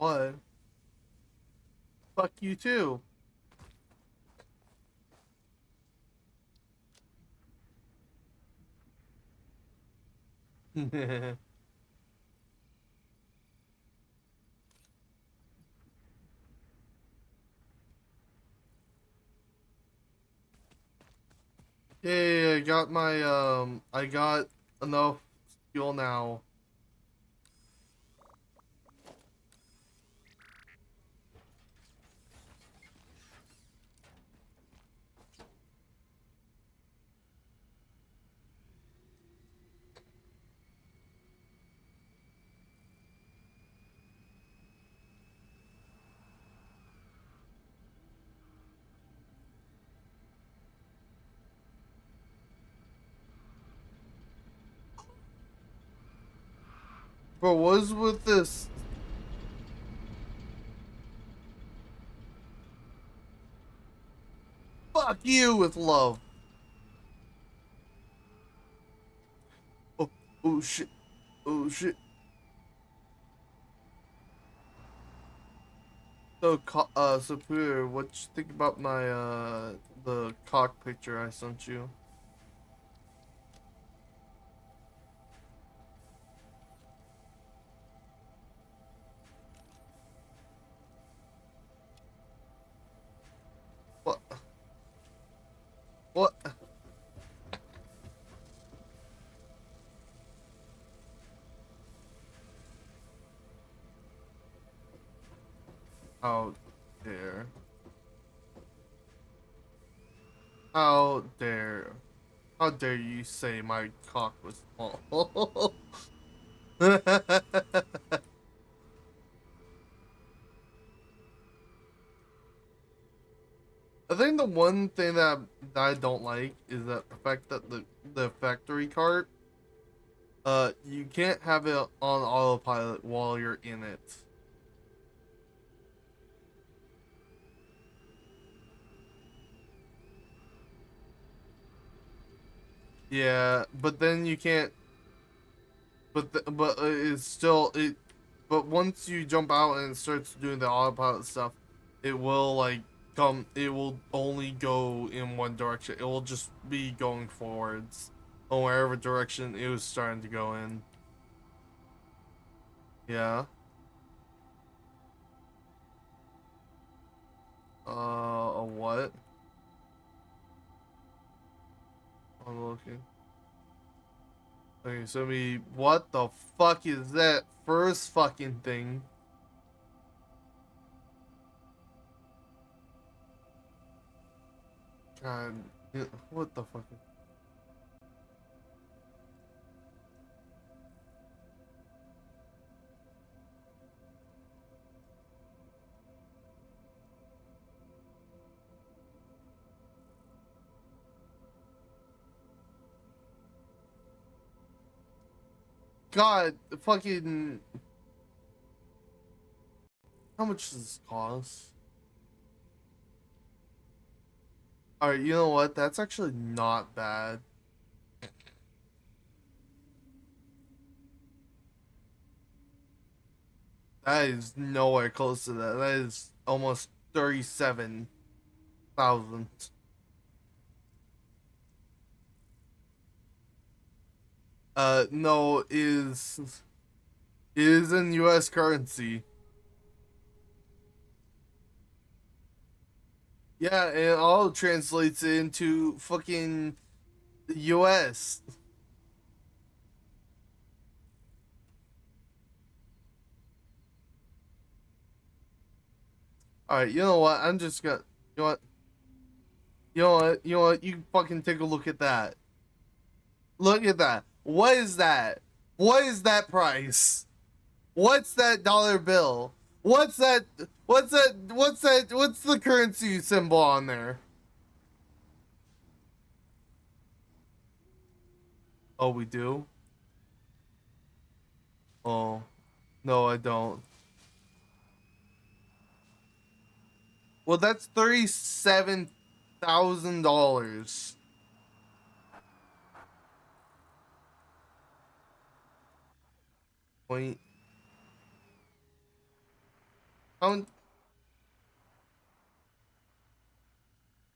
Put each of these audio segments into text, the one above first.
What? Fuck you too. Yeah, I got my I got enough fuel now. Bro, what is with this? Fuck you with love. Oh, oh shit. Oh shit. So, Superior, what you think about my, the cock picture I sent you? What? What? How dare. How dare. How dare you say my cock was small? I think the one thing that I don't like is that the fact that the factory cart, you can't have it on autopilot while you're in it. Yeah, but then you can't. But it's still it. But once you jump out and it starts doing the autopilot stuff, it will like come. It will only go in one direction. It will just be going forwards, or wherever direction it was starting to go in. Yeah. A what? I'm looking. Okay, so what the fuck is that first fucking thing? God, what the fuck? God, fucking. How much does this cost? Alright, you know what? That's actually not bad. That is nowhere close to that. That is almost 37,000. No, is in US currency. Yeah, and it all translates into fucking US. Alright, you know what? I'm just gonna. You know what? You know what? You know what? You fucking take a look at that. Look at that. What is that? What is that price? What's that dollar bill? What's that? What's that? What's that? What's the currency symbol on there? Oh, we do? Oh, no, I don't. Well, that's $37,000. Point. How?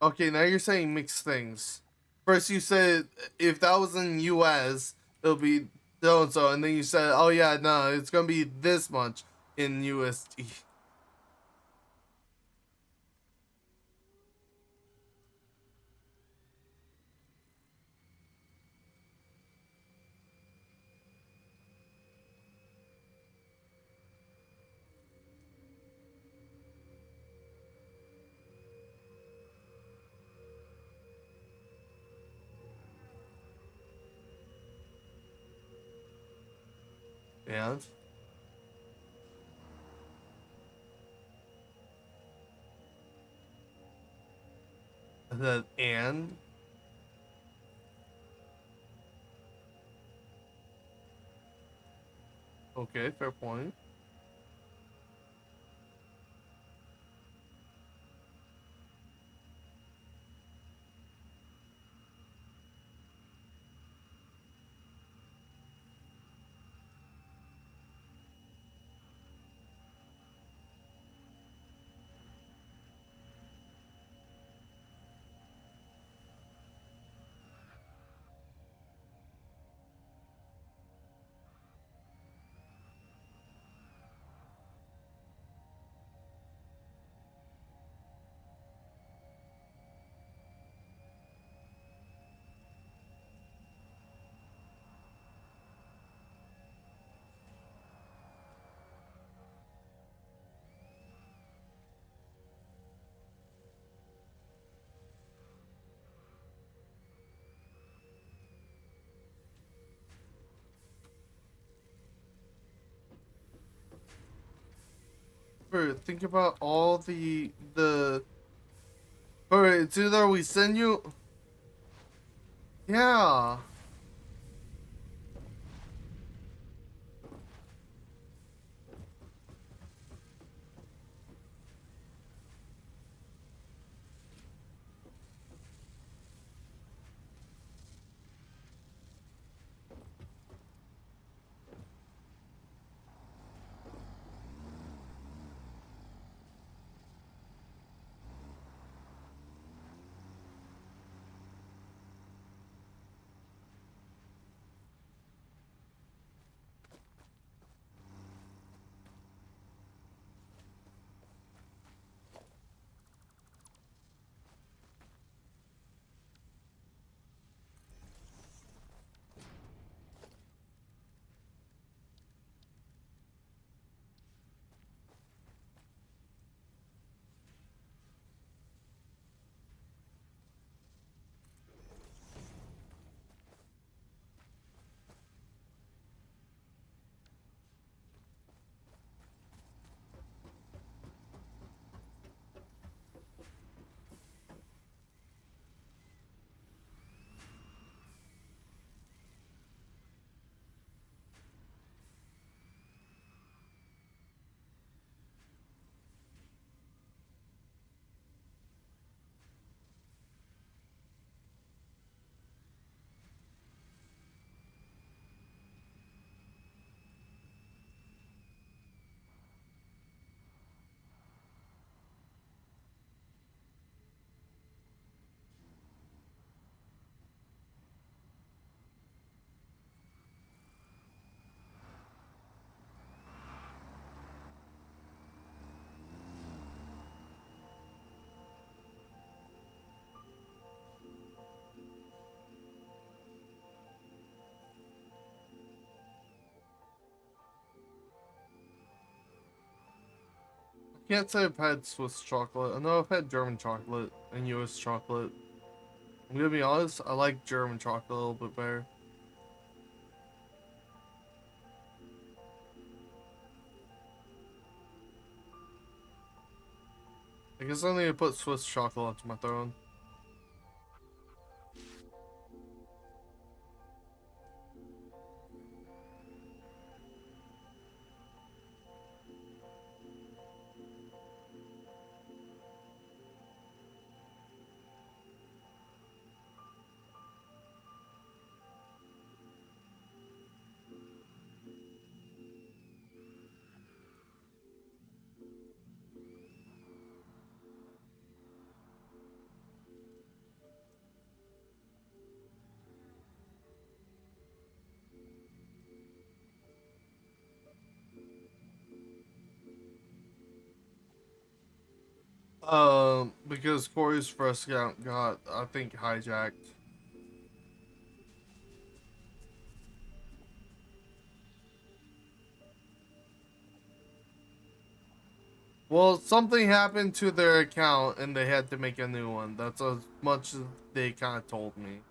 Okay, now you're saying mixed things. First, you said if that was in U.S., it'll be so and so, and then you said, "Oh yeah, no, it's gonna be this much in USD." And then okay, fair point. Bro, think about all the. Bro, it's either we send you. Yeah. Can't say I've had Swiss chocolate. I know I've had German chocolate and U.S. chocolate. I'm gonna be honest, I like German chocolate a little bit better. I guess I need to put Swiss chocolate onto my throne. Because Corey's first account got, I think, hijacked. Well, something happened to their account and they had to make a new one. That's as much as they kind of told me.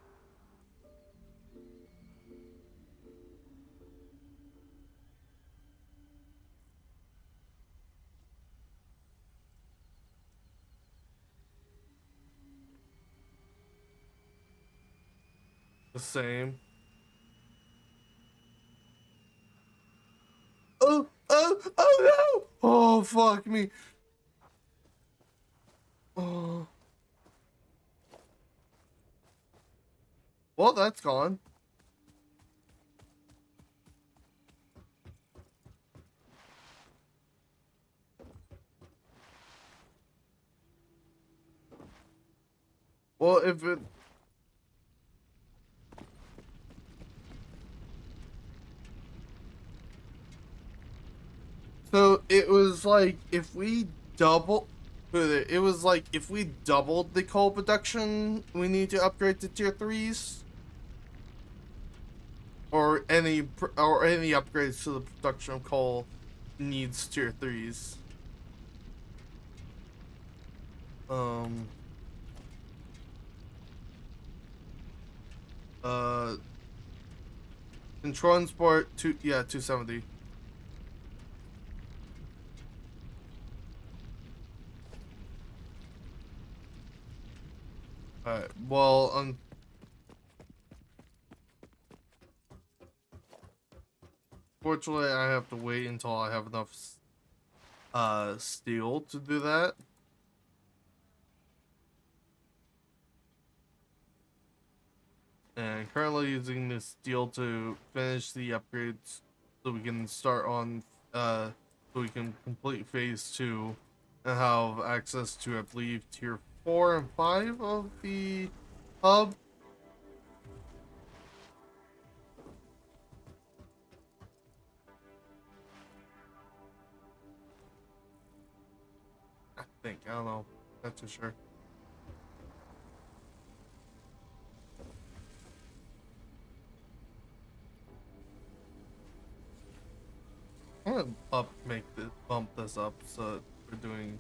The same. Oh no! Oh, fuck me. Oh. Well, that's gone. Well, if it. So it was like if we double. It was like if we doubled the coal production, we need to upgrade to tier 3s. Or any upgrades to the production of coal needs tier 3s. Um. Uh. Control and sport 270. Alright. Well, unfortunately, I have to wait until I have enough steel to do that. And currently using this steel to finish the upgrades so we can start on so we can complete phase 2 and have access to, I believe, tier 4 and 5 of the hub. I think. I don't know. Not too sure. I'm gonna bump this up so we're doing.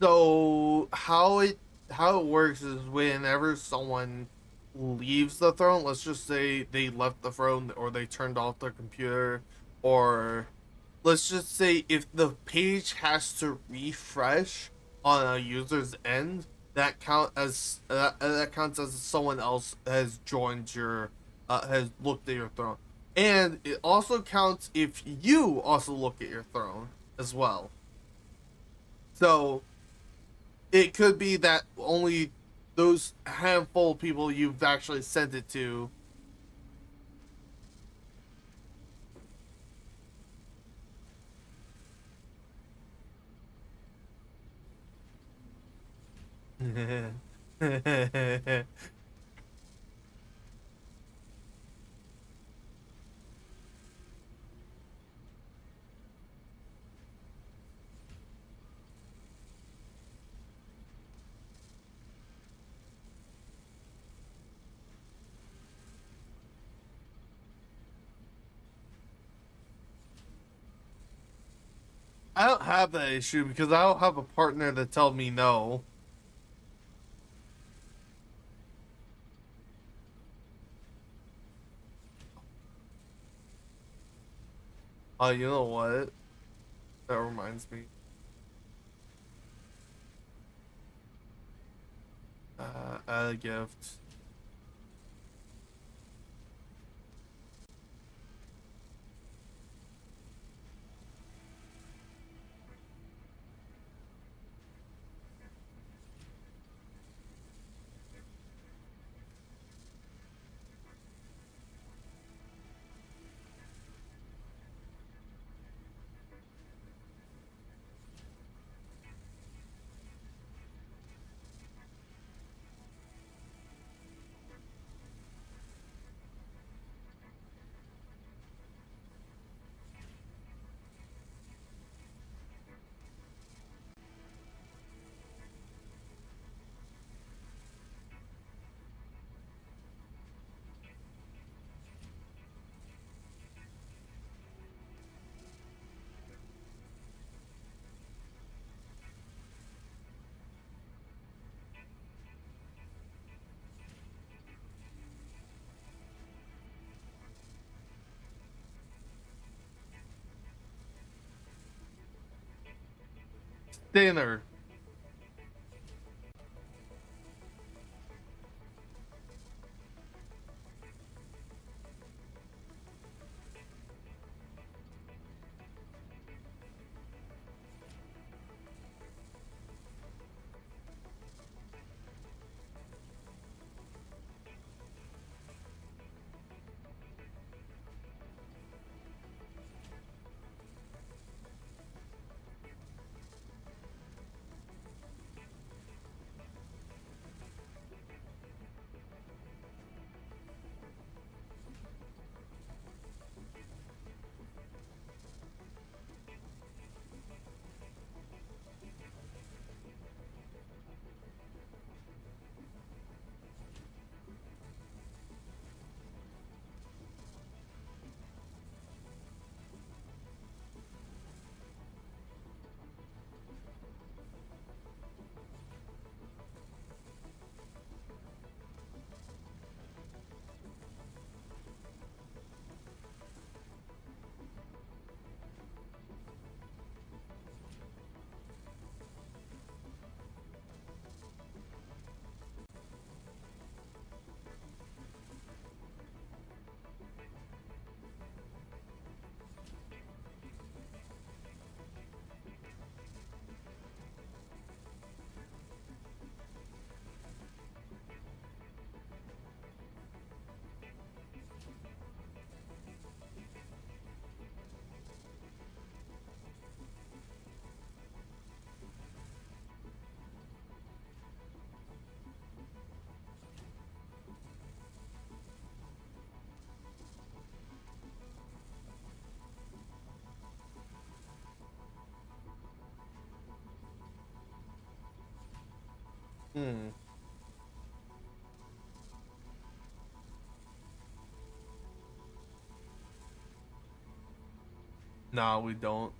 So how it works is whenever someone leaves the throne, let's just say they left the throne or they turned off their computer, or let's just say if the page has to refresh on a user's end, that counts as someone else has joined your has looked at your throne, and it also counts if you also look at your throne as well. So it could be that only those handful of people you've actually sent it to. I don't have that issue because I don't have a partner to tell me no. You know what? That reminds me. Add a gift. Dinner. Hmm. No, we don't.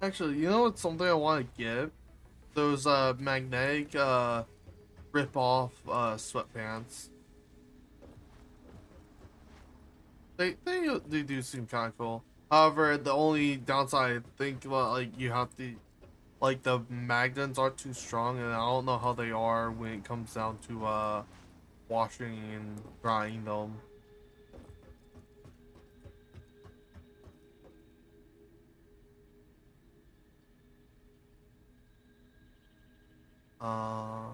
Actually, you know what's something I want to get? Those magnetic rip off sweatpants. They do seem kind of cool. However, the only downside I think about, like, you have to, like, the magnets are too strong, and I don't know how they are when it comes down to washing and drying them. Uh,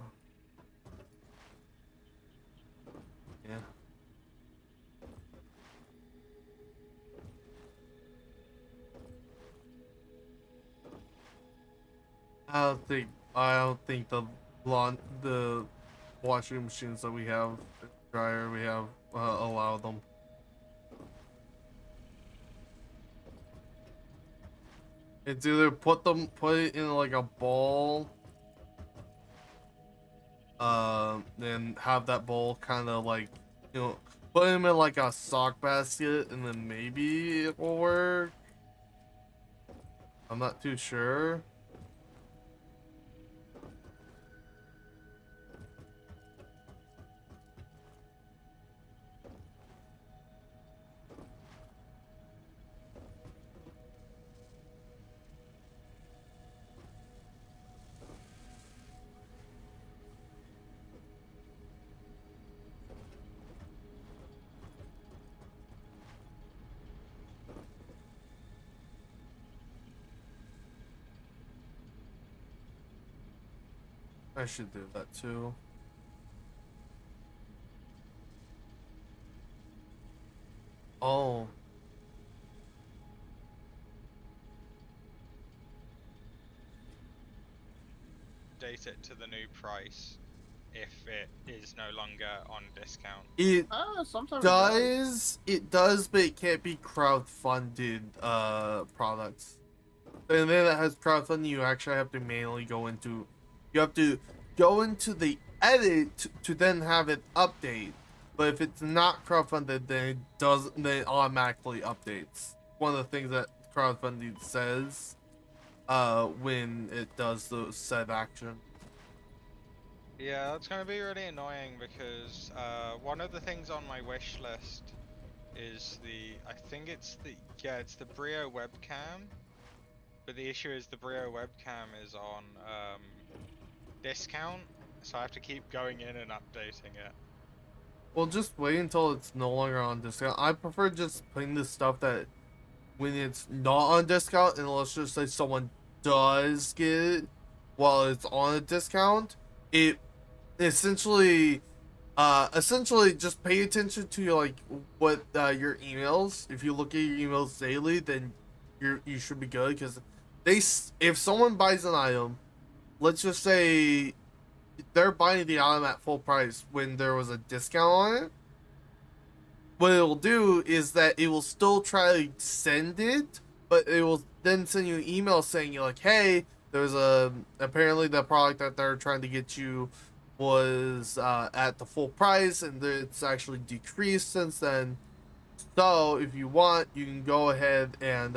yeah. I don't think the washing machines that we have, dryer we have, allow them. It's either put it in like a bowl, and have that bowl kind of like, you know, put them in like a sock basket, and then maybe it will work. I'm not too sure. I should do that too. Oh, Date it to the new price if it is no longer on discount. it Sometimes does, but it can't be crowdfunded products. And then it has crowdfunding. You actually have to manually you have to go into the edit to then have it update. But if it's not crowdfunded, then then it automatically updates. One of the things that crowdfunding says, when it does the said action. Yeah, that's going to be really annoying because one of the things on my wish list is it's the Brio webcam. But the issue is the Brio webcam is on discount, so I have to keep going in and updating it. Well, just wait until it's no longer on discount. I prefer just putting the stuff that when it's not on discount, and let's just say someone does get it while it's on a discount, it essentially just pay attention to your, like, what your emails. If you look at your emails daily, then you should be good, because if someone buys an item, let's just say they're buying the item at full price when there was a discount on it, what it will do is that it will still try to send it, but it will then send you an email saying, you're like, hey, there's apparently the product that they're trying to get you was at the full price, and it's actually decreased since then. So if you want, you can go ahead and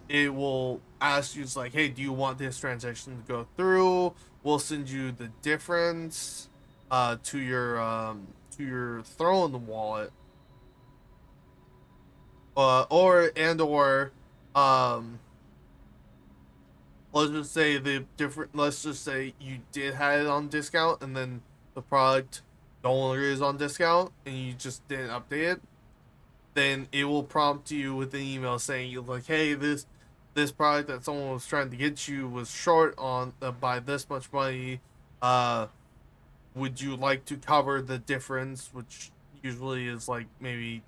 it will ask you, it's like, hey, do you want this transaction to go through? We'll send you the difference to your throw in the wallet. Or um let's just say you did have it on discount, and then the product no longer is on discount, and you just didn't update it, then it will prompt you with an email saying, you're like, hey, this product that someone was trying to get you was short on by this much money. Would you like to cover the difference, which usually is like maybe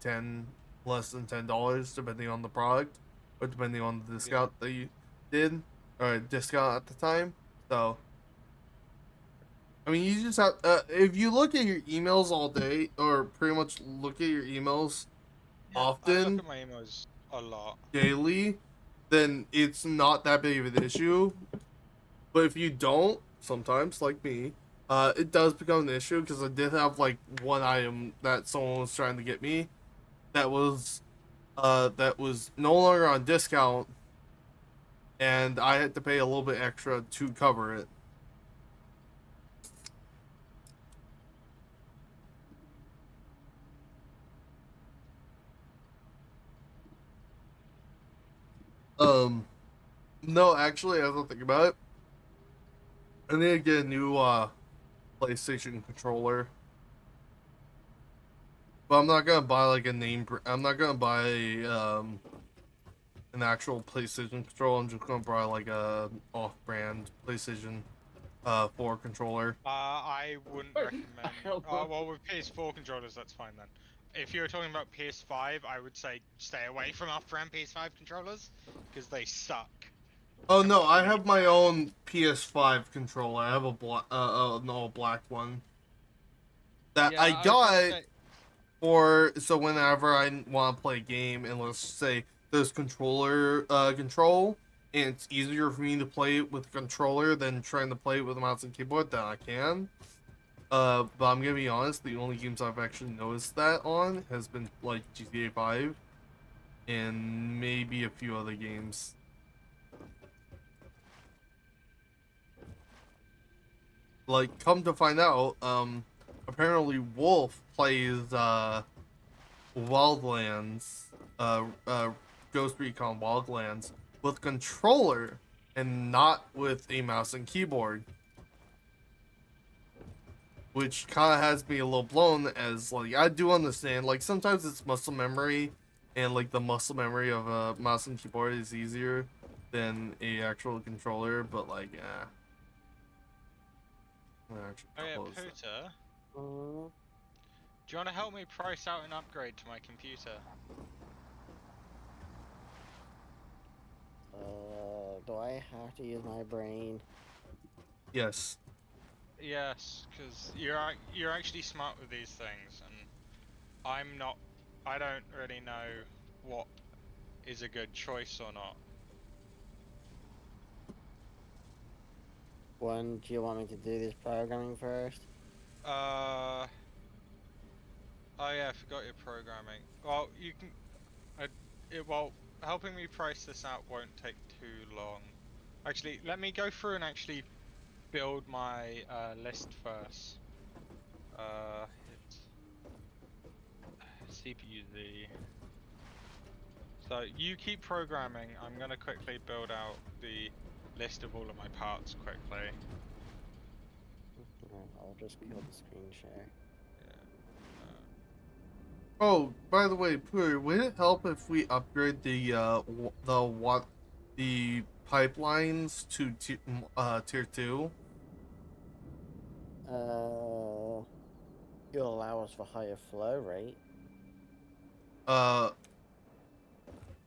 less than $10, depending on the product, or depending on the discount that you did, or discount at the time. So, I mean, you just have if you look at your emails all day, or pretty much look at your emails I look often, at my emails a lot. daily, then it's not that big of an issue. But if you don't, sometimes, like me, it does become an issue, because I did have like one item that someone was trying to get me that was no longer on discount, and I had to pay a little bit extra to cover it. No, actually, as I think about it, I need to get a new PlayStation controller. But I'm not gonna buy like I'm not gonna buy an actual PlayStation controller. I'm just gonna buy like a off-brand PlayStation 4 controller. I wouldn't Wait, recommend. hell Oh, no. well, with PS4 controllers, that's fine then. If you were talking about PS5, I would say stay away from off-brand PS5 controllers because they suck. Oh no, I Completely. have my own PS5 controller. I have a no, black one that Yeah, I I was gonna got say. for so whenever I want to play a game and let's say there's controller control and it's easier for me to play it with a controller than trying to play it with a mouse and keyboard, then I can. But I'm gonna be honest, the only games I've actually noticed that on has been like GTA 5 and maybe a few other games. Like, come to find out, apparently Wolf plays Wildlands, Ghost Recon Wildlands with controller and not with a mouse and keyboard, which kind of has me a little blown. As like, I do understand, like sometimes it's muscle memory, and like the muscle memory of a mouse and keyboard is easier than a actual controller, but like, yeah. I'm gonna actually Oh yeah, close that. Pooter. Mm, Do you want to help me price out an upgrade to my computer? do I have to use my brain? Yes. Yes, because you're actually smart with these things, and I'm not. I don't really know what is a good choice or not. When do you want me to do this programming first? Uh. Oh yeah, I forgot your programming. Well, you can. Well, helping me price this out won't take too long. Actually, let me go through and actually build my list first. Hit CPU Z. So you keep programming. I'm gonna quickly build out the list of all of my parts quickly. I'll just kill the screen share. Oh, by the way, Pooh, would it help if we upgrade the the pipelines to tier 2? You'll allow us for higher flow rate. Uh,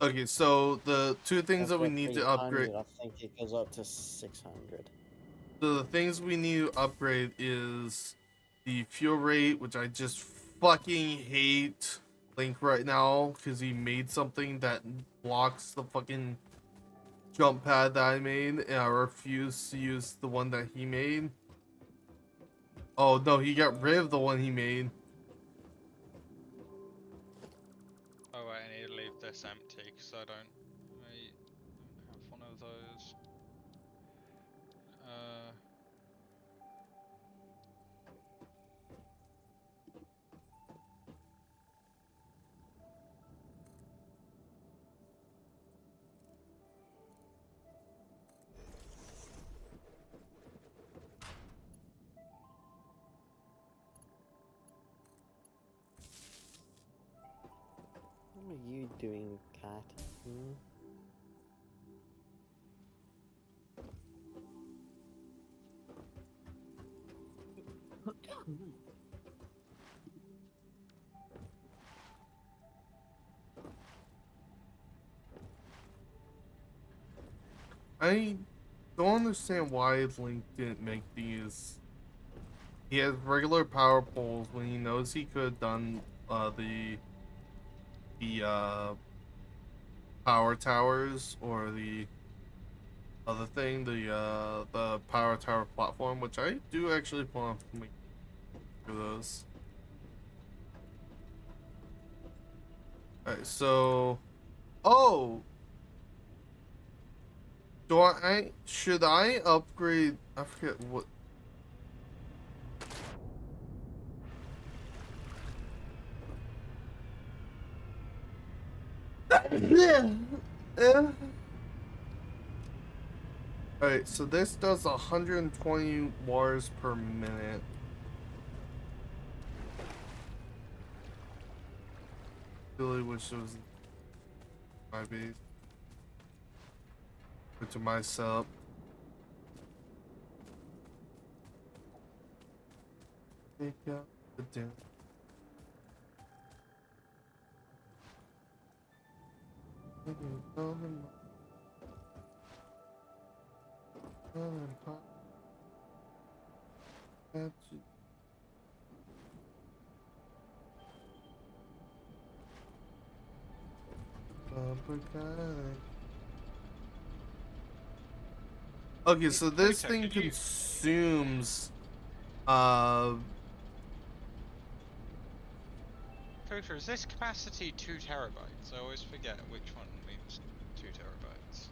okay, so the two things that Instead we of need to 300, upgrade, I think it goes up to 600. the things we need to upgrade is the fuel rate, which I just fucking hate Link right now because he made something that blocks the fucking jump pad that I made, and I refuse to use the one that he made. Oh no, he got rid of the one he made. Oh wait, I need to leave this empty because I don't have one of those. What are you doing, cat? Hmm? I don't understand why Link didn't make these. He has regular power poles when he knows he could have done the power towers or the other thing, the power tower platform, which I do actually plan to make for those. Alright, so oh, should I upgrade? I forget what. Yeah. Alright, so this does 120 wars per minute. Really wish it was my base. Go to my setup. Take out the dim. Okay, so this Pluto, thing could you- consumes Filter, is this capacity 2 terabytes? I always forget which one means 2 terabytes.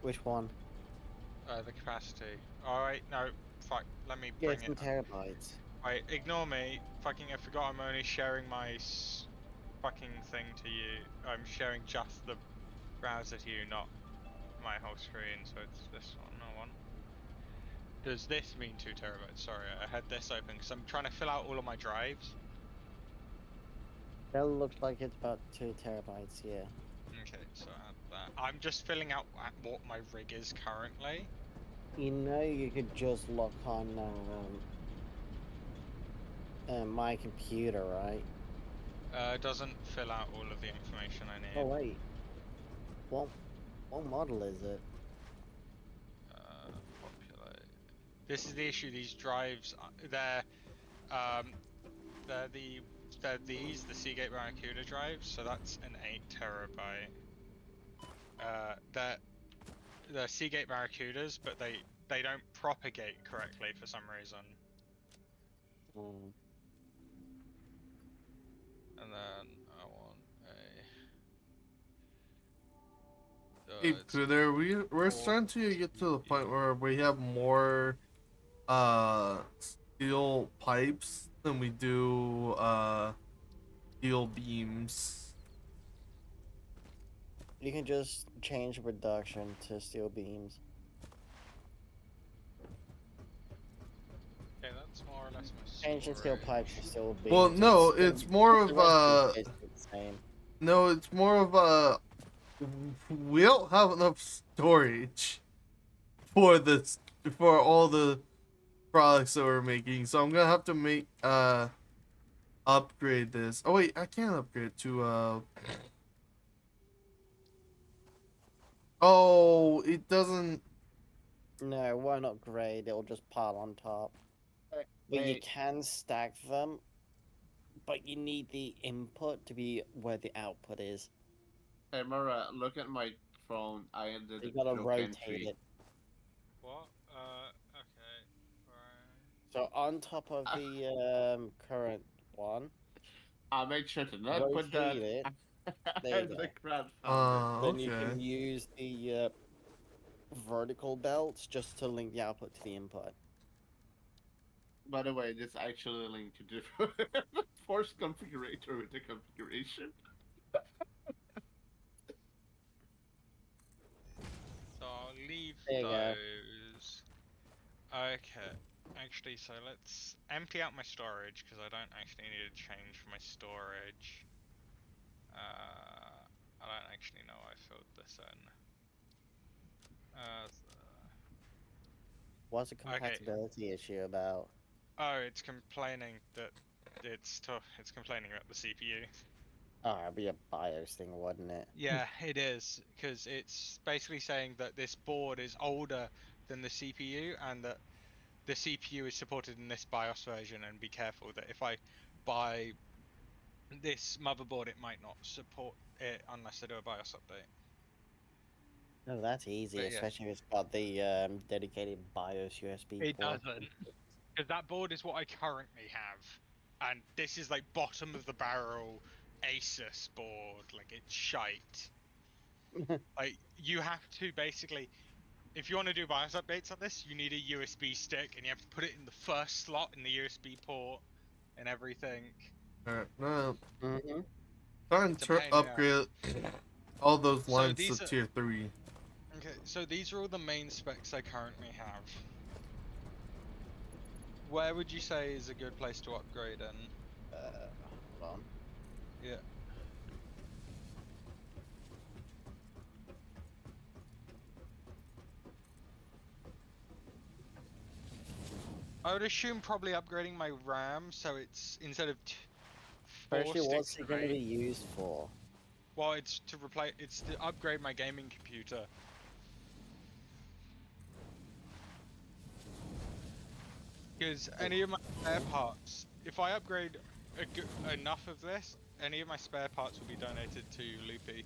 Which one? The capacity. Alright, no, fuck, let me Yeah, bring it's in it up. terabytes. Wait, ignore me. Fucking, I forgot I'm only sharing my fucking thing to you. I'm sharing just the browser to you, not my whole screen, so it's this one, no one. Does this mean 2 terabytes? Sorry, I had this open because I'm trying to fill out all of my drives. That looks like it's about 2 terabytes, yeah. Okay, so add that. I'm just filling out what my rig is currently. You know you could just look on my computer, right? It doesn't fill out all of the information I need. Oh wait. What model is it? Populate. This is the issue. These drives, they're these the Seagate Barracuda drives. So that's an 8 terabyte. They're Seagate Barracudas, but they don't propagate correctly for some reason. Hmm. And then I want a. Hey, It's Peter, we're 4 starting to get to the point TB. where we have more steel pipes than we do steel beams. You can just change reduction to steel beams. Okay, that's more or less my Change the steel pipes to storage. steel beams. Well, no, gonna it's more the of recipe is basically the same. no, it's more of we don't have enough storage for this for all the products that we're making, so I'm gonna have to make upgrade this. Oh wait, I can't upgrade to oh, it doesn't. No, it won't upgrade, it'll just pile on top. But you Hey, can stack them, but you need the input to be where the output is. hey, Mara, look at my phone. I ended You a gotta joke rotate entry. it. What? Okay. Right. So on top of the current one, I made sure to not put that rotate it. There you as go. the crowdfunder. Then you Okay. can use the vertical belts just to link the output to the input. By the way, this actually linked to the force configurator with the configuration. So I'll leave There you go. those. Okay. Actually, so let's empty out my storage because I don't actually need a change for my storage. I don't actually know I filled this in. What's the compatibility issue about? Oh, it's complaining that it's complaining about the CPU. Oh, it'd be a BIOS thing, wouldn't it? Yeah, it is, because it's basically saying that this board is older than the CPU and that the CPU is supported in this BIOS version, and be careful that if I buy this motherboard, it might not support it unless I do a BIOS update. No, that's easy, But yeah. especially if it's got the dedicated BIOS USB It port. doesn't, because that board is what I currently have, and this is like bottom of the barrel Asus board, like it's shite. Like you have to basically, if you want to do BIOS updates on this, you need a USB stick, and you have to put it in the first slot in the USB port and everything. Alright, no. Mm-hmm. Trying It's a to pain in the ass. upgrade all those So lines these to are- tier 3. Okay, so these are all the main specs I currently have. Where would you say is a good place to upgrade in? Hold on. Yeah. I would assume probably upgrading my RAM so it's instead of four Firstly, what's sticks it of going to be 8. used for? Well, it's to replace. It's to upgrade my gaming computer. Because any of my spare parts, if I upgrade enough of this, any of my spare parts will be donated to Loopy.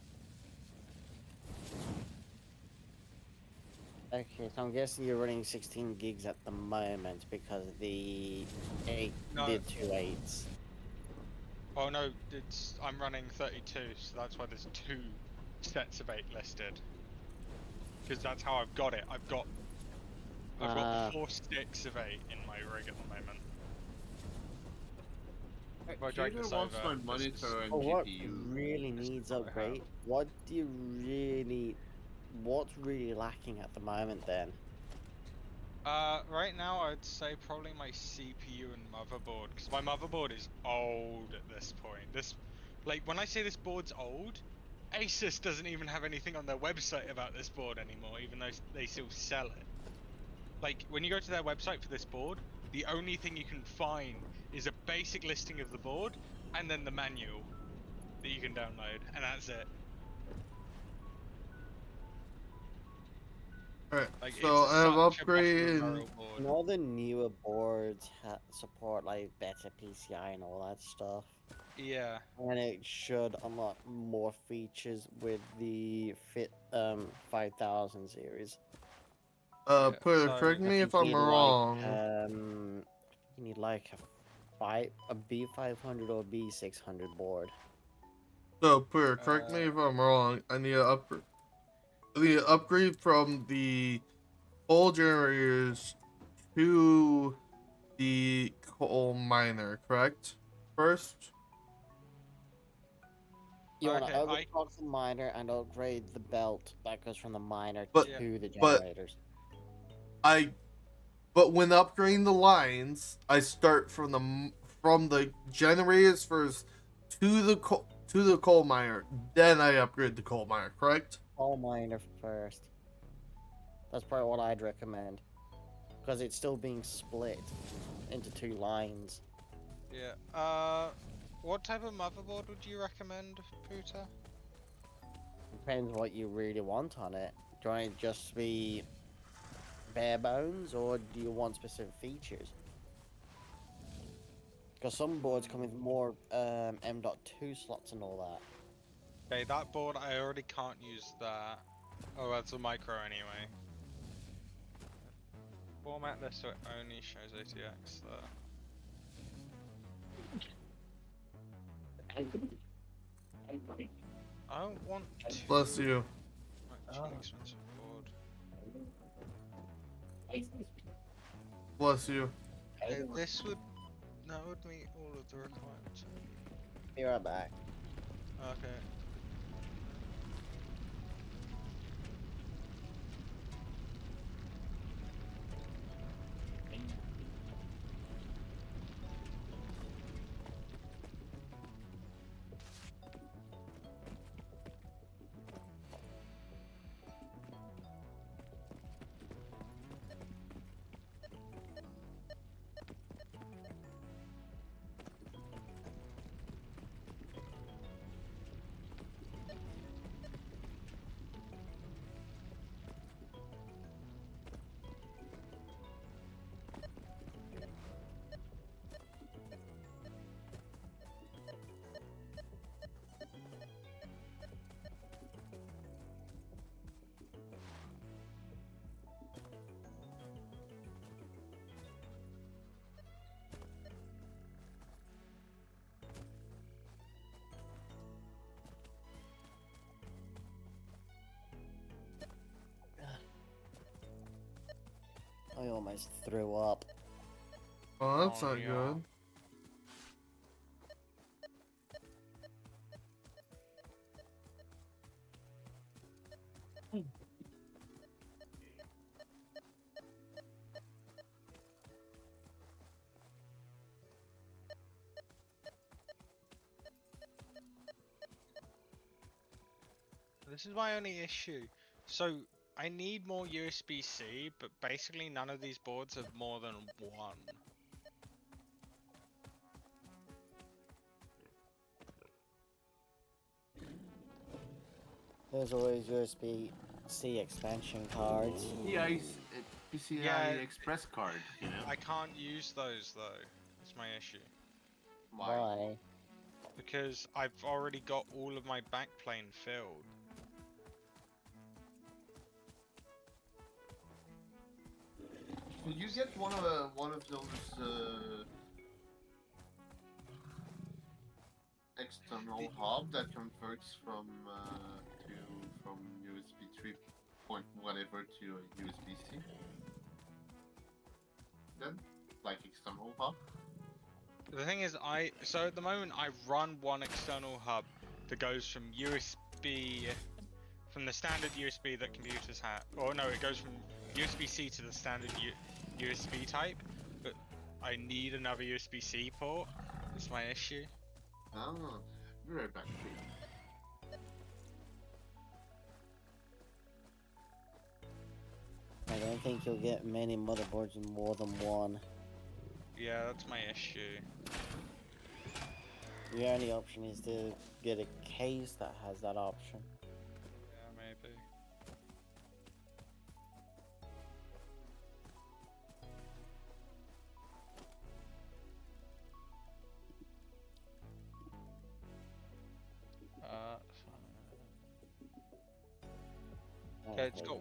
Okay, so I'm guessing you're running 16 gigs at the moment because the 8 No. did 2 8s. Oh no, I'm running 32, so that's why there's 2 sets of 8 listed. Because that's how I've got it. I've got Ah. 4 sticks of 8 in my rig at the moment. If I drag Peter this wants over, my this is- monitor and But what GPU. really This is needs what I have. upgrade? What do you really... What's really lacking at the moment then? Right now I'd say probably my CPU and motherboard, because my motherboard is old at this point. Like, when I say this board's old, Asus doesn't even have anything on their website about this board anymore, even though they still sell it. Like, when you go to their website for this board, the only thing you can find is a basic listing of the board, and then the manual that you can download, and that's it. Alright, Like, so it's I have such a upgrade. bottom of the barrel board. All the newer boards support like better PCI and all that stuff. Yeah. And it should unlock more features with the Fit 5000 series. Yeah, Put so- correct I me if think you I'm need wrong. you need like a B500 or B600 board. So, correct me if I'm wrong. I need to upgrade from the coal generators to the coal miner, correct? First? You want Okay, to upgrade the miner and upgrade the belt that goes from the miner But- to the but- generators. But when upgrading the lines, I start from the generators first to the coal miner, then I upgrade the coal miner, correct? All miner first. That's probably what I'd recommend. Because it's still being split into 2 lines. Yeah. What type of motherboard would you recommend, Puta? Depends what you really want on it. Do you want it just to be bare bones, or do you want specific features? Because some boards come with more M.2 slots and all that. Okay, that board I already can't use that. Oh, that's a micro anyway. Format this so it only shows ATX there. I don't want to. Bless you. Cheap expensive board. Bless you. This would meet all of the requirements. Be right back. Okay. I almost threw up. Oh, that's Oh, not yeah. good. This is my only issue. So I need more USB-C, but basically none of these boards have more than one. There's always USB-C expansion cards. PCI Yeah. Express card, you know? I can't use those though. That's my issue. Why? Because I've already got all of my backplane filled. Could you get one of those external hub that converts from USB 3 point whatever to a USB-C? Then, like external hub. The thing is, so at the moment I run one external hub that goes from USB, from the standard USB that computers have. Or no, it goes from USB-C to the standard USB type. But I need another USB-C port. That's my issue. Oh, be right back. I don't think you'll get many motherboards with more than one. Yeah, that's my issue. The only option is to get a case that has that option. Yeah, maybe. Okay, it's got.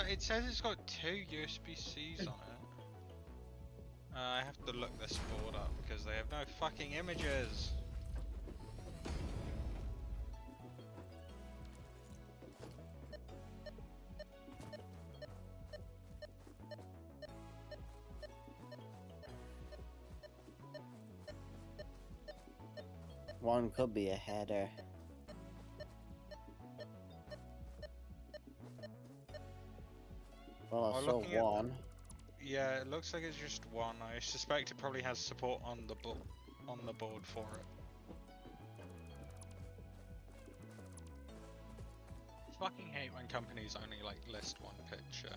It says it's got 2 USB-Cs on it. I have to look this board up because they have no fucking images. One could be a header. Well, I Oh, saw looking at one. Yeah, it looks like it's just one. I suspect it probably has support on the board for it. Fucking hate when companies only like list one picture.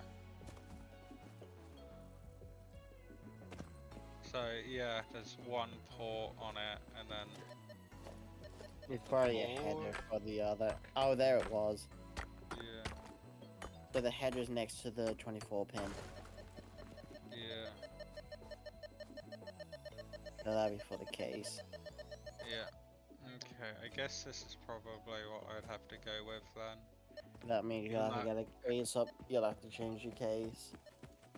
So yeah, there's one port on it, and then It's probably a header for the other. Oh, there it was. yeah, So the header's next to the 24 pin. yeah, So that'd be for the case. yeah. Okay, I guess this is probably what I'd have to go with then. That means you'll have to get a case up. You'll have to change your case.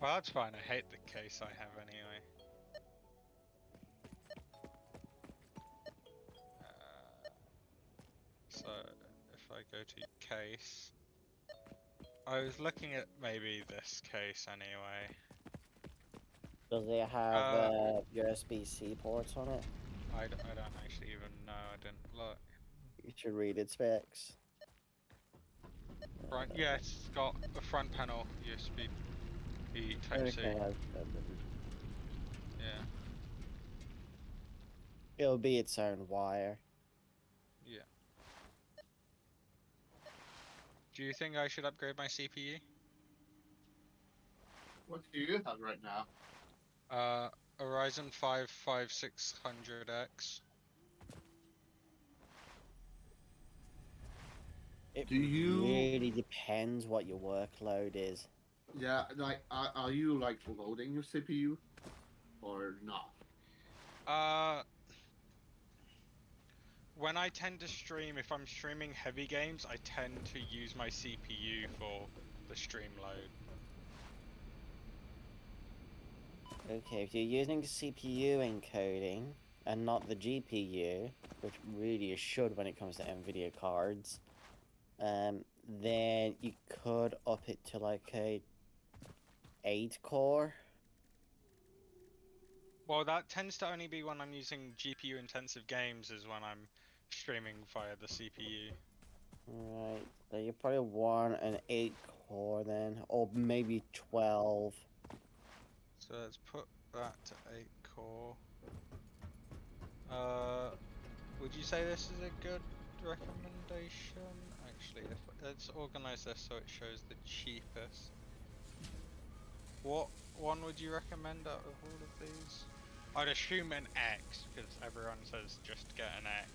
Well, that's fine. I hate the case I have anyway. So if I go to case, I was looking at maybe this case anyway. Does it have USB-C ports on it? I don't actually even know. I didn't look. You should read its specs. Front, yeah, it's got a front panel USB Type C. Okay, Yeah, it'll be its own wire. yeah. Do you think I should upgrade my CPU? What do you have right now? A Ryzen 5 5600X. It Do you- really depends what your workload is. Yeah, like, are you like loading your CPU or not? When I tend to stream, if I'm streaming heavy games, I tend to use my CPU for the stream load. Okay, if you're using CPU encoding and not the GPU, which really you should when it comes to NVIDIA cards, then you could up it to like a 8 core. Well, that tends to only be when I'm using GPU intensive games, is when I'm streaming via the CPU. Right, so you probably want an 8 core then, or maybe 12. So let's put that to 8 core. Would you say this is a good recommendation? actually. Let's organize this so it shows the cheapest. What one would you recommend out of all of these? I'd assume an X, because everyone says just get an X.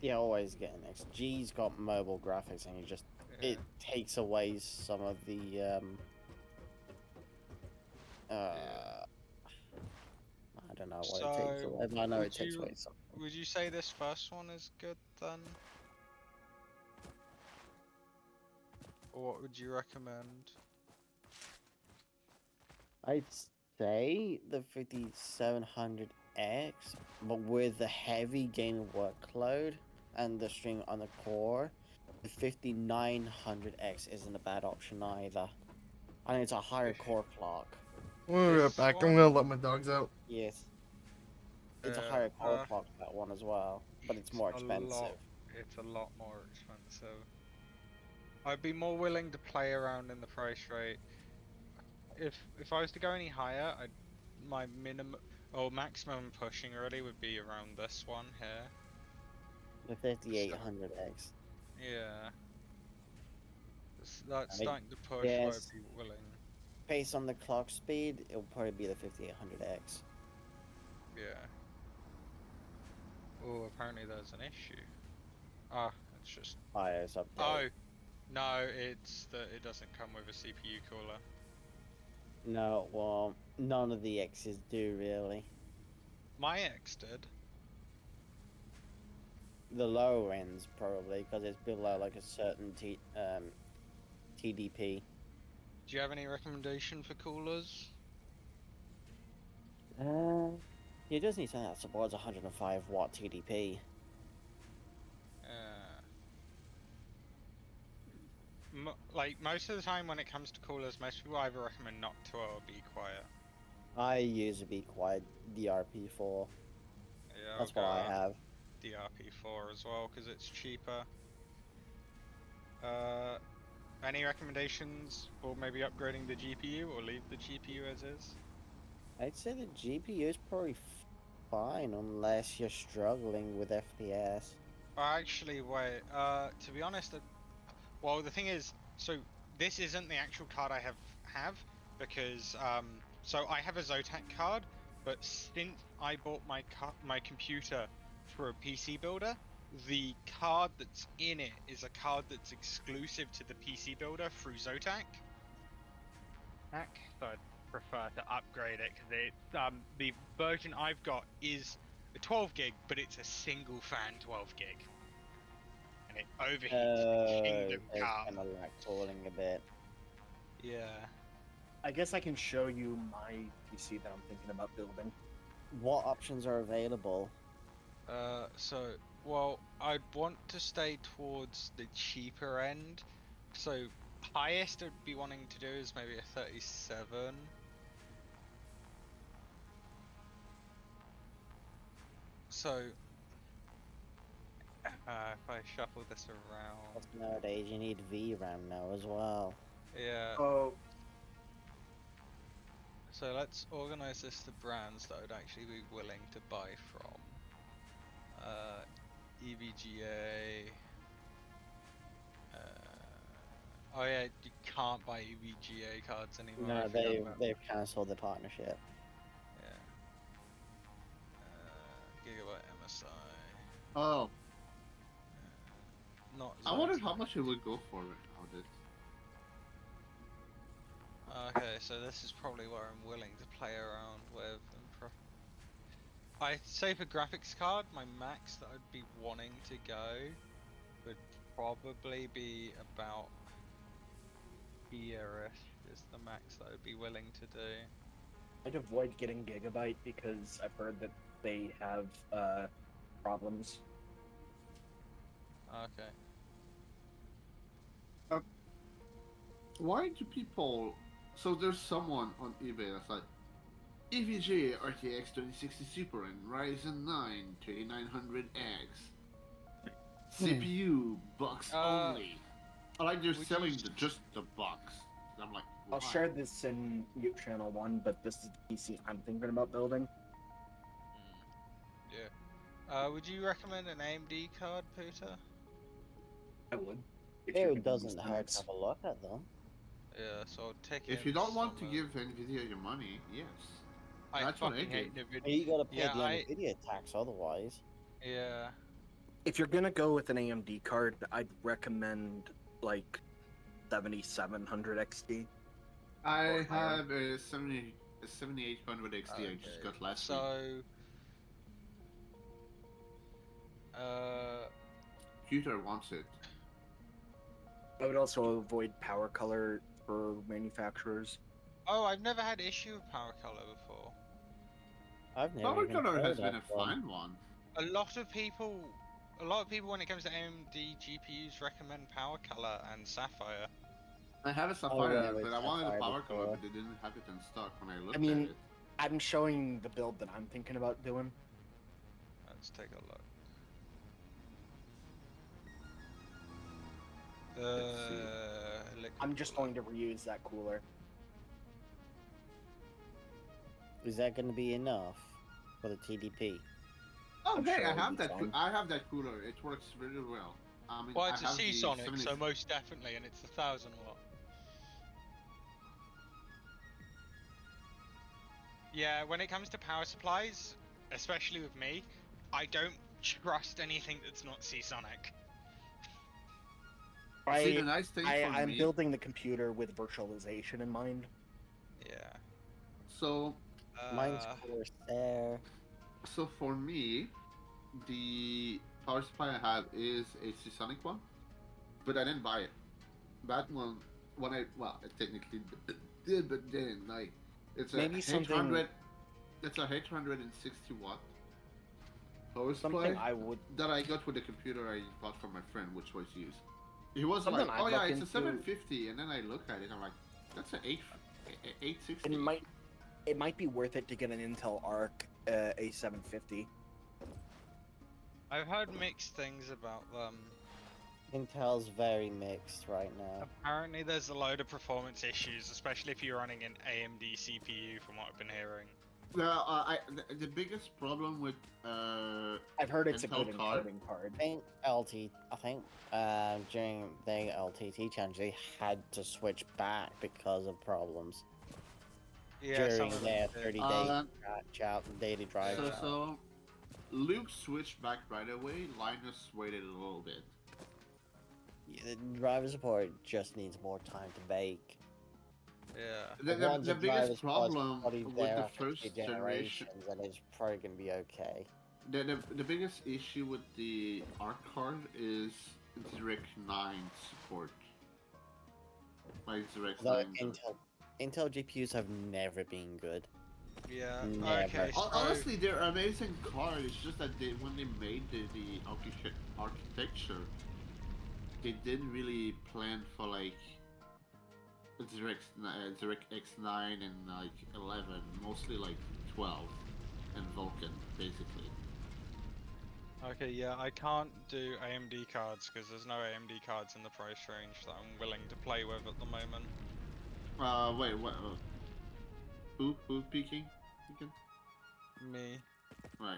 Yeah, always get an X. G's got mobile graphics, and Yeah. it takes away some of the I don't know what it takes So, away, but I know would it takes you- away some. Would you say this first one is good then? Or what would you recommend? I'd say the 5700X, but with the heavy game workload and the string on the core, the 5900X isn't a bad option either. I think it's a higher core clock. We'll be right This back. I'm one? gonna let my dogs out. Yes. It's a higher core clock, that one as well, but it's more expensive. It's a lot more expensive. I'd be more willing to play around in the price rate. If I was to go any higher, my minimum or maximum pushing already would be around this one here. The 5800X. Yeah. That's I starting to push where guess- I'd be willing. Based on the clock speed, it'll probably be the 5800X. Yeah. Oh, apparently there's an issue. Ah, it's just. BIOS update. Oh, no, it's that it doesn't come with a CPU cooler. No, well, none of the X's do really. My X did. The lower ends probably, because it's below like a certain TDP. Do you have any recommendation for coolers? You just need something that supports 105 watt TDP. Like most of the time when it comes to coolers, most people either recommend Noctua or Be Quiet. I use a Be Quiet DRP4. Yeah, That's what I have. DRP4 as well because it's cheaper. Any recommendations for maybe upgrading the GPU or leave the GPU as is? I'd say the GPU is probably fine unless you're struggling with FPS. Actually, wait. To be honest, well, the thing is, so this isn't the actual card I have because so I have a Zotac card, but since I bought my computer through a PC builder, the card that's in it is a card that's exclusive to the PC builder through Zotac. So I'd prefer to upgrade it because it's the version I've got is a 12 gig, but it's a single fan 12 gig. And it overheats the Kingdom It's Come. kind of like falling a bit. Yeah. I guess I can show you my PC that I'm thinking about building. What options are available? Well, I'd want to stay towards the cheaper end. So, highest I'd be wanting to do is maybe a 37. So, if I shuffle this around, Plus nowadays you need VRAM now as well. yeah. Oh, So let's organize this to brands that I would actually be willing to buy from. EVGA. Oh yeah, you can't buy EVGA cards anymore. I No, forgot about they've cancelled the partnership. Yeah. Gigabyte MSI. Oh, Not. I wonder Zotac. how much it would go for nowadays. Okay, so this is probably where I'm willing to play around with. I'd say for graphics card, my max that I'd be wanting to go would probably be about here-ish is the max that I'd be willing to do. I'd avoid getting Gigabyte because I've heard that they have problems. Okay. Why do people? So there's someone on eBay that's like, EVGA RTX 2060 Super and Ryzen 9 2900X. CPU box only. I like they're would selling you- just the box. I'm like, I'll why? share this in Mute Channel 1, but this is the PC I'm thinking about building. Yeah. Would you recommend an AMD card, Peter? I would. if you It can doesn't use the hurt to mix. have a look at them. Yeah, so take If you don't want to give Nvidia your money, yes. I That's what I fucking hate did. Nvidia. You gotta pay Yeah, the Nvidia tax otherwise. yeah. If you're gonna go with an AMD card, I'd recommend like 7700 XT. I Or higher. have a 7800 XT I just got last week. So, Computer wants it. I would also avoid power color for manufacturers. oh, I've never had issue with power color before. I've never Power even color has heard been a of one. fine one. A lot of people when it comes to AMD GPUs recommend power color and Sapphire. I have a Sapphire, yeah, but with I wanted a Sapphire power color, before. but they didn't have it in stock when I looked I mean, at it. I'm showing the build that I'm thinking about doing. Let's take a look. Let's see. Liquid I'm just cooler. going to reuse that cooler. Is that gonna be enough for the TDP? Oh, I'm hey, sure I it'll have be that. fine. I have that cooler. It works really well. I mean, Well, I it's a have the Seasonic, 70 so most definitely, and it's 1000 watt. Yeah, when it comes to power supplies, especially with me, I don't trust anything that's not Seasonic. See, the nice thing for I'm me. building the computer with virtualization in mind. Yeah. So, Mine's Corsair. so for me, the power supply I have is a Seasonic one, but I didn't buy it. That one, when I technically did, but then like it's a Maybe 800. It's a 860 watt power supply Something I would that I got with the computer I bought from my friend, which was used. He was Something like, I'd "Oh yeah, look it's a into- 750," and then I look at it, I'm like, "That's an 860." it might be worth it to get an Intel Arc A750. I've heard mixed things about them. Intel's very mixed right now. Apparently, there's a load of performance issues, especially if you're running an AMD CPU, from what I've been hearing. The biggest problem with I've heard it's a Intel good card? encoding card. I think during the LTT challenge they had to switch back because of problems Yeah, some during of their them did. 30-day daily drive. so, challenge. so Luke switched back right away. Linus waited a little bit. The driver support just needs more time to bake. Yeah. Once The the biggest driver's problem probably with there the after first 3 generation, generations, and it's probably gonna be okay. the biggest issue with the ARC card is DirectX 9 support. Like DirectX Although 9. Intel GPUs have never been good. Yeah. Never. Okay. So, Honestly, they're amazing cards. It's just that when they made the architecture, they didn't really plan for like DirectX 9 and like 11, mostly like 12 and Vulkan, basically. okay, yeah, I can't do AMD cards because there's no AMD cards in the price range that I'm willing to play with at the moment. Wait, what? Who's peeking? Me, Right.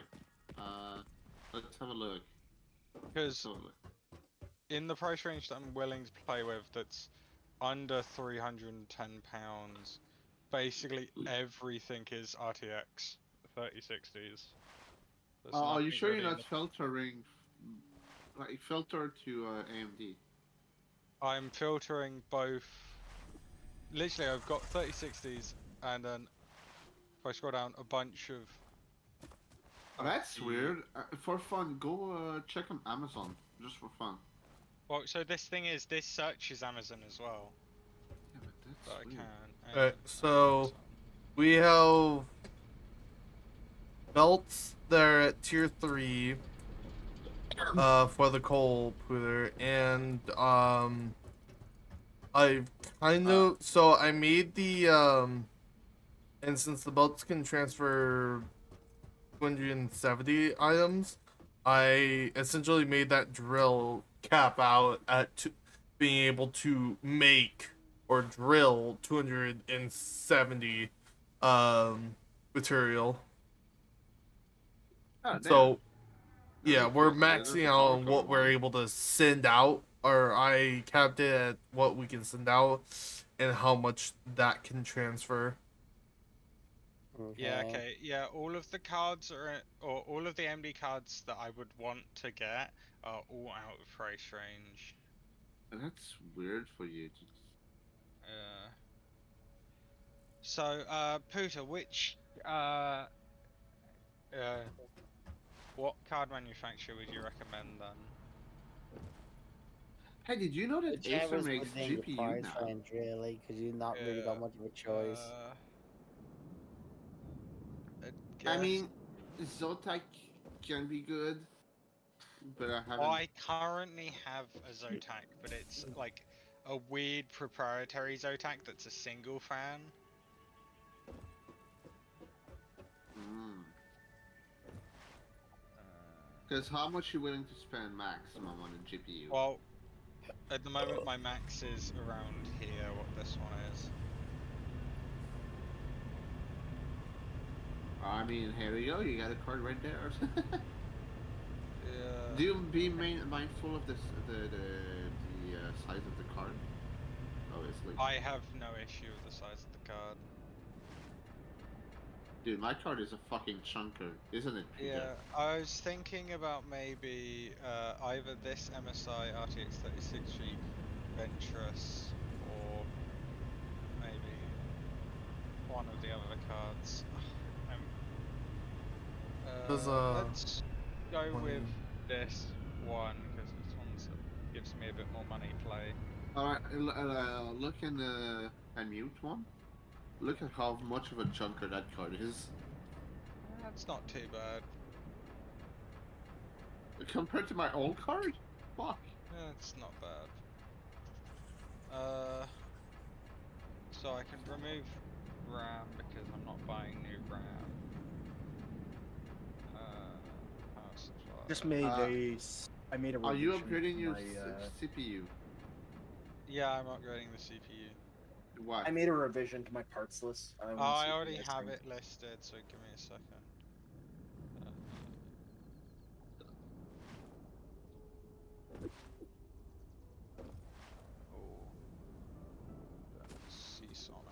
Let's have a look. because Let's have a look. in the price range that I'm willing to play with, that's under £310. Basically, everything is RTX 3060s. There's Are you nothing sure you're really in not filtering? Like filter to AMD. I'm filtering both. Literally, I've got 3060s, and then if I scroll down, a bunch of. That's the- weird. For fun, go check on Amazon just for fun. Well, so this thing is this searches Amazon as well, Yeah, but so that's I weird. can. Alright, and- so we have belts that are at tier 3 for the coal pooter, and I kind of so I made the and since the belts can transfer 270 items, I essentially made that drill cap out at being able to make or drill 270 material. Oh, damn. So yeah, Really we're cool. So there's maxing a out on power what card we're one. able to send out or I capped it at what we can send out and how much that can transfer. Yeah, okay. Yeah, all of the cards or all of the MD cards that I would want to get are all out of price range. That's weird for you. So, Pooter, which, what card manufacturer would you recommend then? Hey, did you know that Acer Whichever's makes within your GPU price now? range, really, because you've not really got Yeah, much of a choice. I I guess. mean, Zotac can be good, but I Well, haven't. I currently have a Zotac, but it's like a weird proprietary Zotac that's a single fan. Because how much you willing to spend maximum on a GPU? Well, at the moment my max is around here, what this one is. I mean, here we go. You got a card right there. Yeah. Do you be mindful of this, the size of the card? Obviously. I have no issue with the size of the card. Dude, my card is a fucking chunker, isn't it, Peter? Yeah, I was thinking about maybe either this MSI RTX 3060 Ventress or maybe one of the other cards. Does, let's go money- with this one because this one's gives me a bit more money play. Alright, look in the unmute one. Look at how much of a chunker that card is. That's not too bad. Compared to my old card? Fuck. It's not bad. So I can remove RAM because I'm not buying new RAM. Power supply. Just made I made a Are you revision upgrading to your my, CPU? Yeah, I'm upgrading the CPU. Why? I made a revision to my parts list. Oh, wanna I see if already you guys have think- it listed, so give me a second. Oh, Seasonic.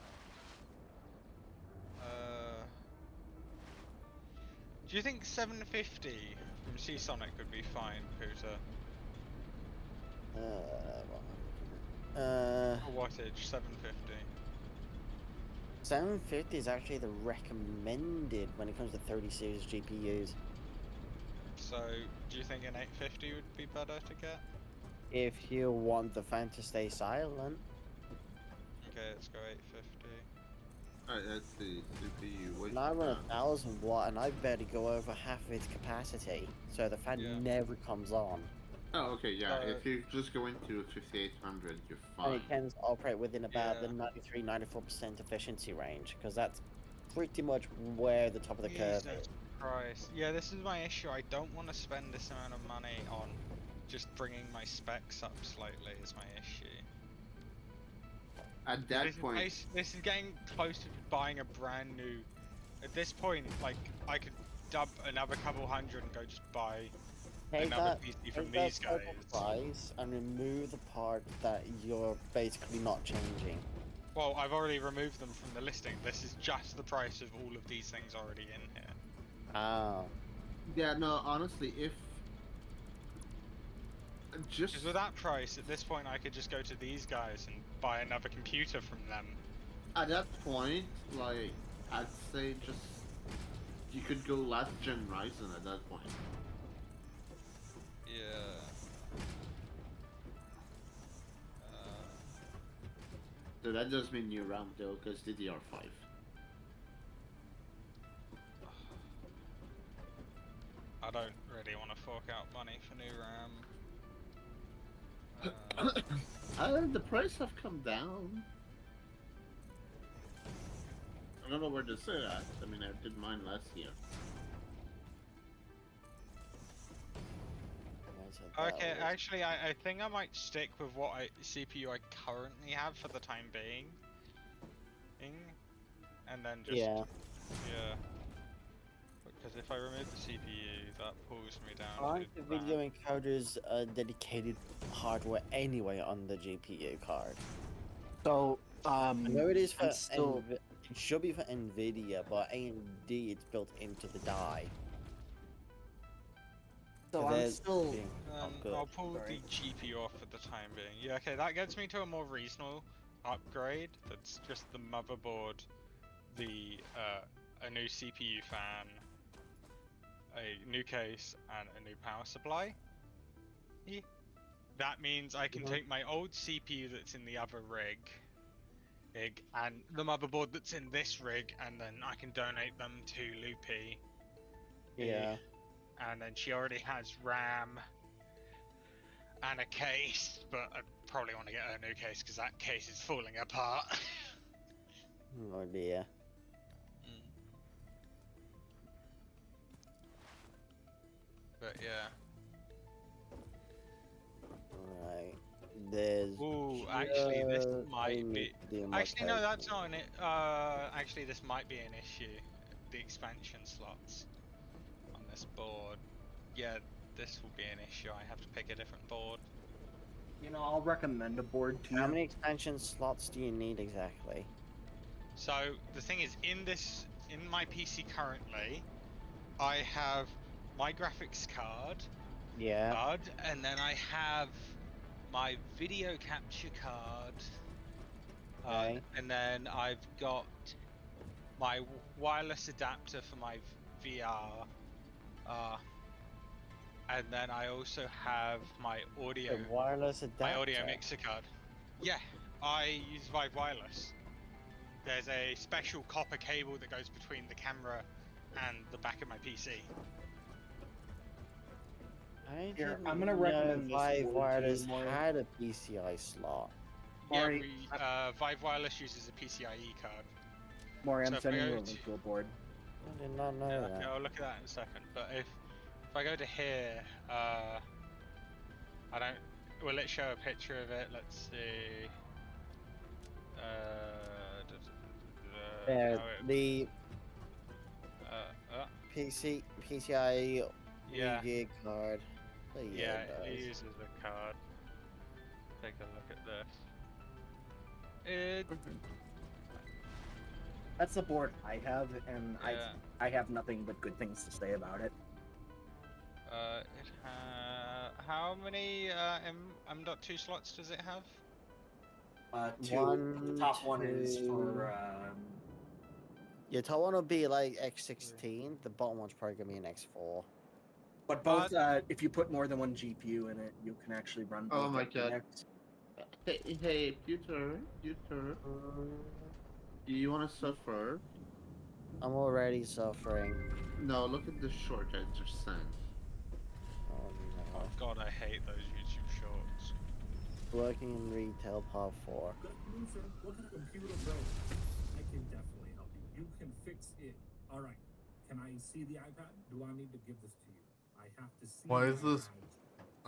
Do you think 750 from Seasonic would be fine, Pooter? Or wattage, 750. 750 is actually the recommended when it comes to 30 series GPUs. So, do you think an 850 would be better to get? If you want the fan to stay silent. Okay, let's go 850. Alright, that's the CPU. What, And I run 1000 watt and I barely go over half of its capacity, so the fan Yeah. never comes on. Oh, okay, yeah. So- If you just go into 5800, you're And fine. it can operate within about the Yeah. 93-94% efficiency range, because that's pretty much where the top of the curve Jesus is. Christ. Yeah, this is my issue. I don't want to spend this amount of money on just bringing my specs up slightly is my issue. At that this point, this is getting close to buying a brand new. At this point, like I could dump another couple hundred and go just buy Take another that, PC from take that these guys. total price and remove the part that you're basically not changing. Well, I've already removed them from the listing. This is just the price of all of these things already in here. Ah. yeah, no, honestly, if just Because with that price, at this point, I could just go to these guys and buy another computer from them. at that point, like, I'd say just you could go last gen Ryzen at that point. Yeah. So that does mean new RAM though, because DDR5. I don't really want to fork out money for new RAM. The price have come down. I don't know where to say that. I mean, I did mine last year. Okay, actually, I think I might stick with what CPU I currently have for the time being. And then just Yeah. yeah. Because if I remove the CPU, that pulls me down Aren't to the video encoders dedicated hardware anyway on the GPU card? So, I know it is for I'm still. it should be for Nvidia, but AMD it's built into the die. So So I'm there's still. being- oh, good. I'll pull Sorry. the GPU off for the time being. Yeah, okay, that gets me to a more reasonable upgrade. That's just the motherboard, a new CPU fan, a new case, and a new power supply. Yeah. That means I can take my old CPU that's in the other rig, and the motherboard that's in this rig, and then I can donate them to Loopy. Yeah. And then she already has RAM and a case, but I probably want to get her a new case because that case is falling apart. Oh dear. But yeah. Alright. There's. Ooh, actually, this just might only be. the Actually, no, that's modification. not an. Actually, this might be an issue. The expansion slots on this board. Yeah, this will be an issue. I have to pick a different board. You know, I'll recommend a board to How you. many expansion slots do you need exactly? So the thing is, in my PC currently, I have my graphics Yeah. card, and then I have my video capture card, Okay. and then I've got my wireless adapter for my VR, and then I also have my audio, A wireless adapter. my audio mixer card. Yeah, I use Vive Wireless. There's a special copper cable that goes between the camera and the back of my PC. I Here, didn't I'm gonna know recommend this Vive board to Wireless you, Maury. had a PCI slot. Maury, Vive Wireless uses a PCIe card. Maury, So I'm if I sending you go a link to a board. I did not know Yeah, that. okay, I'll look at that in a second. But if I go to here, I don't. Will it show a picture of it? Let's see. Yeah, no, the uh, PCI yeah, gig card. Oh, yeah, it it does. uses a card. Take a look at this. That's the board I have, and Yeah. I have nothing but good things to say about it. How many M.2 slots does it have? Two. One, The top one is two. for Your top one will be like X16. The bottom one's probably gonna be an X4. but both. If you put more than one GPU in it, you can actually run both. Oh my at God. Linux. Hey, Peter, do you want to suffer? I'm already suffering. No, look at the short I just sent. Oh Oh no. god, I hate those YouTube shorts. Working in retail part 4. Good afternoon, sir. What kind of computer broke? I can definitely help you. You can fix it. All right. Can I see the iPad? Do I need to give this to you? I have to see. Why the is this- iPad.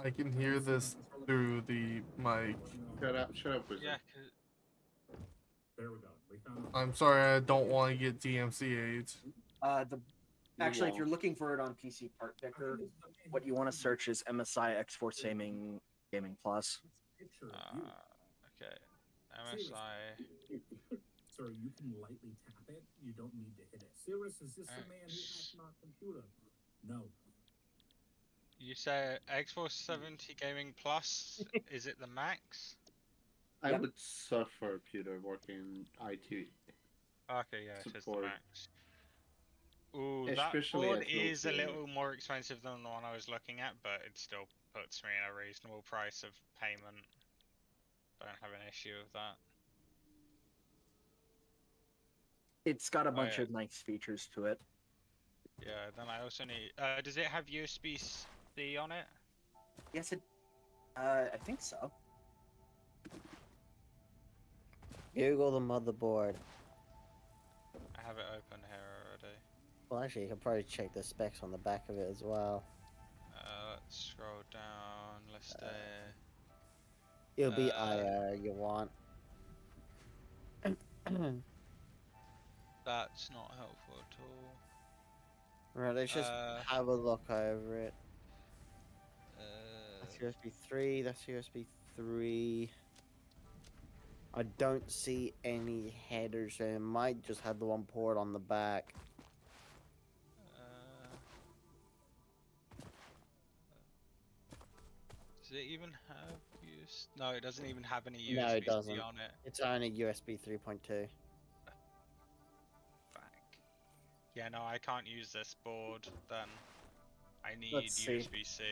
I can hear this through the mic. Shut up, Wizard. Yeah, There we go. We found. I'm sorry, I don't want to get DMCA'd. Actually, if won't. you're looking for it on PC Part Picker, what you want to search is MSI X-Force Gaming Plus. Picture of you. okay. MSI. Sir, you can lightly tap it. You don't need to hit it. Cirrus, is this the man who hacked my computer? No. You say Xbox 70 Gaming Plus? Is it the max? I Yep. would suffer, Peter, working IT. Okay, yeah, it is the Support. max. Ooh, Especially that board at low is a tier. little more expensive than the one I was looking at, but it still puts me in a reasonable price of payment. Don't have an issue with that. It's got a Oh, bunch yeah. of nice features to it. Yeah, then I also need. Does it have USB-C on it? Yes, it. I think so. Google the motherboard. I have it open here already. Well, actually, you can probably check the specs on the back of it as well. Let's scroll down. Let's stay. It'll be Uh, IR you want. That's not helpful at all. Right, let's just have a look over it. That's USB 3, that's USB 3. I don't see any headers, so it might just have the one port on the back. Does it even have use? No, it doesn't even have any No, it USB-C doesn't. on it. It's only USB 3.2. Back. Yeah, no, I can't use this board then. I need Let's see. USB-C.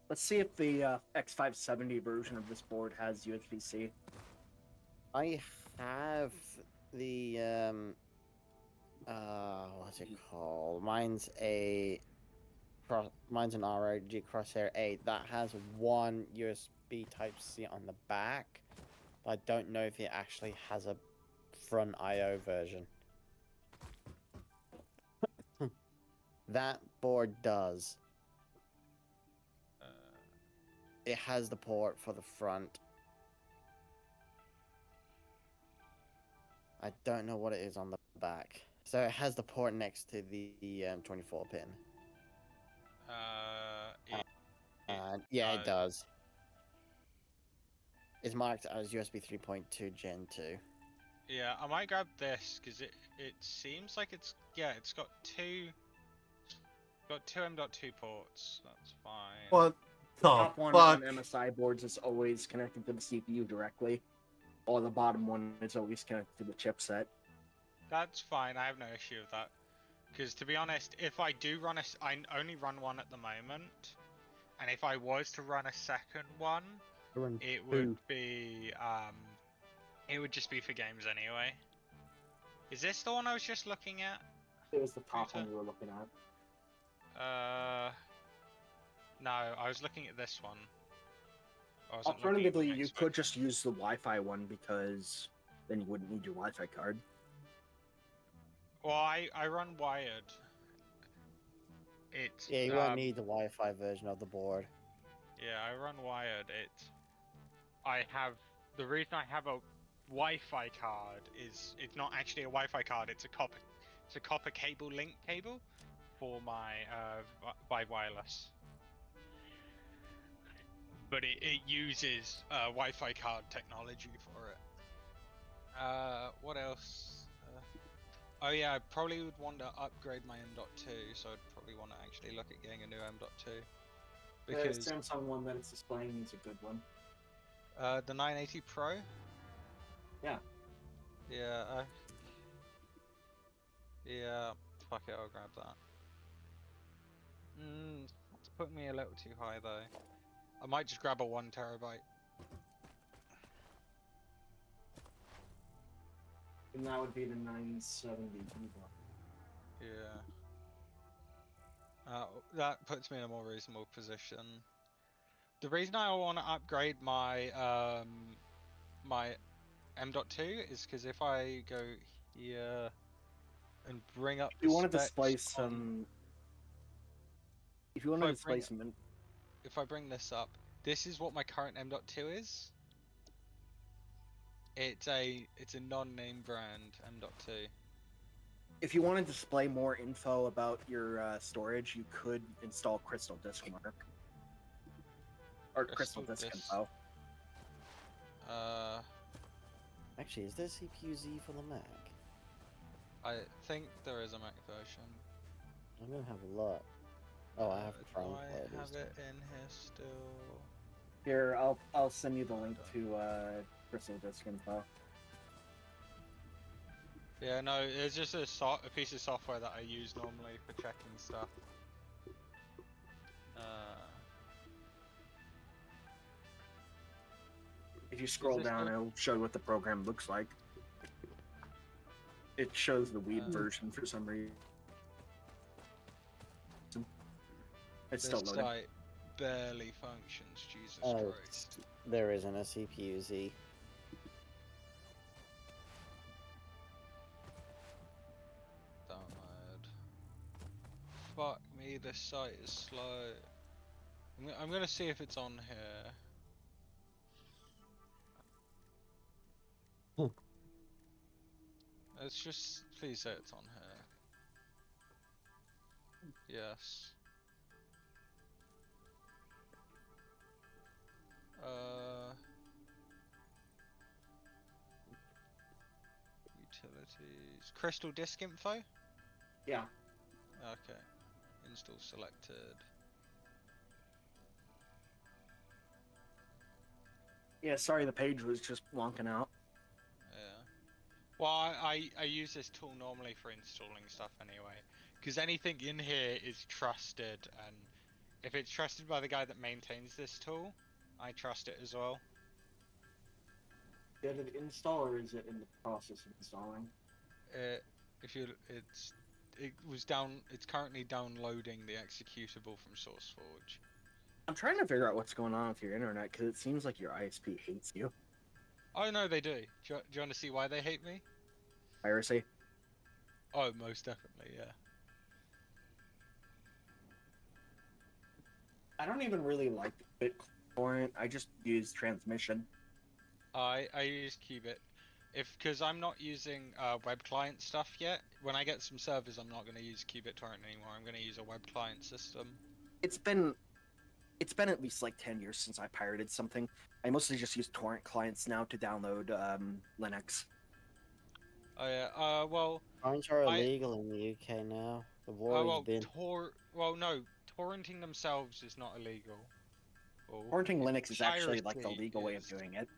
Let's see if the X570 version of this board has USB-C. I have the what's it called? Mine's an ROG Crosshair 8 that has one USB Type-C on the back, but I don't know if it actually has a front I/O version. That board does. It has the port for the front. I don't know what it is on the back. So it has the port next to the 24 pin. Yeah, it does. It's marked as USB 3.2 Gen 2. Yeah, I might grab this because it seems like it's got two M.2 ports. That's fine. What the Top one fuck? on MSI boards is always connected to the CPU directly, while the bottom one is always connected to the chipset. That's fine. I have no issue with that. Because to be honest, if I do run I only run one at the moment, and if I was to run a second one, it would be it would just be for games anyway. Is this the one I was just looking at? It was the top Router? one you were looking at. No, I was looking at this one. I wasn't looking at Alternatively, the you next could one. just use the Wi-Fi one because then you wouldn't need your Wi-Fi card. Well, I run wired. It's Yeah, you won't need the Wi-Fi version of the board. Yeah, I run wired. The reason I have a Wi-Fi card is it's not actually a Wi-Fi card. It's a copper cable link cable for my by wireless. But it uses Wi-Fi card technology for it. What else? Oh yeah, I probably would want to upgrade my M.2, so I'd probably want to actually look at getting a new M.2. Because the Samsung one that it's displaying is a good one. the 980 Pro? Yeah. Yeah, yeah, fuck it, I'll grab that. It's putting me a little too high though. I might just grab a 1 terabyte. And that would be the 970 Evo. Yeah. That puts me in a more reasonable position. The reason I want to upgrade my my M.2 is because if I go here and bring up If you the want to display specs on- some... If you want to display some... If I bring this up, this is what my current M.2 is. It's a non-name brand M.2. If you want to display more info about your storage, you could install Crystal Disk Mark. Or Crystal Disk Info. Actually, is there CPU-Z for the Mac? I think there is a Mac version. I'm gonna have a look. Oh, I have Do Chrome. I have it in here still? Here, I'll send you the link to Crystal Disk Info. Yeah, no, it's just a piece of software that I use normally for checking stuff. If you scroll down, it'll show what the program looks like. It shows the Weeb version for some reason. It's still this loading. site barely functions, Jesus Oh, Christ. there isn't a CPU-Z. Download. Fuck me, this site is slow. I'm gonna see if it's on here. Let's just please say it's on here. Yes. Uh. Utilities. Crystal disk info? Yeah. Okay. Install selected. Yeah, sorry, the page was just wonking out. Yeah. Well, I use this tool normally for installing stuff anyway. Because anything in here is trusted, and if it's trusted by the guy that maintains this tool, I trust it as well. Did it install or is it in the process of installing? It's currently downloading the executable from SourceForge. I'm trying to figure out what's going on with your internet because it seems like your ISP hates you. Oh no, they do. Do you want to see why they hate me? Piracy. Oh, most definitely, yeah. I don't even really like BitTorrent. I just use transmission. I use Qubit. Because I'm not using web client stuff yet. When I get some servers, I'm not going to use Qubit torrent anymore. I'm going to use a web client system. It's been at least like 10 years since I pirated something. I mostly just use torrent clients now to download Linux. Oh yeah. Well. Torrents are illegal in the UK now. They've always been. No. Torrenting themselves is not illegal. Torrenting Linux is actually like the Piracy legal way of is. doing it.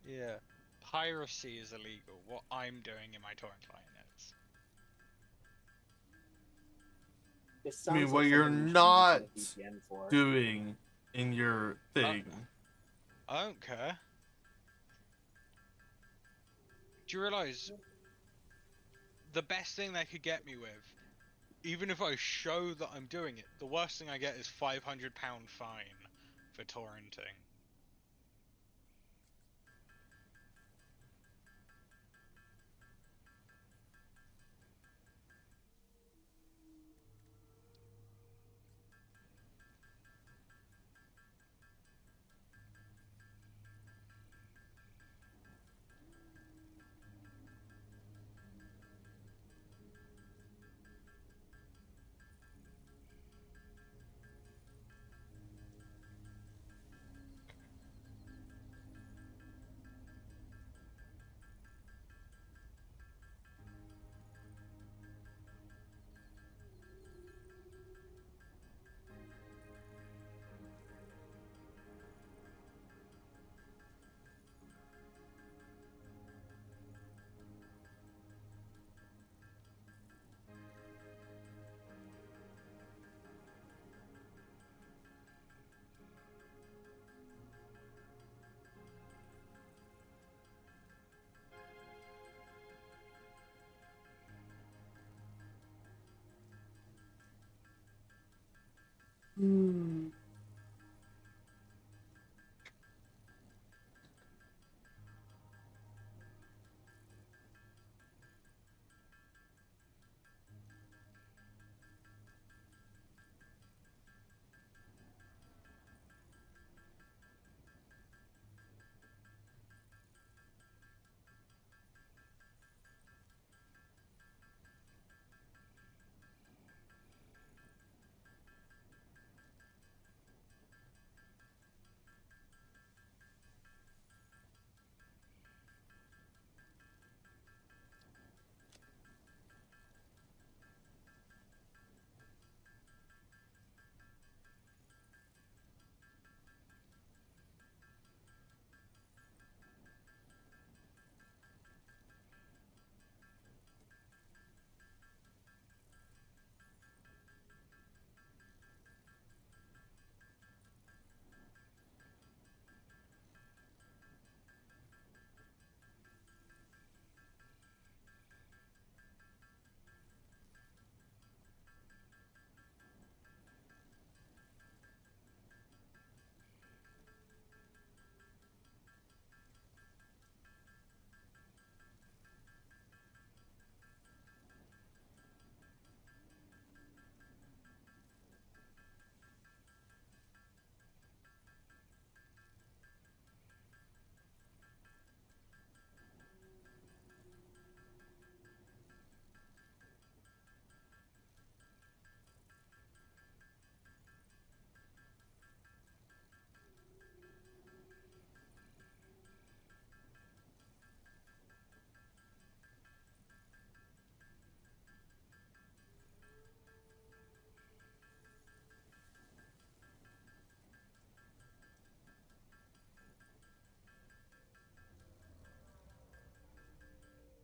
Yeah. Piracy is illegal. What I'm doing in my torrent client is. This I mean, sounds what like you're something you should not use a VPN for. doing in your thing. I don't care. Do you realize the best thing they could get me with, even if I show that I'm doing it, the worst thing I get is £500 fine for torrenting.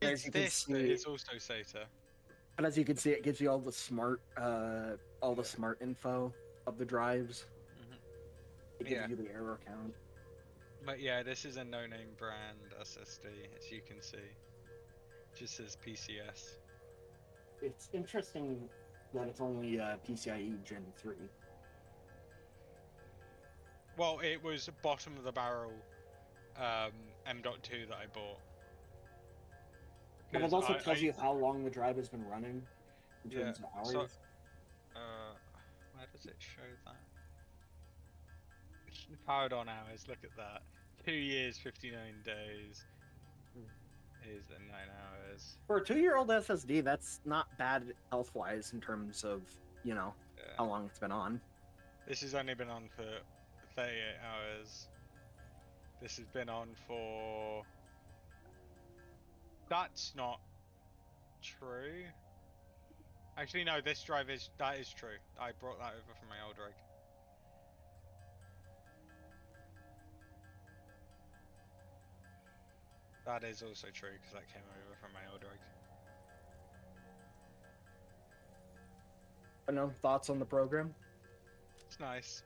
as it's you can this that see- is also SATA. But as you can see, it gives you all the smart info of the drives. Mhm. It gives Yeah. you the error count. But yeah, this is a no-name brand SSD, as you can see. Just says PCS. It's interesting that it's only PCIe Gen 3. Well, it was bottom of the barrel M.2 that I bought. But it 'Cause also I- tells I- you how long the drive has been running in Yeah, terms of hours. so- where does it show that? Powered on hours, look at that. 2 years, 59 days. Is it 9 hours? For a 2-year-old SSD, that's not bad health-wise in terms of, Yeah. how long it's been on. This has only been on for 38 hours. This has been on for... That's not true. Actually, no, this drive is... That is true. I brought that over from my old rig. That is also true, because that came over from my old rig. But no thoughts on the program? It's nice.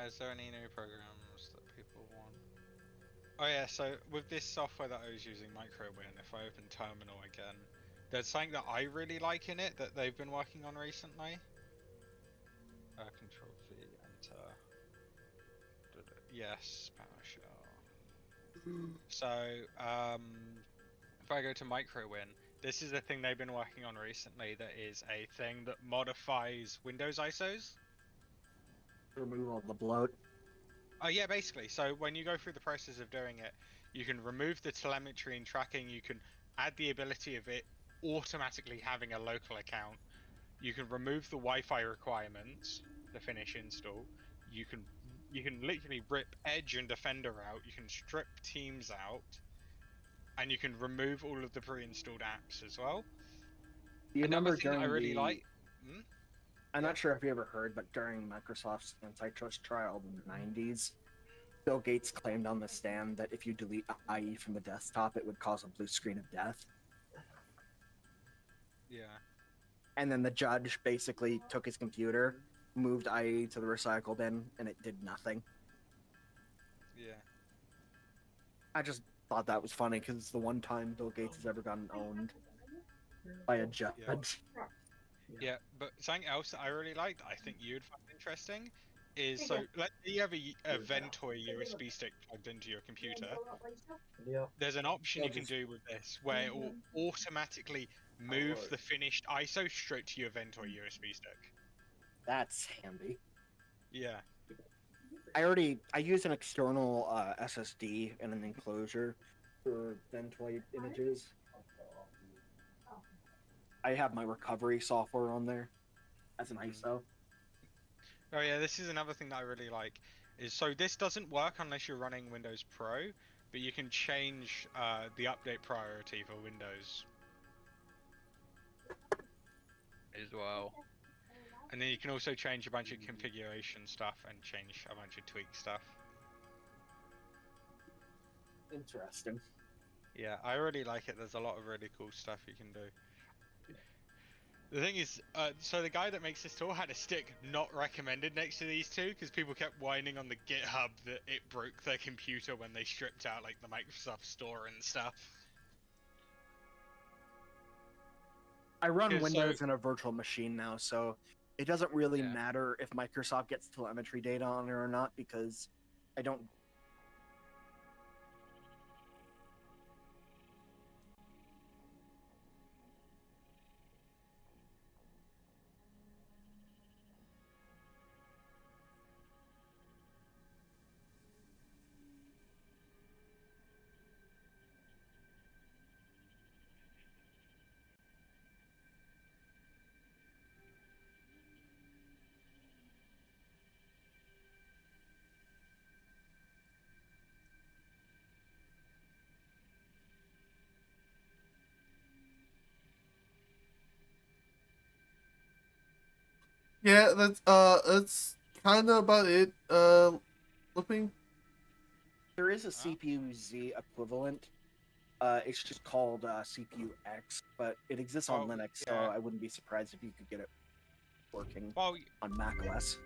Is there any new programs that people want? Oh yeah, so with this software that I was using, MicroWin, if I open Terminal again, there's something that I really like in it that they've been working on recently. Control V, enter. Yes, PowerShell. So, if I go to MicroWin, this is a thing they've been working on recently that is a thing that modifies Windows ISOs. Remove all the bloat. Oh yeah, basically. So when you go through the process of doing it, you can remove the telemetry and tracking. You can add the ability of it automatically having a local account. You can remove the Wi-Fi requirements to finish install. You can literally rip Edge and Defender out. You can strip Teams out, and you can remove all of the pre-installed apps as well. Do you Another remember thing that I during really the... like. I'm Yeah. not sure if you ever heard, but during Microsoft's antitrust trial in the 90s, Bill Gates claimed on the stand that if you delete IE from the desktop, it would cause a blue screen of death. Yeah. And then the judge basically took his computer, moved IE to the recycle bin, and it did nothing. Yeah. I just thought that was funny because it's the one time Bill Gates has ever gotten owned by a judge. Yeah, but something else that I really liked, I think you'd find interesting, is so let's say you have a Ventoy USB stick plugged into your computer. There's an option you can do with this where it will automatically move the finished ISO straight to your Ventoy USB stick. That's handy. Yeah. I use an external SSD in an enclosure for Ventoy images. I have my recovery software on there as an ISO. Oh yeah, this is another thing that I really like. Is so this doesn't work unless you're running Windows Pro, but you can change the update priority for Windows as well. And then you can also change a bunch of configuration stuff and change a bunch of tweak stuff. Interesting. Yeah, I really like it. There's a lot of really cool stuff you can do. The thing is, so the guy that makes this tool had a stick not recommended next to these two because people kept whining on the GitHub that it broke their computer when they stripped out like the Microsoft Store and stuff. I run Okay, so- Windows in a virtual machine now, so it doesn't really Yeah. matter if Microsoft gets telemetry data on it or not because I don't. Yeah, that's kind of about it. Flipping. There is a Oh. CPU Z equivalent. It's just called CPU X, but it exists on Well, Linux, yeah. so I wouldn't be surprised if you could get it working Well, on Mac OS.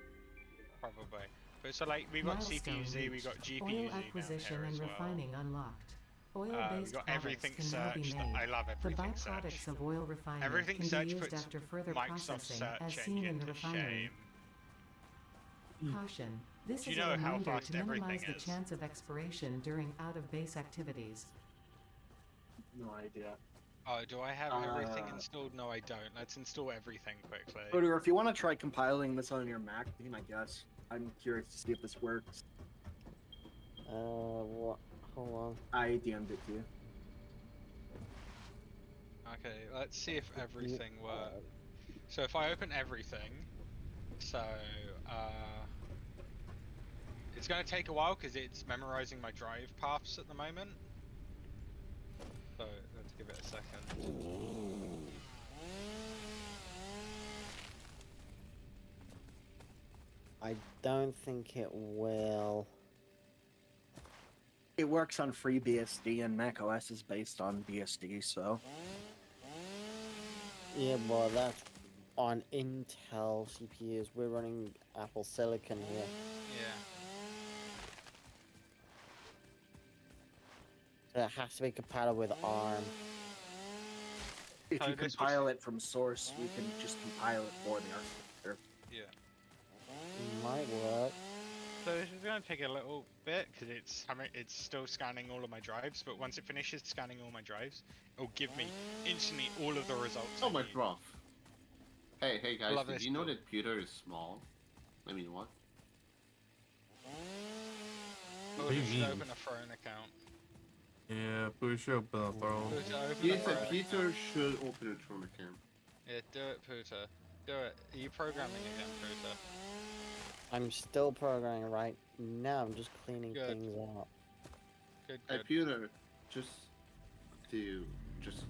probably. But so like we got CPU Milestone Z, we reached. got GPU Oil Z down acquisition here and as well. refining unlocked. We Oil-based got products everything can now be search. made. I love The everything byproducts search. of oil refinement Everything can be search used puts after further Microsoft processing, as search seen in engine the to refinery. shame. Caution. This Do is you a know how reminder fast to minimize everything the is? chance of expiration during out-of-base activities. No idea. Oh, do I have everything Uh, installed? No, I don't. Let's install everything quickly. Odor, if you want to try compiling this on your Mac, be my guess. I'm curious to see if this works. What? Hold on. I DM'd it to you. Okay, let's see if everything Yeah, works. So if I open everything, so it's going to take a while because it's memorizing my drive paths at the moment. So let's give it a second. I don't think it will. It works on FreeBSD, and Mac OS is based on BSD, so. Yeah, well, that's on Intel CPUs. We're running Apple Silicon here. Yeah. So it has to be compatible with ARM. If Oh, you this was- compile it from source, we can just compile it for the architecture. Yeah. Might work. So this is going to take a little bit because it's still scanning all of my drives. But once it finishes scanning all my drives, it'll give me instantly all of the results. So I much need. rough. Hey guys, Love did this you know tool. that Pewter is small? I mean, what? Oh, do you you should mean? open a Throne account. Yeah, we should open a throne. Puta, open a Yes, Throne account. Peter should open a Throne account. Yeah, do it, Puta. Do it. Are you programming again, Puta? I'm still programming right now. I'm just cleaning Good. things up. Good, Hey good. Pewter, just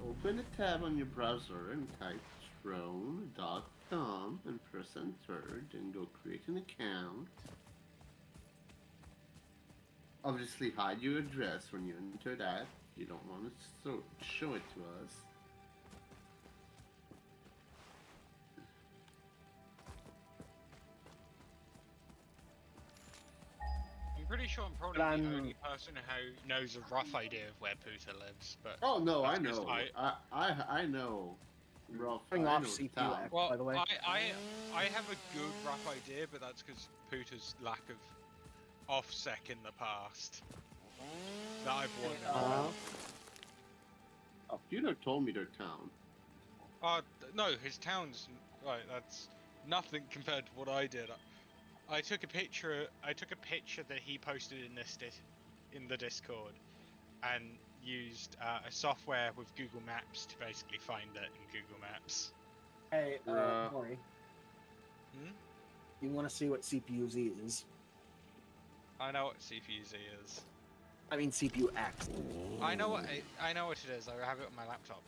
open a tab on your browser and type throne.com and press enter, then go create an account. Obviously hide your address when you enter that. You don't want to show it to us. I'm pretty sure I'm probably But the I'm- only person who knows a rough idea of where Puta lives, but Oh no, I That's 'cause know. I know. Rough. Turning I off know CPU town. X, well, by the way. I have a good rough idea, but that's because Puta's lack of offsec in the past that I've warned him about. Oh, Pewter told me their town. No, his town's right. That's nothing compared to what I did. I took a picture. I took a picture that he posted in in the Discord, and used a software with Google Maps to basically find it in Google Maps. Hey, Uh, Maury. Hmm? You want to see what CPU-Z is? I know what CPU-Z is. I mean CPU X. I know what it is. I have it on my laptop.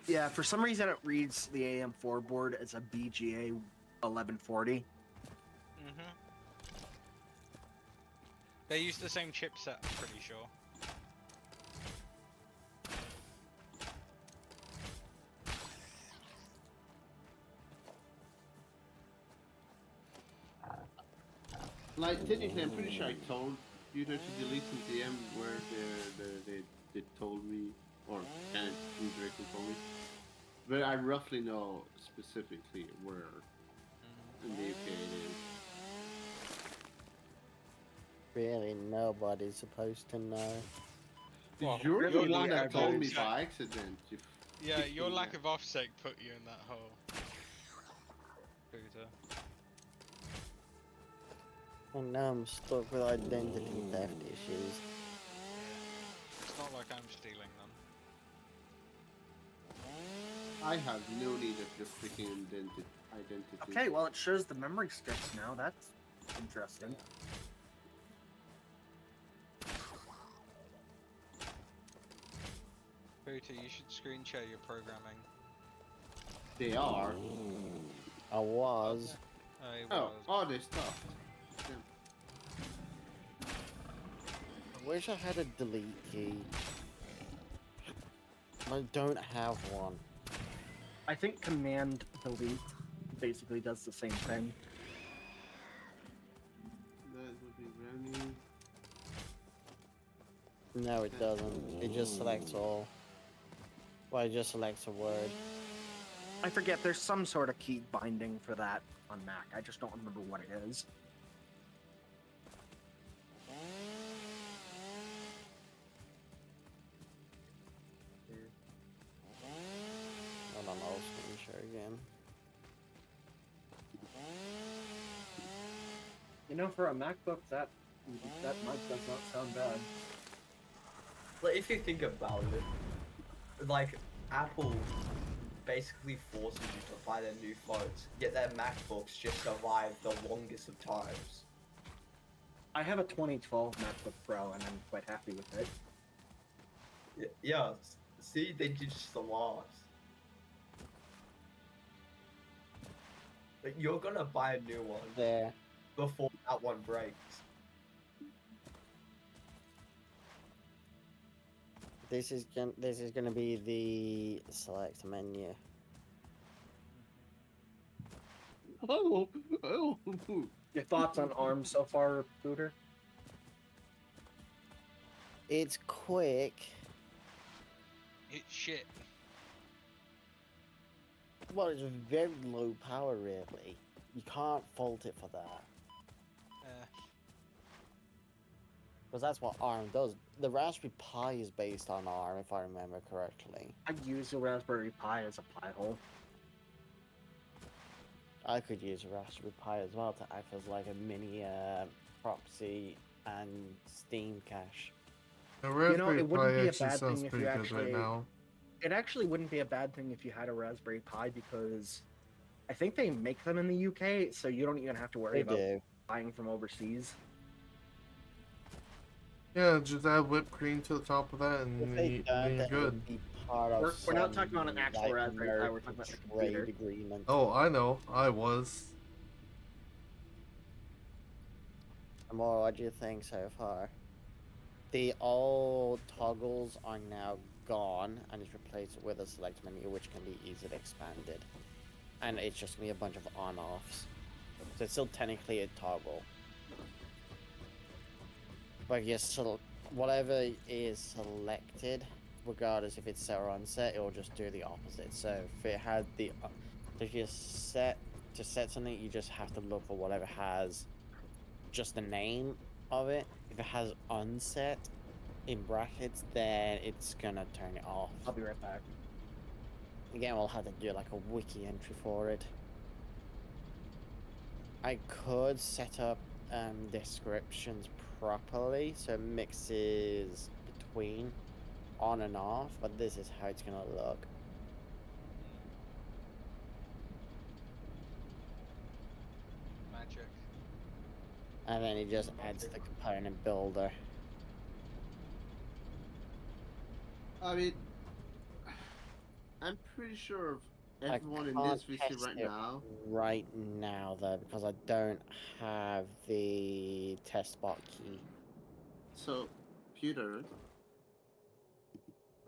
Yeah, for some reason it reads the AM4 board as a BGA 1140. Mm-hmm. They use the same chipset, I'm pretty sure. Like technically, I'm pretty sure I told Pewter to delete some DM where they told me, or kind of indirectly told me. But I roughly know specifically where in the UK it is. Really, nobody's supposed to know. Well, You're the your one lack that of told me offsec- by accident. You Yeah, fucking your lack man. of offsec put you in that hole. Peter. And now I'm stuck with identity theft issues. It's not like I'm stealing them. I have no need of your freaking identity. Okay, well it shows the memory sticks now. That's interesting. Peter, you should screen share your programming. They are. I was. I Oh, was. oh, they stopped. Damn. wish I had a delete key. I don't have one. I think command delete basically does the same thing. That would be brownie. No, it doesn't. It just selects all. Well, it just selects a word. I forget, there's some sort of key binding for that on Mac. I just don't remember what it is. Hold on, I'll screen share again. You know, for a MacBook, that mic does not sound bad. Like, if you think about it, like, Apple basically forces you to buy their new phones, yet their MacBooks just survive the longest of times. I have a 2012 MacBook Pro, and I'm quite happy with it. Yeah, see, they just last. Like, you're gonna buy a new one There. before that one breaks. This is gonna be the select menu. Oh, oh. Your thoughts on ARM so far, Booter? It's quick. It's shit. Well, it's very low power, really. You can't fault it for that. Because that's what ARM does. The Raspberry Pi is based on ARM, if I remember correctly. I'd use a Raspberry Pi as a Pi hole. I could use a Raspberry Pi as well to act as like a mini proxy and Steam cache. The know, Raspberry it wouldn't Pi be a actually bad sounds thing if pretty you good actually- right now. It actually wouldn't be a bad thing if you had a Raspberry Pi because I think they make them in the UK, so you don't even have to worry They about do. buying from overseas. Yeah, just add whipped cream to the top of that, and If then they you- don't, then you're then it good. would be part of We're not some, talking about an actual like, Raspberry Pi, we're American talking about the trade computer. agreement. Oh, I know. I was. Amor, what do you think so far? The old toggles are now gone, and it's replaced with a select menu, which can be easily expanded. And it's just gonna be a bunch of on-offs. So it's still technically a toggle. But yes, so whatever is selected, regardless if it's set or unset, it will just do the opposite. So if it had the, if you set something, you just have to look for whatever has just the name of it. If it has unset in brackets, then it's gonna turn it off. I'll be right back. Again, we'll have to do like a wiki entry for it. I could set up descriptions properly so it mixes between on and off, but this is how it's gonna look. Magic. And then it just adds the component builder. I mean, I'm pretty sure of I everyone in can't this VC test right it now. right now though, because I don't have the test bot key. So, Peter,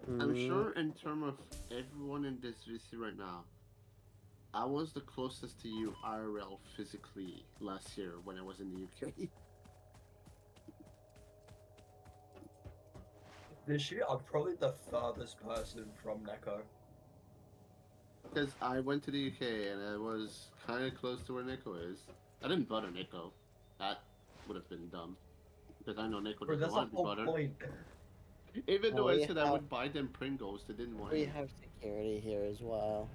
I'm Mm, sure in terms of everyone in this VC right now, I was the closest to you IRL physically last year when I was in the UK. This year, I'm probably the furthest person from Neko. Because I went to the UK and I was kind of close to where Nico is. I didn't butter Nico. That would have been dumb. Because I know Nico Bro, doesn't that's the want to be whole buttered. point. Even though Well, I we said I have- would buy them Pringles, they didn't want we it. have security here as well.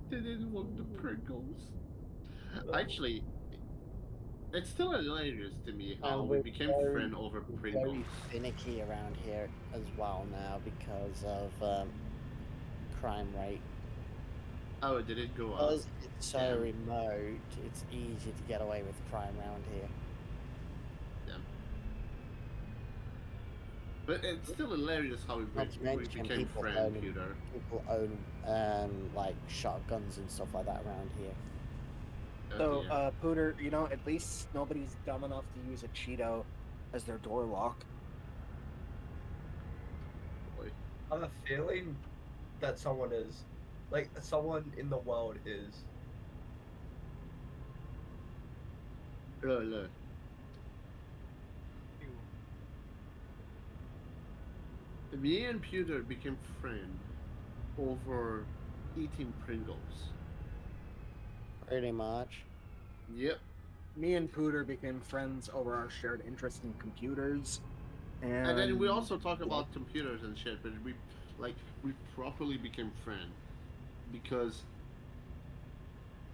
They didn't want the Pringles. Actually, it's still hilarious to me how And we we're became very- friends over Very Pringles. finicky around here as well now because of crime rate. Oh, did it go up? Because it's so Yeah. remote, it's easy to get away with crime around here. But it's still hilarious how we Not to mention became people friends, own- Peter. People own like shotguns and stuff like that around here. So, yeah. Pooter, you know, at least nobody's dumb enough to use a Cheeto as their door lock. Boy. I have a feeling that someone is, like, someone in the world is. Look. Me and Pewter became friends over eating Pringles. Pretty much. Yep. Me and Pooter became friends over our shared interest in computers. And then we also talk about computers and shit, but we properly became friends because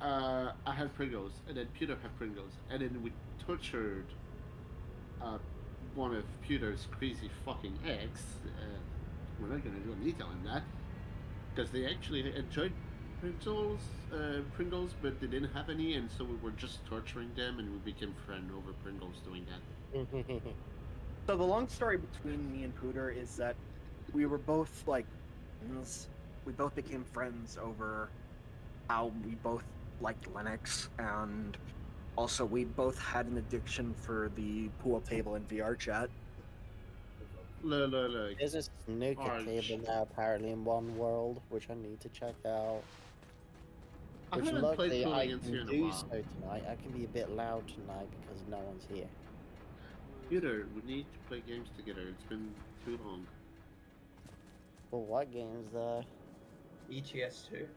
I had Pringles, and then Peter had Pringles, and then we tortured one of Peter's crazy fucking ex. We're not gonna do any detail on that because they actually enjoyed Pringles, but they didn't have any, and so we were just torturing them, and we became friends over Pringles doing that. So the long story between me and Pooter is that we were both like, we both became friends over how we both liked Linux, and also we both had an addiction for the pool table and VR chat. Look. There's a snooker Arch. table now apparently in One World, which I need to check out. I Which haven't played luckily Pool I Against you can in a do while. so tonight. I can be a bit loud tonight because no one's here. Peter, we need to play games together. It's been too long. Well, what games though? ETS 2.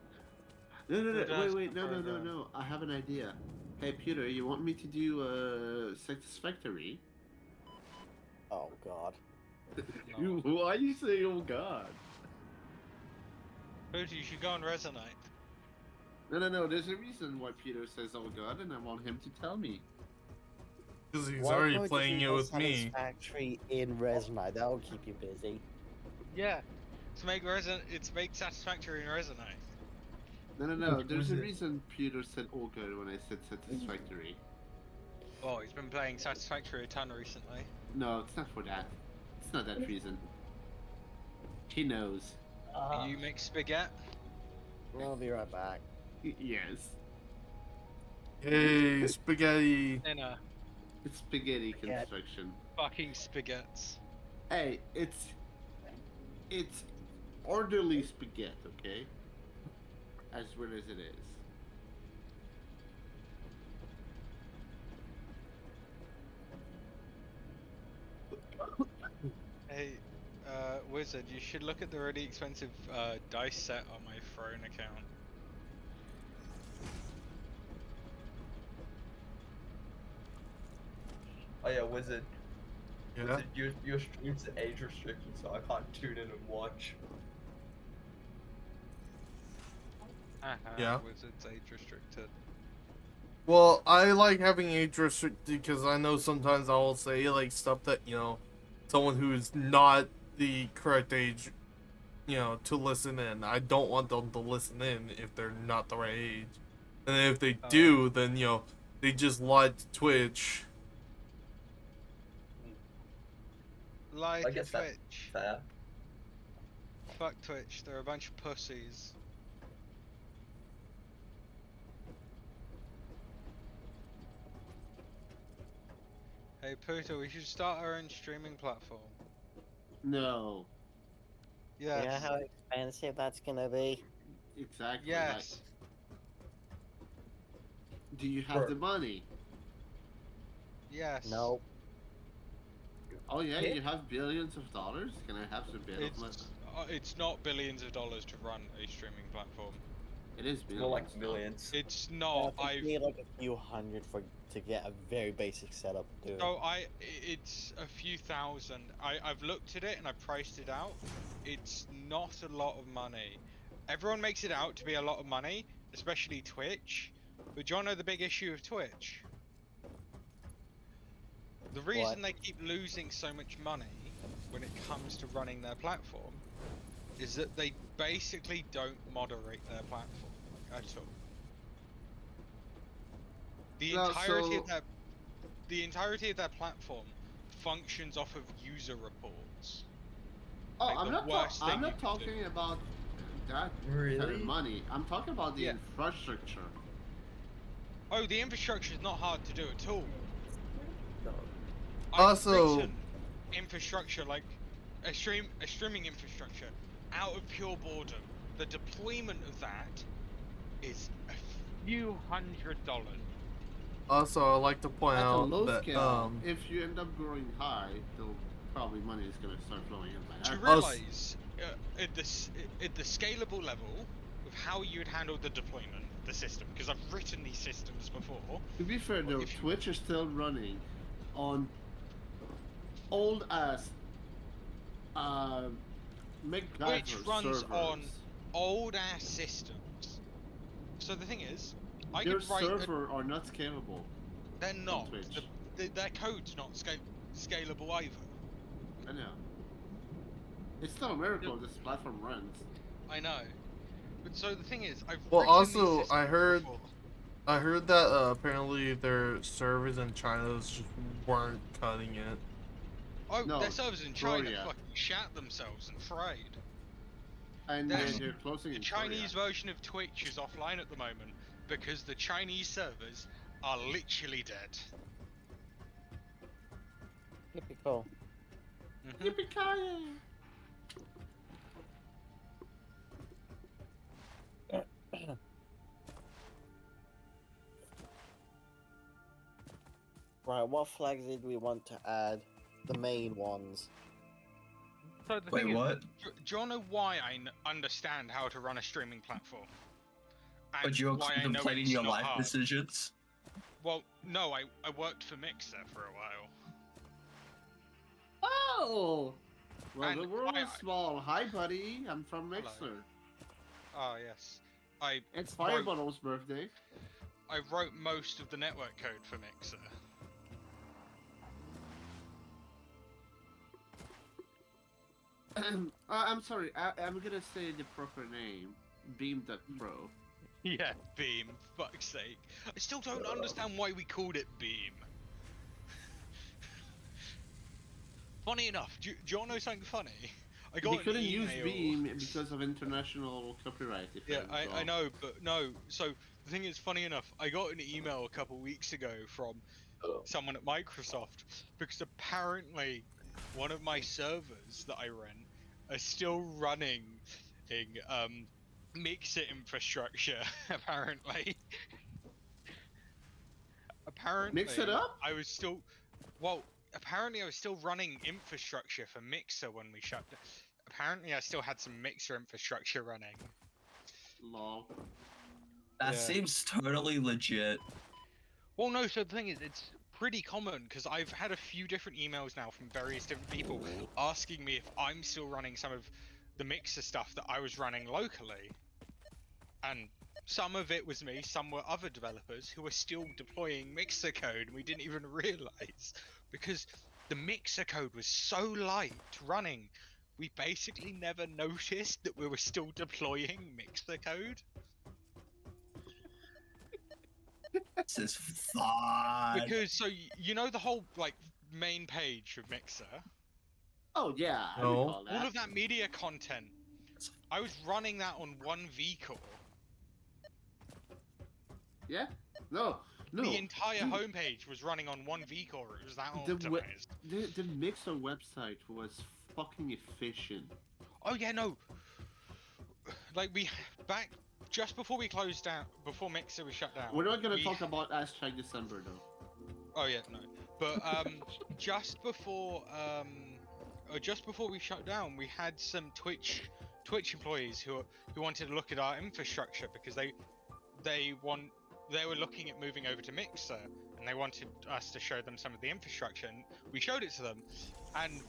No, Who does wait, the program? no. I have an idea. Hey, Peter, you want me to do Satisfactory? Oh god. No. Why are you saying, oh god? Dude, you should go on Resonate. No. There's a reason why Peter says, oh god, and I want him to tell me. Because he's Why already can't you playing it do with me. Satisfactory in Resonite. That'll keep you busy. Yeah. It's make Satisfactory in Resonate. No. There's a Was it- reason Peter said, oh god, when I said Satisfactory. Oh, he's been playing Satisfactory a ton recently. No, it's not for that. It's not that reason. He knows. You make spaghetti? I'll be right back. Yes. Hey, spaghetti. Dinner. It's spaghetti Yeah. construction. Fucking spaghettis. Hey, it's orderly spaghetti, okay? As weird as it is. Hey, Wizard, you should look at the really expensive dice set on my Throne account. Oh yeah, Wizard. Yeah? Wizard, your stream's age restricted, so I can't tune in and watch. Yeah. Wizard's age restricted. Well, I like having age restricted because I know sometimes I will say like stuff that, someone who's not the correct age, to listen in. I don't want them to listen in if they're not the right age. And if they do, then, they just lie to Twitch. Lie I to guess that's Twitch. fair. Fuck Twitch, they're a bunch of pussies. Hey Puto, we should start our own streaming platform. No. Yes. You know how expensive that's gonna be? Exactly. Yes. Like, do you have Sure. the money? Yes. Nope. Oh yeah, Yeah. you have billions of dollars? Can I have some billions? It's not billions of dollars to run a streaming platform. It is billions. More like though. millions. It's Yeah, not. I think you need like a few hundred to get a very basic setup to do it. So it's a few thousand. I've looked at it and I priced it out. It's not a lot of money. Everyone makes it out to be a lot of money, especially Twitch. But do you wanna know the big issue of Twitch? The reason they keep losing so much money when it comes to running their platform is that they basically don't moderate their platform at all. The No, entirety so- of their platform functions off of user reports. Oh, Like I'm the not, worst I'm thing not you can do. talking about that kind Really? of money. I'm talking about the Yeah. infrastructure. Oh, the infrastructure is not hard to do at all. No. I've Also- written infrastructure like a streaming infrastructure out of pure boredom. The deployment of that is a few $100s. Also, I'd like to point At a out low that scale, if you end up growing high, though probably money is gonna start flowing in. By To that. realize at the scalable level of how you would handle the deployment, the system, because I've written these systems before. To be fair Well, though, if you- Twitch is still running on old ass MacGyver Which runs servers. on old ass systems. So the thing is, I Their could write. server are not scalable. They're not. Twitch. Their code's not scalable either. I know. It's still a miracle this platform runs. I know. But so the thing is, I've Well, written these also, systems I heard- before. I heard that apparently their servers in China just weren't cutting it. Oh, No, their servers in China Korea. fucking shat themselves and fried. And There's- they're closing The in Chinese Korea. version of Twitch is offline at the moment because the Chinese servers are literally dead. Typical. Mhm. Yippee-ki-yay! Right, what flags did we want to add? The main ones. So the Wait, thing is, what? do you wanna know why I understand how to run a streaming platform? And But you're why I know contemplating it's your not life hard? decisions? Well, no, I worked for Mixer for a while. Oh! Well, And the world I- is small. Hi, buddy. I'm from Hello. Mixer. Ah, yes. I It's Right. Firebottle's birthday. wrote most of the network code for Mixer. I'm sorry. I'm gonna say the proper name. Beam.pro. Yeah, Beam. Fuck's sake. I still don't understand why we called it Beam. Funny enough, do you want to know something funny? I got We an couldn't use email- Beam because of international copyright. If Yeah, recall. I know, but no. So the thing is, funny enough, I got an email a couple weeks ago from someone at Microsoft because apparently one of my servers that I run are still running in Mixer infrastructure. Apparently. Apparently. Mix it up? I was still. Well, apparently I was still running infrastructure for Mixer when we shut down. Apparently I still had some Mixer infrastructure running. Lol. That Yeah. seems totally legit. Well, no, so the thing is, it's pretty common because I've had a few different emails now from various different people asking me if I'm still running some of the Mixer stuff that I was running locally. And some of it was me, some were other developers who were still deploying Mixer code and we didn't even realize because the Mixer code was so light running, we basically never noticed that we were still deploying Mixer code. This is fun. Because so you know the whole like main page of Mixer, Oh yeah. I No. recall all that. of that media content, I was running that on one vCore. Yeah. No. No. The entire Dude, homepage was running on one vCore. It was that The we- optimized. The Mixer website was fucking efficient. Oh yeah, no. Like we back just before we closed down, before Mixer was shut down. We're not gonna we- talk about hashtag December though. Oh yeah, no. But just before we shut down, we had some Twitch employees who wanted to look at our infrastructure because they were looking at moving over to Mixer and they wanted us to show them some of the infrastructure, and we showed it to them, and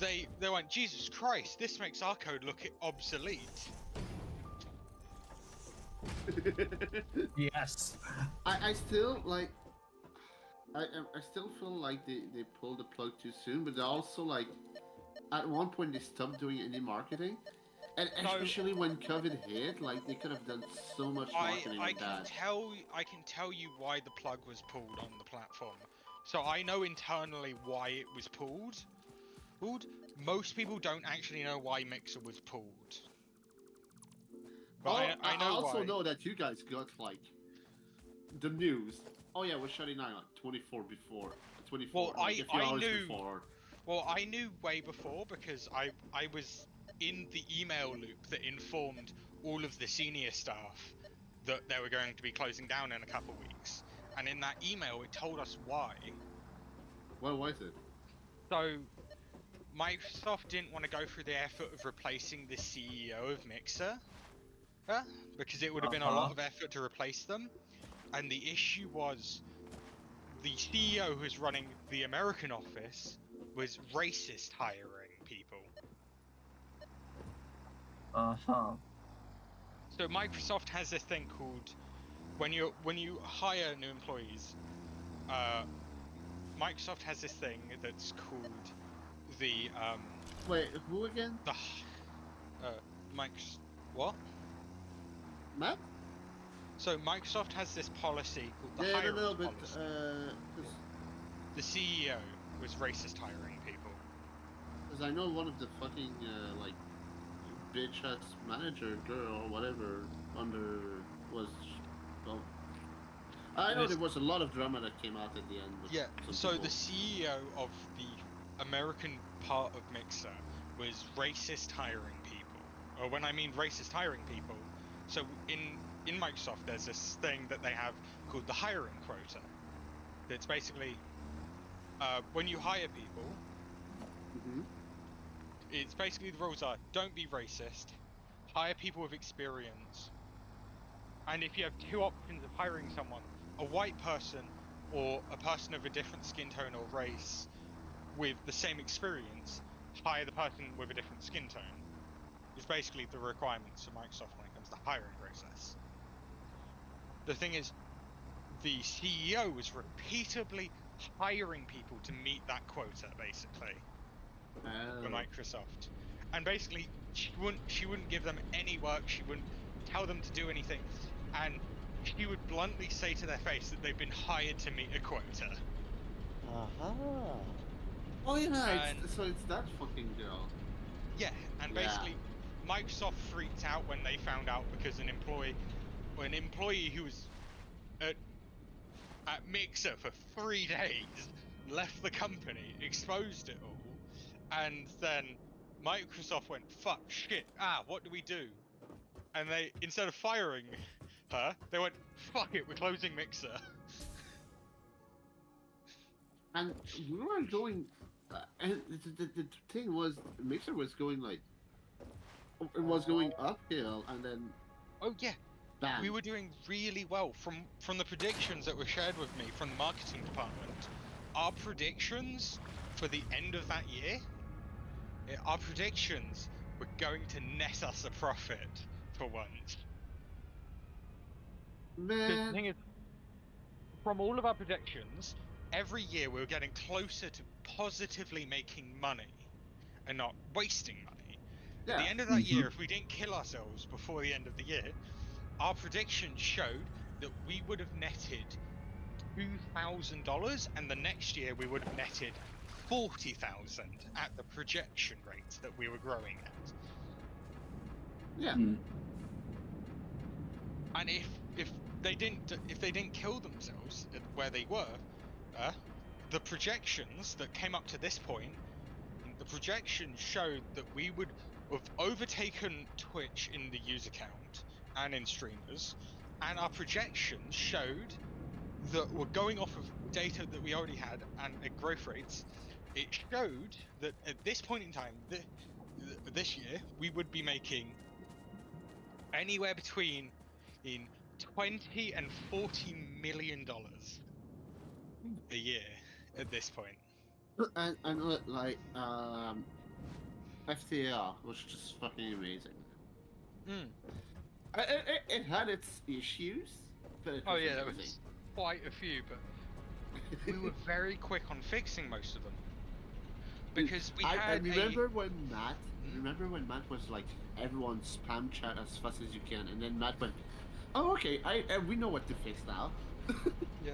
they went, Jesus Christ, this makes our code look obsolete. Yes. I still like. I still feel like they pulled the plug too soon, but they also like at one point they stopped doing any marketing, and No. especially when COVID hit, like they could have done so much marketing I with that. can tell you why the plug was pulled on the platform. So I know internally why it was pulled. Most people don't actually know why Mixer was pulled. But I know also why. know that you guys got like the news. Oh yeah, we're shutting down like 24 before. 24. Well, like, a few I hours knew- before. Well, I knew way before because I was in the email loop that informed all of the senior staff that they were going to be closing down in a couple weeks. And in that email, it told us why. What was it? So, Microsoft didn't want to go through the effort of replacing the CEO of Mixer, because it would have been a lot of effort to replace them. And the issue was the CEO who's running the American office was racist hiring people. So Microsoft has this thing called when you hire new employees, Microsoft has this thing that's called the Wait, who again? what? Matt? So Microsoft has this policy called the Yeah, hiring no, but policy. 'cause The CEO was racist hiring people. I know one of the fucking like bitch ass manager girl, whatever, was. Well, I know there was a lot of drama that came out at the end. With Yeah. some So people. the CEO of the American part of Mixer was racist hiring people. Or when I mean racist hiring people, so in Microsoft there's this thing that they have called the hiring quota. That's basically when you hire people, Mhm. it's basically the rules are don't be racist, hire people with experience, and if you have two options of hiring someone, a white person or a person of a different skin tone or race with the same experience, hire the person with a different skin tone. It's basically the requirements for Microsoft when it comes to the hiring process. The thing is, the CEO was repeatedly hiring people to meet that quota, basically, for Microsoft. And basically, she wouldn't give them any work, she wouldn't tell them to do anything, and she would bluntly say to their face that they've been hired to meet a quota. Aha. Oh yeah, And- so it's that fucking girl. Yeah, and Yeah. basically, Microsoft freaked out when they found out because an employee who was at Mixer for 3 days left the company, exposed it all, and then Microsoft went, fuck, shit, what do we do? And they, instead of firing her, they went, fuck it, we're closing Mixer. And we were going, and the thing was, Mixer was going like, it was going uphill, and then Oh yeah, bam. we were doing really well from the predictions that were shared with me from the marketing department. Our predictions for the end of that year, our predictions were going to net us a profit for once. The Man, thing is, from all of our predictions, every year we were getting closer to positively making money and not wasting money. At the yeah. end of that year, if we didn't kill ourselves before the end of the year, our predictions showed that we would have netted $2,000, and the next year we would have netted 40,000 at the projection rate that we were growing at. Yeah. And if they didn't kill themselves at where they were, the projections that came up to this point, the projections showed that we would have overtaken Twitch in the user count and in streamers, and our projections showed that we're going off of data that we already had and at growth rates. It showed that at this point in time, this year, we would be making anywhere between 20 and $40 million a year at this point. And like, FTL was just fucking amazing. It had its issues, but it Oh was yeah, there amazing. was quite a few, but we were very quick on fixing most of them. Because we I had remember when Matt. Remember when Matt was like, everyone spam chat as fast as you can, and then Matt went, "Oh, okay, we know what to fix now." Yeah.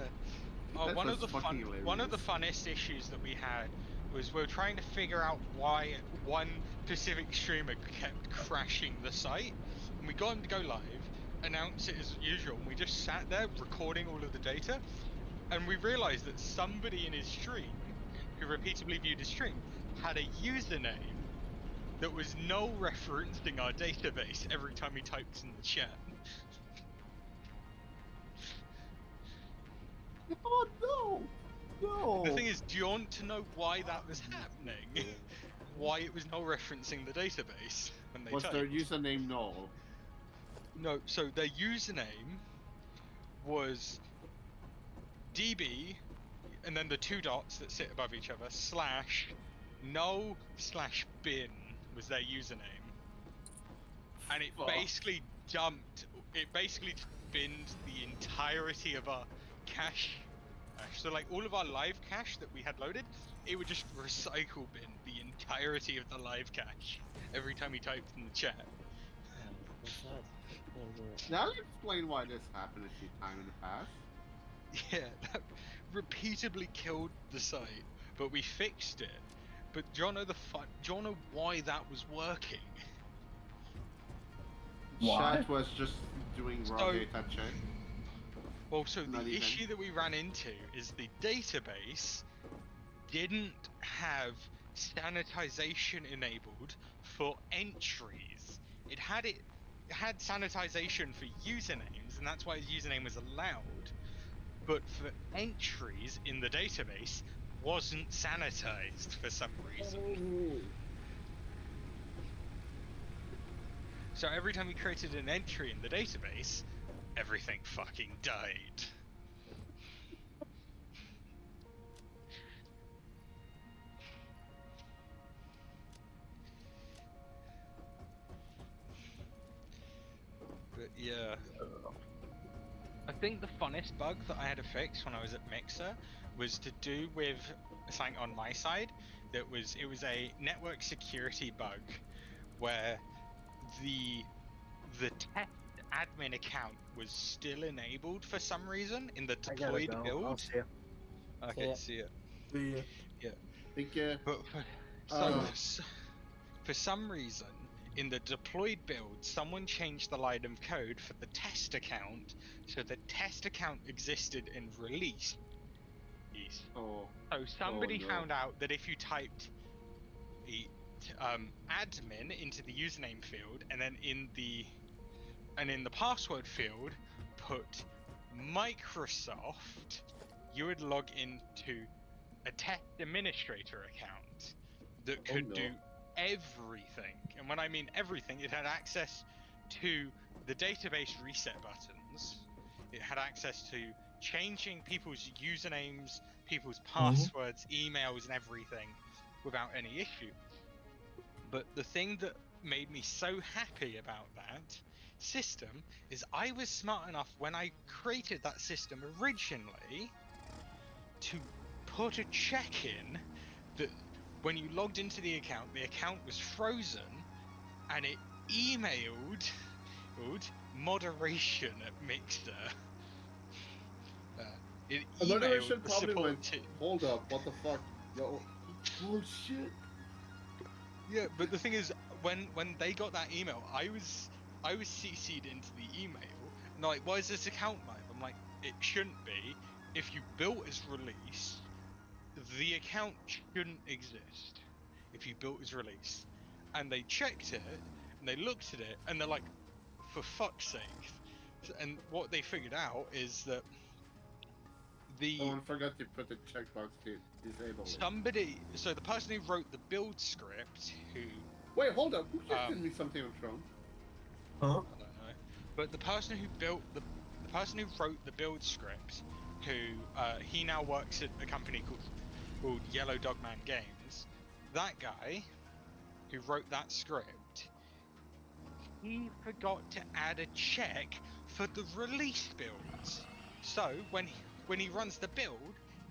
That one was of the fucking funnest issues that we had was we were trying to figure out why one specific streamer kept crashing the site, and we got him to go live, announce it as usual, and we just sat there recording all of the data, and we realized that somebody in his stream, who repeatedly viewed his stream, had a username that was null referencing our database every time he typed in the chat. Oh no! No! The thing is, do you want to know why that was happening? Why it was null referencing the database when they Was typed? their username null? No, so their username was DB, and then the 2 dots that sit above each other, slash null slash bin was their username. And it Fuck. basically binned the entirety of our cache. So like all of our live cache that we had loaded, it would just recycle bin the entirety of the live cache every time he typed in the chat. What's that? Now you explain why this happened a few times in the past. Yeah, that repeatedly killed the site, but we fixed it. But do you know do you know why that was working? Why? Chat was just doing raw So- data check. Well, so Not the even. issue that we ran into is the database didn't have sanitization enabled for entries. It had sanitization for usernames, and that's why his username was allowed. But for entries in the database, wasn't sanitized for some reason. So every time we created an entry in the database, everything fucking died. But yeah. I think the funnest bug that I had to fix when I was at Mixer was to do with something on my side it was a network security bug where the test admin account was still enabled for some reason in the I gotta deployed go. I'll build. see ya. Okay, ya. see it. The Think, But for some reason, in the deployed build, someone changed the line of code for the test account, so the test account existed in release. oh, So somebody no. found out that if you typed the admin into the username field, and then in the password field put Microsoft, you would log into a test administrator account that could no. do everything. And when I mean everything, it had access to the database reset buttons. It had access to changing people's usernames, people's passwords, emails, and everything without any issue. But the thing that made me so happy about that system is I was smart enough when I created that system originally to put a check in that when you logged into the account was frozen, and it emailed moderation at Mixer. It Moderation emailed the probably support went, team. hold up, what the fuck? Yo, bullshit. Yeah, but the thing is, when they got that email, I was CC'd into the email, and they're like, why is this account live? I'm like, it shouldn't be. If you built as release, the account shouldn't exist. If you built as release. And they checked it, and they looked at it, and they're like, for fuck's sake. And what they figured out is that Someone forgot to put the checkbox to disable it. so the person who wrote the build script, who Wait, hold up. Who just sent me something on Chrome? Huh? I don't know, but the person who wrote the build script, who he now works at a company called Yellow Dogman Games. That guy who wrote that script, he forgot to add a check for the release builds. So when he runs the build,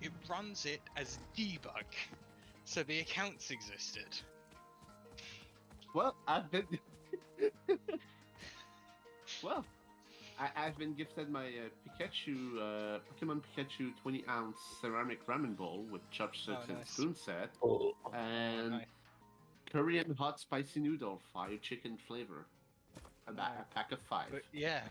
it runs it as debug. So the accounts existed. Well, I've been. I've been gifted my Pikachu, Pokemon Pikachu 20-ounce ceramic ramen bowl with chopsticks and nice. spoon set, Oh. and Nice. Korean hot spicy noodle, fire chicken flavor. A pack of 5. But yeah,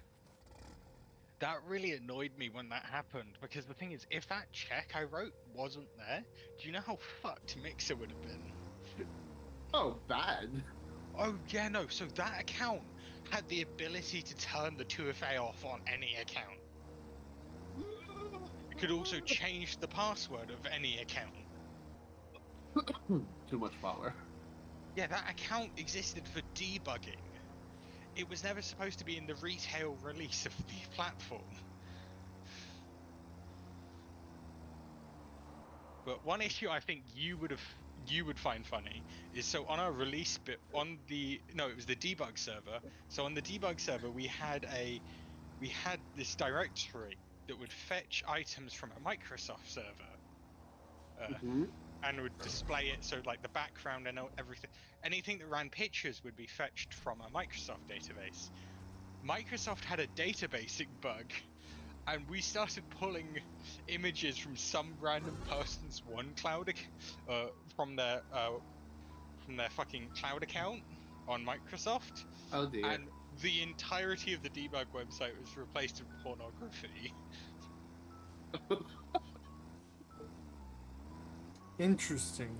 That really annoyed me when that happened, because the thing is, if that check I wrote wasn't there, do you know how fucked Mixer would have been? Oh, bad. Oh yeah, no, so that account had the ability to turn the 2FA off on any account. It could also change the password of any account. Too much power. Yeah, that account existed for debugging. It was never supposed to be in the retail release of the platform. But one issue I think you would find funny is, so on our release bit on the it was the debug server. So on the debug server we had this directory that would fetch items from a Microsoft server. Mhm. And would display it, so like the background and everything, anything that ran pictures would be fetched from a Microsoft database. Microsoft had a databasing bug, and we started pulling images from some random person's OneCloud from their fucking cloud account on Microsoft, Oh dear. and the entirety of the debug website was replaced with pornography. Interesting.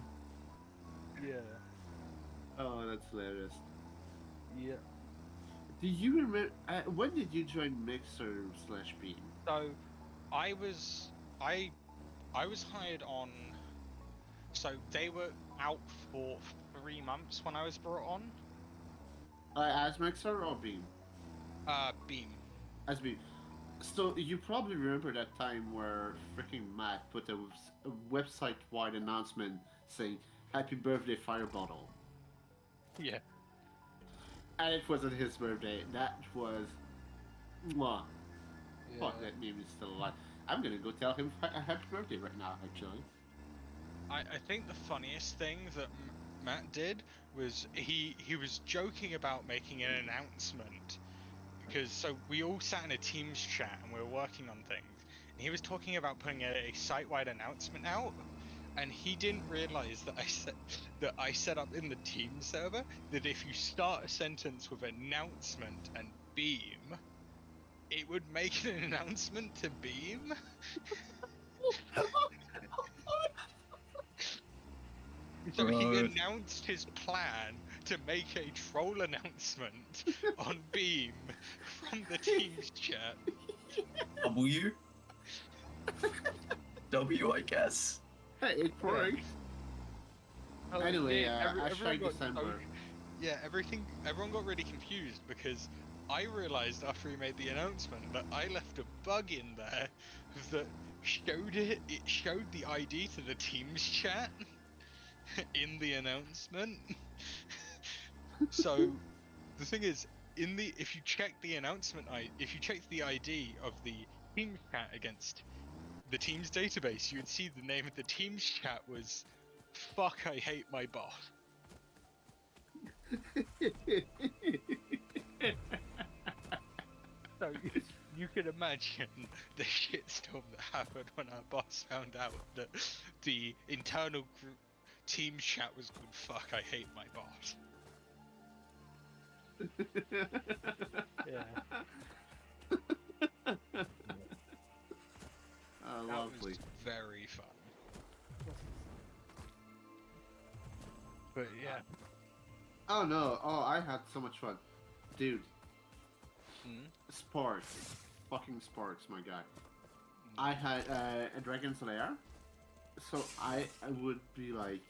Yeah. Oh, that's hilarious. Yeah. Do you remember when did you join Mixer/Beam? So, I was hired on. So they were out for 3 months when I was brought on. As Mixer or Beam? Beam. As Beam. So you probably remember that time where freaking Matt put a website-wide announcement saying "Happy Birthday, Firebottle," Yeah. and it wasn't his birthday. That was, mwah. Fuck, that meme is still alive. I'm gonna go tell him a happy birthday right now. Actually, I think the funniest thing that Matt did was he was joking about making an announcement, because so we all sat in a Teams chat and we were working on things, and he was talking about putting a site-wide announcement out, and he didn't realize that I set up in the Teams server that if you start a sentence with announcement and Beam, it would make an announcement to Beam. So he Bro. announced his plan to make a troll announcement on Beam from the Teams chat. W? W, I guess. hey, it works. Oh, Anyway, yeah, hashtag got December. yeah, everyone got really confused because I realized after he made the announcement that I left a bug in there that it showed the ID to the Teams chat in the announcement. So the thing is, if you check the if you check the ID of the Teams chat against the Teams database, you would see the name of the Teams chat was "Fuck, I hate my boss." So you can imagine the shitstorm that happened when our boss found out that the internal group Teams chat was called "Fuck, I hate my boss." Oh, That lovely. was very fun. But yeah. Oh no! Oh, I had so much fun, dude. Hmm? Sparks, fucking Sparks, my guy. I had a Dragon's Lair, so I would be like,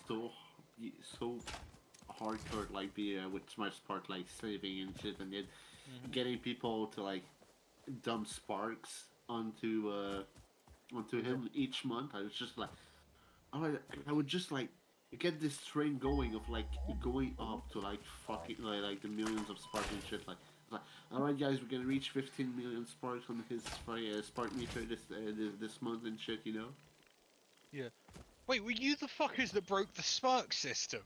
so so hardcore, like be with Smart Spark, like saving and shit, and then getting people to like dump sparks onto him each month. I was just like, I would just like get this train going of like going up to like fucking like the millions of sparks and shit. Like, all right, guys, we're gonna reach 15 million sparks on his spark meter this month and shit. You know. Yeah. Wait, were you the fuckers that broke the Spark system?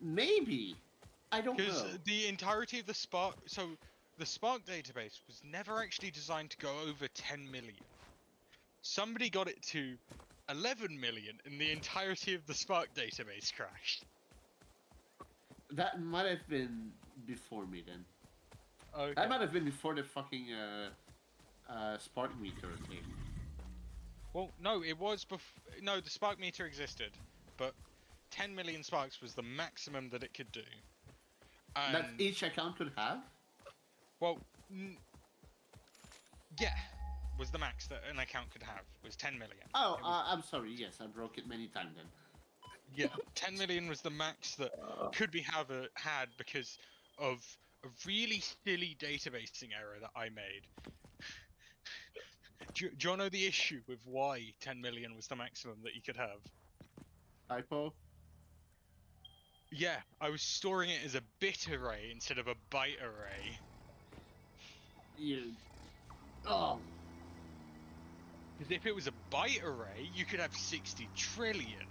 Maybe. I don't Because know. the entirety of the Spark, so the Spark database was never actually designed to go over 10 million. Somebody got it to 11 million, and the entirety of the Spark database crashed. That might have been before me then. Okay. That might have been before the fucking spark meter thing. Well, no, it was no, the spark meter existed, but 10 million sparks was the maximum that it could do. And, That each account could have? well, yeah, was the max that an account could have, was 10 million. Oh, It was- I'm sorry. Yes, I broke it many times then. yeah, 10 million was the max that could be had because of a really silly databasing error that I made. Do you know the issue with why 10 million was the maximum that you could have? Typo? Yeah, I was storing it as a bit array instead of a byte array. You. Oh. Because if it was a byte array, you could have 60 trillion.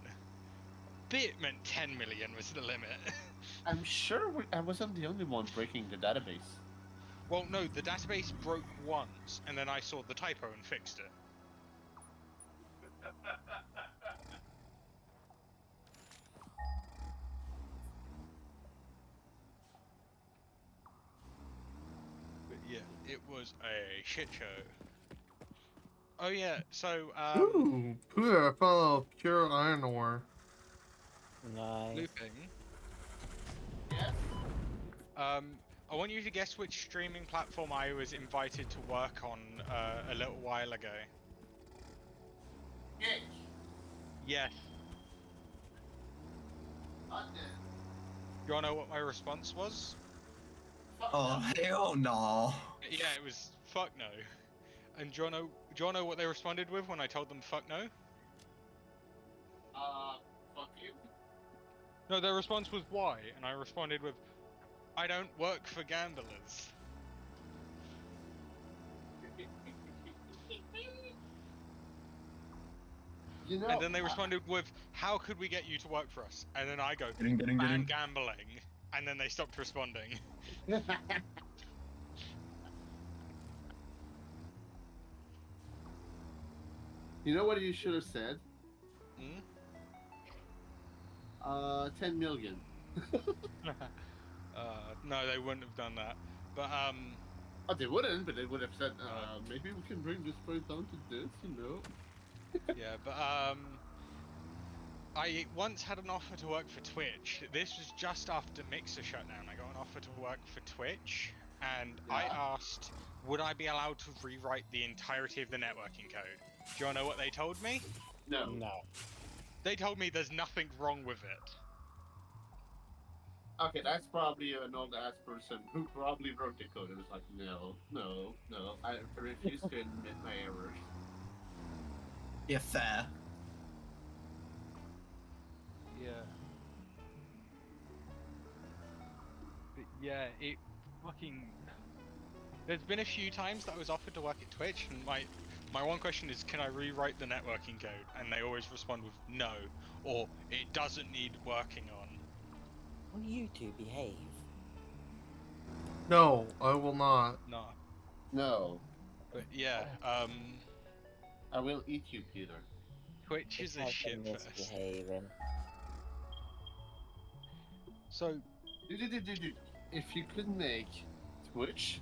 Bit meant 10 million was the limit. I'm sure I wasn't the only one breaking the database. Well, no, the database broke once, and then I saw the typo and fixed it. But yeah, it was a shit show. Oh yeah, so Ooh, Pooter, I found a pure iron ore. Nice. looping. Yes? I want you to guess which streaming platform I was invited to work on a little while ago. Yes. Yes. You wanna know what my response was? Oh, hell no. Yeah, it was fuck no. And do you wanna know what they responded with when I told them fuck no? Fuck you. No, their response was why, and I responded with, I don't work for gamblers. You know, And then they responded with, how could we get you to work for us? And then I go, Get in. ban gambling. And then they stopped responding. You know what you should have said? Hmm? 10 million. No, they wouldn't have done that. But, Oh, they wouldn't, but they would have said, maybe we can bring this price down to this, you know? yeah, but, I once had an offer to work for Twitch. This was just after Mixer shut down. I got an offer to work for Twitch, and I Yeah. asked, would I be allowed to rewrite the entirety of the networking code? Do you wanna know what they told me? No. No. They told me there's nothing wrong with it. Okay, that's probably an old ass person who probably wrote the code and was like, no, I refuse to admit my errors. Yeah, fair. Yeah. But yeah, it fucking... There's been a few times that I was offered to work at Twitch, and my one question is, can I rewrite the networking code? And they always respond with no, or it doesn't need working on. Will you two behave? No, I will not. No. No, But yeah, I will eat you, Peter. Twitch is a shit fest. Misbehaving. So, Dude, if you could make Twitch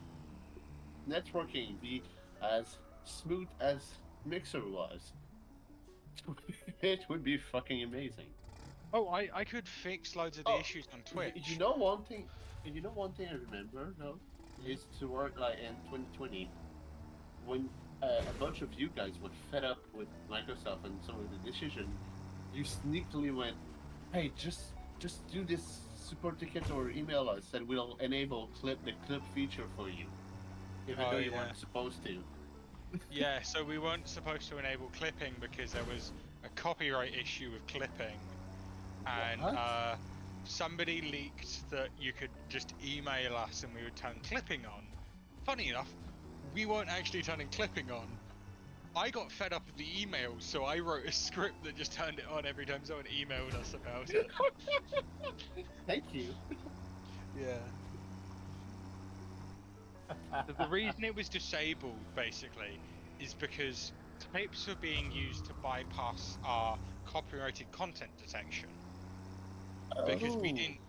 networking be as smooth as Mixer was, it would be fucking amazing. oh, I could fix loads of the Oh, issues on Twitch. You know one thing? You know one thing I remember though is to work like in 2020 when a bunch of you guys were fed up with Microsoft and some of the decisions. You sneakily went, "Hey, just do this support ticket or email us, and we'll enable the clip feature for you, even Oh, though you yeah. weren't supposed to." Yeah, so we weren't supposed to enable clipping because there was a copyright issue with clipping. And What? somebody leaked that you could just email us and we would turn clipping on. Funny enough, we weren't actually turning clipping on. I got fed up with the emails, so I wrote a script that just turned it on every time someone emailed us about it. Thank you. Yeah. The reason it was disabled, basically, is because clips were being used to bypass our copyrighted content detection. because Oh.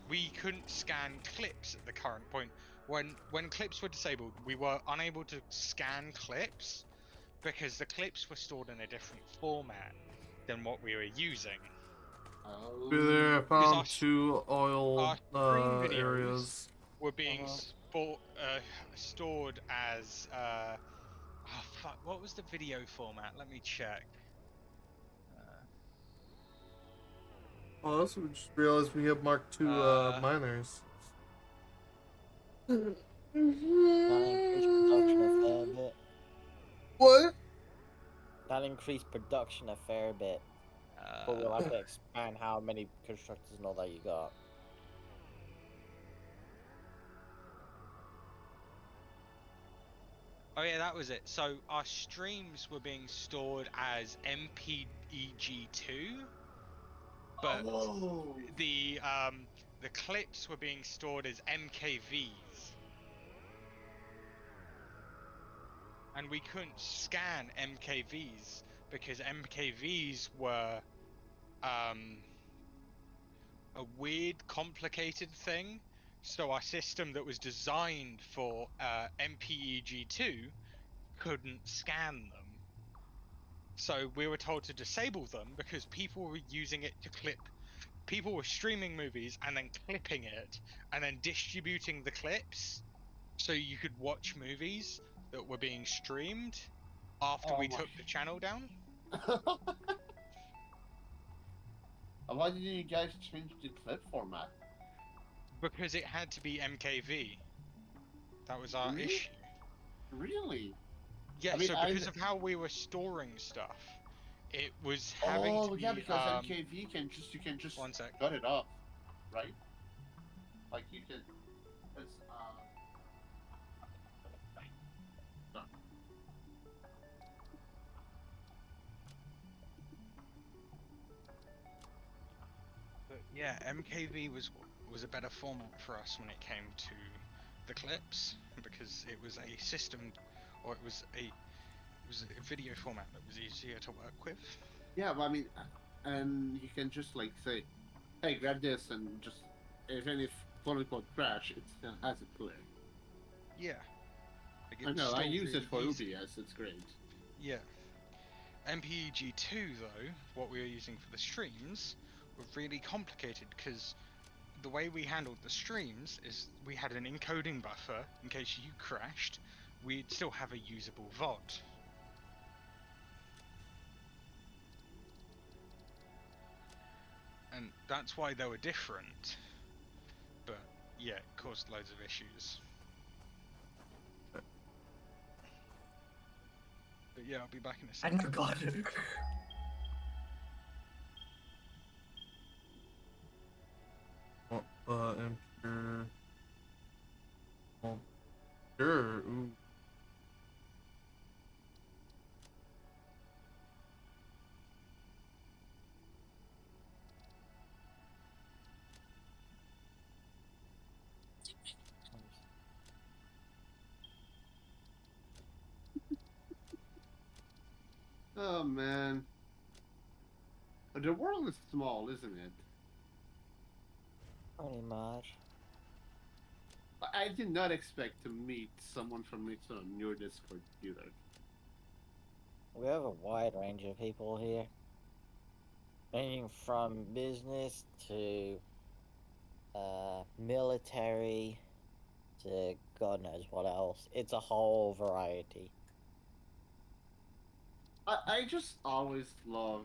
we couldn't scan clips at the current point. When clips were disabled, we were unable to scan clips because the clips were stored in a different format than what we were using. Oh. There, I Because found two oil our stream videos areas. were being Uh-huh. stored as oh fuck, what was the video format? Let me check. Oh, also we just realized we have Mark II miners. That increased production a fair bit. What? That increased production a fair bit. But we'll have to expand how many constructors and all that you got. Oh yeah, that was it. So our streams were being stored as MPEG2, but Oh. the clips were being stored as MKVs. And we couldn't scan MKVs because MKVs were a weird, complicated thing. So our system that was designed for MPEG2 couldn't scan them. So we were told to disable them because people were using it to clip. People were streaming movies and then clipping it and then distributing the clips so you could watch movies that were being streamed after we took the channel down. Why didn't you guys change the clip format? Because it had to be MKV. That was our Really? issue. Really? Yeah, I mean, so because of how we were storing stuff, it was having to be. yeah, because MKV can just you can just 1 sec. cut it off, right? Like you can. It's, But yeah, MKV was a better format for us when it came to the clips because it was a system, or it was a video format that was easier to work with. Yeah, but I mean, and you can just like say, "Hey, grab this," and just even if quote unquote crash, it still has it clear. Yeah. Like, I it's know. I still use it for really easy. OBS. It's great. Yeah. MPEG2 though, what we were using for the streams, were really complicated because the way we handled the streams is we had an encoding buffer in case you crashed. We'd still have a usable VOD. And that's why they were different. But yeah, it caused loads of issues. But yeah, I'll be back in a I second. forgot. Impure. Oh, sure. Ooh. Oh man, the world is small, isn't it? Pretty much. I did not expect to meet someone from Mixer on your Discord either. We have a wide range of people here. Ranging from business to military to God knows what else. It's a whole variety. I just always love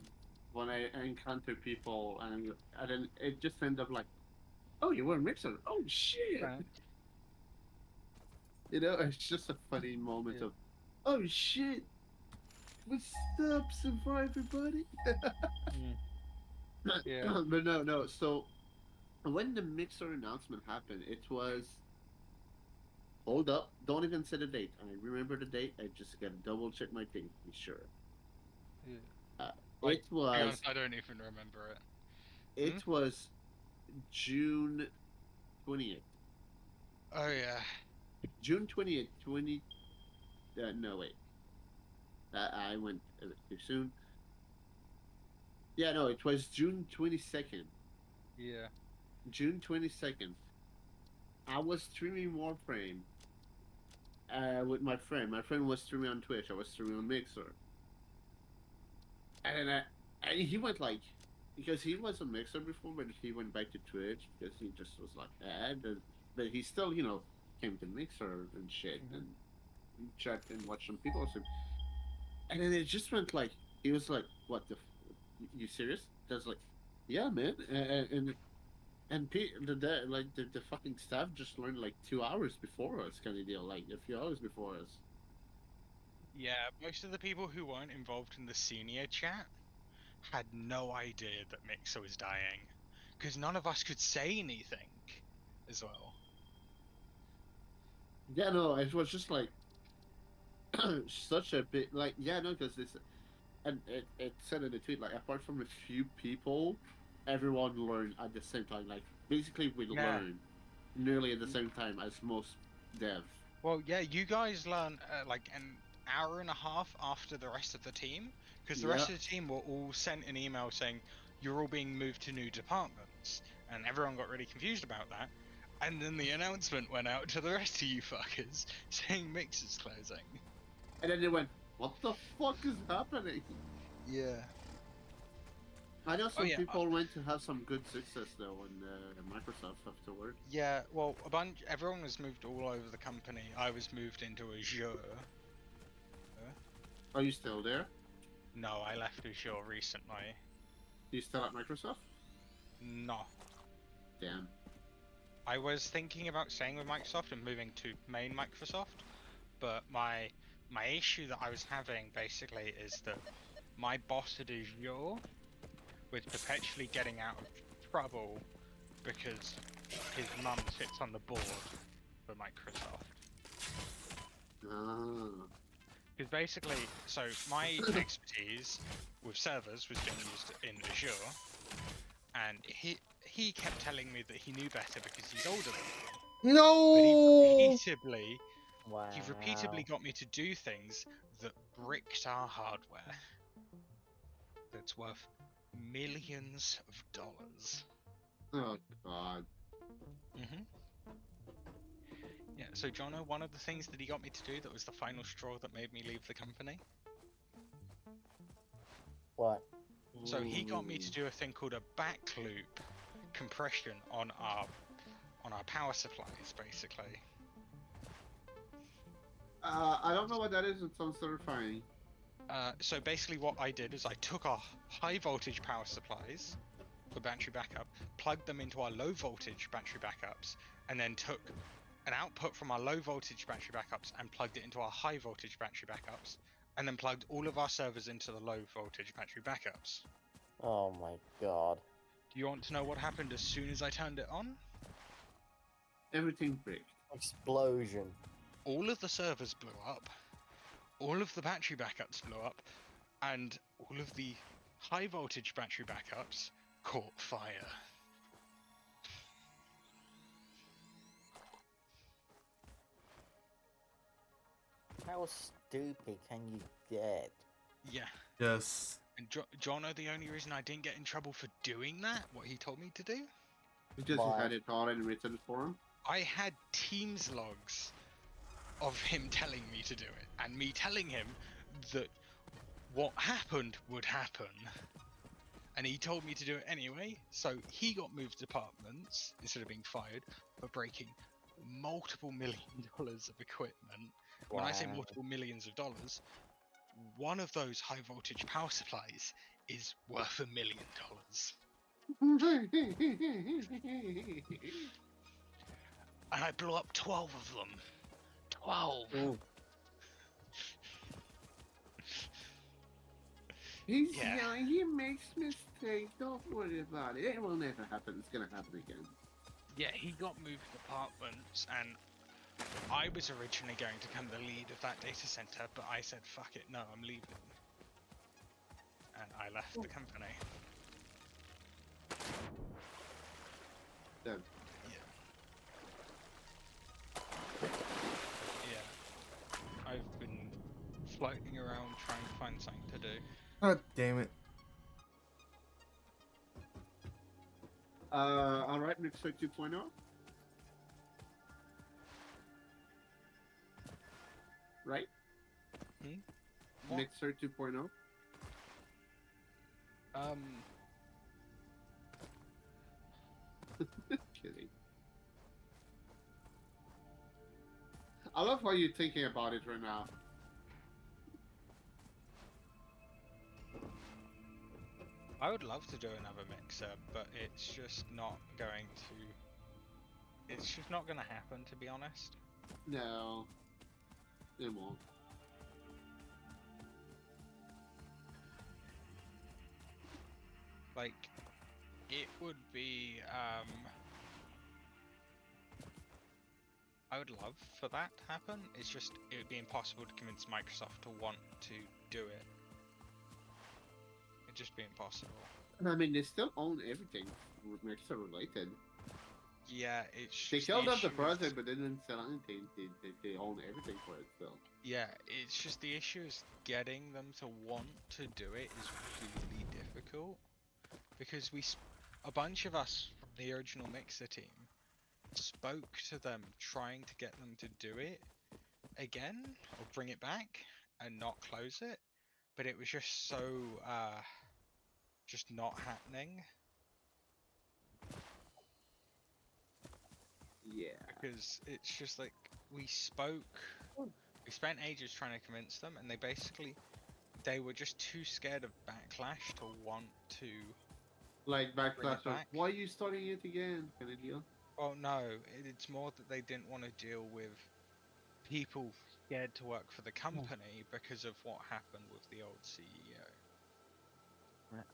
when I encounter people and then it just ends up like, oh, you were a Mixer? Oh shit! Right. You know, it's just a funny moment Yeah. of, oh shit! What's up, Survivor buddy? Yeah. But no. So when the Mixer announcement happened, it was. Hold up! Don't even say the date. I remember the date. I just gotta double check my thing. Be sure. Yeah. It To be was. honest, I don't even remember it. It was June 20th. Oh yeah. June 20th, 20. No, wait. I went a bit too soon. Yeah, no, it was June 22nd. Yeah. June 22nd, I was streaming Warframe with my friend. My friend was streaming on Twitch. I was streaming on Mixer. And he went like, because he was on Mixer before, but he went back to Twitch because he just was like, but he still, came to Mixer and shit and chat and watch some people. So, and then it just went like, he was like, "What the? You serious?" I was like, "Yeah, man." The fucking staff just learned like 2 hours before us, kind of deal, like a few hours before us. Yeah, most of the people who weren't involved in the senior chat had no idea that Mixer was dying, because none of us could say anything as well. Yeah, no, it was just like such a bit like no, because it's and it said in the tweet like apart from a few people, everyone learned at the same time. Like basically we Yeah. learned nearly at the same time as most dev. Well, yeah, you guys learn like an hour and a half after the rest of the team, because the rest Yeah. of the team were all sent an email saying you're all being moved to new departments, and everyone got really confused about that. And then the announcement went out to the rest of you fuckers saying Mixer's closing. And then they went, "What the fuck is happening?" Yeah. I know some yeah, people went to have some good success though in Microsoft afterward. Yeah, well, everyone was moved all over the company. I was moved into Azure. Are you still there? No, I left Azure recently. You still at Microsoft? No. Damn. I was thinking about staying with Microsoft and moving to main Microsoft, but my issue that I was having basically is that my boss at Azure was perpetually getting out of trouble because his mum sits on the board for Microsoft. Ah. Because basically, so my expertise with servers was being used in Azure, and he kept telling me that he knew better because he's older than me. No. But he repeatedly got me to do things that bricked our hardware. That's worth millions of dollars. Oh god. Mhm. Yeah. So, Jono, one of the things that he got me to do that was the final straw that made me leave the company. What? So he got me to do a thing called a back loop compression on our power supplies, basically. I don't know what that is. It sounds terrifying. So basically what I did is I took our high voltage power supplies for battery backup, plugged them into our low voltage battery backups, and then took an output from our low voltage battery backups and plugged it into our high voltage battery backups, and then plugged all of our servers into the low voltage battery backups. Oh my god. Do you want to know what happened as soon as I turned it on? Everything bricked. Explosion. All of the servers blew up, all of the battery backups blew up, and all of the high voltage battery backups caught fire. How stupid can you get? Yeah. Yes. And Jono, the only reason I didn't get in trouble for doing that, what he told me to do, Because Why? you had it all in written form. I had Teams logs of him telling me to do it, and me telling him that what happened would happen. And he told me to do it anyway, so he got moved departments instead of being fired for breaking multiple $1 million of equipment. When I say Wow. multiple millions of dollars, one of those high voltage power supplies is worth $1 million. And I blew up 12 of them. 12! Ooh. He's Yeah. young, he makes mistakes, don't worry about it. It will never happen, it's gonna happen again. Yeah, he got moved departments, and I was originally going to become the lead of that data center, but I said, fuck it, no, I'm leaving. And I left the company. Then. Yeah. I've been floating around trying to find something to do. God damn it. Alright, Mixer 2.0. Right? What? Mixer 2.0. Kidding. I love how you're thinking about it right now. I would love to do another mixer, but it's just not going to. It's just not going to happen, to be honest. No, it won't. Like, it would be. I would love for that to happen. It's just it would be impossible to convince Microsoft to want to do it. It'd just be impossible. I mean, they still own everything with Mixer related. Yeah, it's They just killed off the issue is- project, but they didn't sell anything. They own everything for it still. Yeah, it's just the issue is getting them to want to do it is really difficult because a bunch of us from the original Mixer team spoke to them trying to get them to do it again or bring it back and not close it, but it was just so just not happening Yeah. because it's just like we spent ages trying to convince them and they were just too scared of backlash to want to. Like Bring it backlash of, back. why are you starting it again? Kind of deal. Oh no, it's more that they didn't want to deal with people scared to work for the company because of what happened with the old E CEO.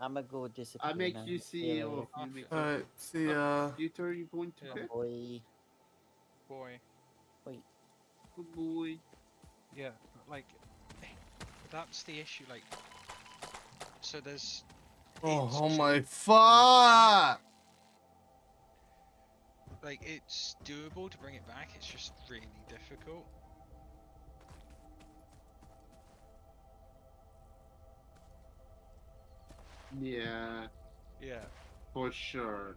I'm gonna go disappear. I make now. you See you CEO later. of New Mixer. Alright, see ya. Computer, you going to Yeah. bed? Boy. Boy, Good boy. yeah, but like that's the issue. Like, so there's. Oh, it's oh cheap, my fuck! Like it's doable to bring it back. It's just really difficult. Yeah, Yeah. for sure.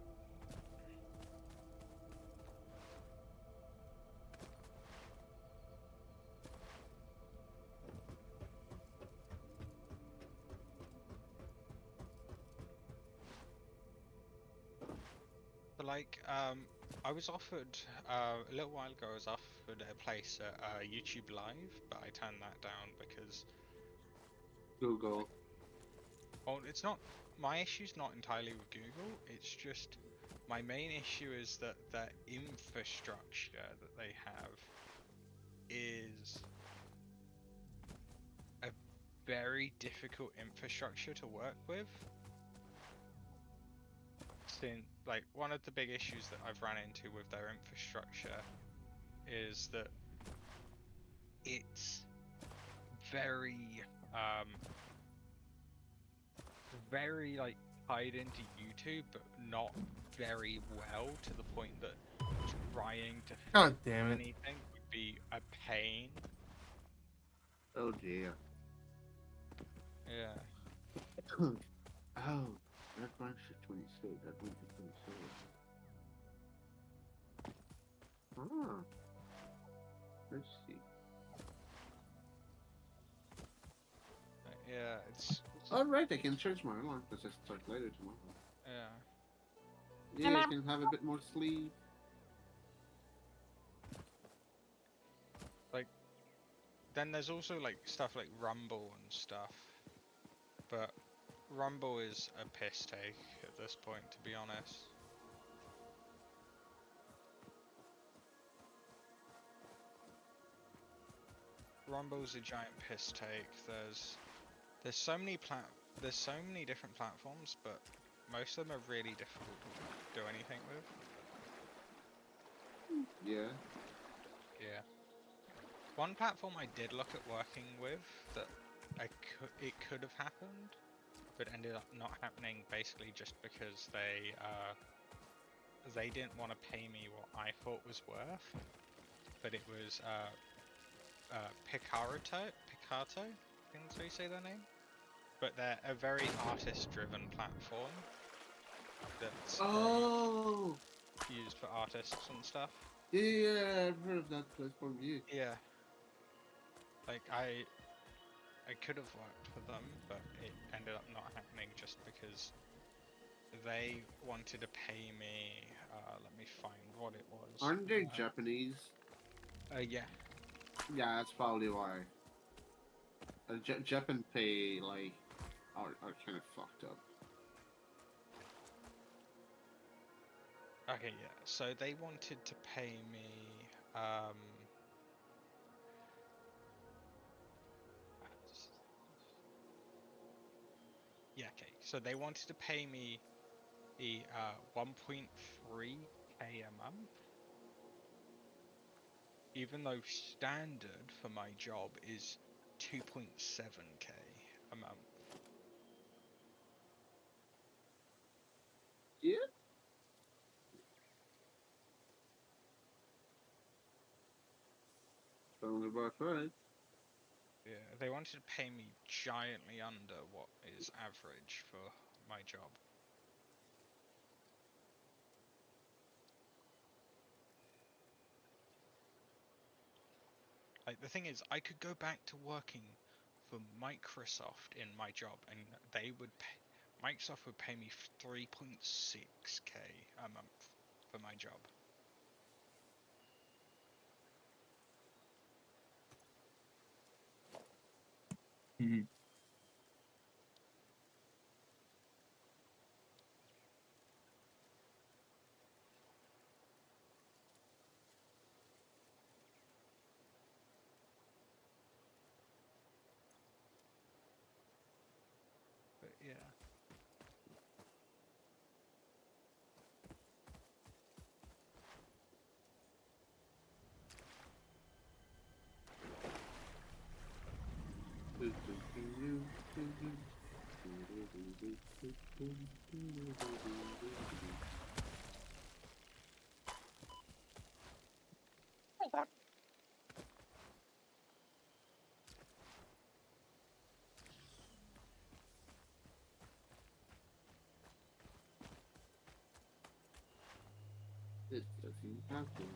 But like, I was offered a little while ago. I was offered a place at YouTube Live, but I turned that down because, Google. well, it's not my issue's not entirely with Google. It's just my main issue is that the infrastructure that they have is a very difficult infrastructure to work with. Like one of the big issues that I've run into with their infrastructure is that it's very very like tied into YouTube, but not very well to the point that trying to God damn it. anything would be a pain. Oh dear. Yeah. Oh, that branch to 26. That went to 27. Ah. Let's see. Yeah, it's Alright, I can charge my alarm because I start later tomorrow. yeah. Yeah, I can have a bit more sleep. Then there's also like stuff like Rumble and stuff, but Rumble is a piss take at this point, to be honest. Rumble's a giant piss take. There's so many different platforms, but most of them are really difficult to do anything with. Yeah. Yeah. One platform I did look at working with that it could have happened, but ended up not happening basically just because they didn't want to pay me what I thought was worth. But it was Picarto, I think that's how you say their name. But they're a very artist-driven platform, that's Oh, used for artists and stuff. yeah, I've heard of that platform. Yeah. Yeah. Like I could have worked for them, but it ended up not happening just because they wanted to pay me. Let me find what it was. Aren't they Japanese? Yeah. Yeah, that's probably why. Japan pay like are kind of fucked up. Okay, yeah. So they wanted to pay me. Yeah. Okay. So they wanted to pay me the 1.3k a month, even though standard for my job is 2.7k a month. Yeah. Sounds about right. Yeah, they wanted to pay me giantly under what is average for my job. Like the thing is, I could go back to working for Microsoft in my job, and they would pay. Microsoft would pay me 3.6k a month for my job. Mhm. But yeah. It doesn't happen.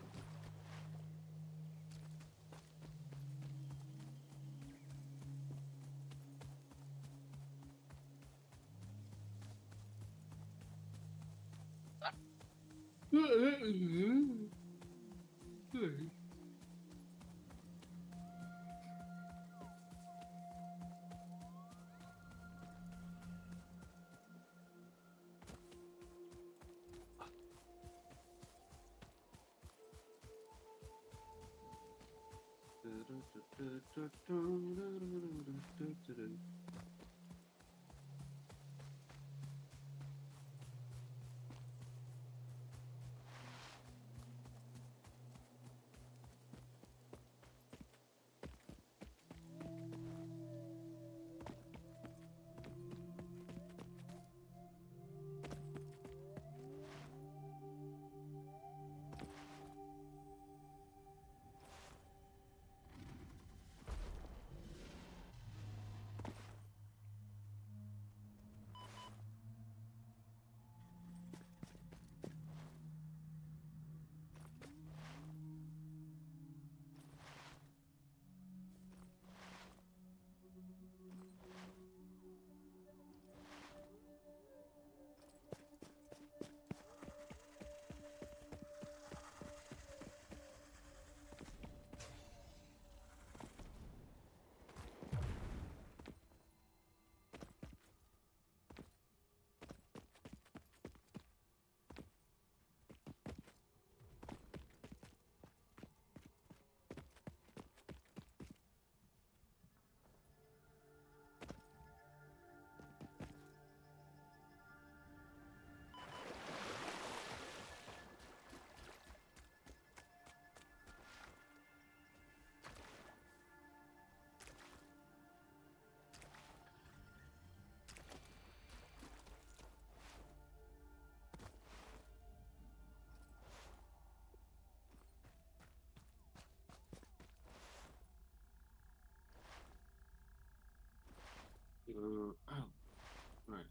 Oh, right.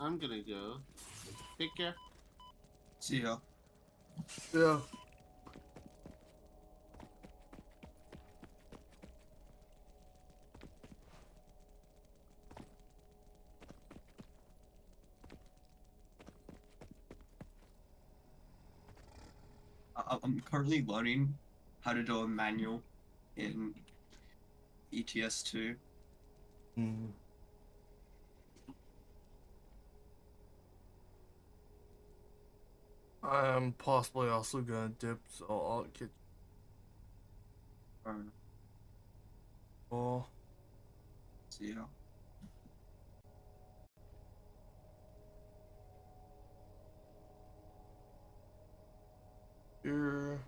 I'm gonna go. Take care. See ya. Yeah. I'm currently learning how to do a manual in ETS 2. Mm. I'm possibly also gonna dip, so I'll get. Oh. See ya. Here.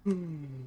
Hmm.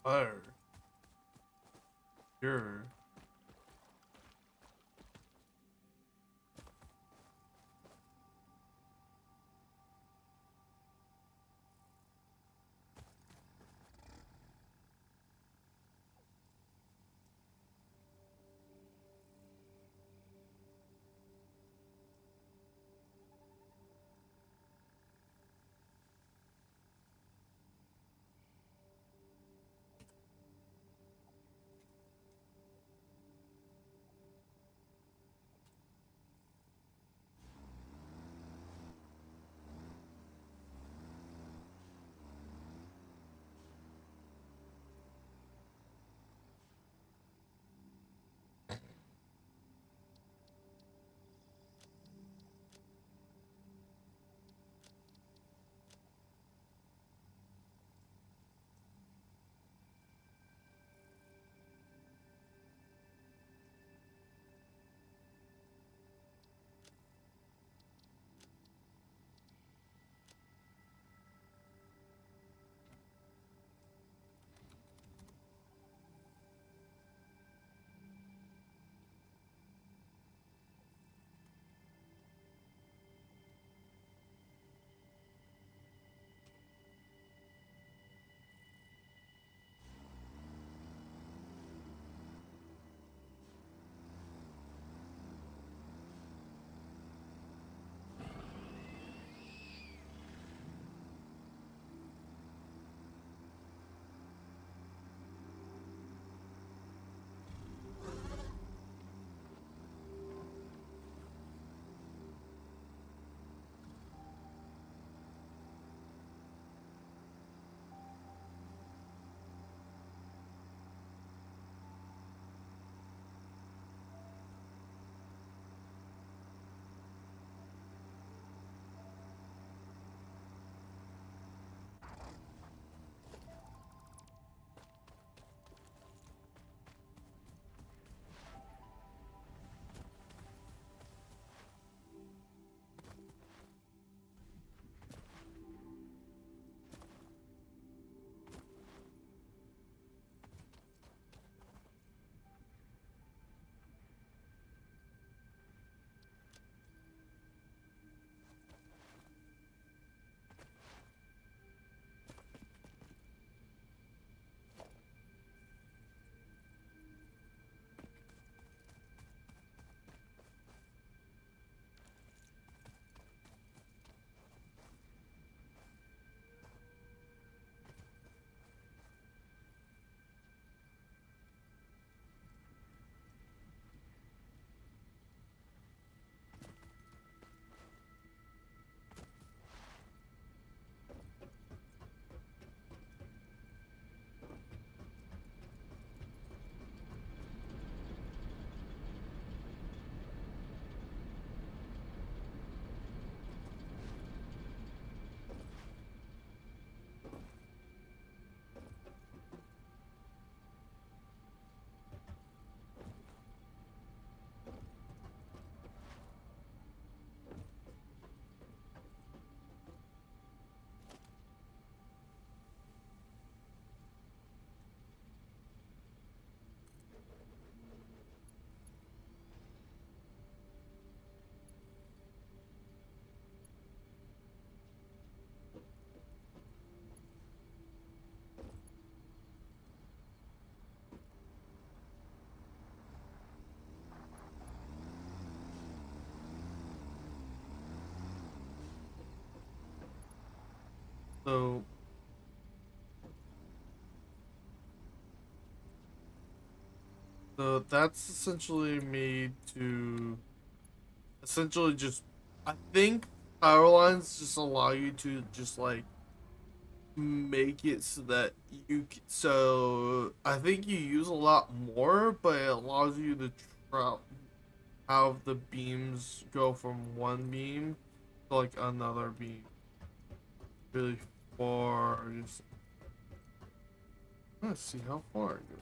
Fire. Sure. So that's essentially made to essentially just I think power lines just allow you to just like make it so that so I think you use a lot more, but it allows you to have the beams go from one beam to like another beam really far. Just, let's see how far it goes.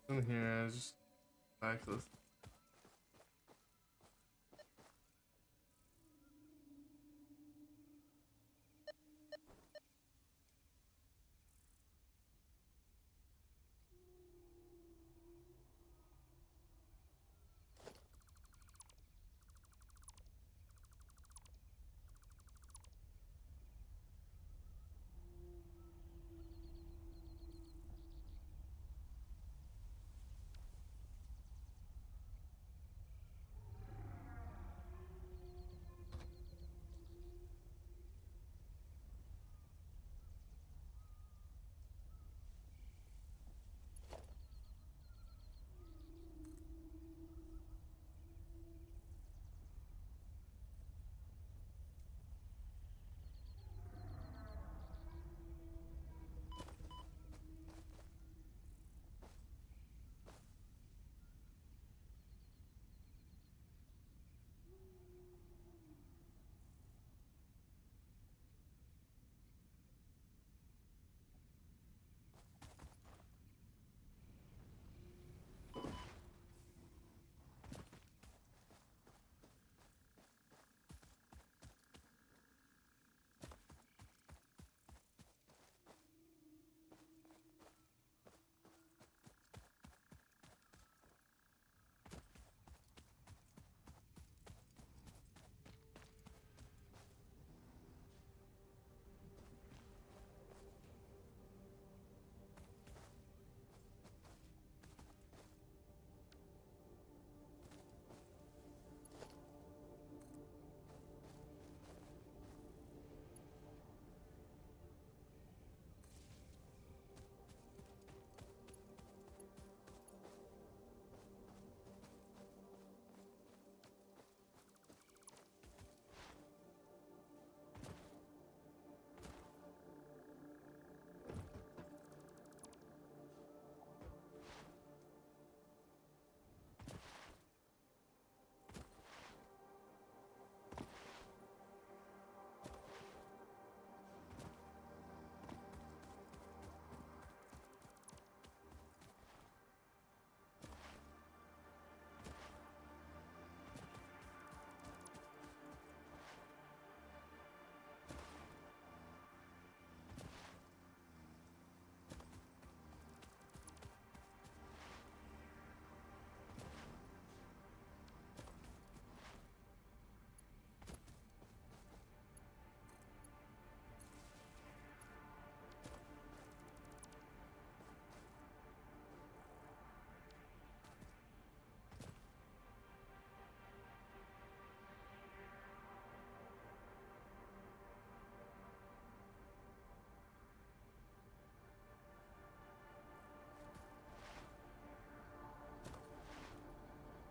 In here, I just access.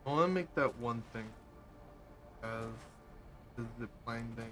I want to make that one thing as the zip line thing.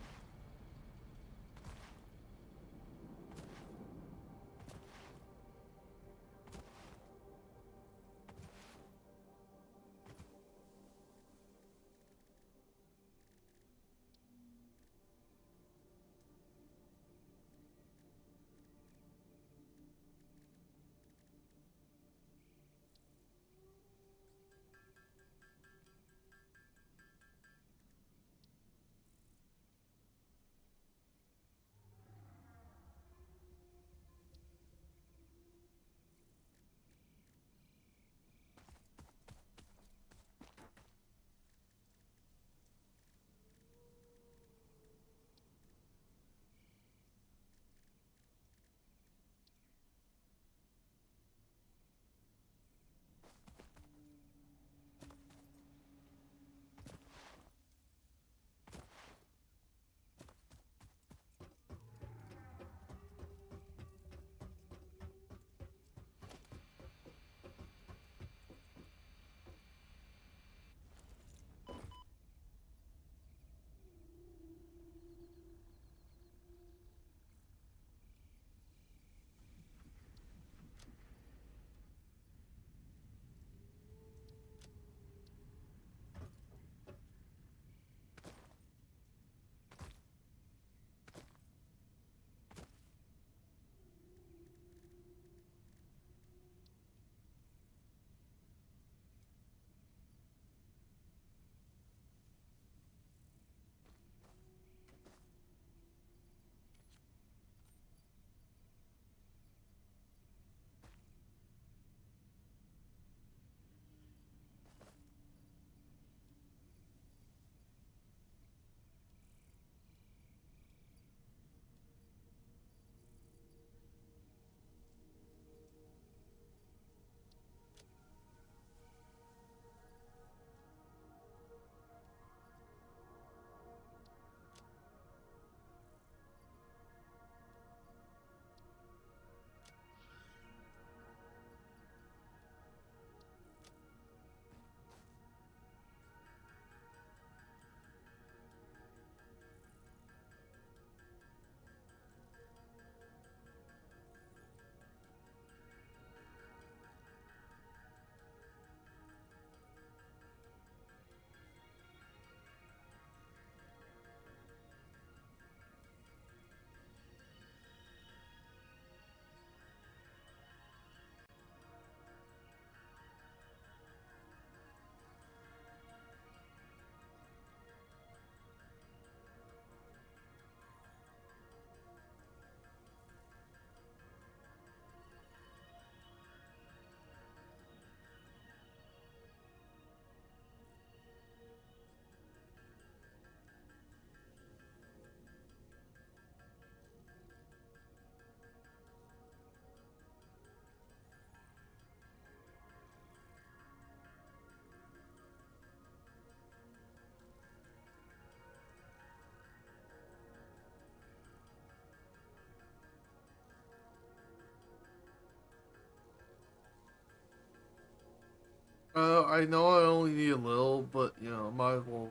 I know I only need a little, but you know, might as well.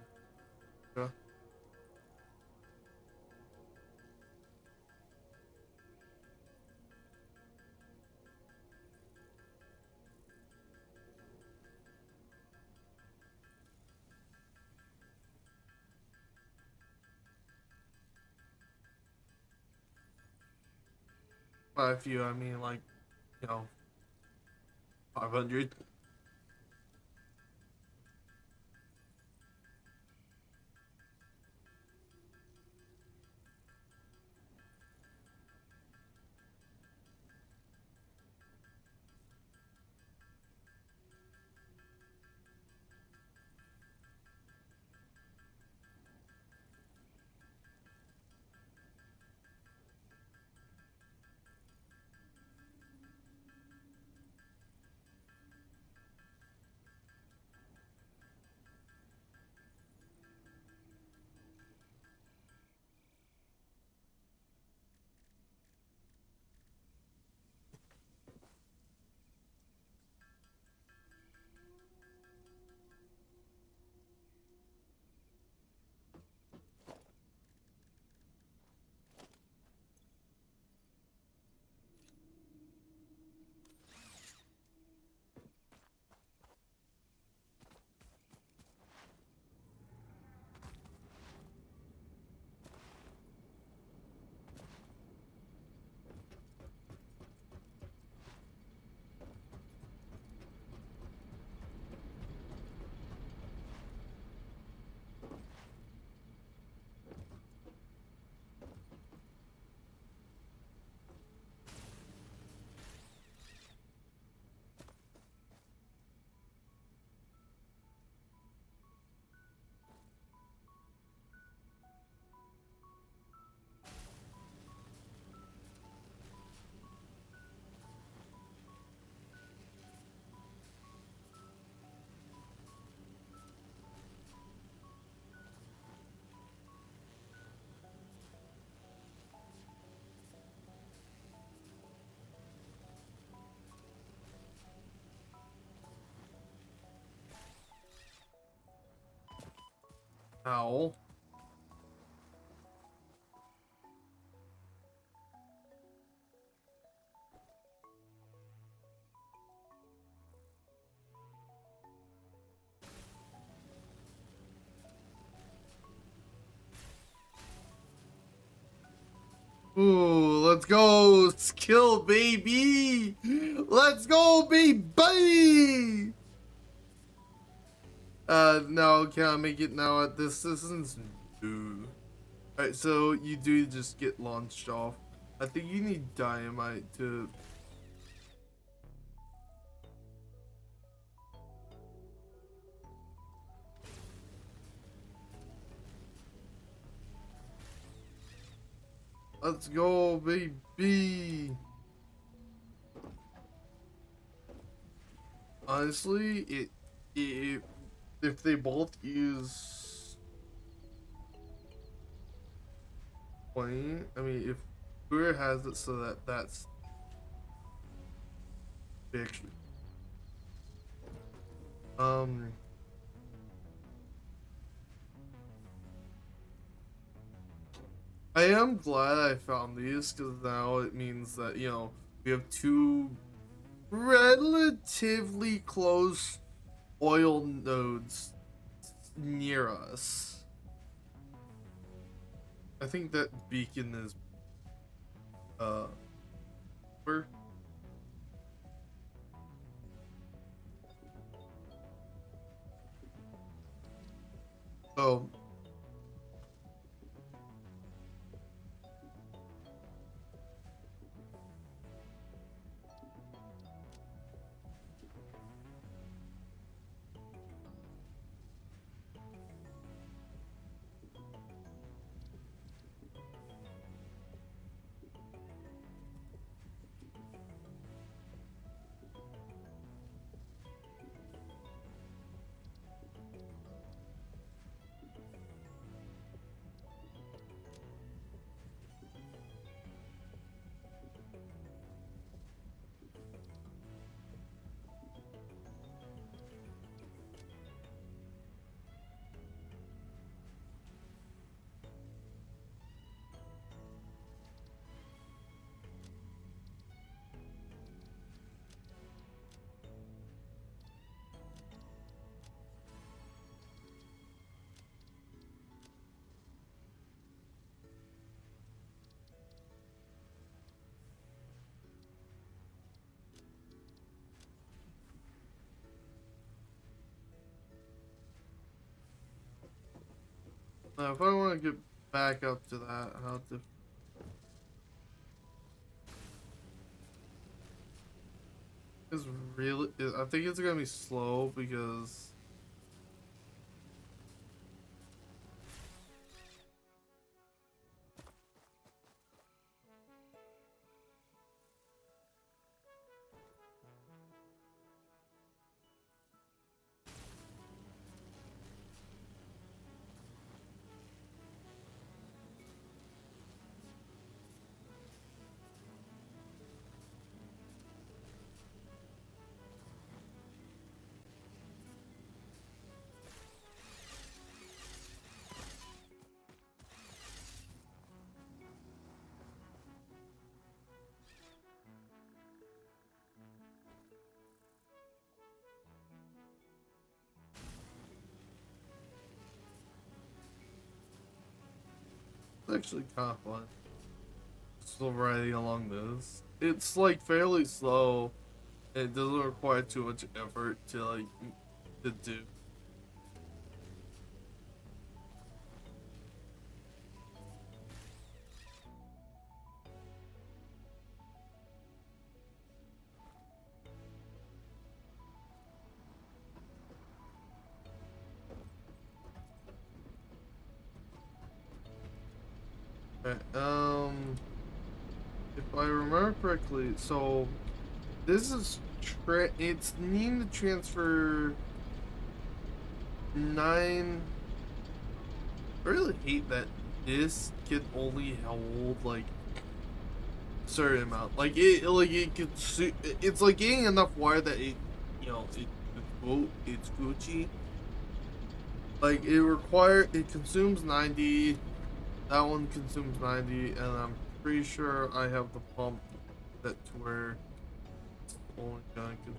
Yeah. By a few, I mean like, you know, 500. Ow. Ooh, let's go, skill baby! Let's go, baby! No, can I make it now at this distance? No. Alright, so you do just get launched off. I think you need dynamite to... Let's go, baby! Honestly, if they both use 20, I mean, if Brewer has it so that that's actually, I am glad I found these because now it means that, you know, we have two relatively close oil nodes near us. I think that beacon is where? Oh, If I want to get back up to that, I'll have to. It's really. I think it's gonna be slow because. It's actually kind of fun. Still riding along this. It's like fairly slow. It doesn't require too much effort to like to do. Okay, if I remember correctly, so this is it's needing to transfer 9. I really hate that this can only hold like a certain amount. Like it could it's like getting enough wire that it it's Gucci. Like it consumes 90. That one consumes 90, and I'm pretty sure I have the pump set to where it's only gonna consume.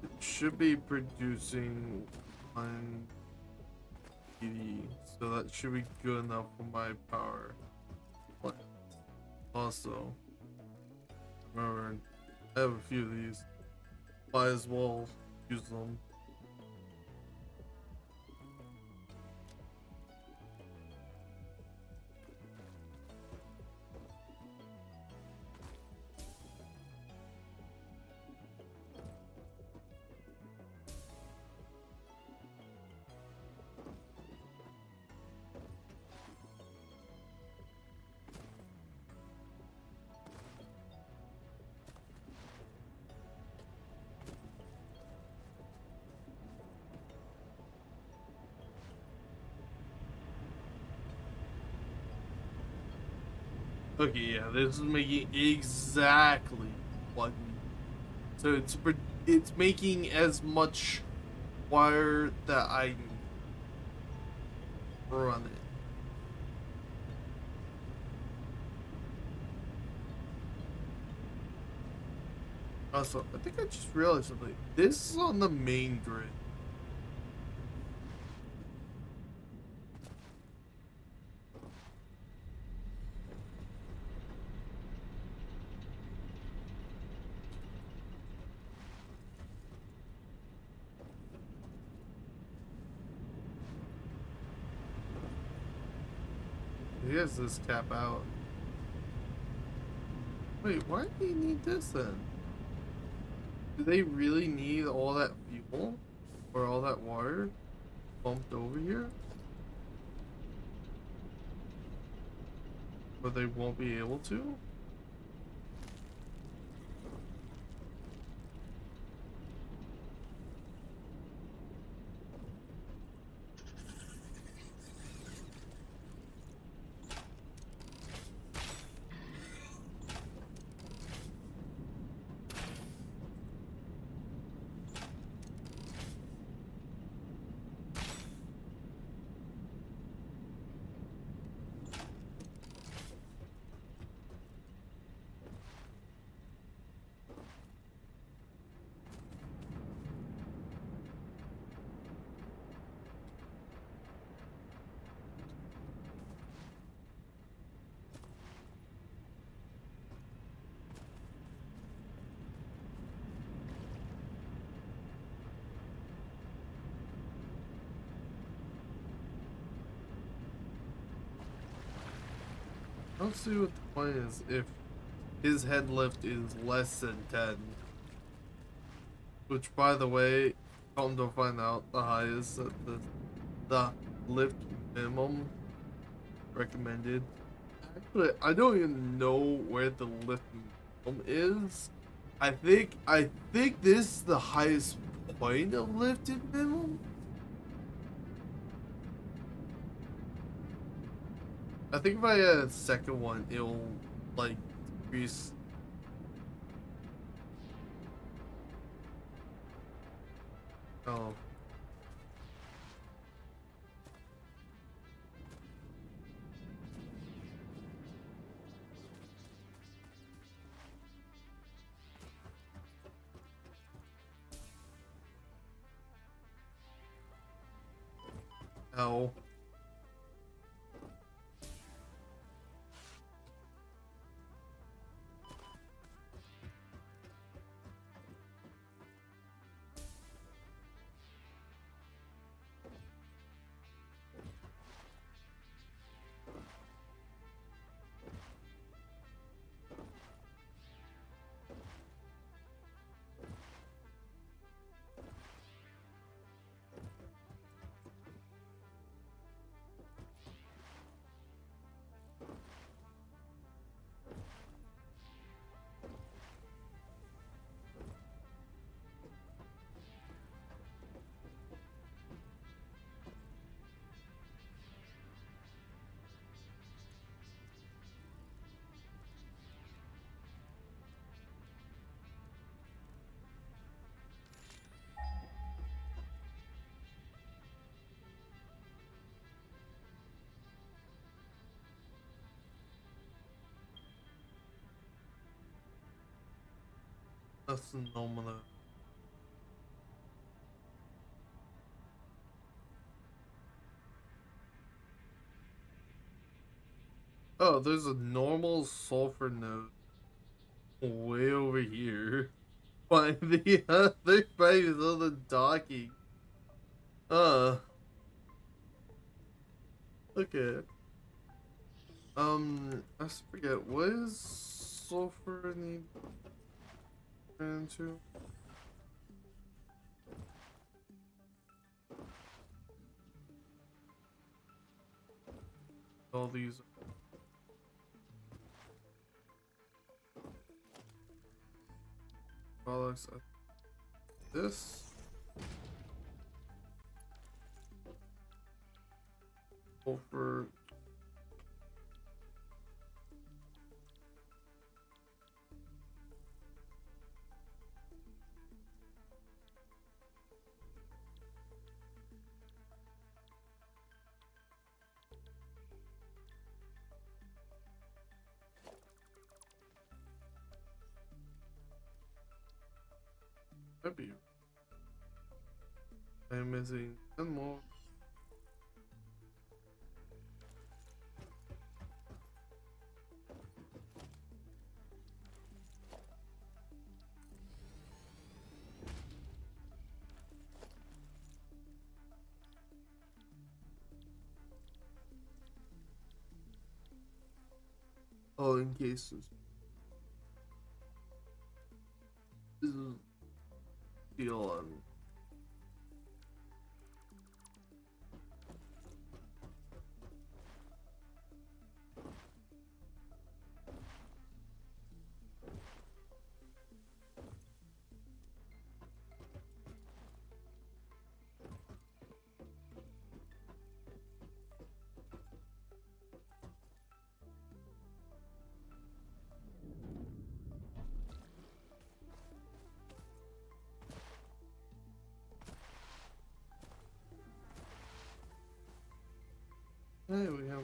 It should be producing 180, so that should be good enough for my power plant. Also, remember, I have a few of these. Might as well use them. Okay, yeah, this is making exactly what. So it's making as much wire that I run it. Also, I think I just realized something. This is on the main grid. Here's this cap out. Wait, why do you need this then? Do they really need all that fuel or all that water pumped over here? But they won't be able to? don't see what the point is if his head lift is less than 10. Which, by the way, come to find out, the highest the lift minimum recommended. Actually, I don't even know where the lift minimum is. I think this is the highest point of lifted minimum. I think if I add a second one, it'll like decrease. Oh. Oh. That's phenomenal. Oh, there's a normal sulfur node way over here. By the other base of the docking. Okay. I forget, what is sulfur need into? All these products. This sulfur. Maybe I'm missing one more. Oh, in cases. This is deal on. Hey, we have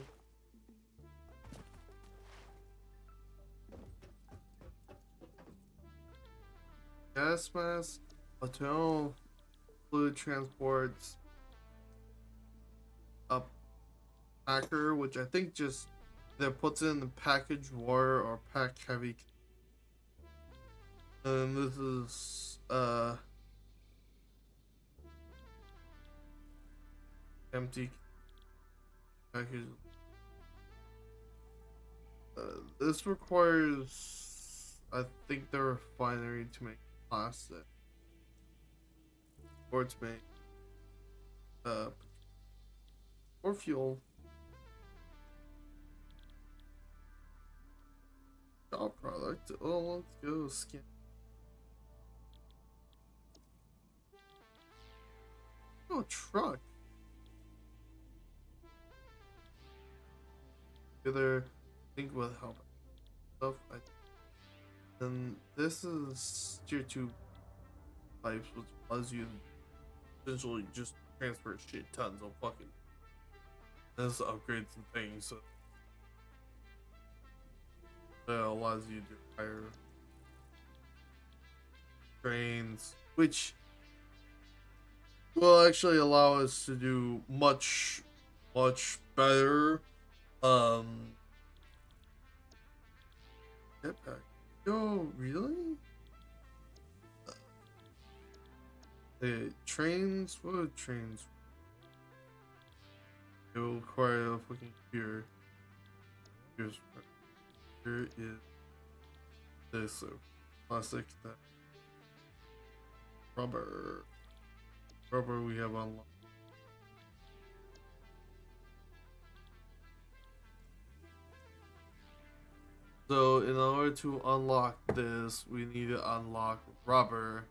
gas mask, autonomous fluid transports, a packer, which I think just either puts it in the package water or pack heavy. And this is empty package. This requires, I think, the refinery to make plastic, or to make or fuel. Job product. Oh, let's go skin. Oh, truck. Either think will help stuff. And this is tier 2 pipes, which allows you to essentially just transfer shit tons of fucking. This upgrades and things, so that allows you to hire trains, which will actually allow us to do much better. Jetpack. Yo, really? Trains? What are trains? It will require a fucking gear. Here is this plastic, that rubber we have unlocked. So in order to unlock this, we need to unlock rubber,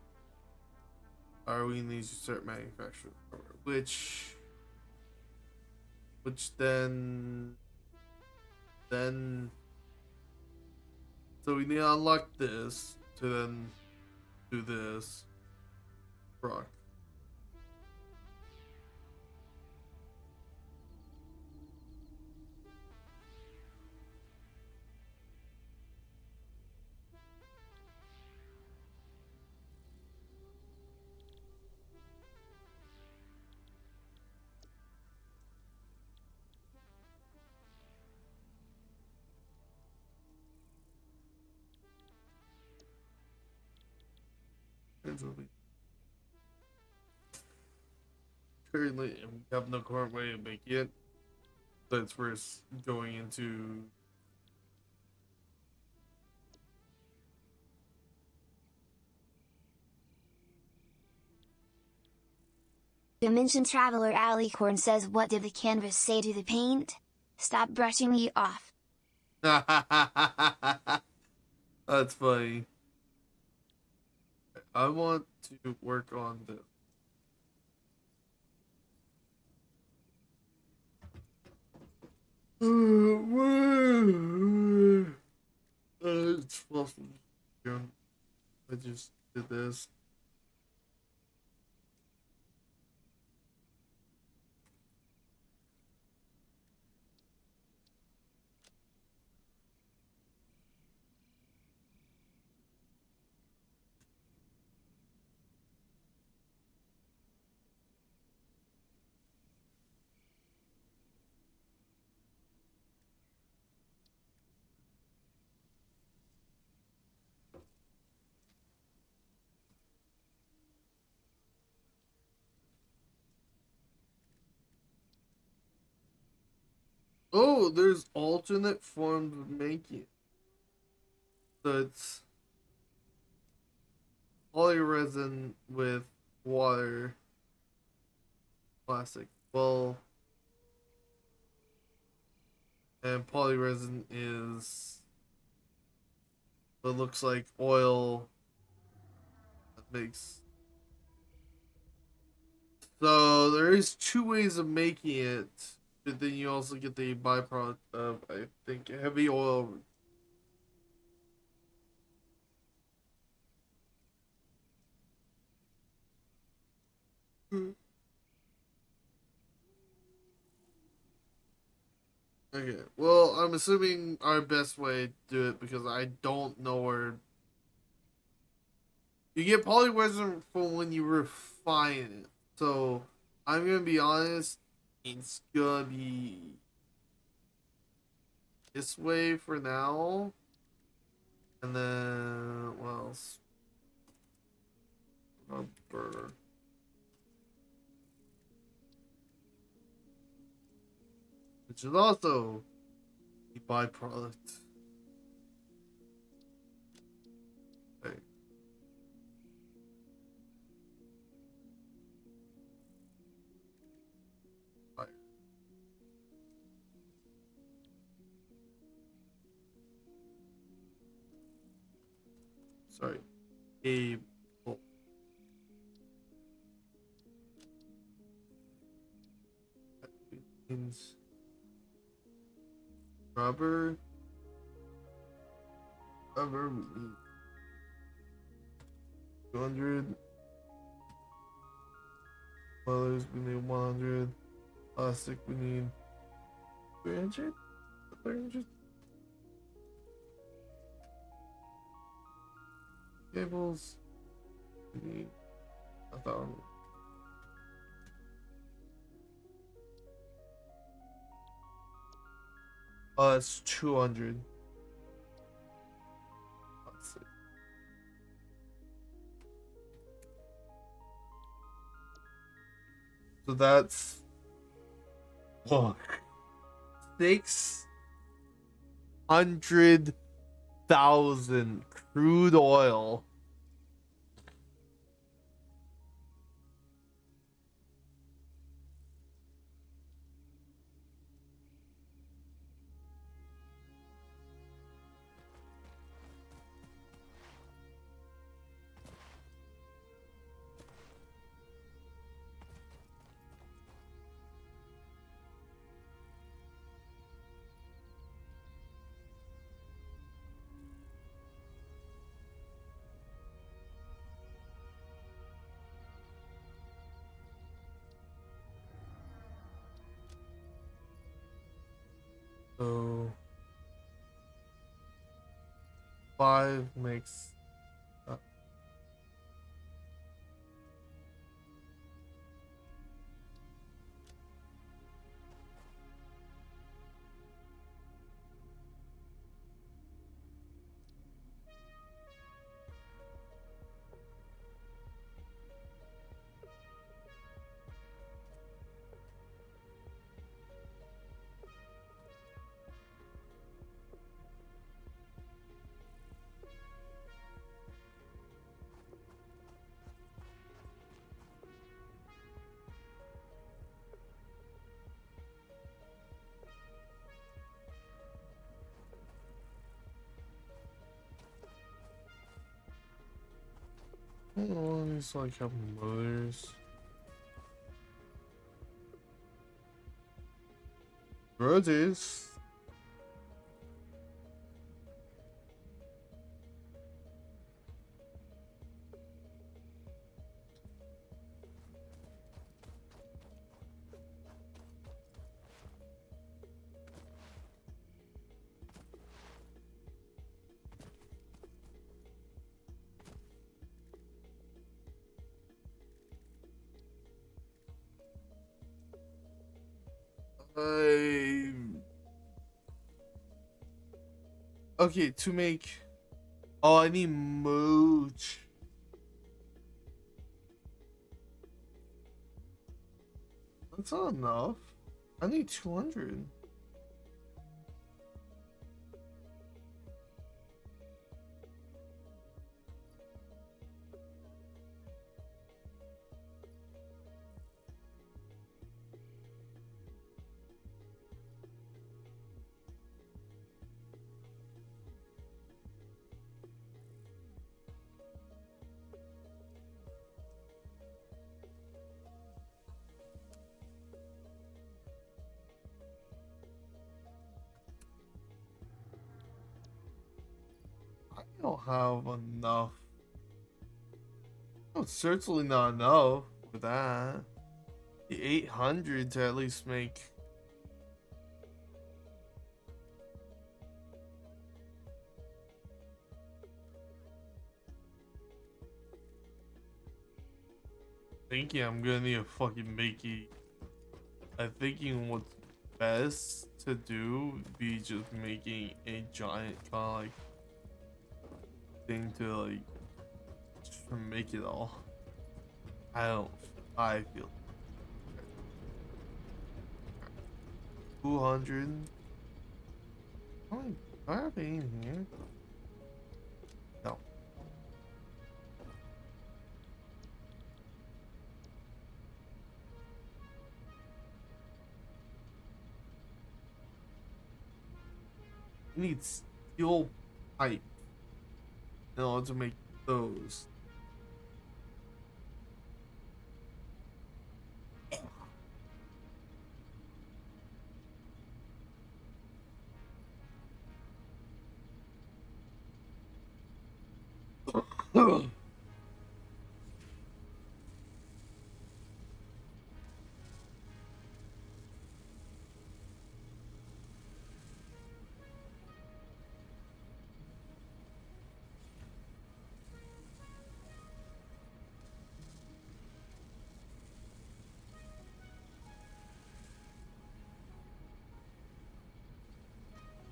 or we need to start manufacturing rubber, which then so we need to unlock this to then do this rock. Currently, we have no current way to make it. That's first going into. Dimension Traveler Alicorn says, what did the canvas say to the paint? Stop brushing me off. That's funny. I want to work on this. It's supposed to be June. I just did this. Oh, there's alternate forms of making it. So it's polyresin with water, plastic. Well, and polyresin is what looks like oil that makes. So there is 2 ways of making it, but then you also get the byproduct of, I think, heavy oil. Okay, well, I'm assuming our best way to do it, because I don't know where. You get polyresin from when you refine it. So, I'm gonna be honest, it's gonna be this way for now. And then, what else? Rubber. Which is also a byproduct. Sorry. Cable. That means rubber. Rubber. We need 200. Colors, we need 100. Plastic, we need 300. 300. Cables, we need 1,000. It's 200. Let's see. So that's 600,000 crude oil. So 5 makes it's like have motors. Roses. Okay, to make. Oh, I need mooch. That's not enough. I need 200. I don't have enough. Oh, it's certainly not enough for that. The 800 to at least make. Thinking I'm gonna need a fucking Mickey. I'm thinking what's best to do would be just making a giant kind of like thing to like just make it all. I feel 200. Oh, I have any in here? No. It needs steel pipe in order to make those.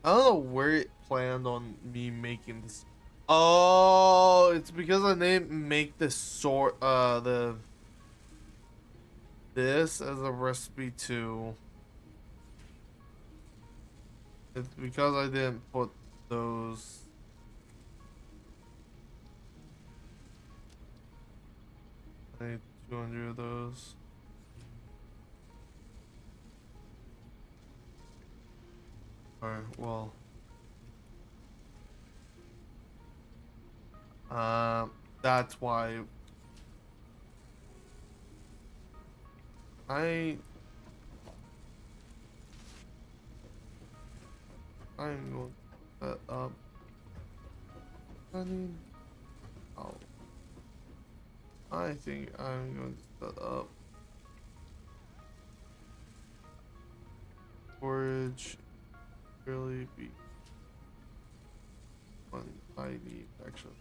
I don't know where it planned on me making this. Oh, it's because I didn't make the sort this as a recipe too. It's because I didn't put those. I need 200 of those. Alright, well. That's why I'm going to set up. Oh, I think I'm going to set up storage. Really be one I need actually.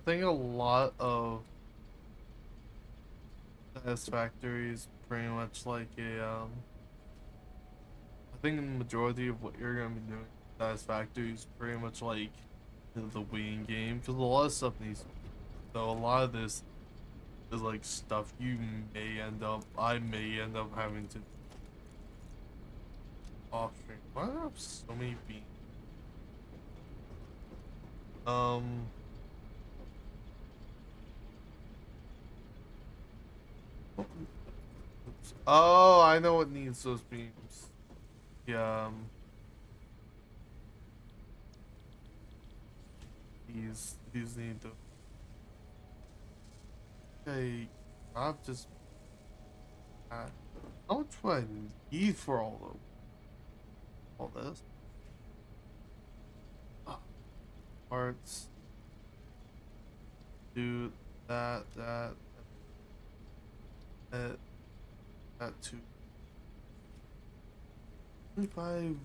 think a lot of Satisfactory is pretty much like a I think the majority of what you're gonna be doing Satisfactory is pretty much like the waiting game, because a lot of stuff needs, so a lot of this is like stuff I may end up having to off stream. Why do I have so many beans? Oops. Oh, I know what needs those beams. Yeah. These need to. Okay, I've just. How much would I need for all this? Parts. Do that too. 25.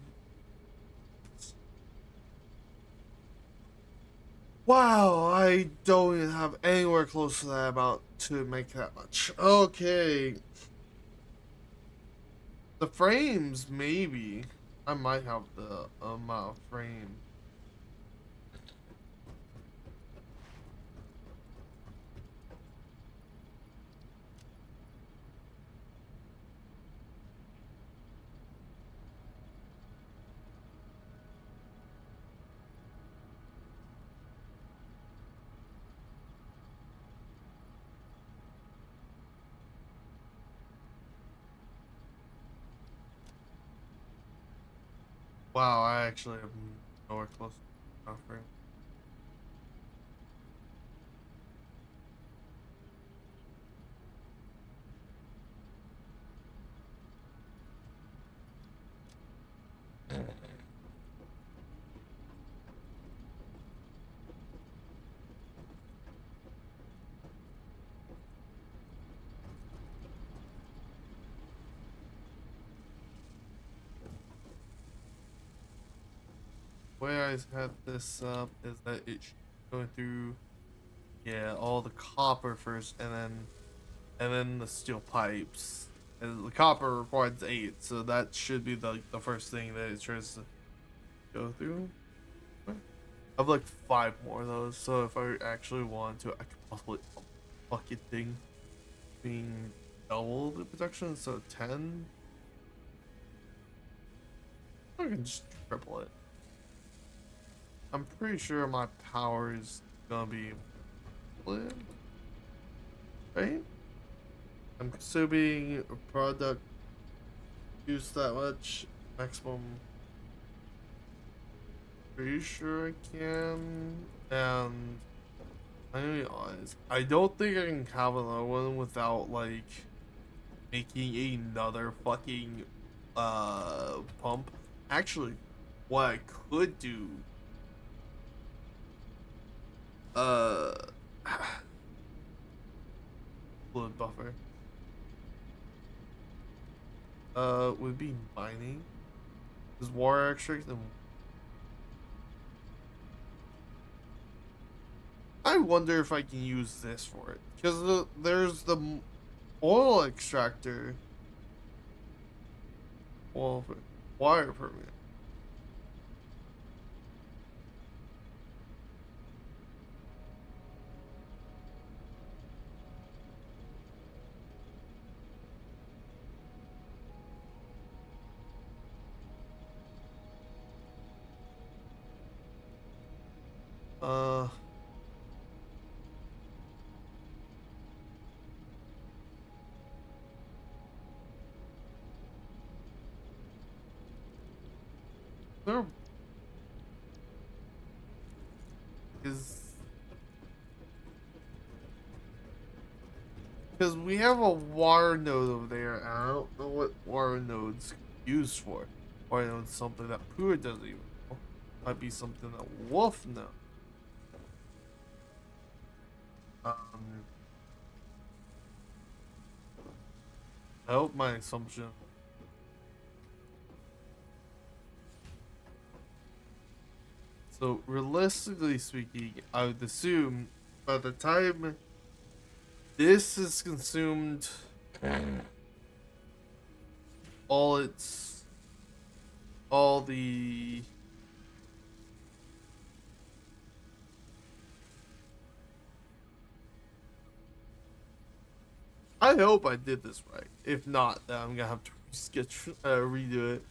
Wow, I don't even have anywhere close to that amount to make that much. Okay. The frames, maybe. I might have the amount of frame. Wow, I actually have nowhere close to enough frame. The way I had this up is that it's going through, yeah, all the copper first, and then the steel pipes. And the copper requires 8, so that should be the first thing that it tries to go through. I have like 5 more of those, so if I actually want to, I could possibly bucket thing being double the production, so 10. I can just triple it. I'm pretty sure my power is gonna be split, right? I'm assuming a product use that much maximum. Pretty sure I can, and I'm gonna be honest, I don't think I can have another one without like making another fucking pump. Actually, what I could do fluid buffer would be mining, is water extract, and I wonder if I can use this for it, because there's the oil extractor, oil wire permit. There is, because we have a water node over there, and I don't know what water node's used for. Water node's something that Pua doesn't even know. Might be something that Wolf knows. I hope my assumption. So realistically speaking, I would assume if by the time this is consumed, all the I hope I did this right. If not, then I'm gonna have to redo it.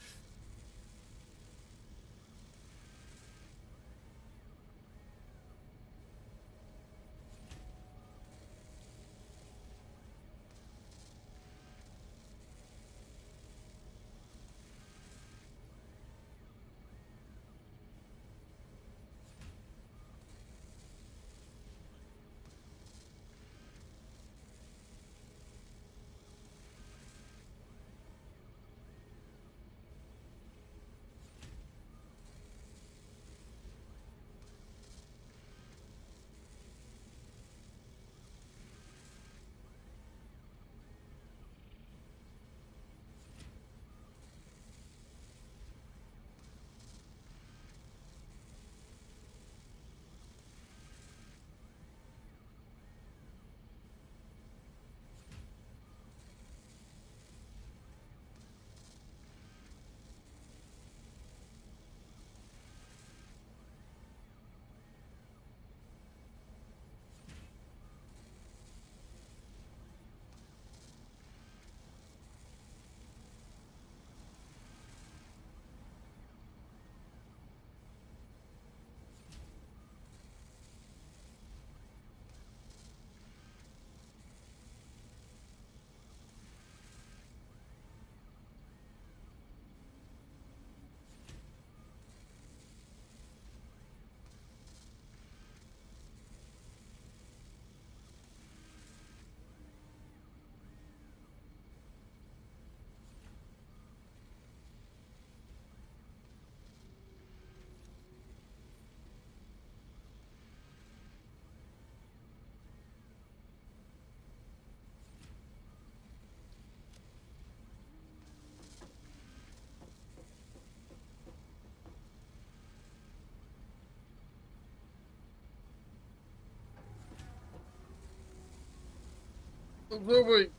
Oh wait.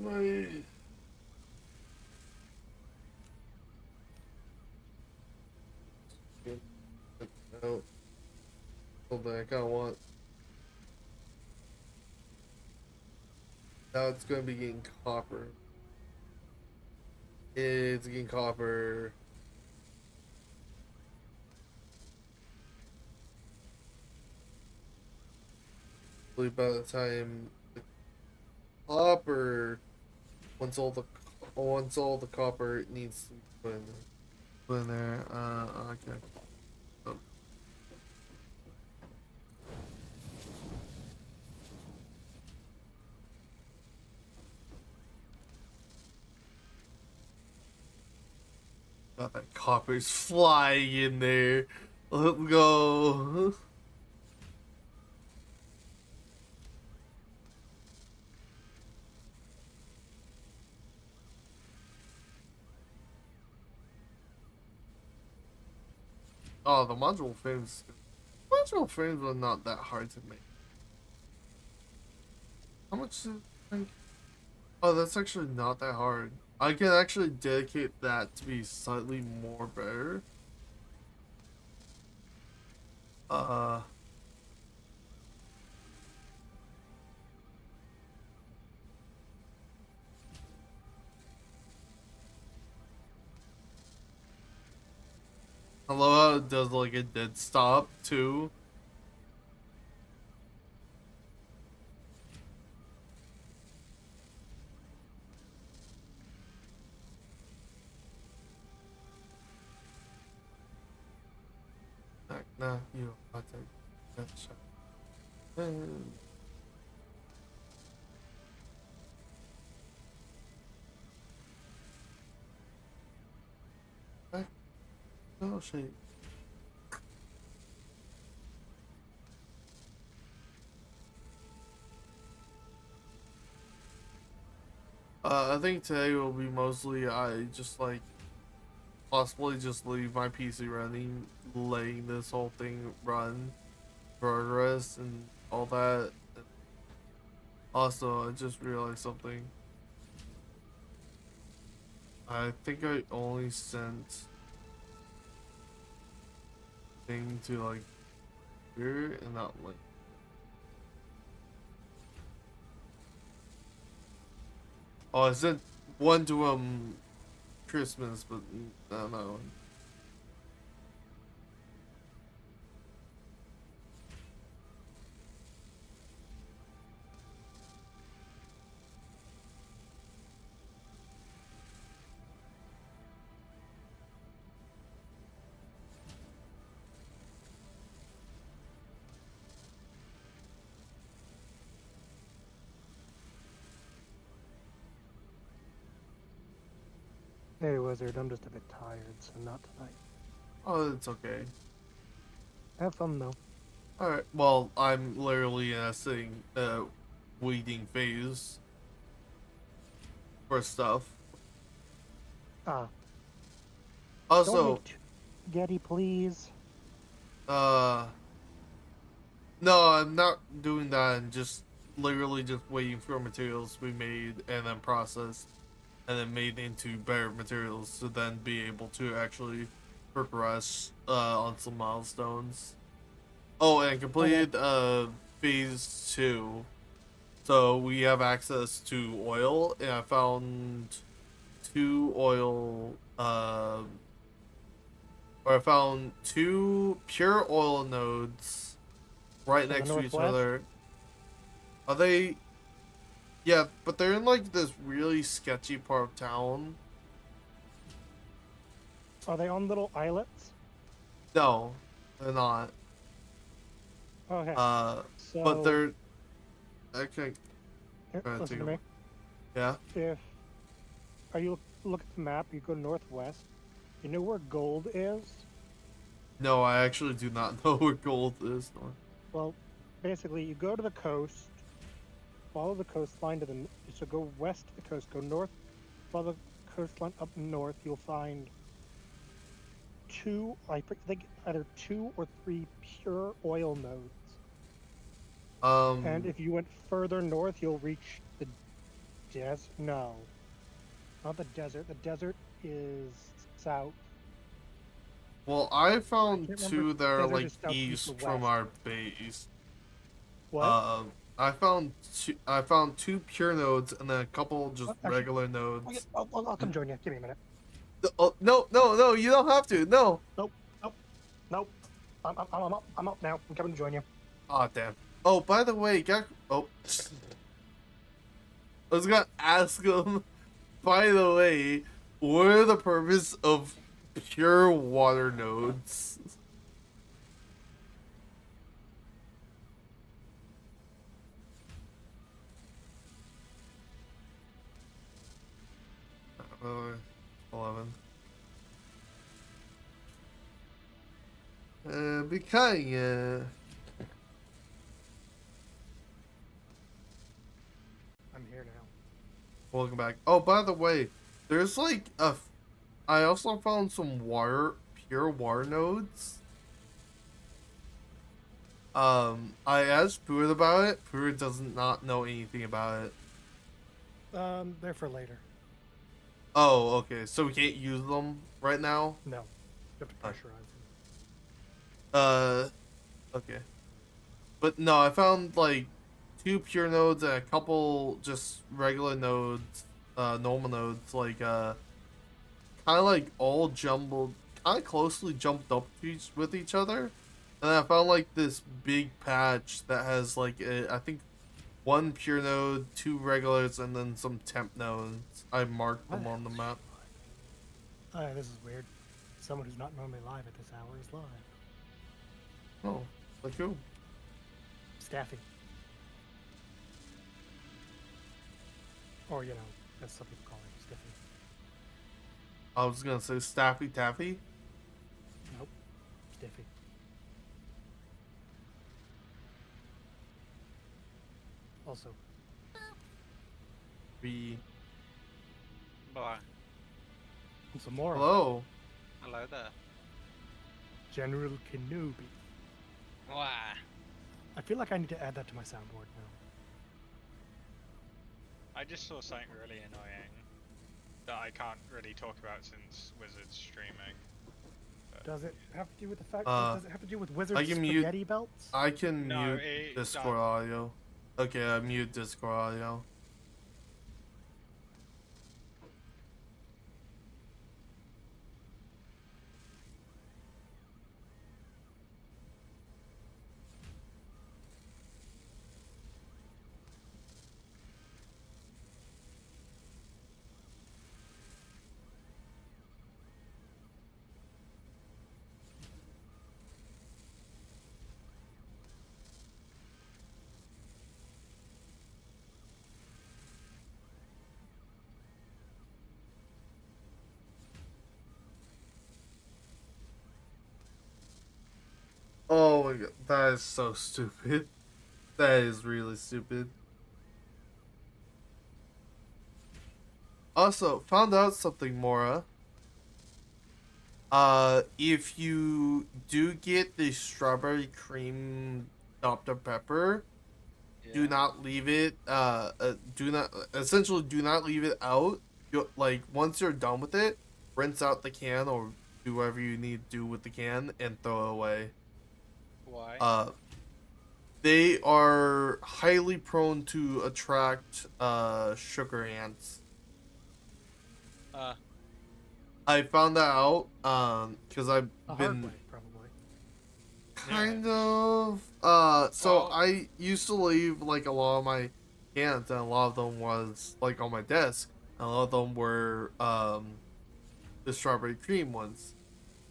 My no. Hold on, I kinda want. Now it's gonna be getting copper. It's getting copper. By the time the copper, once all the copper needs to be put in there. Okay. Oh. Got that copper's flying in there. Let's go. Oh, the module frames. Module frames are not that hard to make. How much is it? Oh, that's actually not that hard. I can actually dedicate that to be slightly more better. I love how it does like a dead stop too. Nah, you I'll take that shot. Oh shit. I think today will be mostly I just like possibly just leave my PC running, letting this whole thing run. progress and all that. Also, I just realized something. I think I only sent thing to like here and not like. Oh, I sent one to Christmas, but I don't know. Hey, Wizard, I'm just a bit tired, so not tonight. Oh, it's okay. Have fun, though. Alright, well, I'm literally in a sitting, waiting phase for stuff. Ah. Also, Don't make Getty, please. no, I'm not doing that. I'm just literally just waiting for materials to be made and then processed and then made into better materials to then be able to actually progress on some milestones. Oh, and completed phase 2. So we have access to oil, and I found 2 oil or I found 2 pure oil nodes right To the next to each northwest? other. Are they? Yeah, but they're in like this really sketchy part of town. Are they on little islets? No, they're not. Okay. So, But they're. Okay. here, Alright, listen take to a me. Yeah. If you look at the map, you go northwest. You know where gold is? No, I actually do not know where gold is. Well, basically, you go to the coast, follow the coastline to the so go west to the coast, go north, follow the coastline up north. You'll find 2, I think either 2 or 3 pure oil nodes. And if you went further north, you'll reach the desert. No, not the desert. The desert is south. Well, I found can't 2 remember. that are Desert like is southeast or east from west. our base. What? I found 2 pure nodes and then a couple just Actually, regular nodes. I'll come join you. Give me a minute. Oh, no, you don't have to. No. Nope. I'm up now. I'm coming to join you. Oh, damn. Oh, by the way, I was gonna ask him, by the way, what are the purpose of pure water nodes? Uh, 11. Because, I'm here now. welcome back. Oh, by the way, there's like I also found some pure water nodes. I asked Pruitt about it. Pruitt does not know anything about it. They're for later. Oh, okay. So we can't use them right now? No, you have to pressurize them. Okay. But no, I found like 2 pure nodes and a couple just regular nodes, normal nodes, like kind of like all jumbled, kind of closely jumped up with each other. And I found like this big patch that has like I think 1 pure node, 2 regulars, and then some temp nodes. I marked them on the map. This is weird. Someone who's not normally live at this hour is live. Oh, like who? Staffy. Or, as some people call him, Stiffy. I was gonna say Staffy Taffy. Nope. Stiffy. Also. B. Bye. And some more. Hello. Hello there. General Kenobi. Why? I feel like I need to add that to my soundboard now. I just saw something really annoying that I can't really talk about since Wizard's streaming. Does it have to do with the fact? Uh, Does it have to do with Wizard I can mute- spaghetti belts? I can No, mute it Discord does. audio. Okay, I mute Discord audio. Oh my god, that is so stupid. That is really stupid. Also, found out something, Mora. If you do get the strawberry cream Dr. Pepper, do not leave it, do not leave it out. Like, once you're done with it, rinse out the can or do whatever you need to do with the can and throw it away. Why? They are highly prone to attract, sugar ants. I found that out, because I've A hard been way, probably. kind of, so Well- I used to leave, like, a lot of my cans, and a lot of them was, like, on my desk, and a lot of them were, the strawberry cream ones.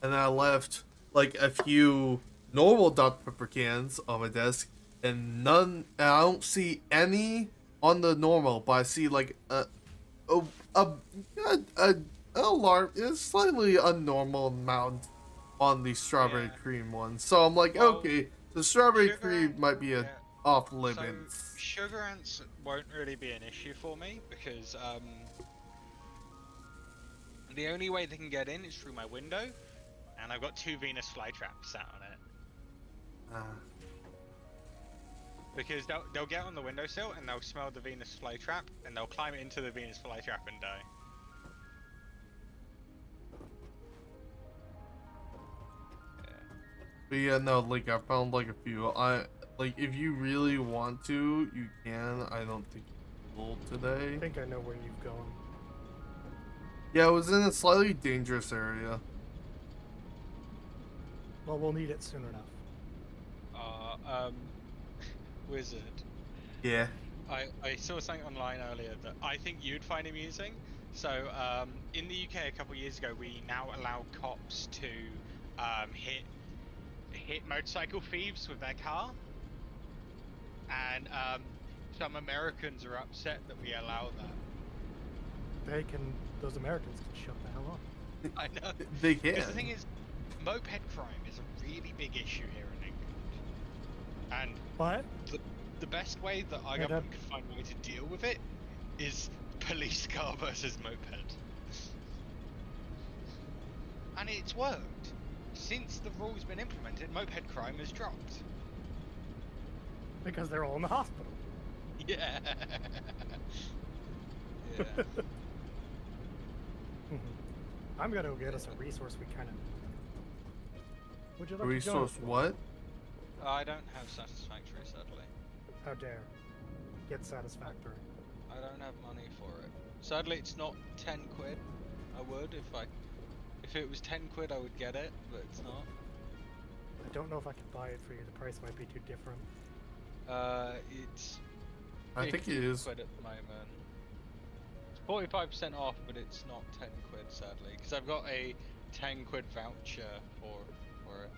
And then I left, like, a few normal Dr. Pepper cans on my desk, and I don't see any on the normal, but I see, like, a slightly abnormal amount on the strawberry Yeah. cream one. So I'm like, Well, okay, the strawberry sugar cream ant- might be yeah. off So, limits. sugar ants won't really be an issue for me because the only way they can get in is through my window, and I've got 2 Venus flytraps sat on it. Because they'll get on the windowsill and they'll smell the Venus flytrap and they'll climb into the Venus flytrap and die. But yeah, no, like, I found, like, a few. Like, if you really want to, you can. I don't think you will I today. think I know where you've gone. Yeah, it was in a slightly dangerous area. Well, we'll need it soon enough. Wizard. Yeah. I saw something online earlier that I think you'd find amusing. So, in the UK a couple years ago, we now allow cops to hit motorcycle thieves with their car, and some Americans are upset that we allow that. Those Americans can shut the hell up. I know. They can. Because the thing is, moped crime is a really big issue here in England, and What? the best way that our government could find a way to deal with it is police car versus moped. And it's worked. Since the rule's been implemented, moped crime has dropped. Because they're all in the hospital. Yeah. Yeah. I'm gonna go get us a resource we kind of. Would you like to Resource join us? what? I don't have satisfactory, sadly. How dare. Get satisfactory. I don't have money for it. Sadly, it's not 10 quid. I would if it was 10 quid, I would get it, but it's not. I don't know if I can buy it for you. The price might be too different. It's I think it 15 is. quid at the moment. It's 45% off, but it's not 10 quid, sadly, because I've got a 10 quid voucher for it.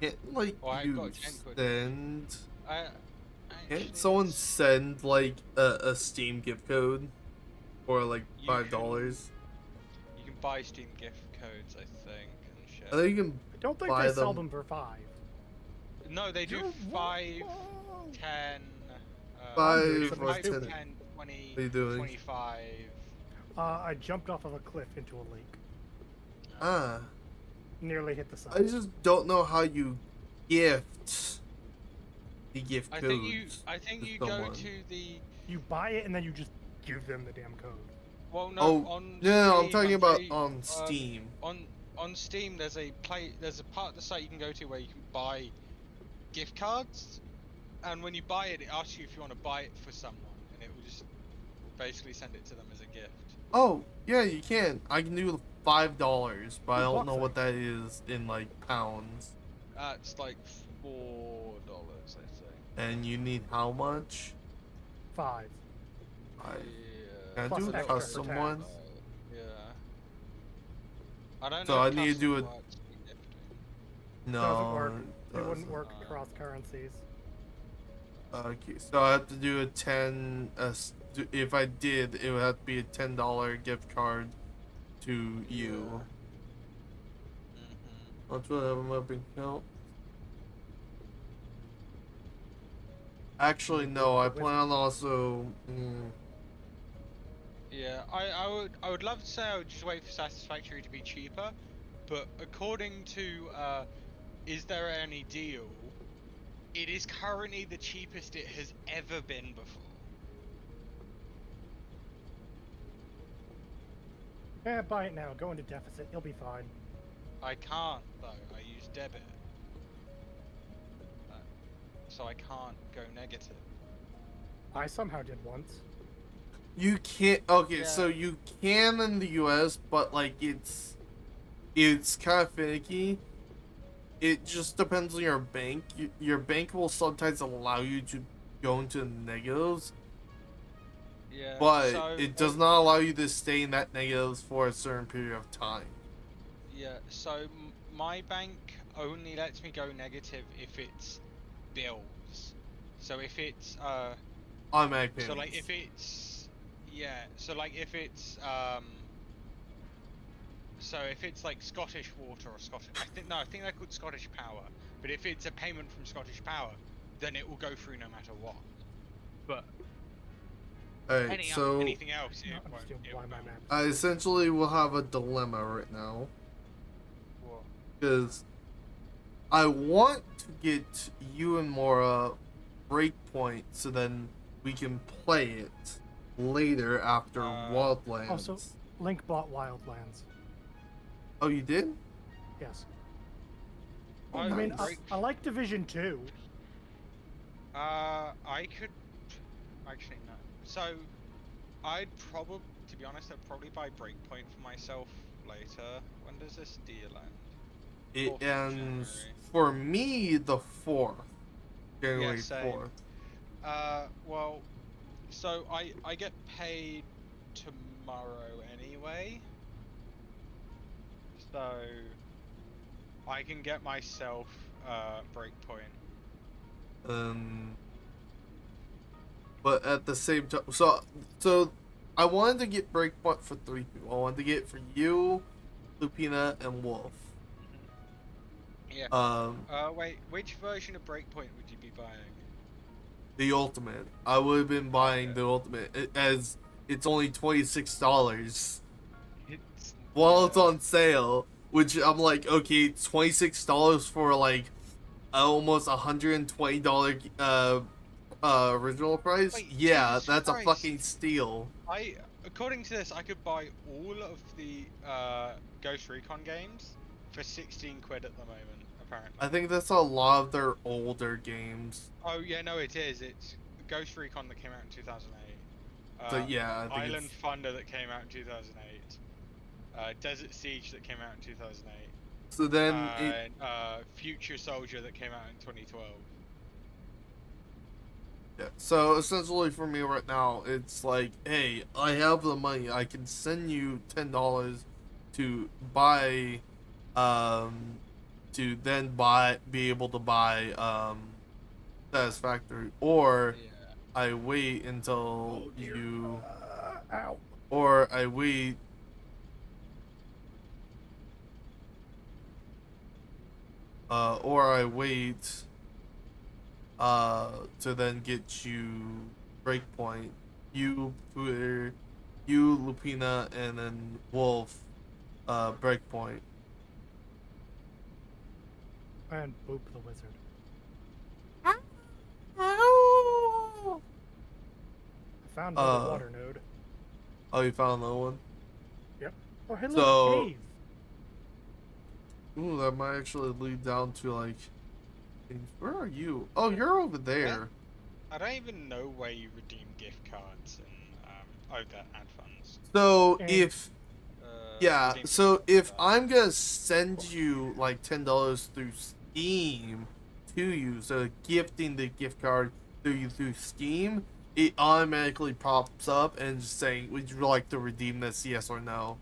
Can't, like, Oh, I you got 10 quid. send... Actually, Can't someone it's- send, like, a Steam gift code? For, like, You $5? You can buy Steam gift codes, I think, and shit. I think you can I don't think buy they sell them. them for 5. No, they do You're 5, wrong. 10, 5 they do or 5, 10. 10, 20, What are you doing? 25. I jumped off of a cliff into a lake. Ah. Nearly hit the side. I just don't know how you gift the gift I codes. think to you go someone. to the. You buy it and then you just give them the damn code. Well, no. Oh, On no, I'm Steam, talking I about say, on Steam. On Steam, there's a part of the site you can go to where you can buy gift cards, and when you buy it, it asks you if you want to buy it for someone, and it will just basically send it to them as a gift. Oh, yeah, you can. I can do $5, but I don't know Bucks, what that is in like pounds. It's like $4, I say. And you need how much? 5. I Yeah. Can I Plus do a extra for custom tax. one? Yeah. I don't So know. I if need to do custom a- works for gifting. No. Doesn't work. It doesn't. wouldn't work across currencies. Okay, so I have to do a 10. If I did, it would have to be a $10 gift card to you. That's what I have in my bank account. Actually, no. I plan on also. Yeah, I would love to say I would just wait for Satisfactory to be cheaper, but according to Is There Any Deal, it is currently the cheapest it has ever been before. Yeah, buy it now. Go into deficit. You'll be fine. I can't though. I use debit, so I can't go negative. I somehow did once. You can't. Okay, Yeah. so you can in the U.S., but like it's kind of finicky. It just depends on your bank. Your bank will sometimes allow you to go into negatives, Yeah, but so, it does not allow you to stay in that negatives for a certain period of time. Yeah, so my bank only lets me go negative if it's bills. So if it's Automatic payments. so like if it's so if it's like Scottish Water or Scottish, I think they're called Scottish Power. But if it's a payment from Scottish Power, then it will go through no matter what. But Alright, so anything else, it I'm won't. just doing It blind my won't. map. I essentially will have a dilemma right now. What? Because I want to get you and Mora Breakpoint so then we can play it later after Wildlands. Also, Link bought Wildlands. Oh, you did? Yes. I I mean, break- I like Division 2. I could actually no. So, to be honest, I'd probably buy Breakpoint for myself later. When does this deal end? It 4th of ends January. for me the 4th. January Yeah, same. 4th. Well, so I get paid tomorrow anyway. So I can get myself Breakpoint. But at the same time, so I wanted to get Breakpoint for 3 people. I wanted to get it for you, Lupina, and Wolf. Yeah. Wait, which version of Breakpoint would you be buying? The ultimate. I would have been buying the ultimate as it's only $26 while it's on sale. Which I'm like, okay, $26 for like almost $120 original price. Wait, Yeah, Jesus that's Christ. a fucking steal. According to this, I could buy all of the Ghost Recon games for 16 quid at the moment. Apparently. I think that's a lot of their older games. Oh yeah, no, it is. It's Ghost Recon that came out in 2008. So yeah, I think Island it's... Thunder that came out in 2008. Desert Siege that came out in 2008. So then And Future Soldier that came out in 2012. Yeah, so essentially for me right now, it's like, hey, I have the money. I can send you $10 to buy, to then be able to buy, Satisfactory, or I wait until you, or I wait. Or I wait to then get you Breakpoint, you Pooter, you Lupina, and then Wolf, Breakpoint. And Boop the Wizard. found another Uh, water node. Oh, you found another one? Yep. Oh, hey, look, So- cave. Ooh, that might actually lead down to like. Where are you? Oh, you're over there. I don't even know where you redeem gift cards and the ad funds. So And- if yeah, redeem so gift if cards. I'm gonna send you like $10 through Steam to you, so gifting the gift card through Steam, it automatically pops up and just saying, "Would you like to redeem this? Yes or no?"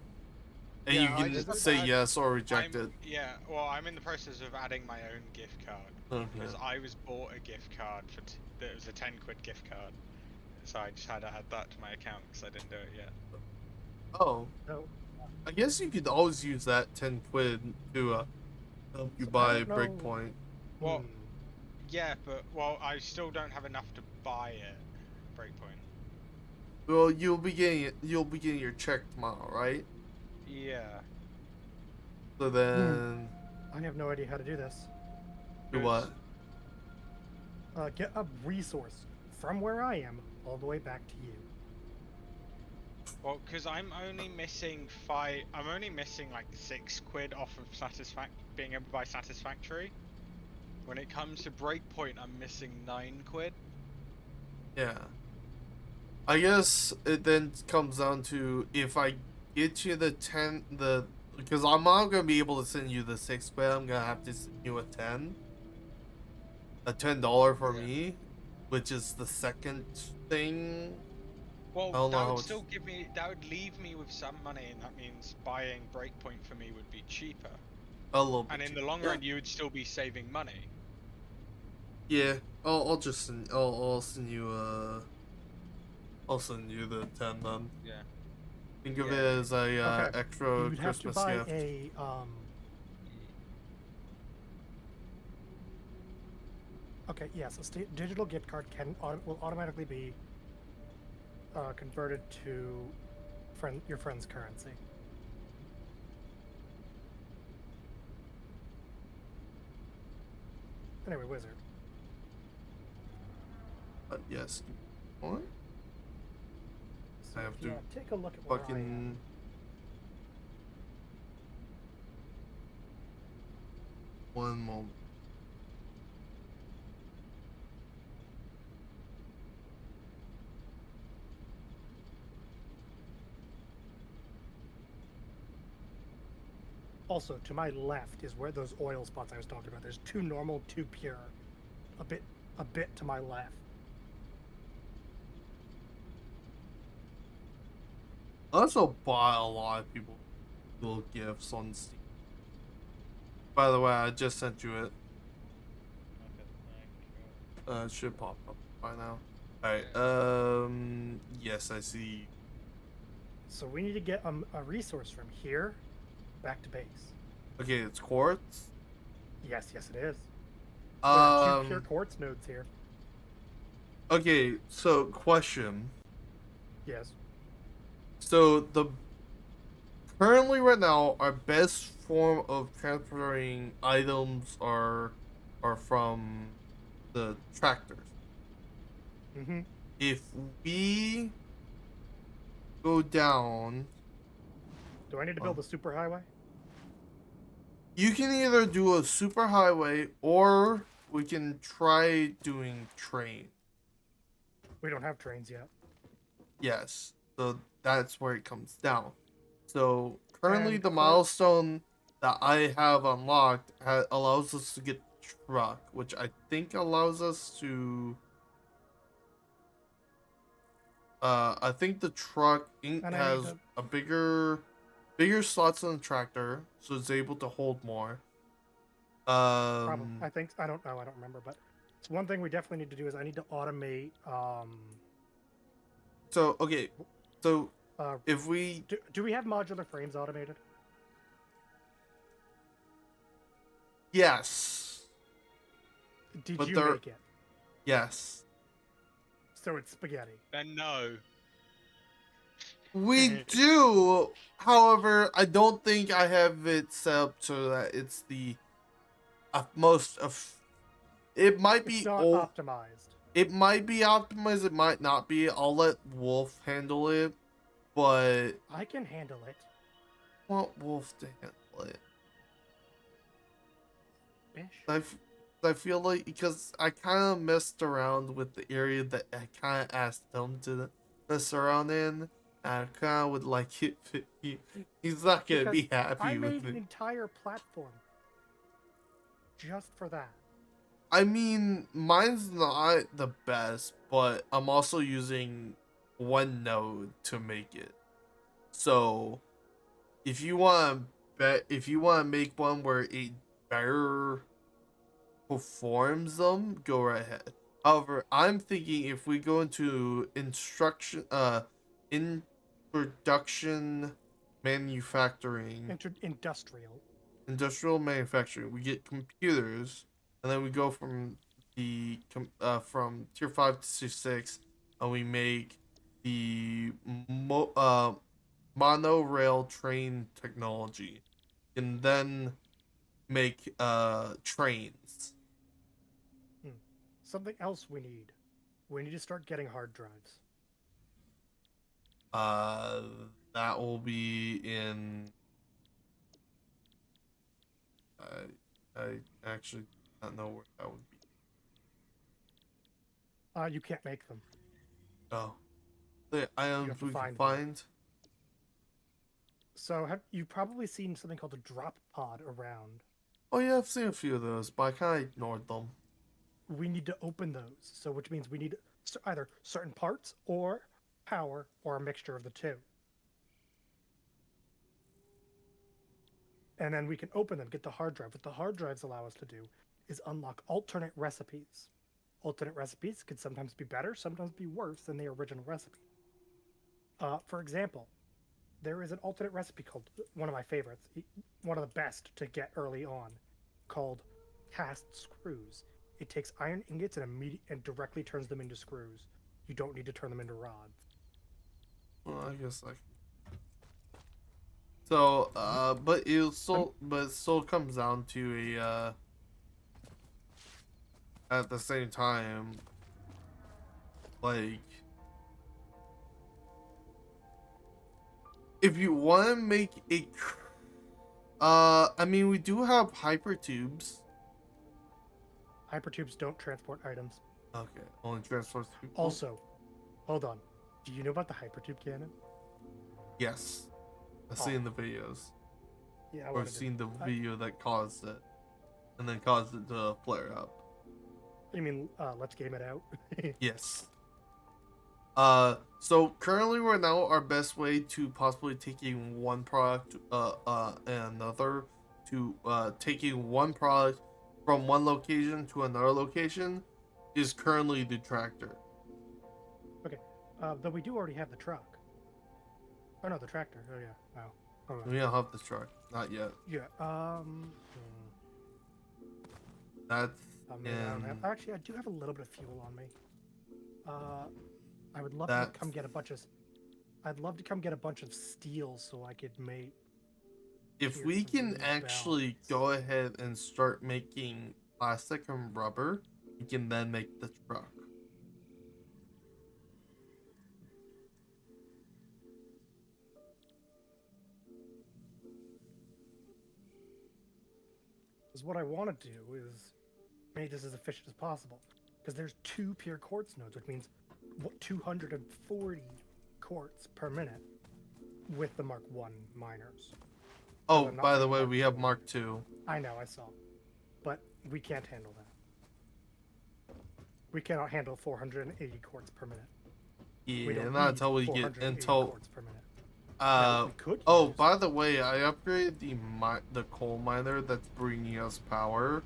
And Yeah, you I can just- say yes or reject I'm- it. Yeah, well, I'm in the process of adding my own gift card because Okay. I was bought a gift card for that was a 10 quid gift card, so I just had to add that to my account because I didn't do it yet. Oh, No. I guess you could always use that 10 quid to help you So I buy don't know- Breakpoint. Well, Hmm. yeah, but I still don't have enough to buy it. Breakpoint. Well, you'll be getting your check tomorrow, right? Yeah. So then, I have no idea how to do this. do what? Get a resource from where I am all the way back to you. Well, because I'm only missing I'm only missing like 6 quid off of being able to buy Satisfactory. When it comes to Breakpoint, I'm missing 9 quid. Yeah. I guess it then comes down to if I get you because I'm not gonna be able to send you the 6 quid. I'm gonna have to send you a $10 for Yeah. me, which is the second thing. Well, I don't know that how would it's- still that would leave me with some money, and that means buying Breakpoint for me would be cheaper. A little bit. And in the long run, you would still be saving money. Yeah, I'll send you I'll send you the 10 then. Yeah. Think of it Yeah. as a Okay. extra You'd have to Christmas buy gift. a Okay, yes, a digital gift card will automatically be converted to your friend's currency. Anyway, wizard. Yes. What? So I have to yeah, take a look at where I am. Fucking. One moment. Also, to my left is where those oil spots I was talking about. There's 2 normal, 2 pure. A bit to my left. I also buy a lot of people little gifts on Steam. By the way, I just sent you it. It should pop up by now. Alright, yes, I see. So we need to get a resource from here back to base. Okay, it's quartz. Yes, it is. There are 2 pure Um, quartz nodes here. okay, so question. Yes. So currently right now, our best form of transferring items are from the tractors. Mm-hmm. If we go down, Do I need to build a super highway? you can either do a super highway or we can try doing train. We don't have trains yet. Yes, so that's where it comes down. So currently And the cur- milestone that I have unlocked allows us to get truck, which I think allows us to. I think the truck And I need has to- a bigger slots than the tractor, so it's able to hold more. Probably. I think I don't know. I don't remember, but it's one thing we definitely need to do is I need to automate. So okay, so Uh, if we do we have modular frames automated? yes, Did But you they're- make it? yes. So it's spaghetti. Then no. We do, however, I don't think I have it set up so that it's the most of. It might It's be not old. optimized. It might be optimized, it might not be. I'll let Wolf handle it, but I can handle it. I want Wolf to handle it. Bish. I feel like, because I kind of messed around with the area that I kind of asked him to mess around in. I kind of would like it, but he's not going to be Because happy I with made an it. entire platform just for that. I mean, mine's not the best, but I'm also using one node to make it. So, if you want to make one where it better performs them, go right ahead. However, I'm thinking if we go into introduction manufacturing, industrial manufacturing, we get computers, and then we go from from tier 5 to tier 6, and we make the monorail train technology, and then make trains. Something else we need. We need to start getting hard drives. That will be in. I actually don't know where that would be. You can't make them. Oh, the items we can them. find. So you've probably seen something called a drop pod around. Oh yeah, I've seen a few of those, but I kind of ignored them. We need to open those, so which means we need either certain parts or power or a mixture of the two. And then we can open them, get the hard drive. What the hard drives allow us to do is unlock alternate recipes. Alternate recipes can sometimes be better, sometimes be worse than the original recipe. For example, there is an alternate recipe called, one of my favorites, one of the best to get early on, called cast screws. It takes iron ingots and directly turns them into screws. You don't need to turn them into rods. Well, I guess like. So, but it still comes down to a at the same time, like, if you want to make a, I mean, we do have hypertubes. Hypertubes don't transport items. Okay, only transports people. Also, hold on. Do you know about the hypertube cannon? Yes, I've seen the videos. Yeah, or seen the video that caused it, and then caused it to flare up. You mean, let's game it out? Yes. So currently right now, our best way to possibly taking one product, and another, to, taking one product from one location to another location is currently the tractor. Okay, though we do already have the truck. Oh no, the tractor. Oh yeah. Wow. Oh, We don't have the truck, not yet. Yeah. That's maybe I don't have, actually, I do have a little bit of fuel on me. I would love to come get a bunch of. I'd love to come get a bunch of steel so I could make. If we can actually go ahead and start making plastic and rubber, we can then make the truck. Because what I want to do is make this as efficient as possible. Because there's 2 pure quartz nodes, which means 240 quartz per minute with the Mark 1 miners. Oh, by the way, we have Mark II. I know, I saw. But we can't handle that. We cannot handle 480 quartz per minute. Yeah, not until we get quartz per minute. Oh, by the way, I upgraded the coal miner that's bringing us power.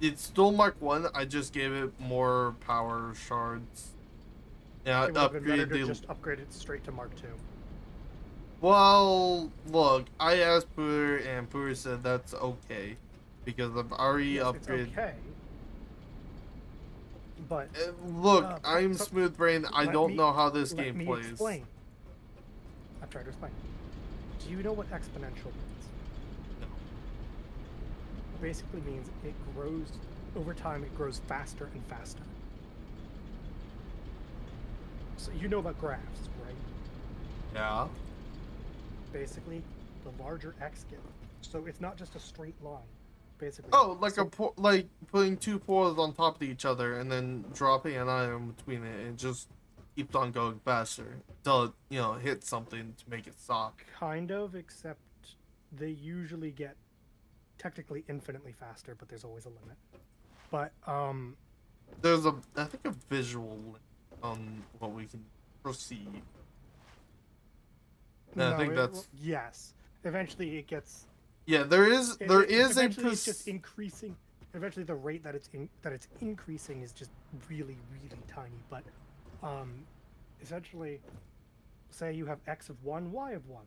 It's still Mark 1. I just gave it more power shards. Yeah, It would have been better to just upgrade it straight to Mark 2. Well, look, I asked Pooter, and Pooter said that's okay, because I've already upgraded. It's okay. But look, I'm smooth brain. I don't know how this game plays. plays. Explain. I've tried to explain. Do you know what exponential means? No. It basically means it grows over time. It grows faster and faster. So you know about graphs, right? Yeah. Basically, the larger x get. So it's not just a straight line. Basically. Oh, like So- like putting two poles on top of each other and then dropping an item between it, and just keeps on going faster until it, hits something to make it stop. Kind of, except they usually get technically infinitely faster, but there's always a limit. But There's I think a visual limit on what we can proceed. And I think that's yes. Eventually, it gets. yeah. There is eventually a it's just increasing. Eventually, the rate that it's increasing is just really tiny. But essentially, say you have x of 1, y of 1,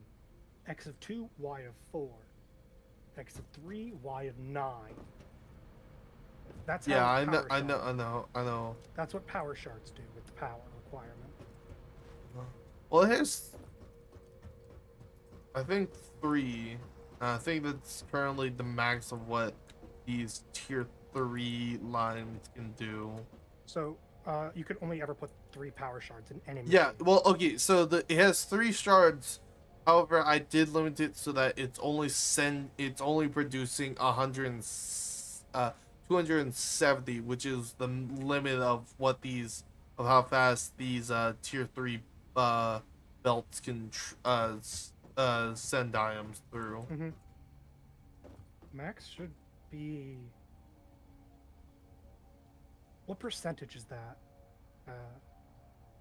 x of 2, y of 4, x of 3, y of 9. That's yeah. how I power know. shards- That's what power shards do with the power requirement. Well, here's I think 3. I think that's currently the max of what these tier 3 lines can do. So you can only ever put 3 power shards in any. Yeah, machine. well, okay, so it has 3 shards. However, I did limit it so that it's only producing 270, which is the limit of how fast these tier 3 belts can send items through. Mm-hmm. Max should be. What percentage is that?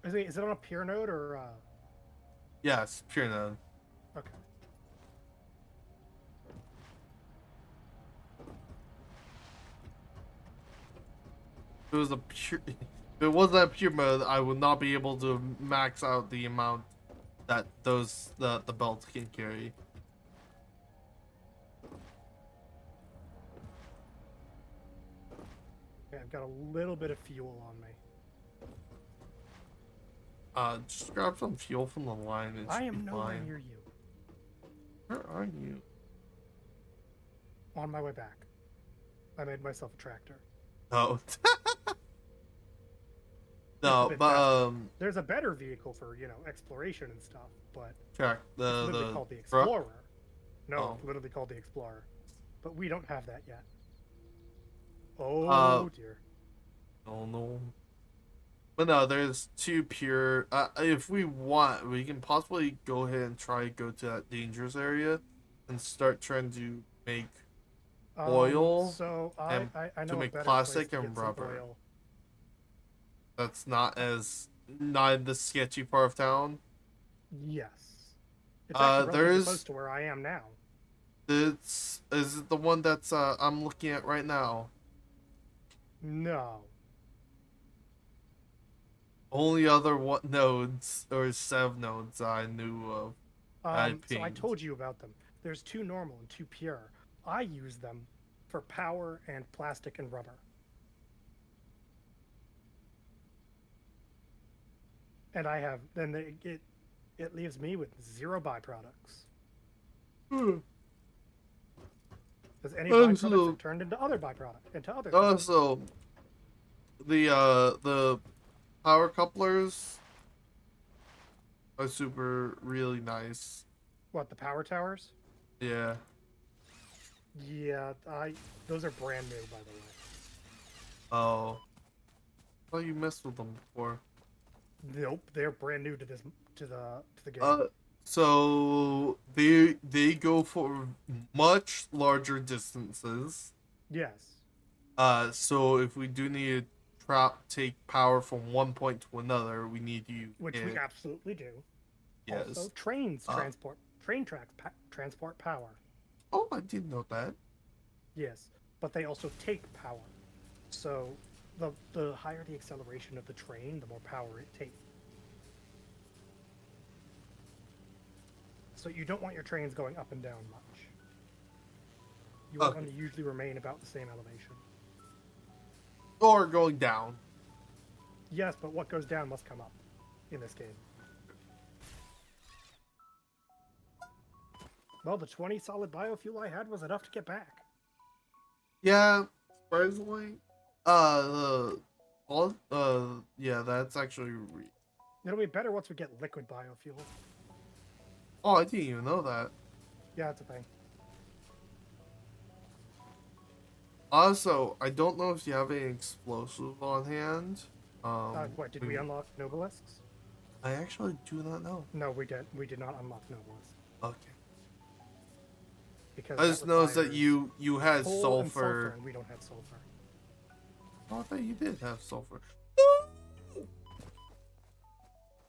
Is it on a pure node or? Yes, pure node. Okay. If it was if it wasn't a pure mode, I would not be able to max out the amount that the belts can carry. Okay, I've got a little bit of fuel on me. Just grab some fuel from the line. It I should am be nowhere fine. near you. Where are you? On my way back. I made myself a tractor. Oh. It's a No, bit but faster. There's a better vehicle for exploration and stuff, but track it's literally called the truck? Explorer. No, Oh. it's literally called the Explorer, but we don't have that yet. Oh dear. Oh no. But no, there's 2 pure. If we want, we can possibly go ahead and try to go to that dangerous area and start trying to make oil So and I know to a make better plastic place to and get some rubber. oil. That's not in the sketchy part of town. Yes. It's actually relatively there's close to where I am now. is it the one that's I'm looking at right now? No. Only other nodes or 7 nodes I knew of. So I pinged. told you about them. There's 2 normal and 2 pure. I use them for power and plastic and rubber. And I have it leaves me with 0 byproducts. Because any byproducts Also- are turned into other byproducts, into other. Also, the power couplers are really nice. What, the power towers? Yeah. Yeah, those are brand new, by the way. Oh. I thought you messed with them before. Nope, they're brand new to the game. So they go for much larger distances. Yes. So if we do need to take power from one point to another, we need to use Which we absolutely do. Yes. Also, trains train tracks transport power. Oh, I didn't know that. Yes, but they also take power. So the higher the acceleration of the train, the more power it takes. So you don't want your trains going up and down much. You want them to usually remain about the same elevation. Or going down. Yes, but what goes down must come up in this game. Well, the 20 solid biofuel I had was enough to get back. Yeah, surprisingly. Yeah, that's actually It'll be better once we get liquid biofuel. Oh, I didn't even know that. Yeah, it's a thing. Also, I don't know if you have any explosive on hand. What, did we unlock Nobelisks? I actually do not know. No, we did. We did not unlock Nobelisks. Okay. Because I just noticed that requires you had coal and sulfur. and we don't have sulfur. Oh, I thought you did have sulfur.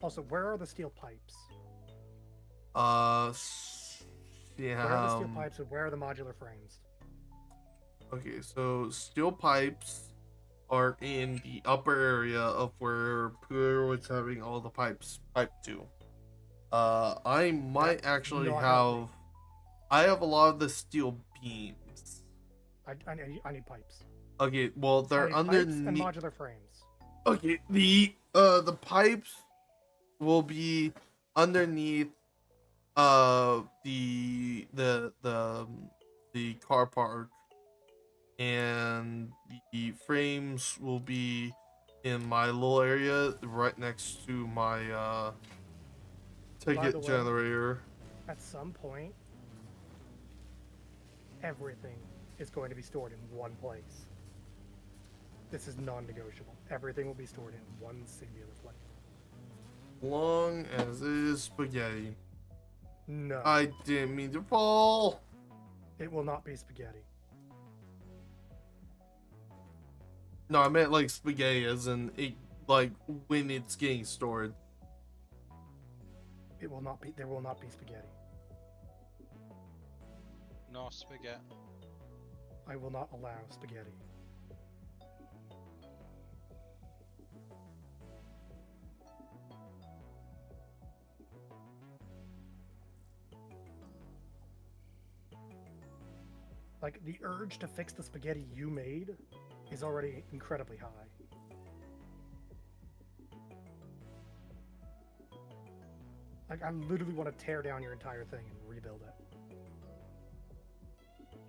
Also, where are the steel pipes? Yeah. Where are the steel pipes and where are the modular frames? Okay, so steel pipes are in the upper area of where Pooh was having all the pipes piped to. I might That's actually not have. I have a lot of the steel beams. I need pipes. Okay, well I they're need pipes and underneath. modular frames. Okay, the pipes will be underneath the car park, and the frames will be in my little area right next to my By the ticket way, generator. At some point, everything is going to be stored in one place. This is non-negotiable. Everything will be stored in one singular place. Long as it is spaghetti. No, I didn't mean to fall. it will not be spaghetti. No, I meant like spaghetti as in it, like when it's getting stored. It will not be. There will not be spaghetti. No spaghetti. I will not allow spaghetti. Like, the urge to fix the spaghetti you made is already incredibly high. Like, I literally want to tear down your entire thing and rebuild it.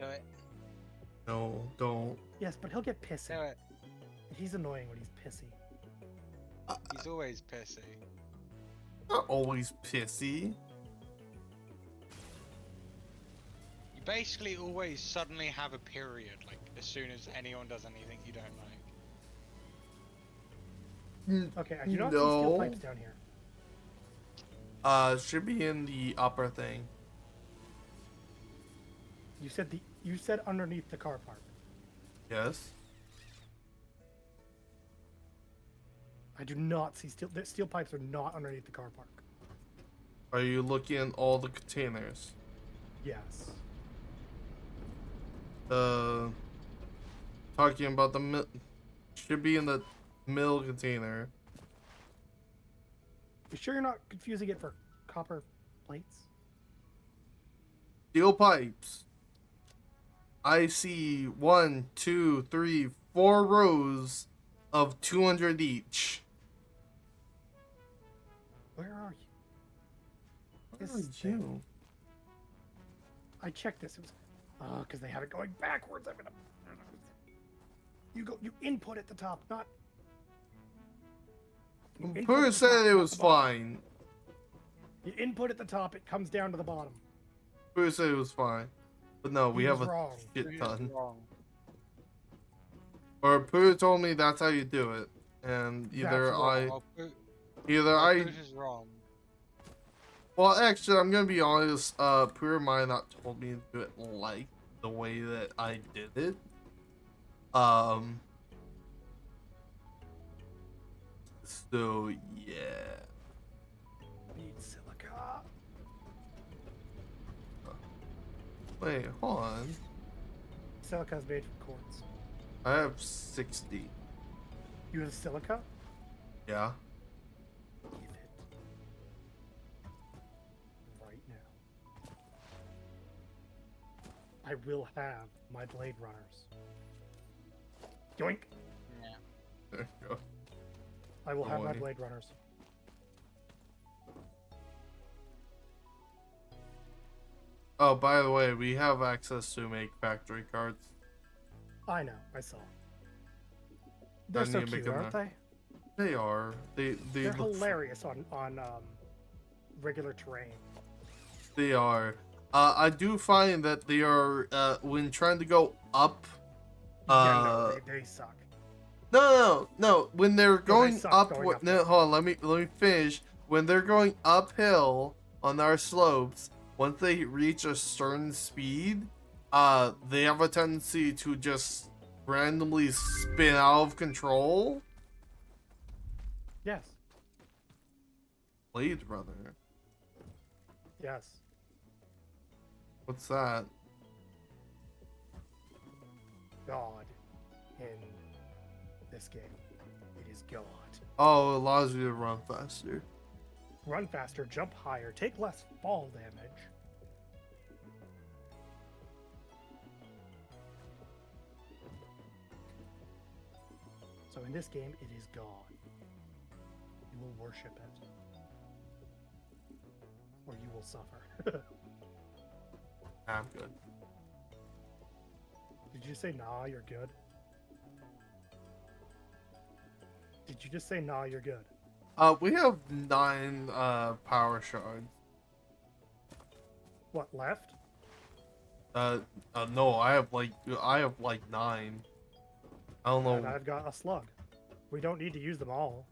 Do it. No, don't. Yes, but he'll get pissy. Do it. He's annoying when he's pissy. He's always pissy. Not always pissy. You basically always suddenly have a period, like as soon as anyone does anything you don't like. Okay, I do not see steel No. pipes down here. Should be in the upper thing. You said underneath the car park. Yes. I do not see steel. The steel pipes are not underneath the car park. Are you looking at all the containers? Yes. Talking about the should be in the middle container. You sure you're not confusing it for copper plates? Steel pipes. I see 1, 2, 3, 4 rows of 200 each. Where are you? Where This are thing. you? I checked this. It was because they have it going backwards. I'm gonna. You input at the top, not. You input Who at the said top, it not was the bottom. fine? You input at the top, it comes down to the bottom. Who said it was fine? But no, we He have was a wrong. shit ton. Wrong. Or Pooh told me that's how you do it, and either That's I, Oh, Poo- either oh, I. Pooh is wrong. Well, actually, I'm gonna be honest. Pooh might have not told me to do it like the way that I did it. So yeah. Need silica. Wait, hold on. Silica is made from quartz. I have 60. You have silica? Yeah. Give it. Right now. I will have my Blade Runners. Yoink! Yeah. There you go. I will have my Boy. Blade Runners. Oh, by the way, we have access to make factory cards. I know, I saw. They're Don't so need to make cute, them aren't now. they? They are. They're look hilarious on regular terrain. They are. I do find that they are when trying to go up. Yeah, no, they suck. No. When they're going suck up, going no, hold on. Let me finish. When they're going uphill on our slopes, once they reach a certain speed, they have a tendency to just randomly spin out of control. Yes. Blade Runner. Yes. What's that? God in this game. It is God. Oh, it allows you to run faster. Run faster, jump higher, take less fall damage. So in this game, it is God. You will worship it. Or you will suffer. I'm good. Did you say nah, you're good? Did you just say nah, you're good? We have 9 power shards. What, left? No, I have like 9. I don't know. And I've got a slug. We don't need to use them all.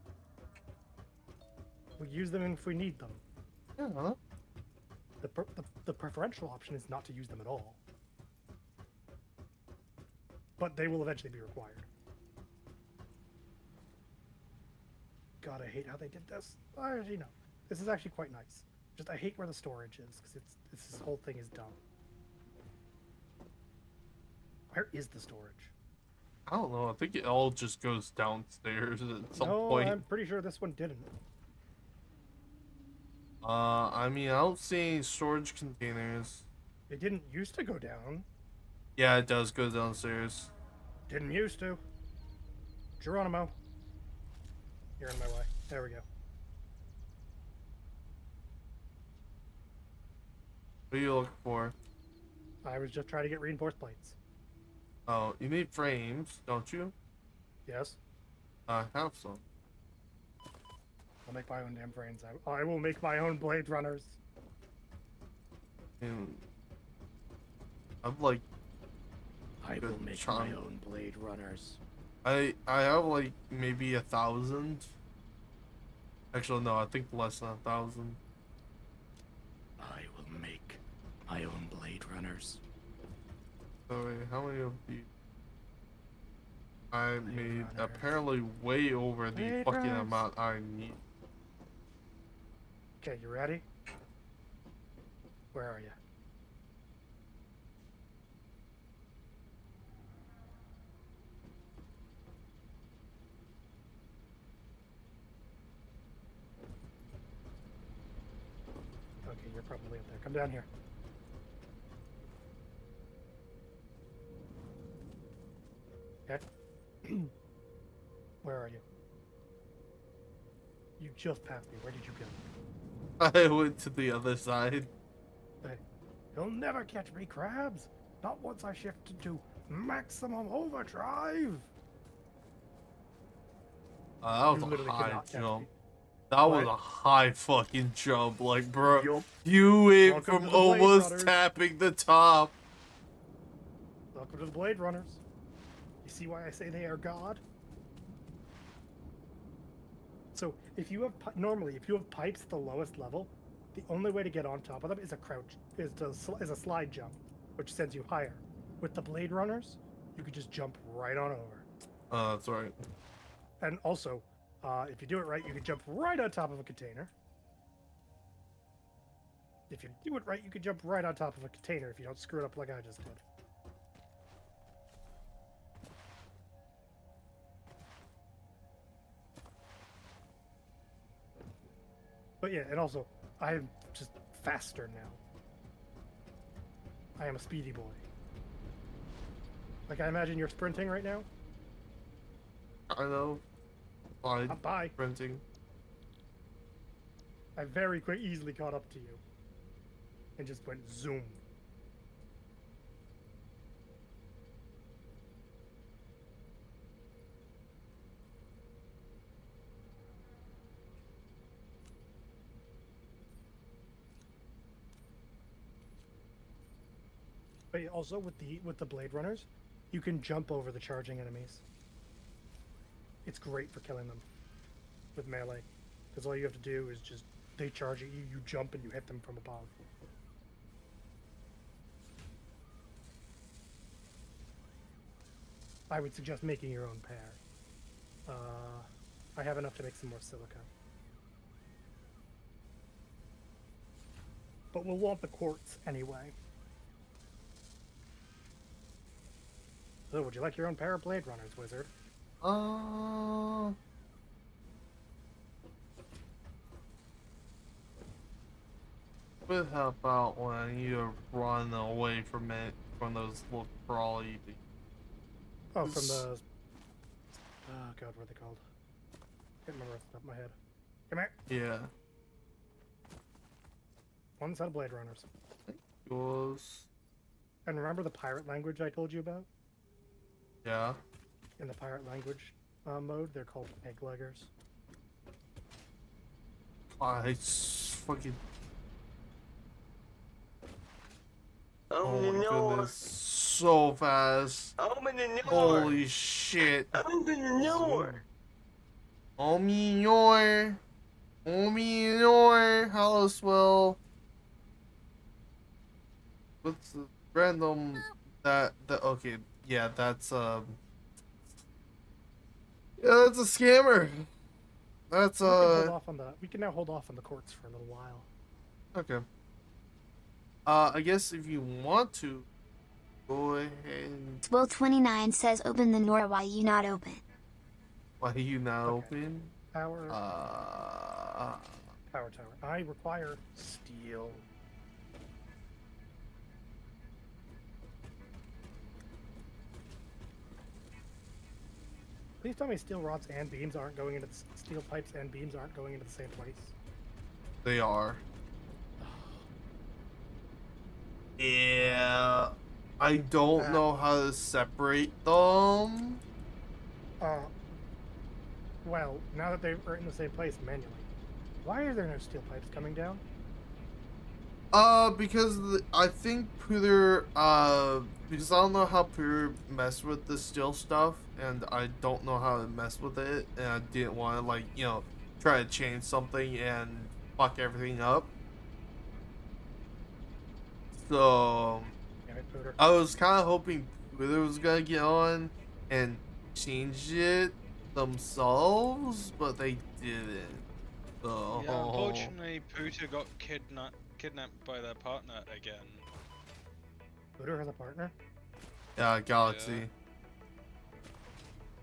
We use them if we need them. Yeah. The preferential option is not to use them at all. But they will eventually be required. God, I hate how they did this. You know, this is actually quite nice. Just I hate where the storage is because this whole thing is dumb. Where is the storage? I don't know. I think it all just goes downstairs at some No, point. I'm pretty sure this one didn't. I mean, I don't see any storage containers. It didn't used to go down. Yeah, it does go downstairs. Didn't used to. Geronimo. You're in my way. There we go. What are you looking for? I was just trying to get reinforced plates. Oh, you need frames, don't you? Yes. I have some. I'll make my own damn frames. I will make my own Blade Runners. And I'm like. I will make my own Blade Runners. I have like maybe 1,000. Actually, no, I think less than 1,000. I will make my own Blade Runners. So wait, how many of these? I made apparently way over the Blade fucking Runners. amount I need. Okay, you ready? Where are you? Okay, you're probably up there. Come down here. Okay. Where are you? You just passed me. Where did you go? I went to the other side. Hey, you'll never catch me, Krabs. Not once I shifted to maximum overdrive. That was You a literally could high not catch jump. me. That was What? a high fucking jump, like, bro. Yup. You went Welcome from to the Blade almost Runners. tapping the top. Welcome to the Blade Runners. You see why I say they are God? So if you have normally, if you have pipes at the lowest level, the only way to get on top of them is a crouch, is a slide jump, which sends you higher. With the Blade Runners, you could just jump right on over. Oh, that's right. And also, if you do it right, you can jump right on top of a container. If you do it right, you can jump right on top of a container if you don't screw it up like I just did. But yeah, and also, I am just faster now. I am a speedy boy. Like, I imagine you're sprinting right now. I know. Fine. Bye. Printing. I very easily caught up to you. And just went zoom. But also with the Blade Runners, you can jump over the charging enemies. It's great for killing them with melee, because all you have to do is just they charge at you, you jump and you hit them from above. I would suggest making your own pair. I have enough to make some more silica. But we'll want the quartz anyway. So, would you like your own pair of Blade Runners, wizard? But how about when you run away from it, from those little crawly things? Oh, from the... Oh, God, what are they called? Can't remember off the top of my head. Come here. Yeah. One set of Blade Runners. Yours. And remember the pirate language I told you about? Yeah. In the pirate language mode, they're called pegleggers. Fucking... Oh my no. goodness. So fast. Open the door. Holy shit. Open the door. Ominor. Hallowswell. What's the random okay, yeah, that's yeah, that's a scammer. That's we can now hold off on the courts for a little while. Okay. I guess if you want to go ahead and... Will 29 says open the door. Why you not open? Why are you not open? Power tower. I require steel. Please tell me steel rods and beams aren't going into steel pipes and beams aren't going into the same place. They are. Yeah, I don't know how to separate them. Well, now that they're in the same place manually, why are there no steel pipes coming down? Because I think Pooter, because I don't know how Pooter messed with the steel stuff, and I don't know how to mess with it, and I didn't want to, like, you know, try to change something and fuck everything up. So, I was kind of hoping Pooter was gonna get on and change it themselves, but they didn't. So, Yeah, unfortunately, Pooter got kidnapped by their partner again. Pooter has a partner? Yeah, Galaxy. Yeah.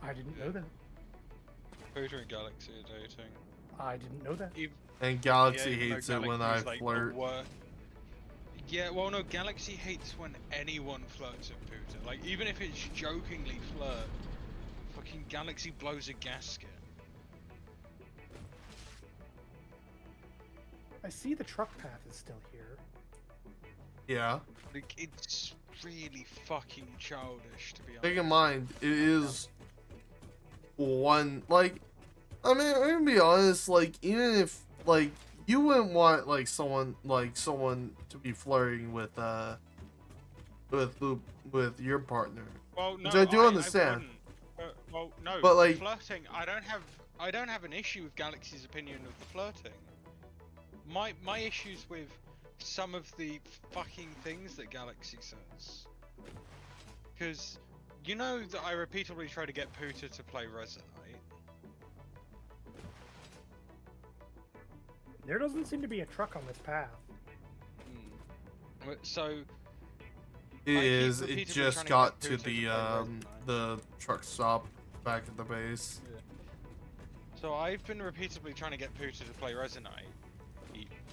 I didn't know that. Pooter and Galaxy are dating. I didn't know that. And Galaxy even though hates it when I Galaxy's, like, the flirt. Yeah, well, no, Galaxy hates when anyone flirts at Pooter. Like, even if it's jokingly flirt, fucking Galaxy blows a gasket. I see the truck path is still here. Yeah. Like, it's really fucking childish, to be honest. Take in mind, it is one, like, I mean, I'm gonna be honest, like, even if, like, you wouldn't want, like, someone to be flirting with your partner. Well, no, which I do understand. Well, no, but, like, flirting, I don't have an issue with Galaxy's opinion of the flirting. My issue's with some of the fucking things that Galaxy says. Because, you know that I repeatedly try to get Pooter to play Resonite. There doesn't seem to be a truck on this path. So... It just got to the truck stop back at the base. Yeah. So I've been repeatedly trying to get Pooter to play Resonite.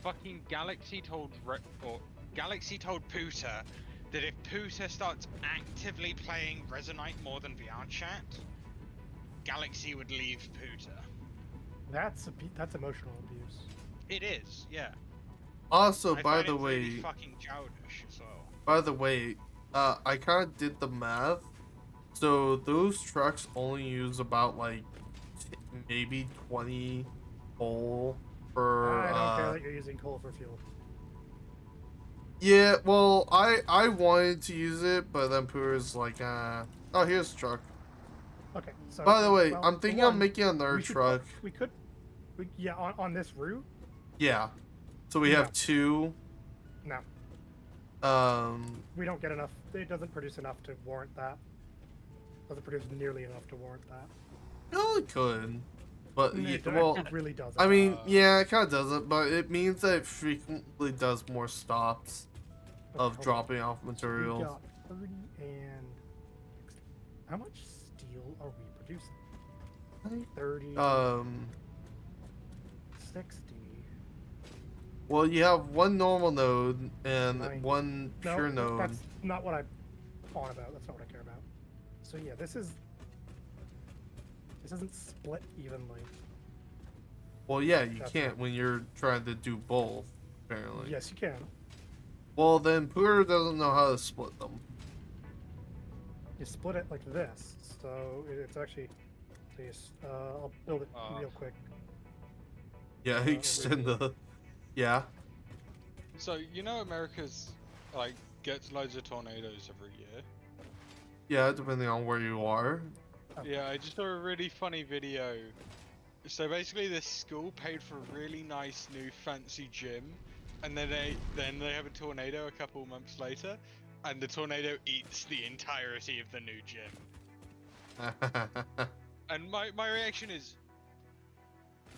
Fucking Galaxy told Pooter that if Pooter starts actively playing Resonite more than VR chat, Galaxy would leave Pooter. That's emotional abuse. It is, yeah. Also, I by find the it way, really fucking childish as well. by the way, I kind of did the math. So those trucks only use about like maybe 20 coal per. I don't care that you're using coal for fuel. Yeah, well, I wanted to use it, but then Pooer's like, oh, here's a truck. Okay. So. By the way, well, I'm for thinking of one, making another we should- truck. We could. Yeah, on this route. Yeah. So we No. have two. No, We don't get enough. It doesn't produce enough to warrant that. Doesn't produce nearly enough to warrant that. really could. But, It, well, it really doesn't. I mean, yeah, it kind of doesn't, but it means that it frequently does more stops of Okay. dropping off We materials. got 30 and 60. How much steel are we producing? 30, 60. Well, you have one normal node and 90. one No, pure node. that's not what I'm on about. That's not what I care about. So yeah, this isn't split evenly. Well, yeah, you That's can't when you're trying to do both, apparently. Yes, you can. Well, then Pooer doesn't know how to split them. You split it like this, so it's actually. So I'll build it real quick. Yeah, extend the. Yeah. So you know America's like gets loads of tornadoes every year. Yeah, depending on where you are. Yeah, I just saw a really funny video. So basically, this school paid for a really nice new fancy gym, and then they have a tornado a couple months later, and the tornado eats the entirety of the new gym. And my reaction is,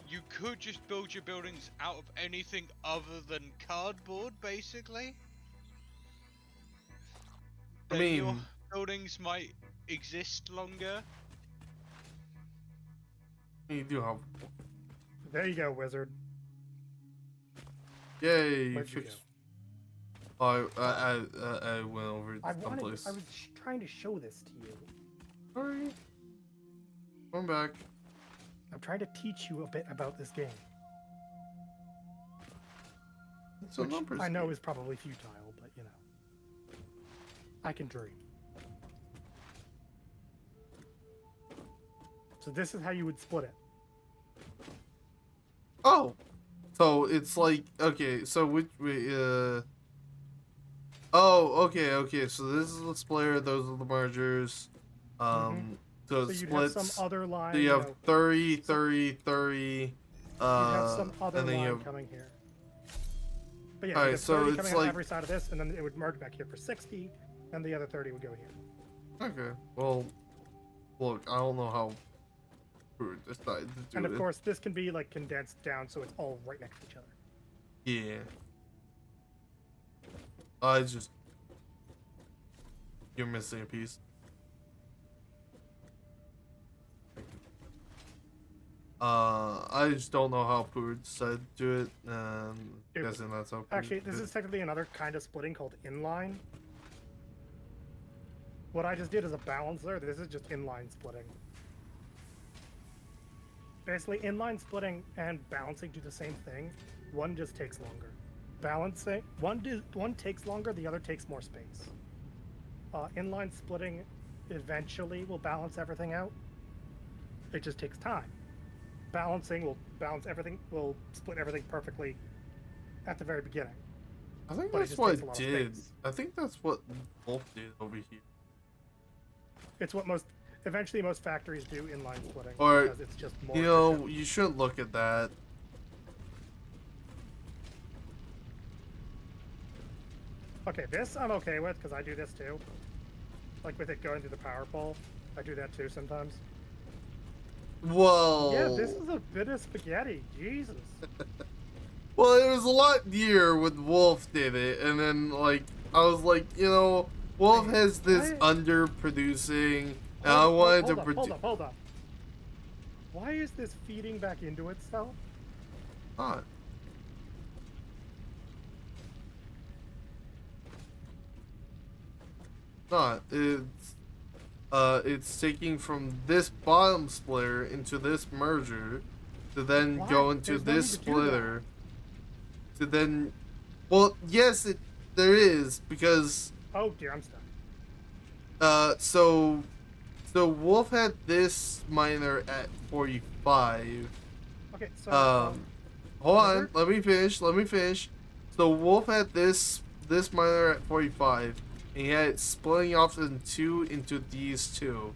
you could just build your buildings out of anything other than cardboard, basically. I Then your mean, buildings might exist longer. you do have. There you go, wizard. Yay, you Where'd you fixed. Oh, I went over I someplace. was trying to show this to you. Sorry. I'm back. I'm trying to teach you a bit about this game. It's a Which numbers I know game. is probably futile, but you know. I can dream. So this is how you would split it. Oh, so it's like, okay, so which oh, okay, so this is the splitter, those are the mergers. So it So you'd have splits. some other line. So you have know, 30, 30, 30. you'd have some other and then line you have, coming here. But yeah, Alright, you'd have so 30 it's coming on like- every side of this, and then it would merge back here for 60, and the other 30 would go here. okay, well, look, I don't know how we decided to do And of it. course, this can be like condensed down so it's all right next to each other. Yeah. I just, you're missing a piece. I just don't know how Pooh decided to do it, and Dude, guessing that's how Pooh Actually, this did. is technically another kind of splitting called inline. What I just did is a balancer. This is just inline splitting. Basically, inline splitting and balancing do the same thing. One just takes longer. Balancing one takes longer. The other takes more space. Inline splitting eventually will balance everything out. It just takes time. Balancing will balance everything. Will split everything perfectly at the very beginning. I think but it that's just what takes a it lot of did. space. I think that's what Wolf did over here. It's what eventually most factories do inline splitting Or, because it's just more you know, efficient. you shouldn't look at that. Okay, this I'm okay with because I do this too. Like with it going through the power pole, I do that too sometimes. Whoa. Yeah, this is a bit of spaghetti. Jesus. Well, it was a lot nearer when Wolf did it, and then, like, I was like, you know, Wolf has this underproducing, and I wanted to produce. Hold up. Why is this feeding back into itself? Not. Not. It's taking from this bottom splitter into this merger, to then Why? go into There's no this need to do splitter, to then. Well, yes, there is because. Oh dear, I'm stuck. So Wolf had this miner at 45. Okay, so Hold on, Wizard? let me finish. So Wolf had this this miner at 45, and he had it splitting off into these two.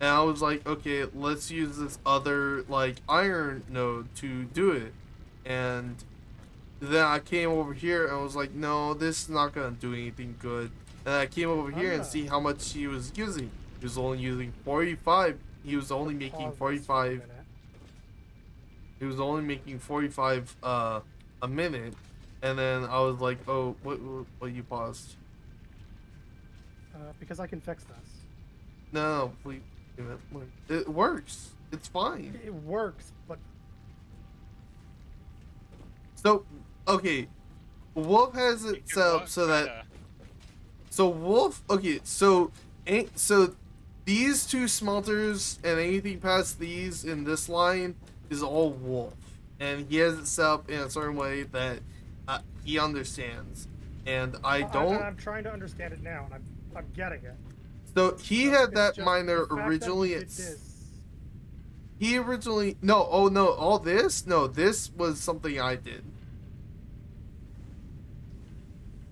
And I was like, okay, let's use this other like iron node to do it. And then I came over here and I was like, no, this is not gonna do anything good. And I came over here and see how much he was using. He was only using 45. He was only making 45. He was only making 45 a minute. And then I was like, oh, what you paused? Because I can fix this. No, please. It works. It's fine. It works, but so okay, Wolf has it set up so that Wolf. Okay, so these two smelters and anything past these in this line is all Wolf, and he has it set up in a certain way that he understands, and I don't. I'm trying to understand it now, and I'm getting it. So he had that miner originally. He originally all this this was something I did.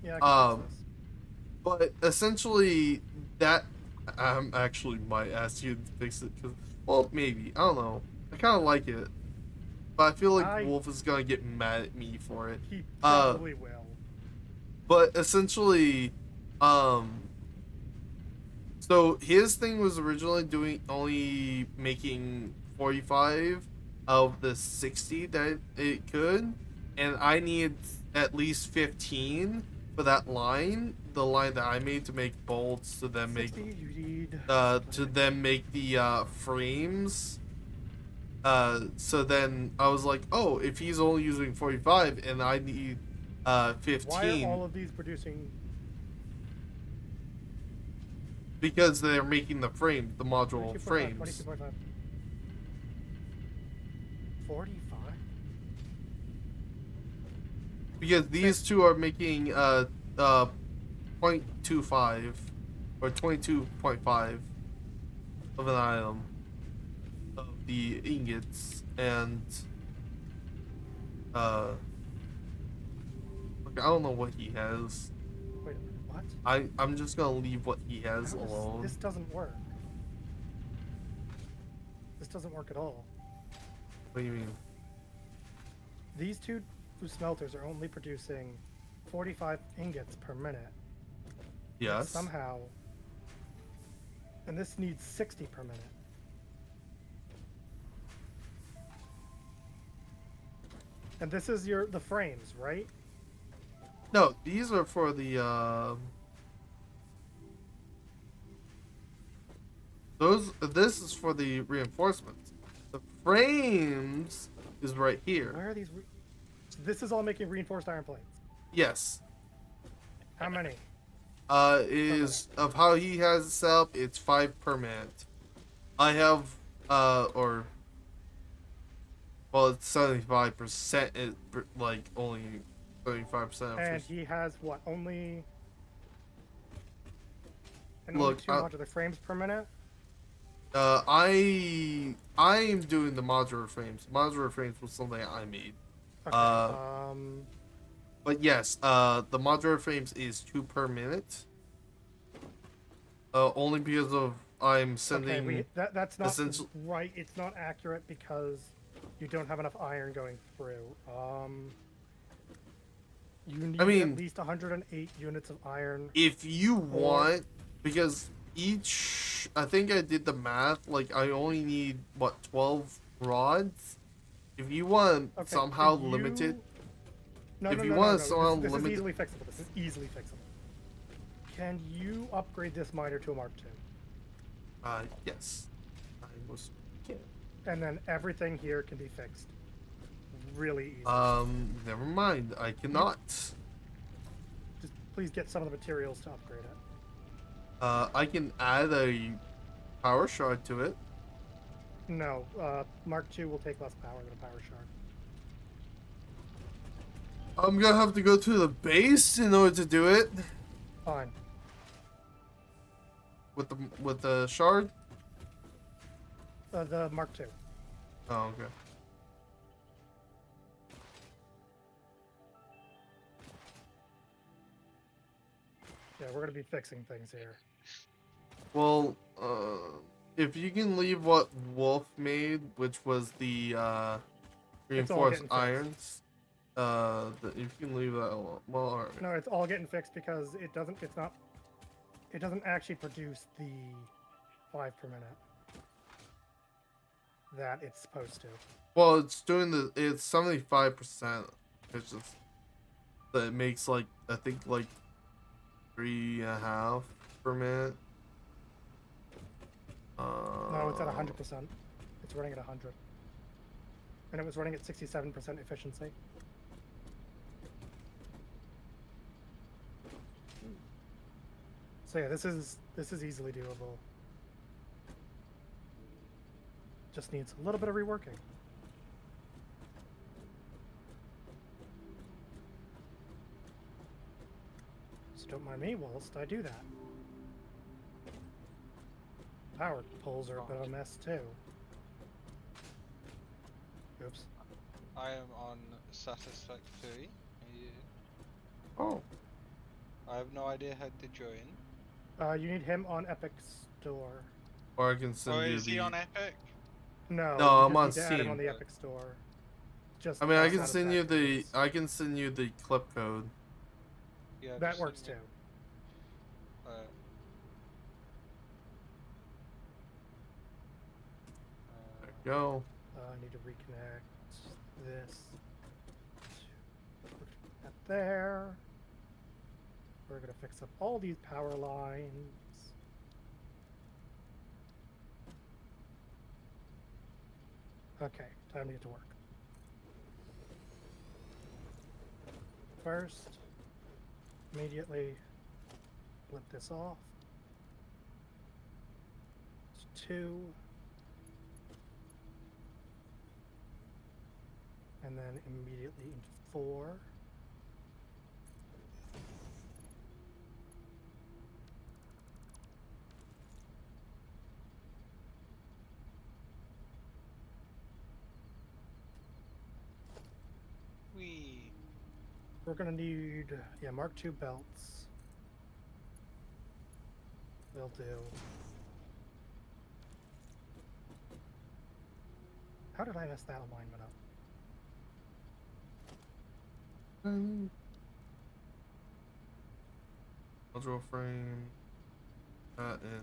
Yeah. I can fix this. But essentially that actually might ask you to fix it because maybe I don't know. I kind of like it, but I feel like Wolf is gonna get mad at me for it. He probably will. But essentially, so his thing was originally only making 45 of the 60 that it could, and I need at least 15 for that line, the line that I made to make bolts to then make the frames. So then I was like, oh, if he's only using 45 and I need 15. Why are all of these producing? Because they're making the frame, the module 22.5, frames. 22.5. 45? Because these two are making 0.25 or 22.5 of an item of the ingots, and look, I don't know what he has. Wait, what? I'm just gonna leave what he has alone. This doesn't work. This doesn't work at all. What do you mean? These two smelters are only producing 45 ingots per minute. Yes. Somehow. And this needs 60 per minute. And this is the frames, right? No, these are for the this is for the reinforcements. The frames is right here. Where are these? This is all making reinforced iron plates. Yes. How many? Is of how he has it set up, it's 5 per minute. I have well, it's 75%. It like only 35%. And he has what? Only. And Look, only 2 modular frames per minute. I am doing the modular frames. Modular frames was something I made. Okay, but yes, the modular frames is 2 per minute. Only because of I'm sending. Okay, that's not right. It's not accurate because you don't have enough iron going through. You need at least 108 units of iron. If you want, because I think I did the math. Like I only need what 12 rods. If you want to somehow limit it. This is easily fixable. This is easily fixable. Can you upgrade this miner to a Mark II? Yes. I was. Yeah. And then everything here can be fixed really easy. Never mind. I cannot. Just please get some of the materials to upgrade it. I can add a power shard to it. No, Mark II will take less power than a power shard. I'm gonna have to go to the base in order to do it. Fine. With the shard? The Mark II. Oh, okay. Yeah, we're gonna be fixing things here. Well, if you can leave what Wolf made, which was the It's all reinforced getting fixed. irons, if you can leave that alone. Well, alright. No, it's all getting fixed because it doesn't actually produce the 5 per minute that it's supposed to. Well, it's 75%. It's just that it makes like I think like 3.5 per minute. No, it's at 100%. It's running at 100. And it was running at 67% efficiency. So yeah, this is easily doable. Just needs a little bit of reworking. So don't mind me whilst I do that. Power poles are a bit of a mess too. Oops. I am on Satisfactory. Oh. I have no idea how to join. You need him on Epic Store. Or I can send you is he the. on Epic? No, No, you I'm on just need to add him Steam. on the Epic Store. Just I mean, I outside can of send you the. Factories. I can send you the clip code. Yeah, That just works send too. me- There you go. I need to reconnect this to that there. We're gonna fix up all these power lines. Okay, time to get to work. First, immediately flip this off. It's 2. And then immediately into 4. Wee. We're gonna need, yeah, Mark II belts. They'll do. How did I mess that alignment up? Module frame. That in.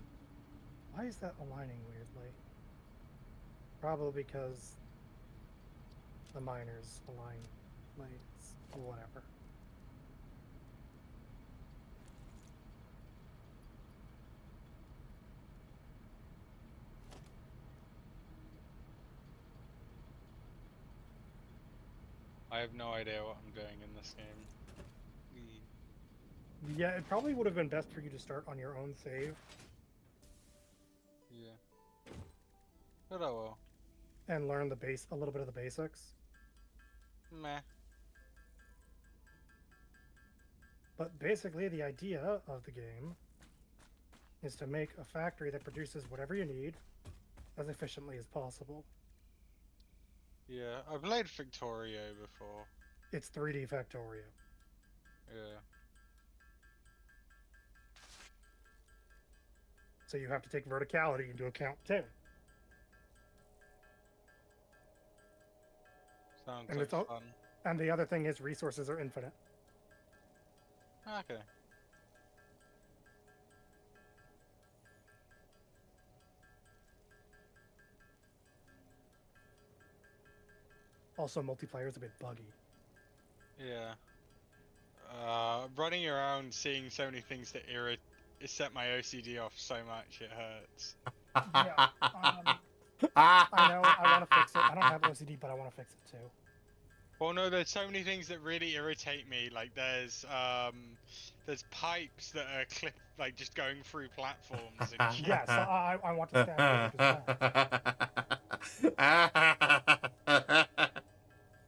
Why is that aligning weirdly? Probably because the miners align blades or whatever. I have no idea what I'm doing in this game. Wee. Yeah, it probably would have been best for you to start on your own save Yeah. But oh well. and learn a little bit of the basics. Meh. But basically, the idea of the game is to make a factory that produces whatever you need as efficiently as possible. Yeah, I played Victorio before. It's 3D Factorio. Yeah. So you have to take verticality into account too. Sounds And like it's all- fun. And the other thing is resources are infinite. Okay. Also, multiplayer is a bit buggy. Yeah. Running around seeing so many things that set my OCD off so much, it hurts. Yeah, I know, I want to fix it. I don't have OCD, but I want to fix it too. Well, no, there's so many things that really irritate me. Like there's pipes that are just going through platforms. And shit. Yes, I want to stand there.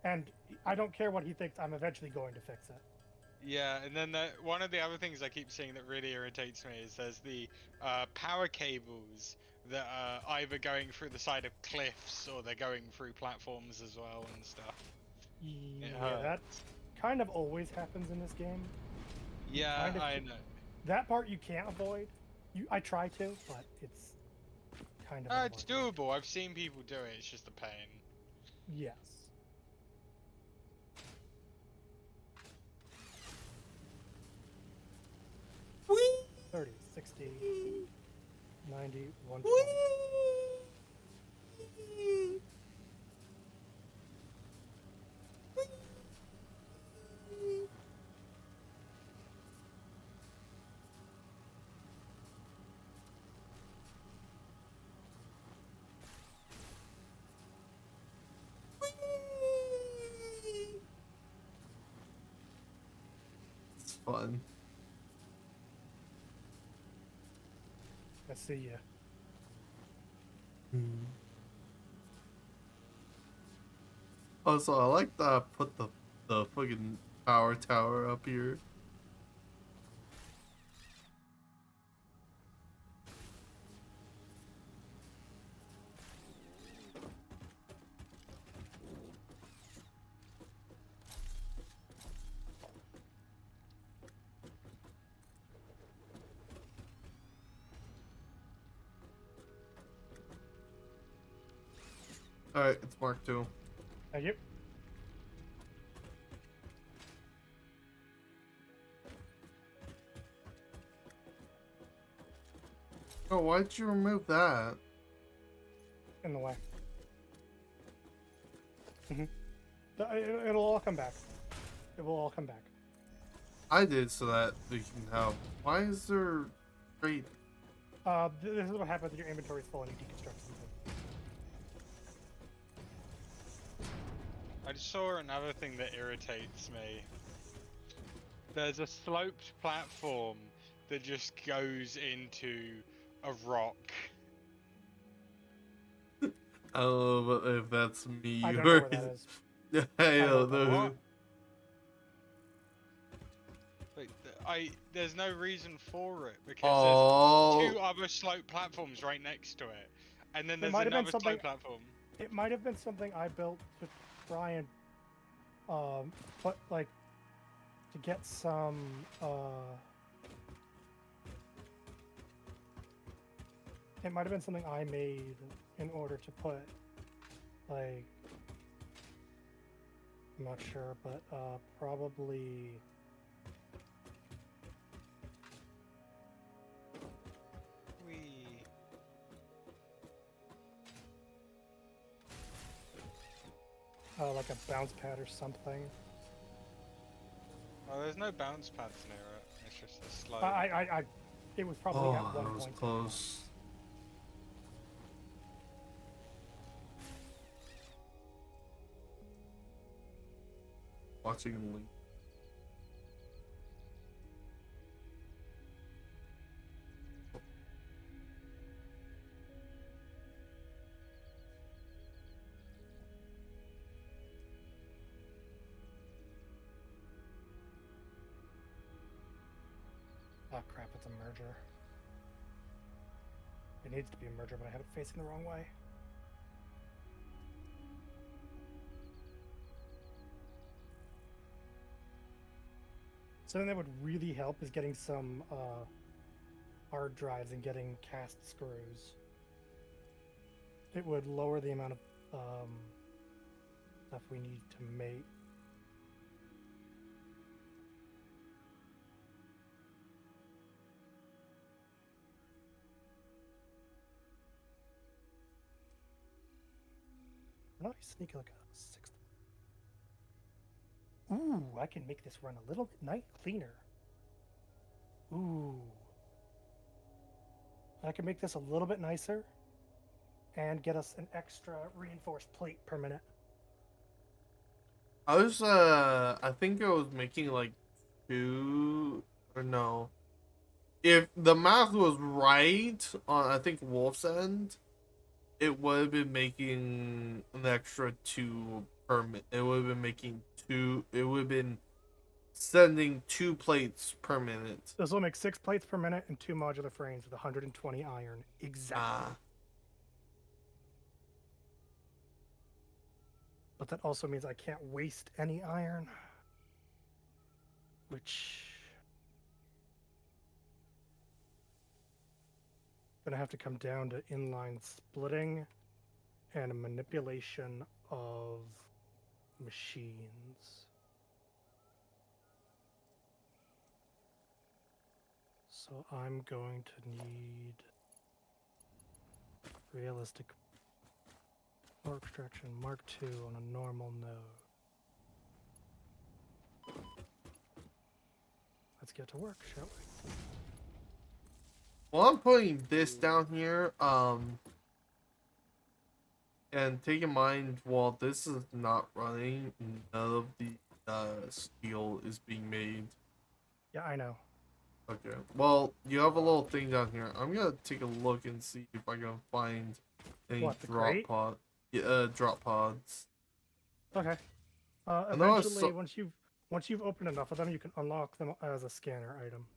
And I don't care what he thinks, I'm eventually going to fix it. Yeah, and then one of the other things I keep seeing that really irritates me is there's the power cables that are either going through the side of cliffs or they're going through platforms as well and stuff. Yeah, that kind of always happens in this game. Yeah, kind of I know. That part you can't avoid. I try to, but it's kind of. It's doable. I've seen people do it. It's just a pain. Yes. Whee! 30, 60, 90, 120. It's fun. I see ya. Also, I like that I put the fucking power tower up here. Alright, it's Mark II. Yep. Oh, why'd you remove that? In the way. It'll all come back. It will all come back. I did so that we can have. Why is there great? This is what happens when your inventory is full and you deconstruct something. I just saw another thing that irritates me. There's a sloped platform that just goes into a rock. I don't know if that's me I don't or know where that is. I don't know. What? Like, there's no reason for it because there's two other slope platforms right next to it, and then there's another slope platform. It might have been something I built to try and put like to get some it might have been something I made in order to put like I'm not sure, but probably like a bounce pad or something. Oh, there's no bounce pads near it. It's just a slope. It was probably at one that was point. close. Watching Link. Oh crap, it's a merger. It needs to be a merger, but I have it facing the wrong way. Something that would really help is getting some hard drives and getting cast screws. It would lower the amount of stuff we need to make. How do I sneak like a 6? Ooh, I can make this run a little bit cleaner. Ooh. I can make this a little bit nicer and get us an extra reinforced plate per minute. I think I was making like 2 or no. If the math was right on, I think Wolf's end, it would have been making an extra 2 per minute. It would have been making 2. It would have been sending 2 plates per minute. This will make 6 plates per minute and 2 modular frames with 120 iron. Exactly. But that also means I can't waste any iron. Which Then I have to come down to inline splitting and a manipulation of machines. So I'm going to need realistic ore extraction Mark II on a normal node. Let's get to work, shall we? Well, I'm putting this down here, and take in mind, while this is not running, none of the steel is being made. Yeah, I know. Okay. Well, you have a little thing down here. I'm gonna take a look and see if I can find any What, the drop crate? pod. Drop pods. Okay. I know I Eventually, saw- once you've opened enough of them, you can unlock them as a scanner item.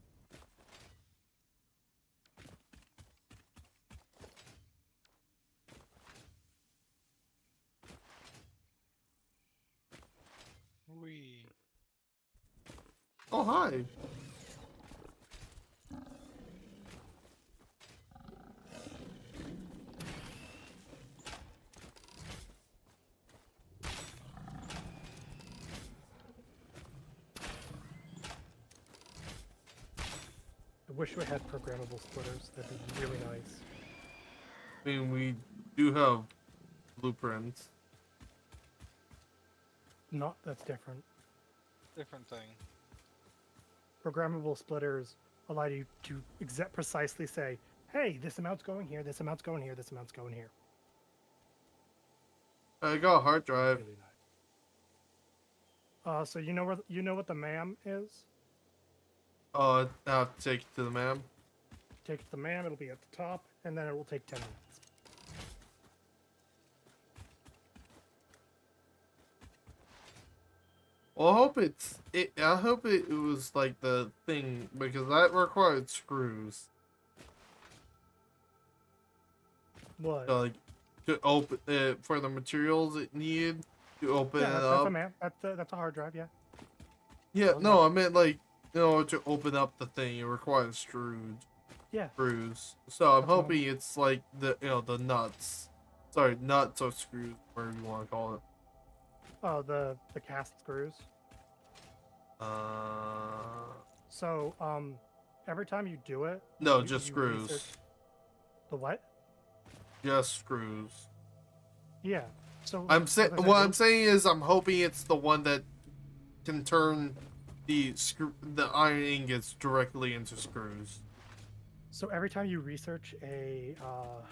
Wee. Oh, hi. I wish we had programmable splitters. That'd be really nice. I mean, we do have blueprints. Not that's different. Different thing. Programmable splitters allow you to precisely say, "Hey, this amount's going here. This amount's going here. This amount's going here." I got a hard drive. Really nice. So you know what the MAM is? I have to take it to the ma'am. Take it to the MAM. It'll be at the top, and then it will take 10 minutes. Well, I hope I hope it was like the thing, because that required screws. What? Like to open for the materials it needed to open Yeah, it that's up. a MAM. That's a hard drive. Yeah. Yeah, no, I meant like in order to open up the thing, it requires Yeah. screws. So I'm That's normal. hoping it's like the the nuts. Sorry, nuts or screws, whatever you want to call it. Oh, the cast screws. So every time you do it. No, you- just you screws. research- The what? Just screws. Yeah. So I'm saying like I said, what you'll- I'm saying is I'm hoping it's the one that can turn the iron ingots directly into screws. So every time you research a hard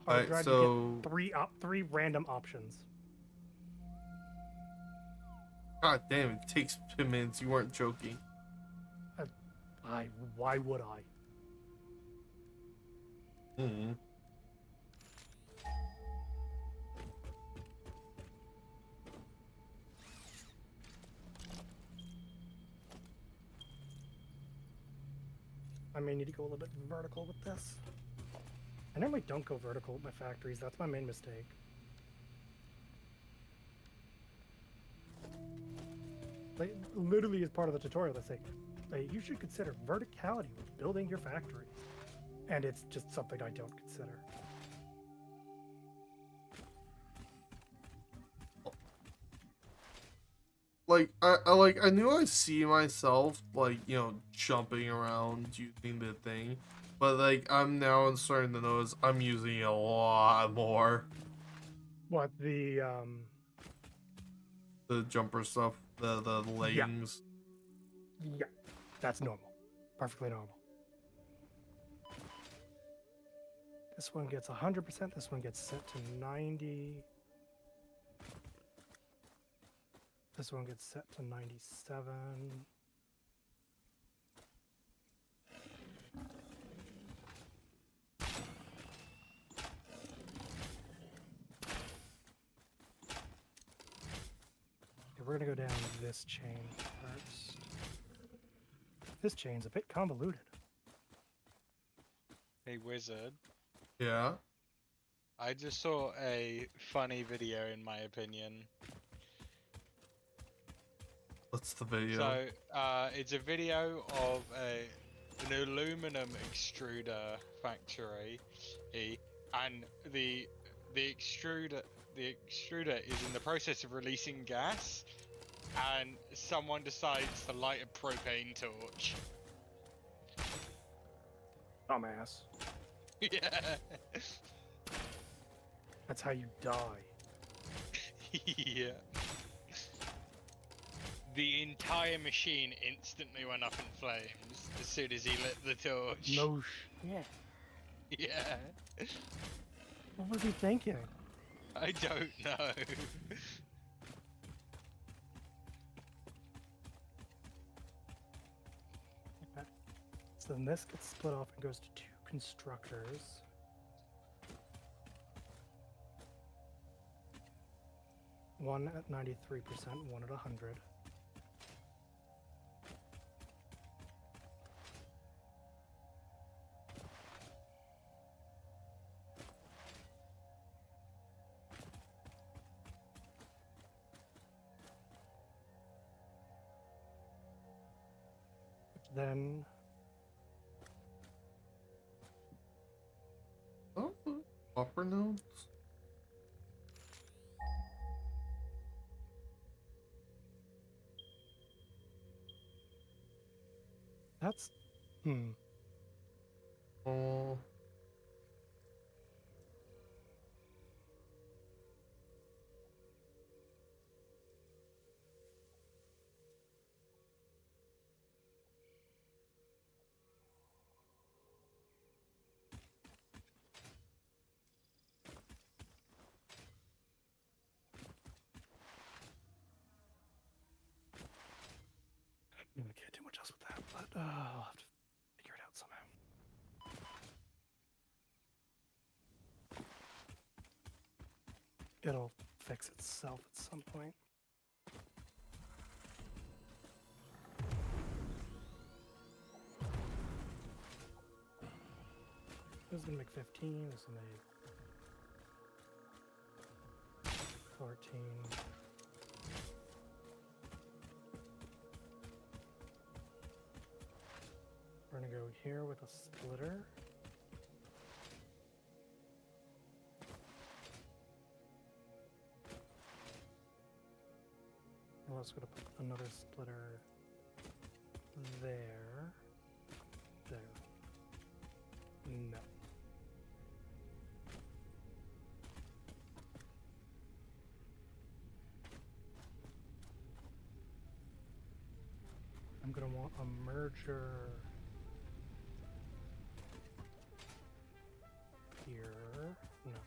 Alright, drive, so- you get three random options. God damn, it takes 10 minutes. You weren't joking. Why would I? Hmm. I may need to go a little bit vertical with this. I normally don't go vertical with my factories. That's my main mistake. Like, literally, as part of the tutorial, they say, like, you should consider verticality when building your factory. And it's just something I don't consider. Like I knew I see myself like jumping around using the thing, but like I'm now starting to notice I'm using it a lot more. What, the jumper stuff, the leggings. Yeah, that's normal. Perfectly normal. This one gets 100%, this one gets set to 90. This one gets set to 97. Okay, we're gonna go down this chain first. This chain's a bit convoluted. Hey, wizard. Yeah. I just saw a funny video, in my opinion. What's the video? So, it's a video of an aluminum extruder factory, and the extruder is in the process of releasing gas, and someone decides to light a propane torch. Dumbass. Yeah. That's how you die. Yeah. The entire machine instantly went up in flames as soon as he lit the torch. No shit. Yeah. What was he thinking? I don't know. Okay. So then this gets split off and goes to 2 constructors. One at 93%, one at 100. Then Oh, upper nodes. that's Oh. I can't do much else with that, but I'll have to figure it out somehow. It'll fix itself at some point. This is gonna make 15, this will make 14. We're gonna go here with a splitter. I'm also gonna put another splitter there. There. No. I'm gonna want a merger here. No.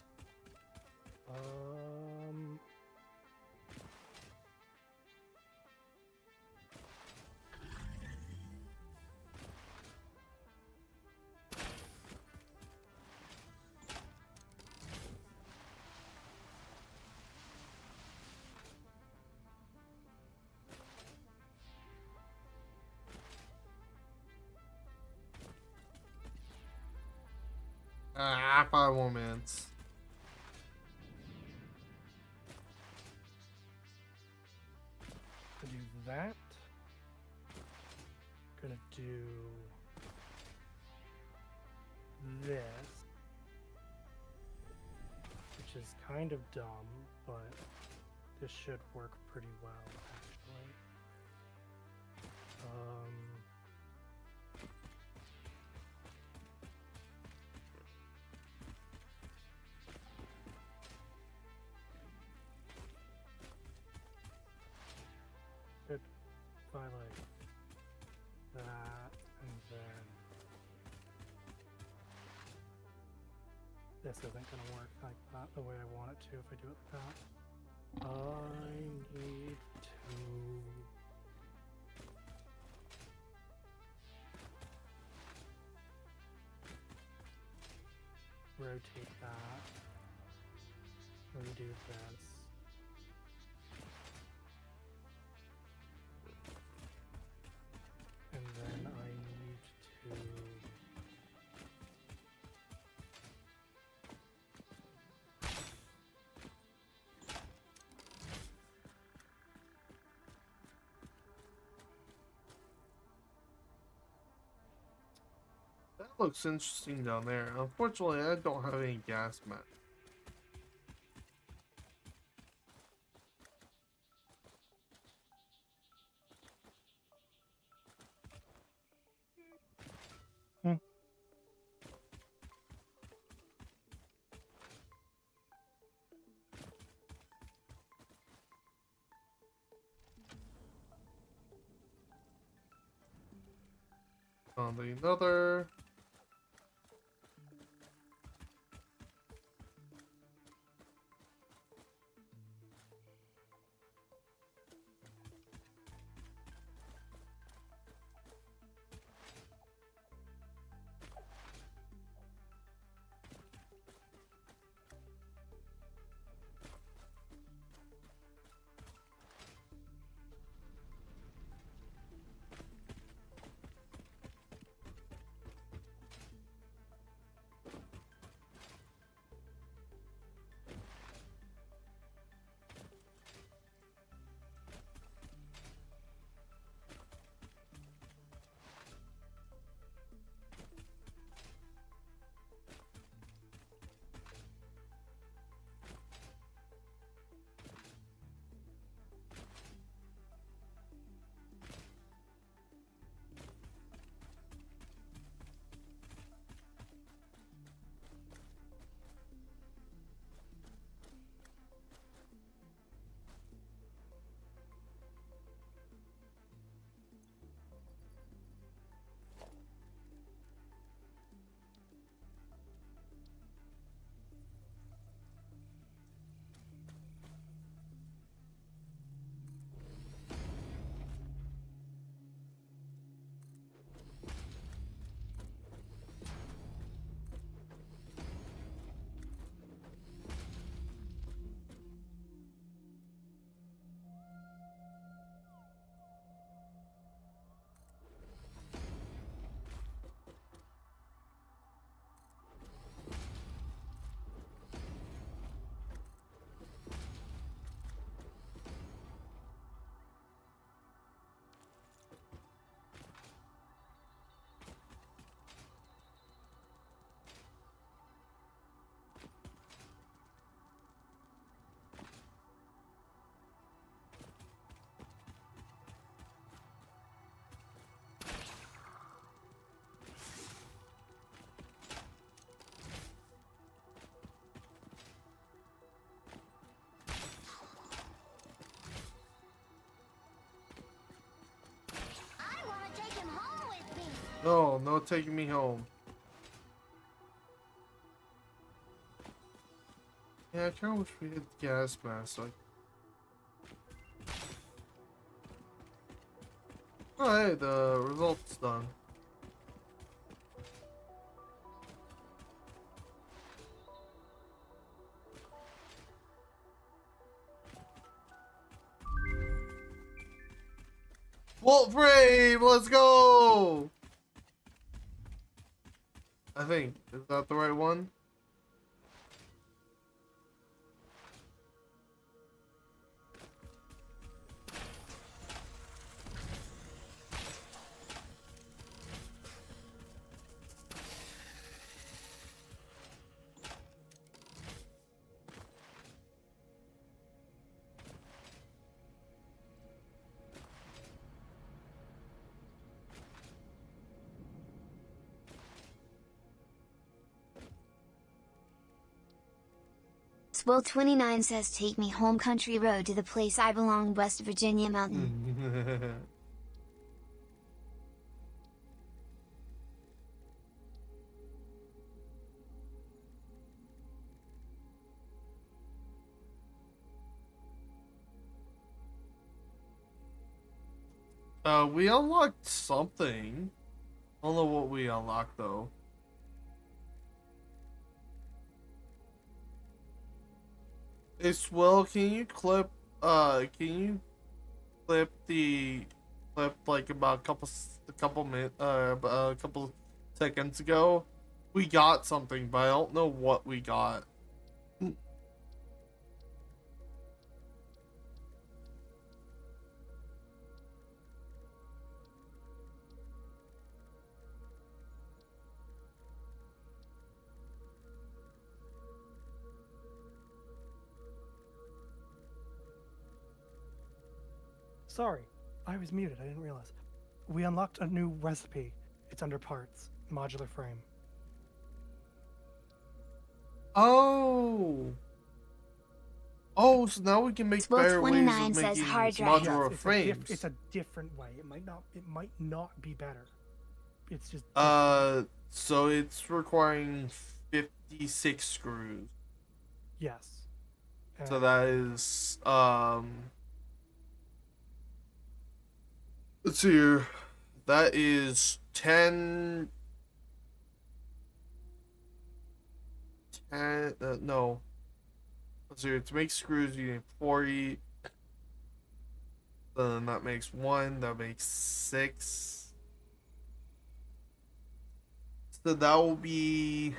Ah, 5 more minutes. To do that, gonna do this, which is kind of dumb, but this should work pretty well, actually. Good. If I like that, and then this isn't gonna work like that the way I want it to if I do it like that. I need to rotate that, redo this. And then I need to Looks interesting down there. Unfortunately, I don't have any gas mask. Found another. No, no taking me home. Yeah, I kinda wish we had the gas mask. Like, oh, hey, the result's done. Wolframe, let's go! I think. Is that the right one? Swell29 says take me home country road to the place I belong, West Virginia mountain. We unlocked something. I don't know what we unlocked though. Hey Swell, can you clip the clip like about a couple seconds ago? We got something, but I don't know what we got. sorry, I was muted. I didn't realize. We unlocked a new recipe. It's under parts, modular frame. Oh. Oh, so now we can make better ways of 29 says making hard drive. modular Yes, frames. it's a different way. It might not be better. It's just So it's requiring 56 screws. yes. So that is let's see here. That is 10 no. Let's see here. To make screws you need 40. Then that makes 1, that makes 6. So that will be,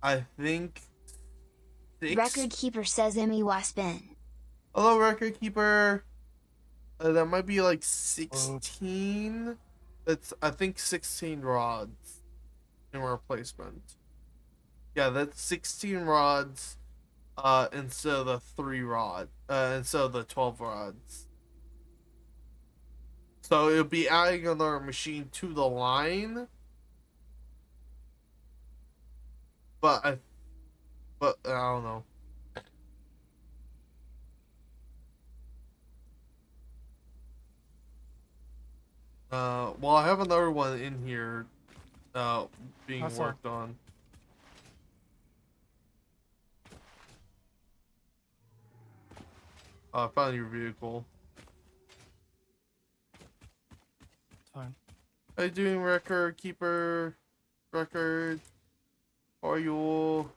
I think, 6. Record keeper says Emmy Waspin. Hello, record keeper. That might be like 16. That's, I think, 16 rods in replacement. Yeah, that's 16 rods instead of the 3 rod, instead of the 12 rods. So it'll be adding another machine to the line. But I don't know. Well, I have another one in here, being Awesome. worked on. I found your vehicle. Fine. How you doing, record keeper? Record. How are you?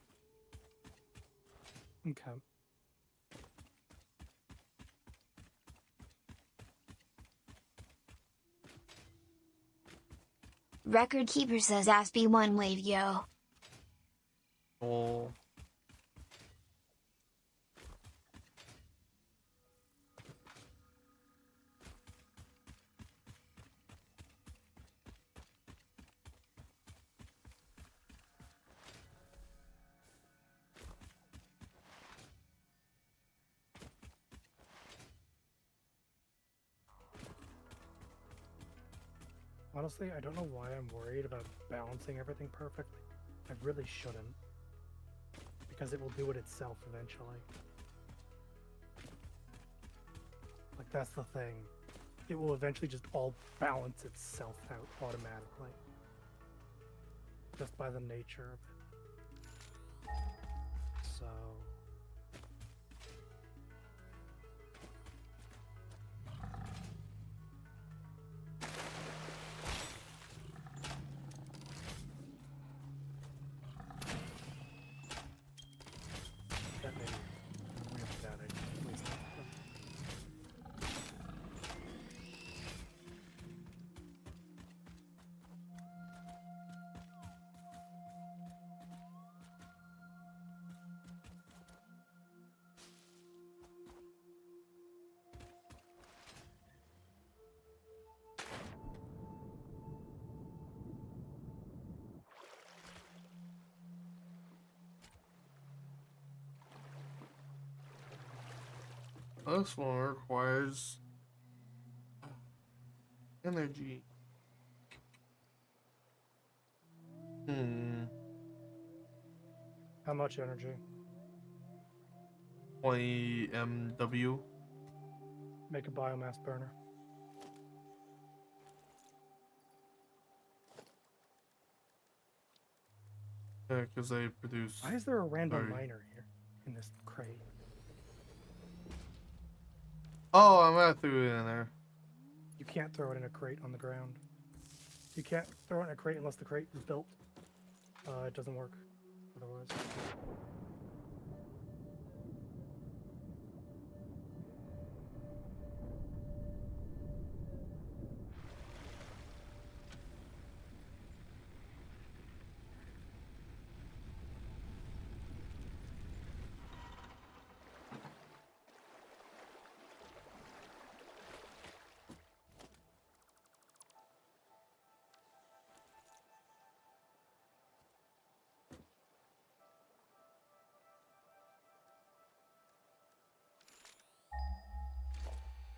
Okay. Record keeper says Aspie one way to go. Oh. Honestly, I don't know why I'm worried about balancing everything perfectly. I really shouldn't. Because it will do it itself eventually. Like, that's the thing. It will eventually just all balance itself out automatically. Just by the nature of it. So... That may be really bad idea, at least. This one requires energy. How much energy? 20 MW. Make a biomass burner. Yeah, because they produce. Why is there a random Sorry. miner here in this crate? Oh, I might have threw it in there. You can't throw it in a crate on the ground. You can't throw it in a crate unless the crate is built. It doesn't work otherwise.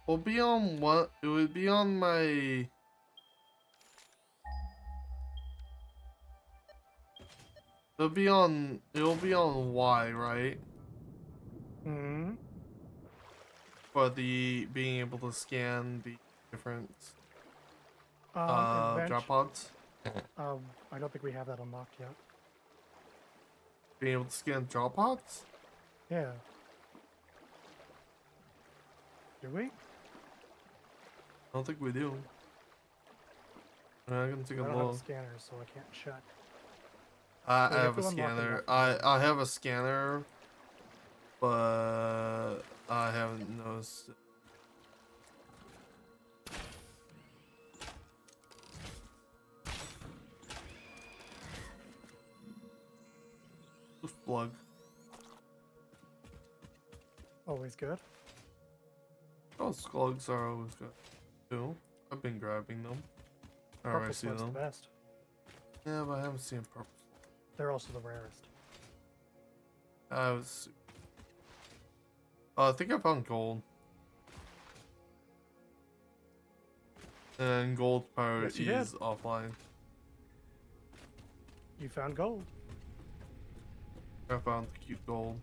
will be on what? It would be on my. It'll be on. It'll be on Y, right? Hmm. For the being able to scan the different drop Adventure. pods. I don't think we have that unlocked yet. Being able to scan drop pods. Yeah. Do we? I don't think we do. I'm gonna take a I don't have a look. scanner, so I can't check. I We have have a to unlock it scanner. after I have a scanner, but I haven't noticed it. Plug. Always good. Oh, slugs are always good too. I've been grabbing them. I Purple already see slug's the them. best. Yeah, but I haven't seen purple. They're also the rarest. I was. I think I found gold. And gold power Yes, you did. is offline. You found gold. I found the cute gold.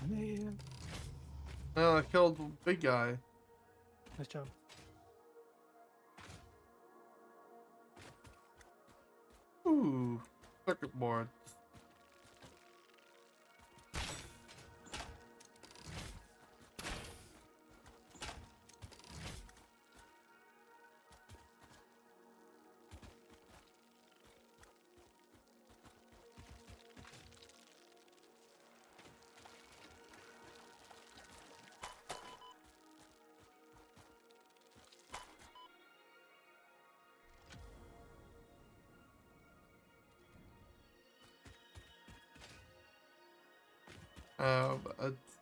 Man. Oh, I killed the big guy. Nice job. Ooh, circuit board.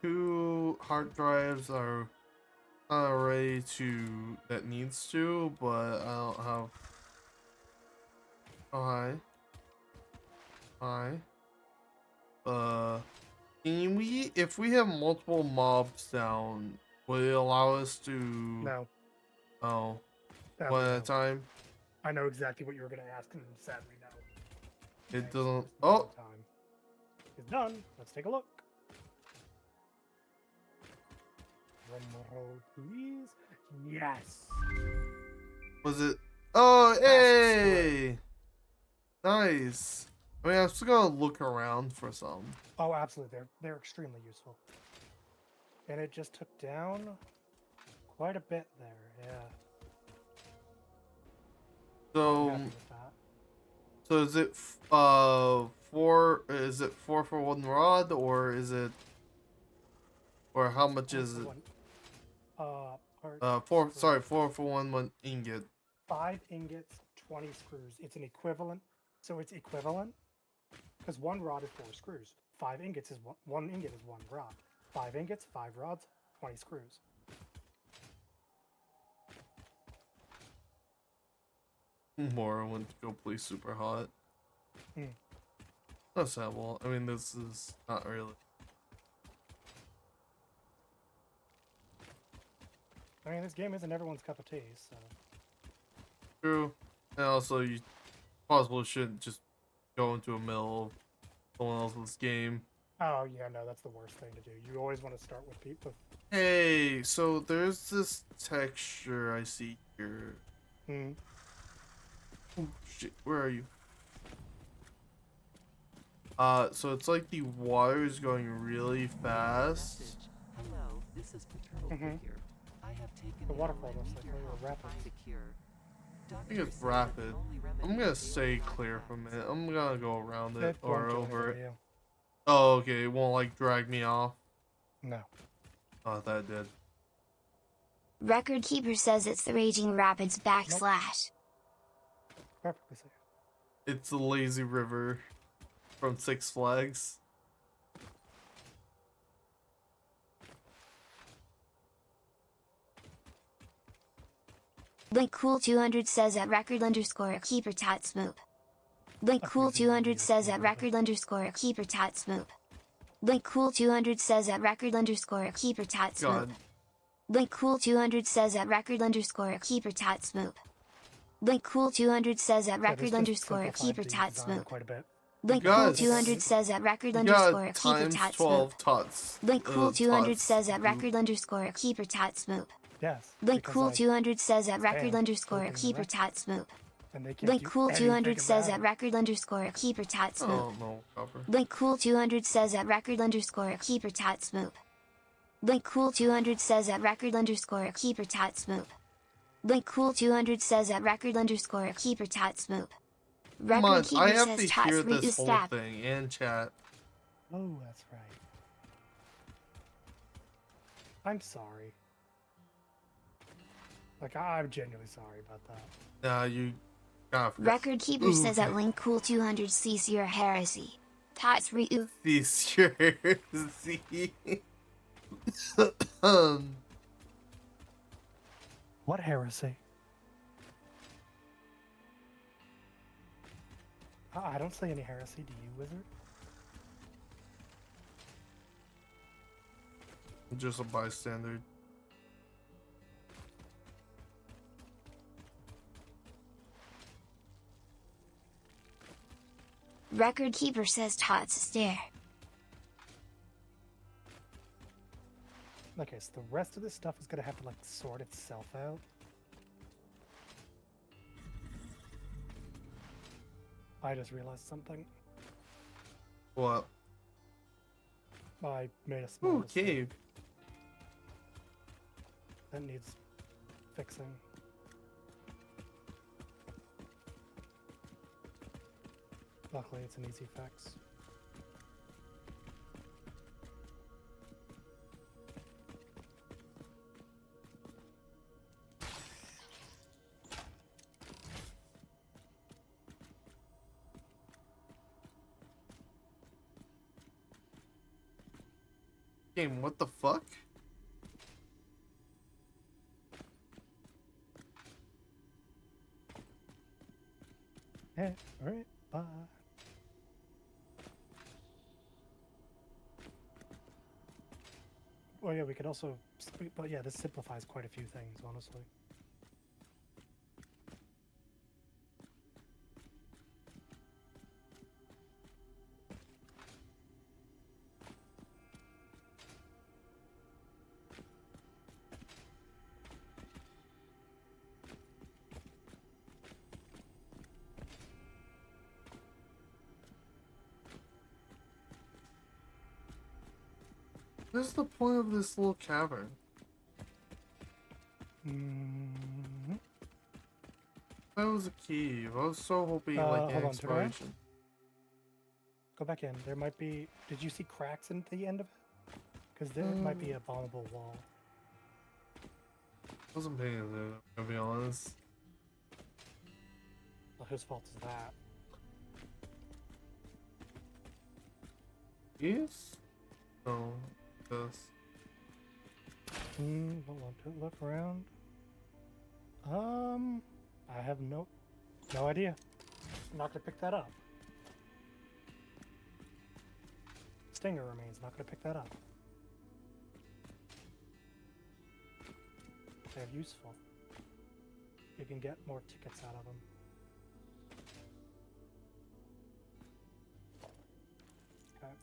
Two hard drives are ready to that needs to, but I don't have. Oh hi. Hi. Can we, if we have multiple mobs down, will it allow us to? No. Oh. Sadly, One at no. a time. I know exactly what you were going to ask, and sadly, no. It Thanks. doesn't. Just one Oh. time. It's done. Let's take a look. Drum roll, please. Yes. Was it? Oh, Fast hey! Nice. I mean, I'm still gonna look around for some. Oh, absolutely. They're extremely useful. And it just took down quite a bit there. Yeah. So, Happy with that. so is it four? Is it 4 for 1 rod, or is it? Or how much is it? Four. Sorry, 4 for 1 ingot. 5 ingots, 20 screws. It's an equivalent. So it's equivalent because 1 rod is 4 screws. 5 ingots is one ingot is 1 rod. 5 ingots, 5 rods, 20 screws. Mora went to go play Super Hot. Hmm. That's sad. Well, I mean, this is not really. I mean, this game isn't everyone's cup of tea, so. True. And also, you possibly shouldn't just go into a middle of someone else's game. Oh yeah, no, that's the worst thing to do. You always want to start with people. Hey, so there's this texture I see here. Hmm. Oh shit, where are you? So it's like the water is going really fast. Hello, this is Paternal Mhm. Figure. I have taken The the waterfall looks Elrond like here a to rapid. find a cure. I think it's rapid. I'm gonna stay clear from it. I'm gonna go around it It won't or do over anything it. to you. Oh, okay. It won't like drag me off. No. Oh, that did. Record Keeper says it's the Raging Rapids / Perfectly safe. It's the lazy river from Six Flags. Link Cool 200 says at record _ keeper tat smoop. Link Cool 200 says at record _ keeper tat smoop. Link Cool 200 says at record _ keeper tat smoop. God. Link Cool 200 says at record _ keeper tat smoop. Link Cool 200 says at Yeah, record this just _ simplified keeper the tat design smoop. quite a bit. Link You Cool guys- 200 says at record You _ got keeper times tat 12 smoop. tots. Link Cool 200 tots. says at record _ keeper tat smoop. Yes. Link because Cool I 200 says at record spammed _ opening the keeper record, tat smoop. and they can't Link do Cool anything 200 says about at it. record _ keeper tat smoop. Oh no, Copper. Link Cool 200 says at record _ keeper tat smoop. Link Cool 200 says at record _ keeper tat smoop. Link Cool 200 says at record _ keeper tat smoop. Come Record on, Keeper I have says to tots hear re this whole stab. thing and chat. Oh, that's right. I'm sorry. Like, I'm genuinely sorry about that. Nah, you kind of Record Keeper Ooh. says at Link Cool 200 cease your heresy. Tots Ryu. These jersey. What heresy? I don't say any heresy, do you, wizard? I'm just a bystander. Record Keeper says tots stare. Okay, so the rest of this stuff is gonna have to, like, sort itself out. I just realized something. What? I made a small Ooh, mistake. cave. That needs fixing. Luckily, it's an easy fix. Game, what the fuck? Hey, alright, bye. Well, yeah, we could also, but yeah, this simplifies quite a few things, honestly. What's the point of this little cavern? Mm-hmm. That was a cave. I was so hoping Hold like on, an turn around. exploration. Go back in. There might be. Did you see cracks in the end of it? Because there might be a vulnerable wall. Wasn't paying attention, to be honest. Well, whose fault is that? Yes? No. Yes. Hold on. Don't look around. I have no idea. I'm not gonna pick that up. Stinger remains. Not gonna pick that up. They're useful. You can get more tickets out of them. Okay.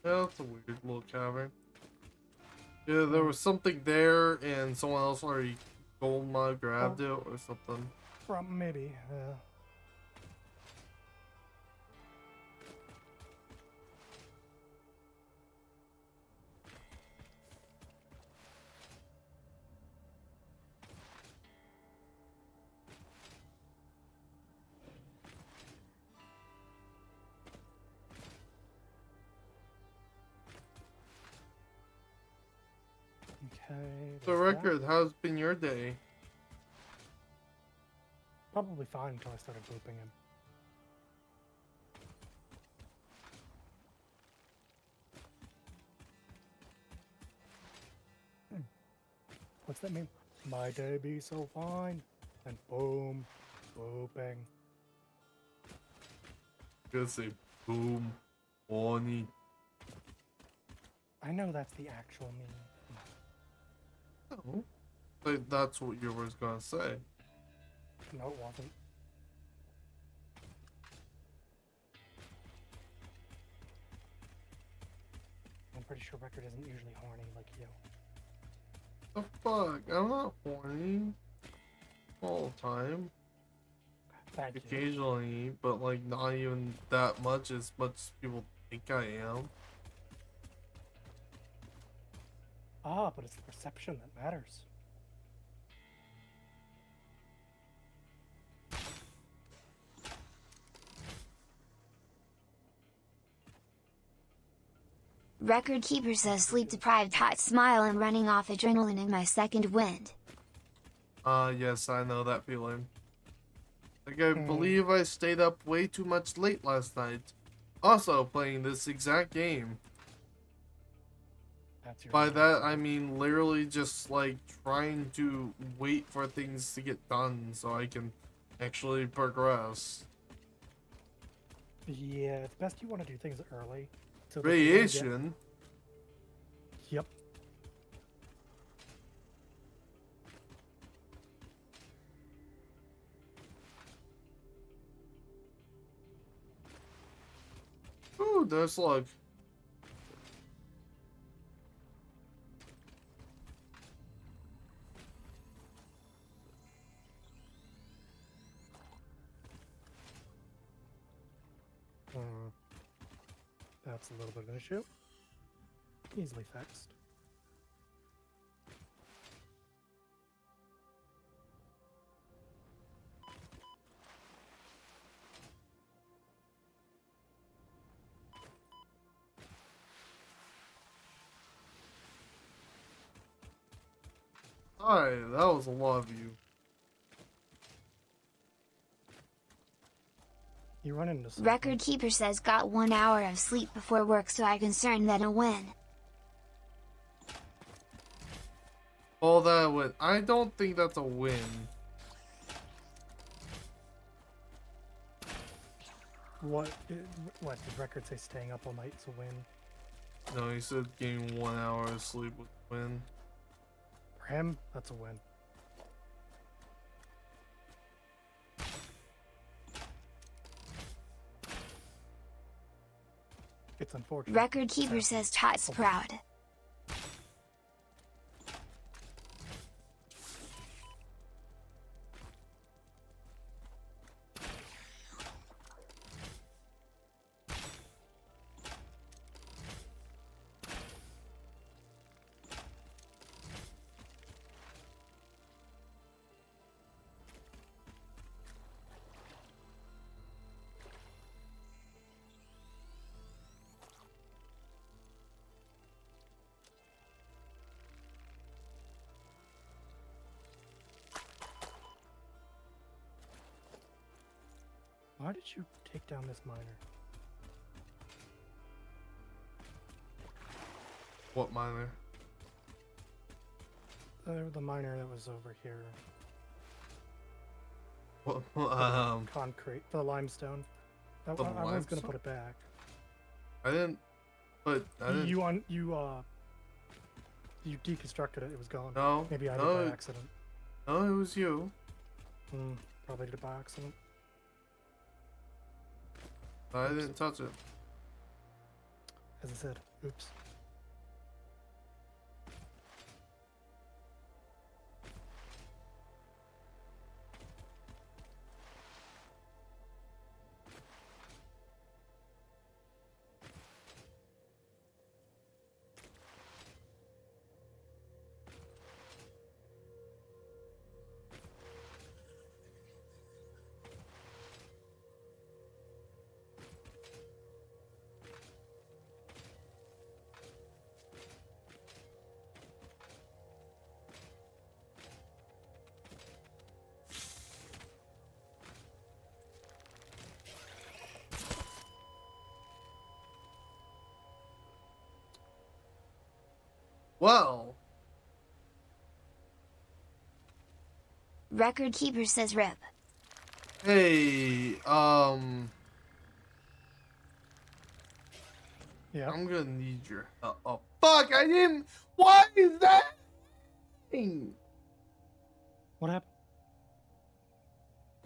Yeah, that's a weird little cavern. Yeah, there was something there, and someone else already gold mud grabbed it or something. From maybe, Okay. The there's that. record, how's been your day? Probably fine until I started booping him. What's that mean? My day be so fine. And boom, booping. Gonna say boom, horny. I know that's the actual meaning. Oh, like, that's what you were gonna say. No, it wasn't. I'm pretty sure Record isn't usually horny like you. The fuck? I'm not horny all the time. Thank you. Occasionally, but like not even that much as people think I am. Ah, but it's the perception that matters. Record keeper says sleep deprived hot smile and running off adrenaline in my second wind. Yes, I know that feeling. Like, I believe I stayed up way too much late last night. Also playing this exact game. That's your By that, I mean literally just like trying to wait for things to get done so I can actually progress. Yeah, it's best you want to do things early. So that you don't get- Radiation? Yep. Ooh, there's like... That's a little bit of an issue. Easily fixed. Hi, that was a lot of you. You run into something. Record keeper says got 1 hour of sleep before work, so I concerned that a win. All that win. I don't think that's a win. What did Record say staying up all night is a win? No, he said getting 1 hour of sleep was a win. For him, that's a win. It's unfortunate. Record keeper says Tots proud. Why did you take down this miner? What miner? The miner that was over here. What? Concrete, the limestone. That The one, I was gonna limestone? put it back. I didn't. But I didn't. You deconstructed it. It was gone. No. Maybe I did no, by accident. No, it was you. Probably did it by accident. I didn't touch it. As I said, oops. Well. Record keeper says rip. Hey, Yeah. I'm gonna need your help. Oh, fuck! I didn't. Why is that? What happened?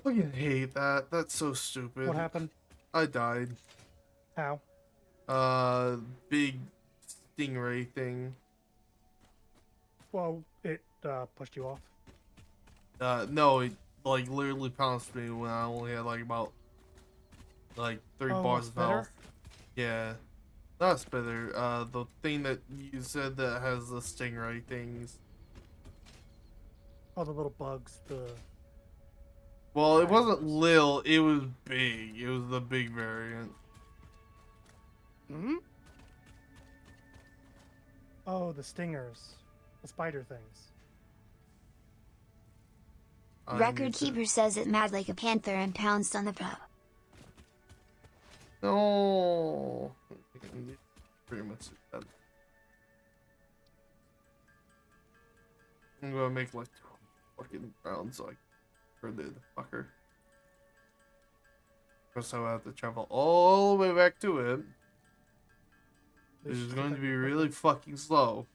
Fucking hate that. That's so stupid. What happened? I died. How? Big stingray thing. Well, it pushed you off. No, it like literally pounced me when I only had like about like 3 Oh, bars of spitter? health. Yeah, not a spitter. The thing that you said that has the stingray things. Oh, the little bugs. Well, it wasn't lil. It was big. It was the big variant. Hmm. Oh, the stingers, the spider things. Record keeper says it mad like a panther and pounced on the pup. No. Pretty much that. I'm gonna make like 2 fucking rounds so I can further the fucker. First I have to travel all the way back to it. Which is going to be really fucking slow.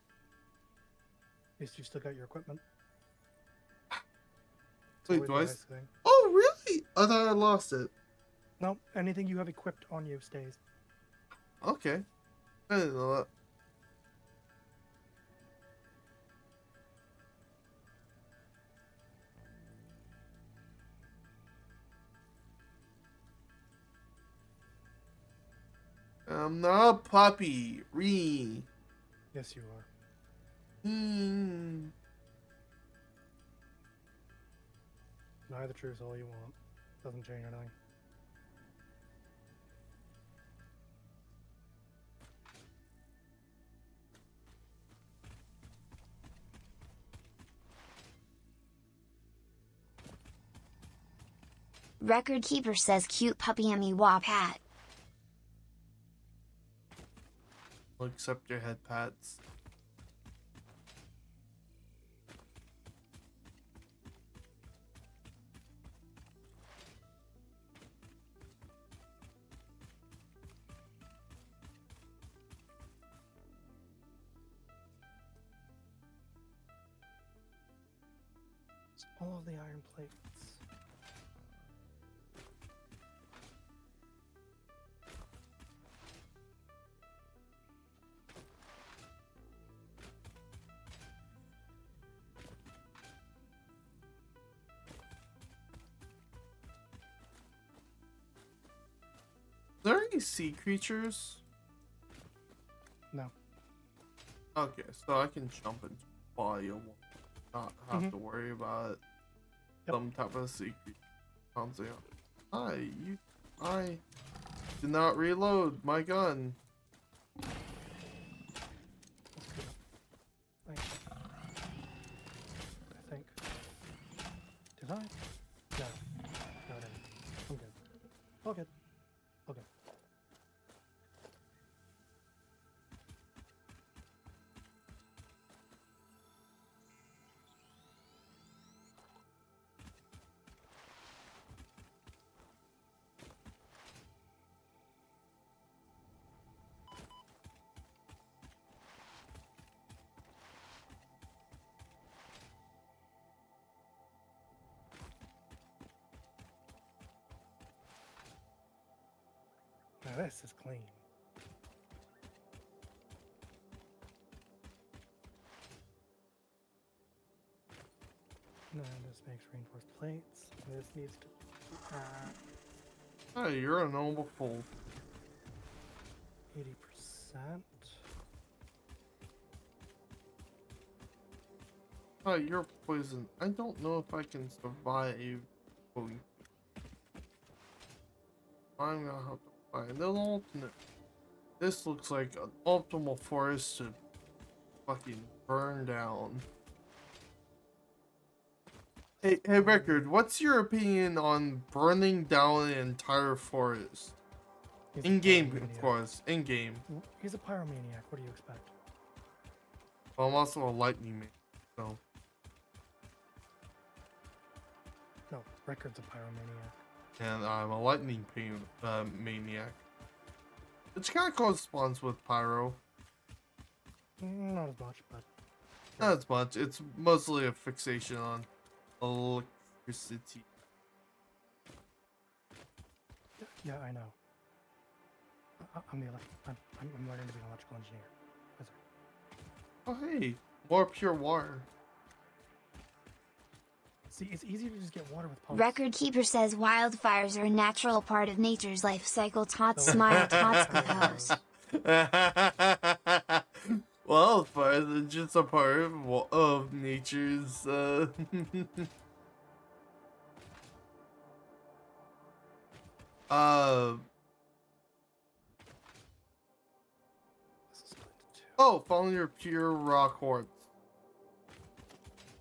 At least you still got your equipment. It's Wait, always do a I? nice thing. Oh, really? I thought I lost it. No, anything you have equipped on you stays. Okay. I didn't know that. I'm not a puppy. Ree. Yes, you are. Deny the truth all you want. Doesn't change anything. Record keeper says cute puppy Emmy wop hat. I'll accept your head pats. It's all of the iron plates. Are there any sea creatures? No. Okay, so I can jump into body and not have to worry about some type of sea creature. Hi, I did not reload my gun. I think. Did I? No. No, I didn't. I'm good. All good. All good. Now this is clean. No, this makes reinforced plates. This needs to. Oh, you're a normal fool. 80%. Oh, you're poison. I don't know if I can survive. I'm gonna have to find an alternate. This looks like an optimal forest to fucking burn down. Hey, Record, what's your opinion on burning down an entire forest? He's a In-game, pyromaniac. of course. In-game. He's a pyromaniac. What do you expect? Well, I'm also a lightning man, so. No, Record's a pyromaniac. And I'm a lightning maniac. Which kind of corresponds with pyro. Not as much, but Not as much. It's mostly a fixation on electricity. yeah, I know. I'm learning to be an electrical engineer. Oh, hey. More pure water. See, it's easy to just get water with pumps. Record Keeper says wildfires are a natural part of nature's life cycle. Tots smile, tots good host. Wildfires are just a part of nature's Oh, found your pure rock quartz.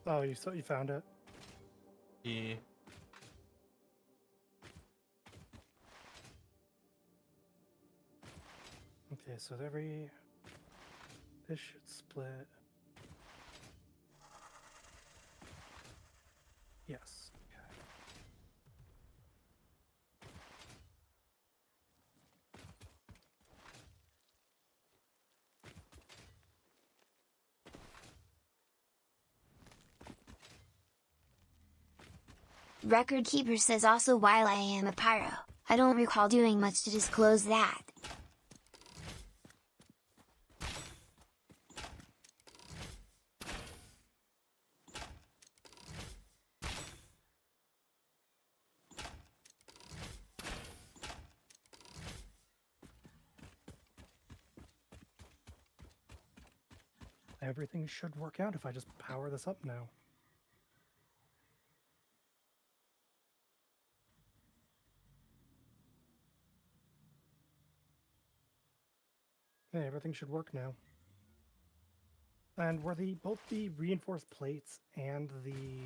Oh, you found it? Yeah. Okay, so this should split. Yes. Okay. Record Keeper says also while I am a pyro, I don't recall doing much to disclose that. Everything should work out if I just power this up now. Hey, everything should work now. And were both the reinforced plates and the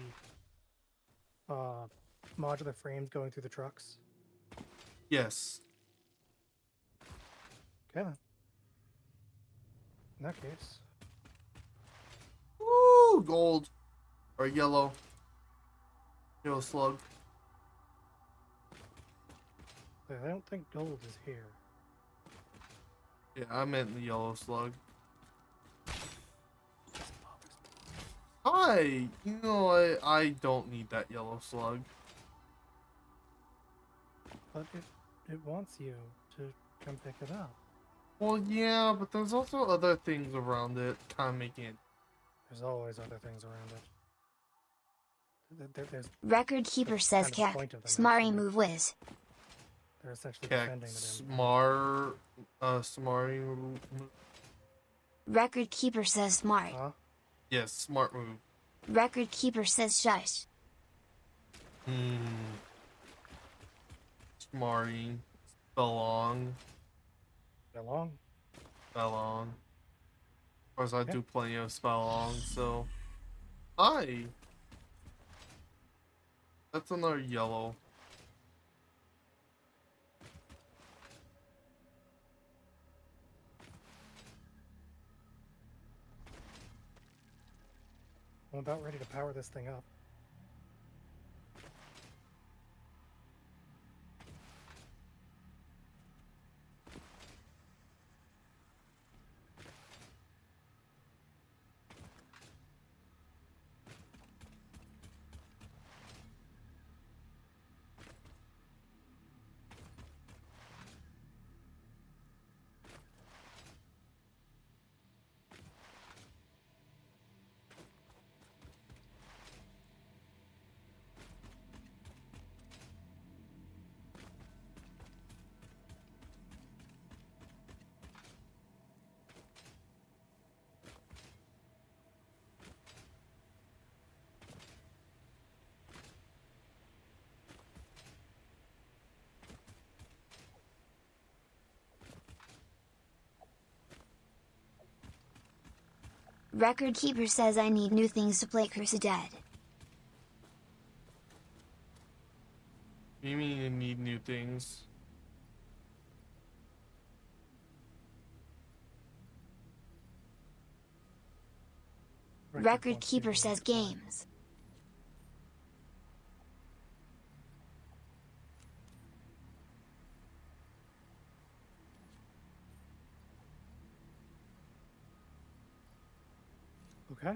modular frames going through the trucks? Yes. Okay then. In that case. Woo! Gold. Or yellow. Yellow slug. I don't think gold is here. Yeah, I meant the yellow slug. Hi! You know, I don't need that yellow slug. But it wants you to come pick it up. Well, yeah, but there's also other things around it kind of making it. There's always other things around it. There's Record Keeper says kind of the Cat, point of them, Smarty actually. move whiz. They're essentially Yeah, defending the smarty move. Record Keeper says smart. Huh? Yes, smart move. Record Keeper says shush. Smarty. Belong. Belong? Belong. Of course, I Yeah. do plenty of spellong, so. Hi! That's another yellow. I'm about ready to power this thing up. Record Keeper says I need new things to play Curse of Dead. You mean you need new things? Record Keeper says games. Okay.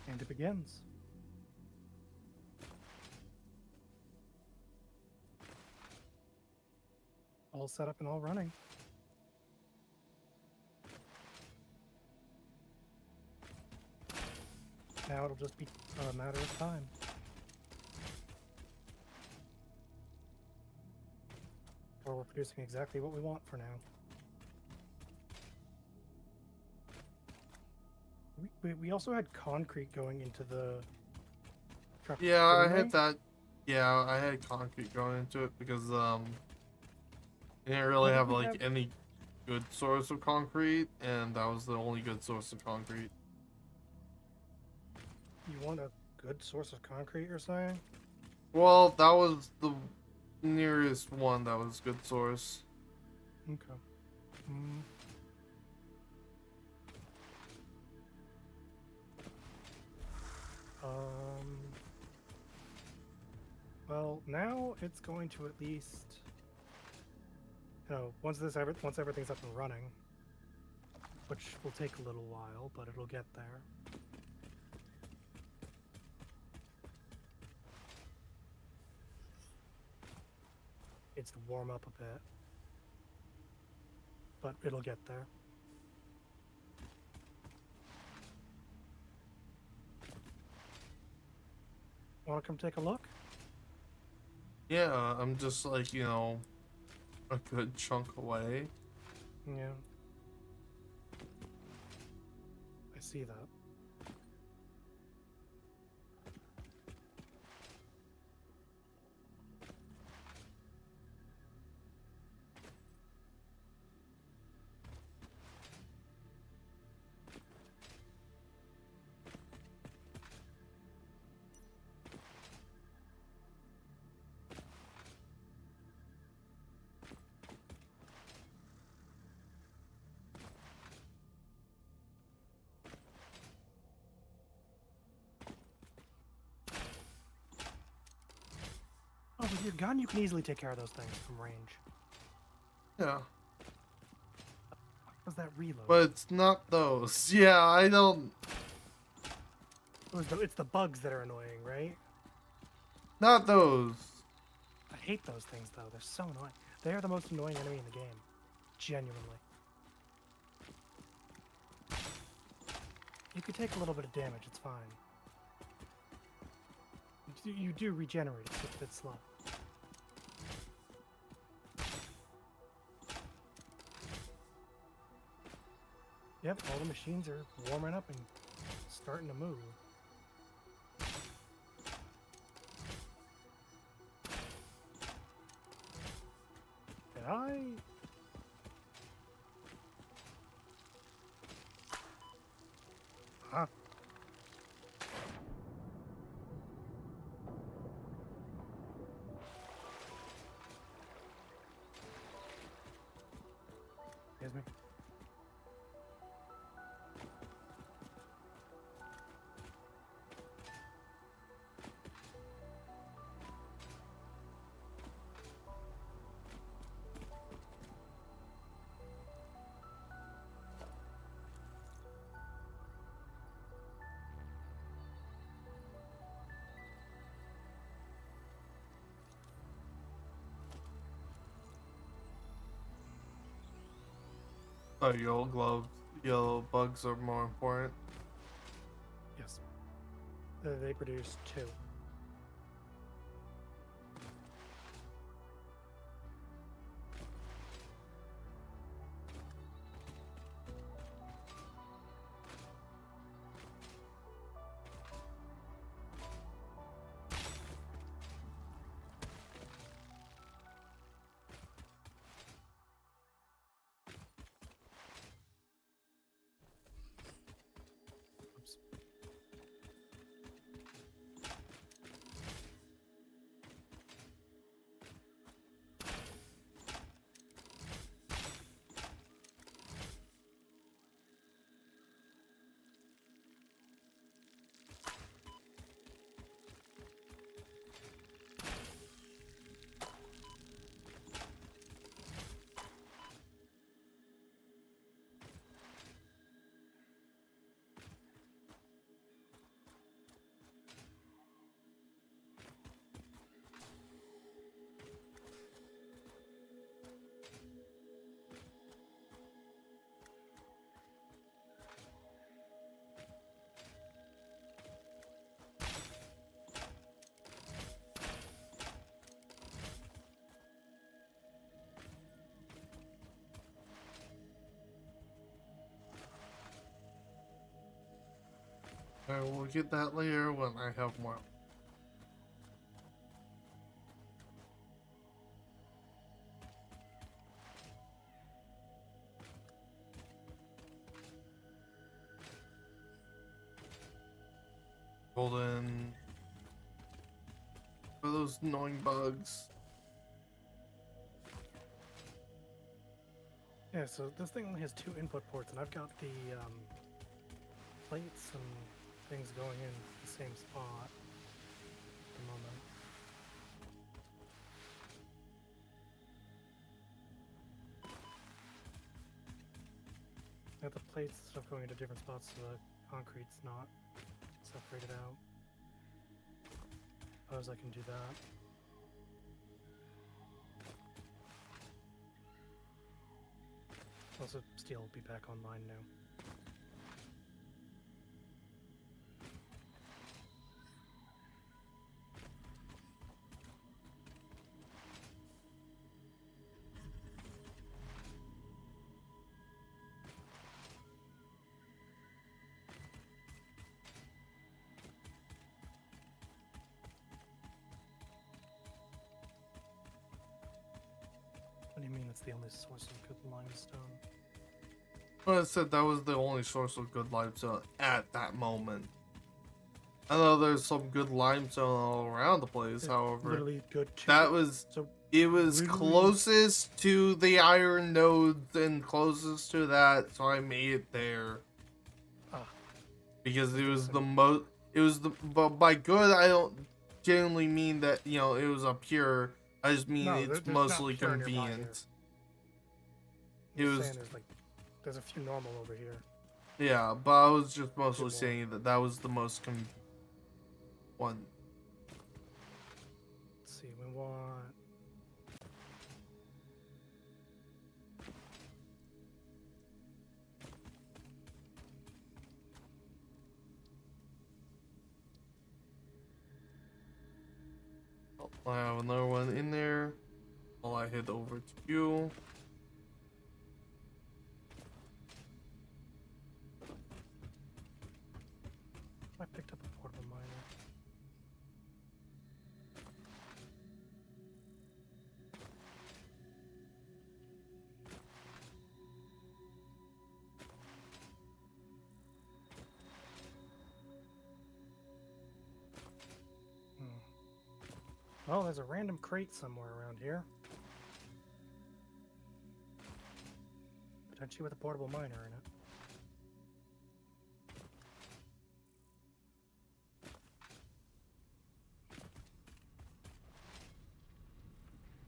And it begins. All set up and all running. Now it'll just be a matter of time. Or we're producing exactly what we want for now. We also had concrete going into the truck. Yeah, I didn't we? had that. Yeah, I had concrete going into it because I didn't really What did have we like have? any good source of concrete, and that was the only good source of concrete. You want a good source of concrete, you're saying? Well, that was the nearest one that was good source. Okay. Mm. Well, now it's going to at least, once everything's up and running, which will take a little while, but it'll get there. It's to warm up a bit, but it'll get there. Want to come take a look? Yeah, I'm just like, a good chunk away. Yeah. I see that. Oh, with your gun, you can easily take care of those things from range. Yeah. How's that reload? But it's not those. Yeah, I don't. It's the bugs that are annoying, right? Not those. I hate those things, though. They're so annoying. They are the most annoying enemy in the game. Genuinely. You could take a little bit of damage, it's fine. You do regenerate, it's just a bit slow. Yep, all the machines are warming up and starting to move. Did I? Huh. Excuse me. Oh, yellow gloves, yellow bugs are more important. Yes. They produce 2. Oops. I will get that later when I have more. Golden. For those annoying bugs. Yeah, so this thing only has 2 input ports, and I've got the plates and things going in the same spot at the moment. I got the plates and stuff going into different spots so the concrete's not separated out. Suppose I can do that. Also, steel will be back online now. What do you mean it's the only source of good limestone? Well, I said that was the only source of good limestone at that moment. I know there's some good limestone all around the place, however, Literally good. that was So it was literally- closest to the iron nodes and closest to that, so I made it there. Ah. Because it was the most. It was the. But by good, I don't generally mean that it was a pure. I just mean No, it's there's not mostly pure nearby here. convenient. I'm It just was. saying there's a few normal over here. Yeah, but I was just mostly more. saying that was the most one. Let's see, we want. I have another one in there. While I head over to you. I picked up a portable miner. Oh, there's a random crate somewhere around here. Potentially with a portable miner in it.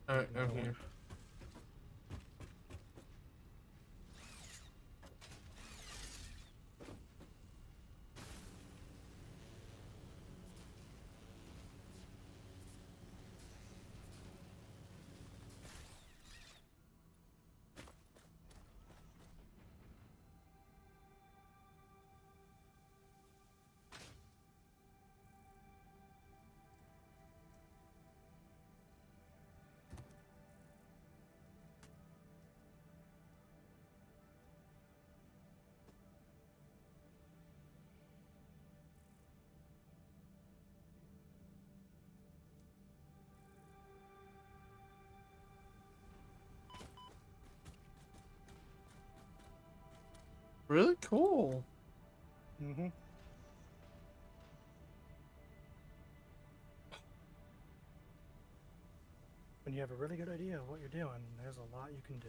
Alright, I'm here. Really cool. Mm-hmm. When you have a really good idea of what you're doing, there's a lot you can do.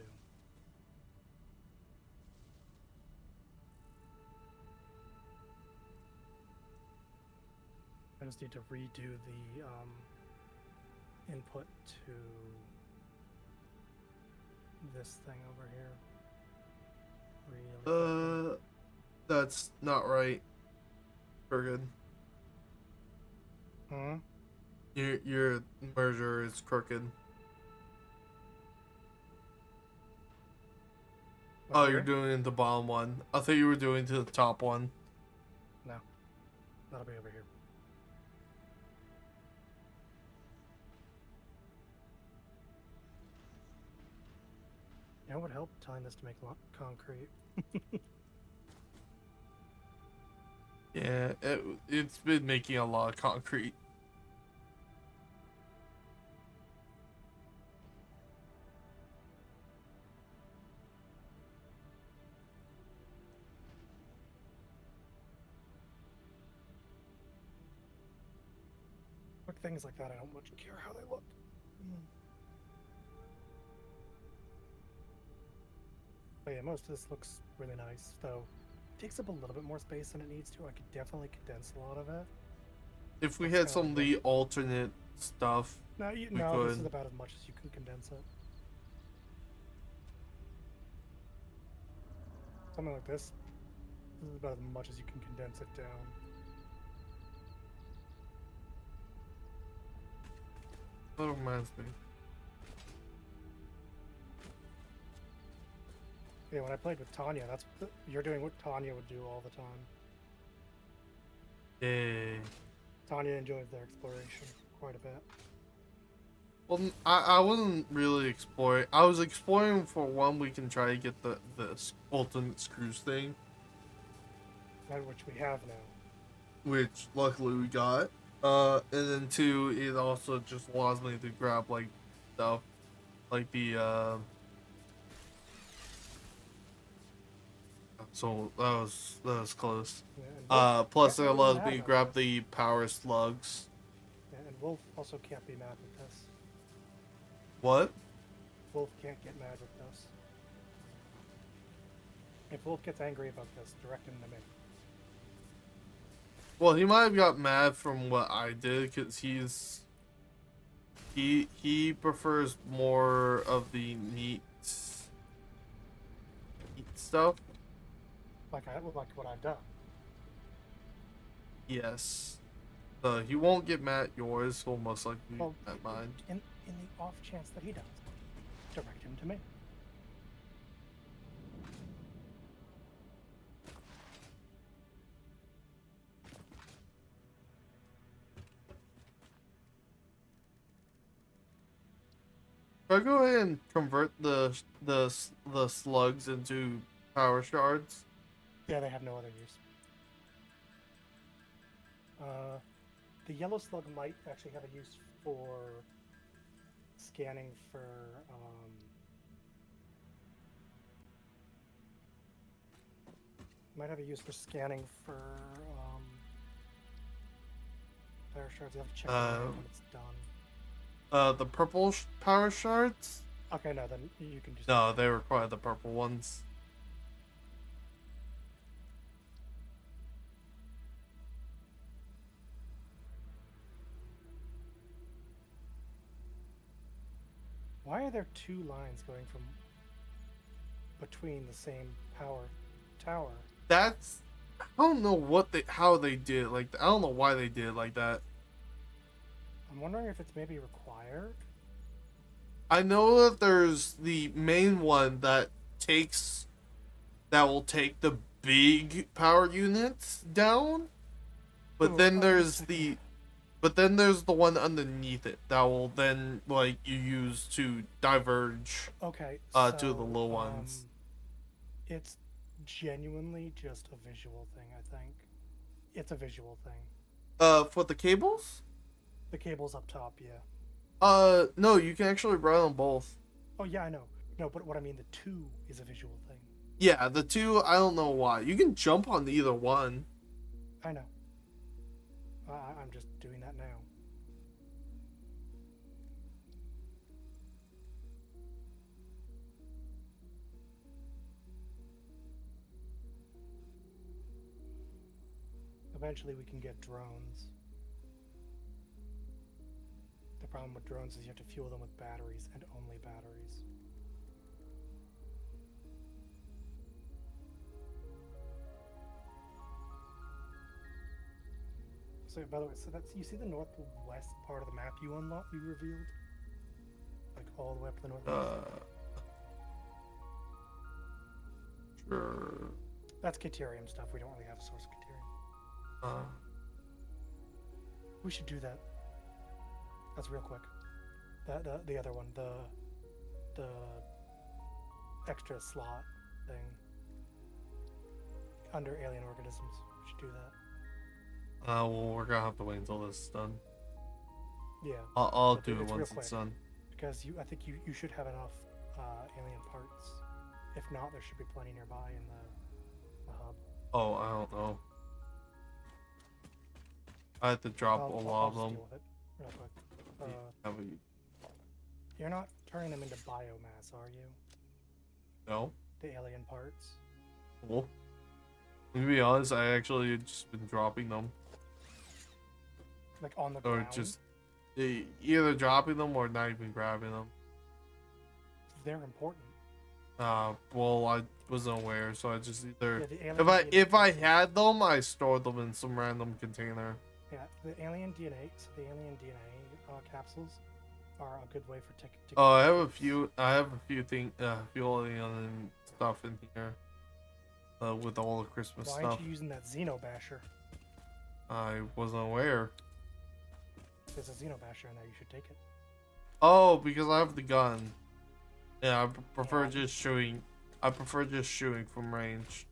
I just need to redo the input to this thing over here. Really quickly. That's not right. Very good. Hmm? Your merger is crooked. Up Oh, here? you're doing the bottom one. I thought you were doing to the top one. No. That'll be over here. You know what would help? Telling this to make concrete. Yeah, it's been making a lot of concrete. Quick things like that, I don't much care how they look. But yeah, most of this looks really nice, though. It takes up a little bit more space than it needs to. I could definitely condense a lot of it. If we That's had kinda some of the alternate stuff, No, we no, this is could. about as much as you can condense it. Something like this is about as much as you can condense it down. That reminds me. Yeah, when I played with Tanya, you're doing what Tanya would do all the time. Yay. Tanya enjoys their exploration quite a bit. Well, I wasn't really exploring. I was exploring for one, we can try to get the ultimate screws thing, Which we have now. which luckily we got. And then two, it also just allows me to grab like stuff, like the So that was close. Yeah, and Plus it Wolf allows doesn't me to have grab the power slugs. Yeah, and Wolf also can't be mad with this. What? Wolf can't get mad with this. If Wolf gets angry about this, direct him to me. Well, he might have got mad from what I did, because he prefers more of the neat stuff. Like what I've done. Yes. He won't get mad at yours, he'll most likely Well, get mad at mine. In the off chance that he does, direct him to me. Should I go ahead and convert the slugs into power shards? Yeah, they have no other use. The yellow slug might actually have a use for scanning for might have a use for scanning for power shards. You have to check it when it's done. The purple power shards? Okay, no, then you can just. No, they require the purple ones. Why are there two lines going from between the same power tower? That's I don't know how they did it like that. I don't know why they did it like that. I'm wondering if it's maybe required. I know that there's the main one that will take the big power units down, but Oh, then oh, there's okay. the one underneath it that will then like you use to diverge Okay. to the low ones. It's genuinely just a visual thing, I think. It's a visual thing. For the cables? The cable's up top, yeah. No, you can actually run on both. Oh yeah, I know. No, but what I mean, the two is a visual thing. Yeah, the two, I don't know why. You can jump on either one. I know. I'm just doing that now. Eventually we can get drones. The problem with drones is you have to fuel them with batteries and only batteries. So by the way, so that's, you see the northwest part of the map you unlocked, you revealed? Like all the way up to the northwest? Sure. That's Caterium stuff. We don't really have a source of Caterium. We should do that. That's real quick. The other one, the extra slot thing under alien organisms. We should do that. Well, we're gonna have to wait until this is done. Yeah. I'll But do it it's real once quick, it's done. Because I think you should have enough alien parts. If not, there should be plenty nearby in the hub. Oh, I don't know. I had to drop a lot of I'll them. just deal with it real quick. Yeah, but You're not turning them into biomass, are you? no. The alien parts? Cool. To be honest, I actually just been dropping them. Like on the Or ground? just either dropping them or not even grabbing them. They're important. Well, I wasn't aware, so I just either Yeah, the alien if I had them, I stored them in some random container. Yeah, the alien DNA, so the alien DNA capsules are a good way for tick. Oh, I have a few few alien stuff in here. With all the Christmas Why stuff. aren't you using that Xenobasher? I wasn't aware. There's a Xenobasher in there, you should take it. Oh, because I have the gun. Yeah, I prefer just shooting. I prefer just shooting from range.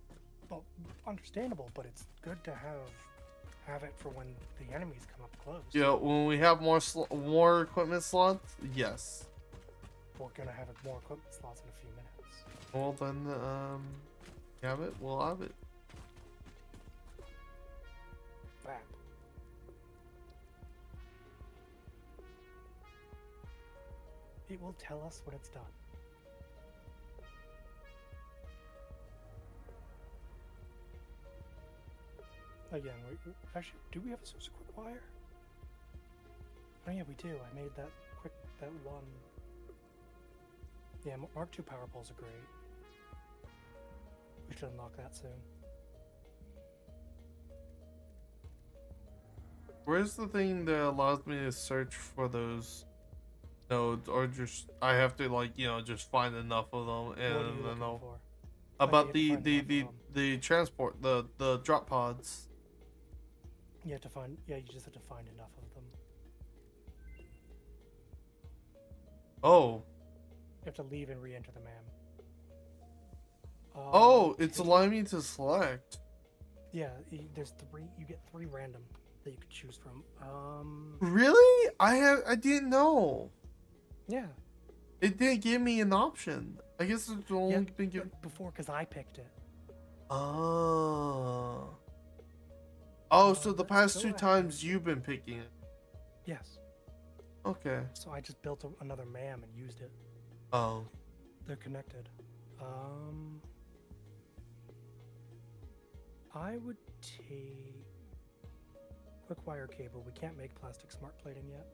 Well, understandable, but it's good to have it for when the enemies come up close. Yeah, when we have more equipment slots, yes. We're gonna have more equipment slots in a few minutes. Well then, have it. We'll have it. Crap. It will tell us when it's done. Again, actually, do we have a source of quick wire? Oh yeah, we do. I made that one. Yeah, Mark II power poles are great. We should unlock that soon. Where's the thing that allows me to search for those nodes, or just I have to just find enough of them and then I'll. For? About the transport, the drop pods. You have to find. Yeah, you just have to find enough of them. Oh. You have to leave and re-enter the MAM. Oh, it's allowing me to select. Yeah, there's 3. You get 3 random that you could choose from. Really? I didn't know. Yeah. It didn't give me an option. I guess it's only been given before because I picked it. Oh. Oh, so the past 2 times you've been picking it. Yes. Okay. So I just built another MAM and used it. Oh. They're connected. I would take quick wire cable. We can't make plastic smart plating yet.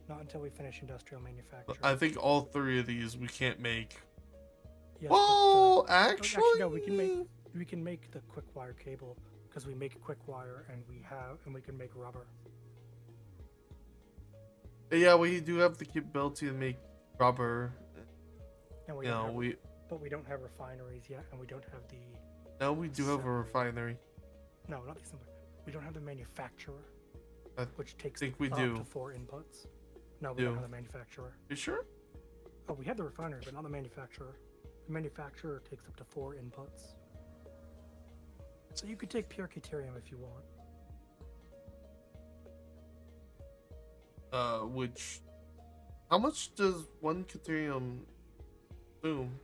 Not until we finish industrial manufacturing. I think all 3 of these we can't make. Yes, well, but, actually, no. We can make the quick wire cable because we make quick wire and we can make rubber. Yeah, we do have the capability to make rubber. And but we don't have refineries yet, and we don't have the. No, we do have a refinery. No, not the assembler. We don't have the manufacturer, which takes think we up do. to 4 inputs. No, we don't have the manufacturer. You sure? Oh, we have the refinery, but not the manufacturer. The manufacturer takes up to 4 inputs. So you could take pure Caterium if you want. How much does 1 Caterium consume?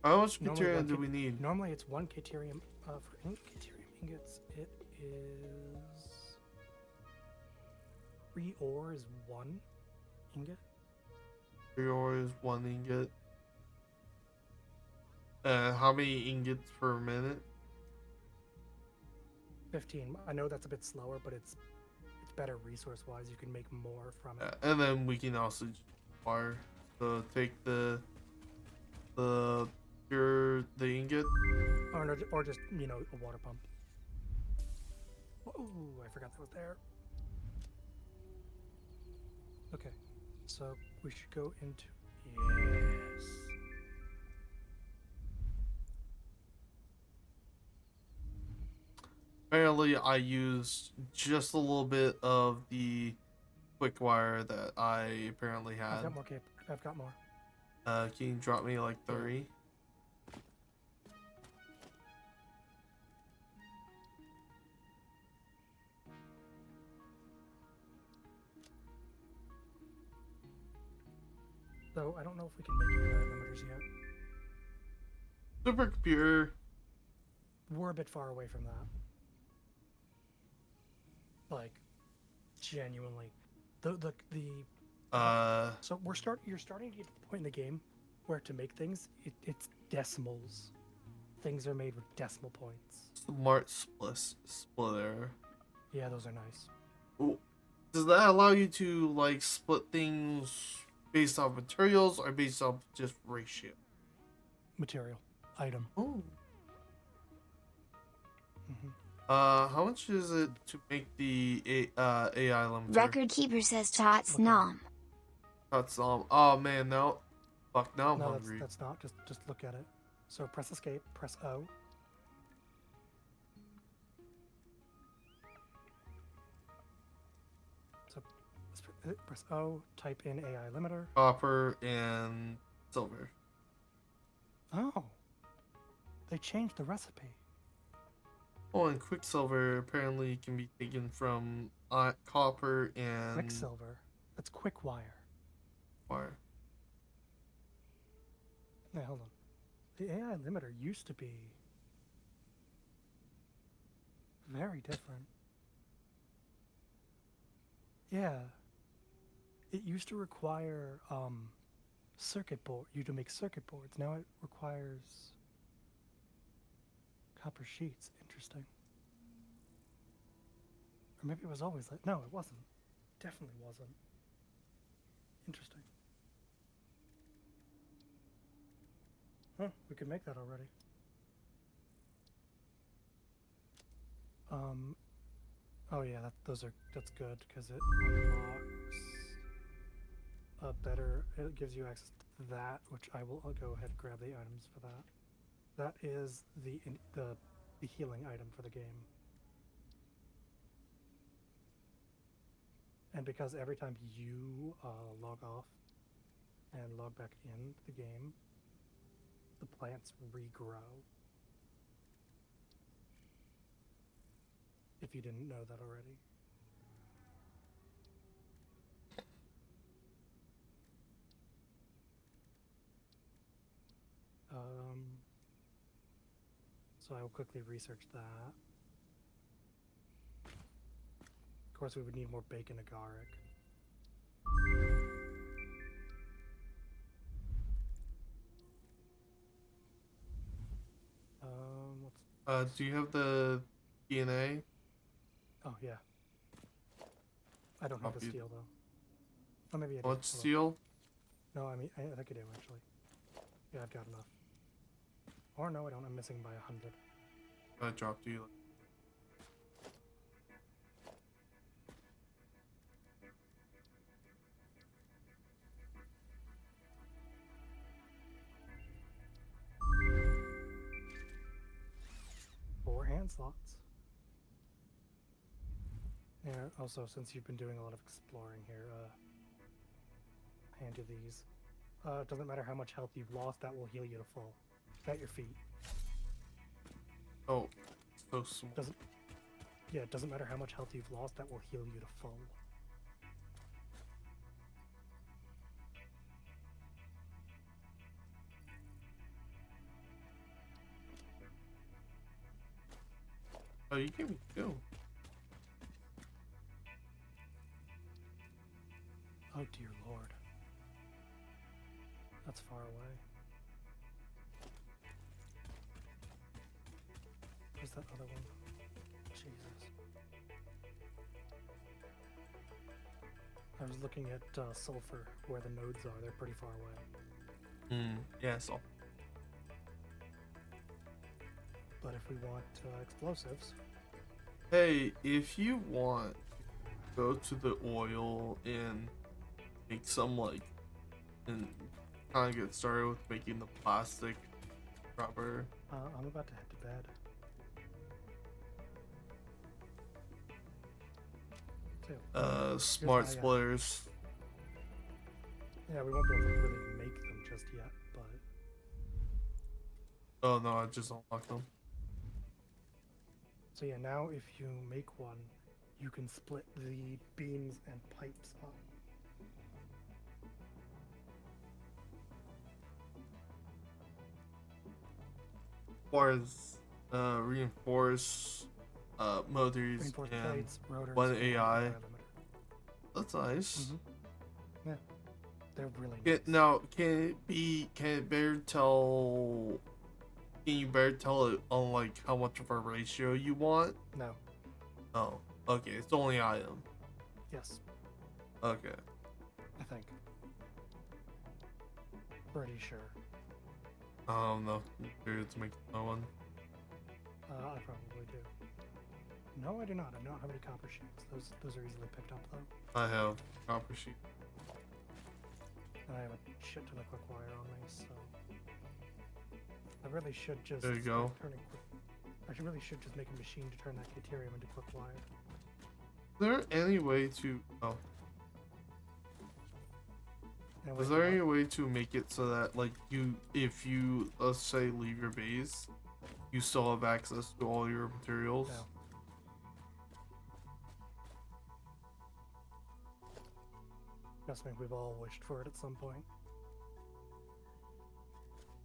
How much Normally material one do ca- we need? Normally it's 1 Caterium for Caterium ingots. It is 3 ore is 1 ingot. 3 ore is 1 ingot. How many ingots per minute? 15. I know that's a bit slower, but it's better resource wise. You can make more from it. And then we can also wire. So take the ingot. Or just, you know, a water pump. Oh, I forgot that was there. Okay, so we should go into... Yes. Apparently, I used just a little bit of the quick wire that I apparently I've had. got more I've got more. Can you drop me like 30? Though I don't know if we can make AI limiters yet. Supercomputer. We're a bit far away from that. Like, genuinely. The So you're starting to get to the point in the game where to make things, it's decimals. Things are made with decimal points. Smart splitter. Yeah, those are nice. Ooh. Does that allow you to like split things based off materials or based off just ratio? Material. Item. Oh. Mm-hmm. How much is it to make the AI limiter? Record keeper says Tots nom. That's oh man, no. Fuck, now I'm No, hungry. that's not. Just look at it. So press escape, press O. So press O, type in AI limiter. Copper and silver. Oh. They changed the recipe. Oh, and quicksilver apparently can be taken from copper and Quicksilver. That's quick wire. wire. Now hold on. The AI limiter used to be very different. Yeah. It used to require you to make circuit boards. Now it requires copper sheets. Interesting. Or maybe it was always like... No, it wasn't. Definitely wasn't. Interesting. Huh, we could make that already. Oh yeah, that's good, because it unlocks a better... It gives you access to that, which I'll go ahead and grab the items for that. That is the healing item for the game. And because every time you log off and log back in the game, the plants regrow. If you didn't know that already. So I will quickly research that. Of course, we would need more bacon agaric. Do you have the DNA? Oh yeah. I don't have the steel though. Oh, maybe I do. What Hold on. steel? No, I mean I think I do actually. Yeah, I've got enough. Or no, I don't. I'm missing by 100. I dropped you. Four hand slots. Yeah, also, since you've been doing a lot of exploring here, hand you these. Doesn't matter how much health you've lost, that will heal you to full. At your feet. Oh, so small. Yeah, it doesn't matter how much health you've lost, that will heal you to full. Oh, you gave me 2. Oh dear lord. That's far away. Where's that other one? Jesus. I was looking at sulfur, where the nodes are. They're pretty far away. Yeah, so. But if we want explosives, Hey, if you want, go to the oil and make some and kind of get started with making the plastic rubber. I'm about to head to bed. So, Smart my, splitters. yeah, we won't be able to really make them just yet, but Oh no, I just unlocked them. so yeah, now if you make one, you can split the beams and pipes up. As far as reinforce motors Reinforced and plates, rotors, one and AI. limiter. That's nice. Yeah, they're really Yeah, nice. now, can it better tell? Can you better tell it on like how much of a ratio you want? No. Oh, okay. It's only item. Yes, Okay. I think. Pretty sure. I don't know. To make my one. I probably do. No, I do not. I don't have any copper sheets. Those are easily picked up though. I have copper sheet. And I have a shit ton of quick wire on me, so I really should just There you go. start turning quick. Really should just make a machine to turn that deuterium into quick wire. Is there any way to? Oh. And Is wait, there what? any way to make it so that like if you let's say leave your base, you still have access to all your materials? No. Trust me, we've all wished for it at some point.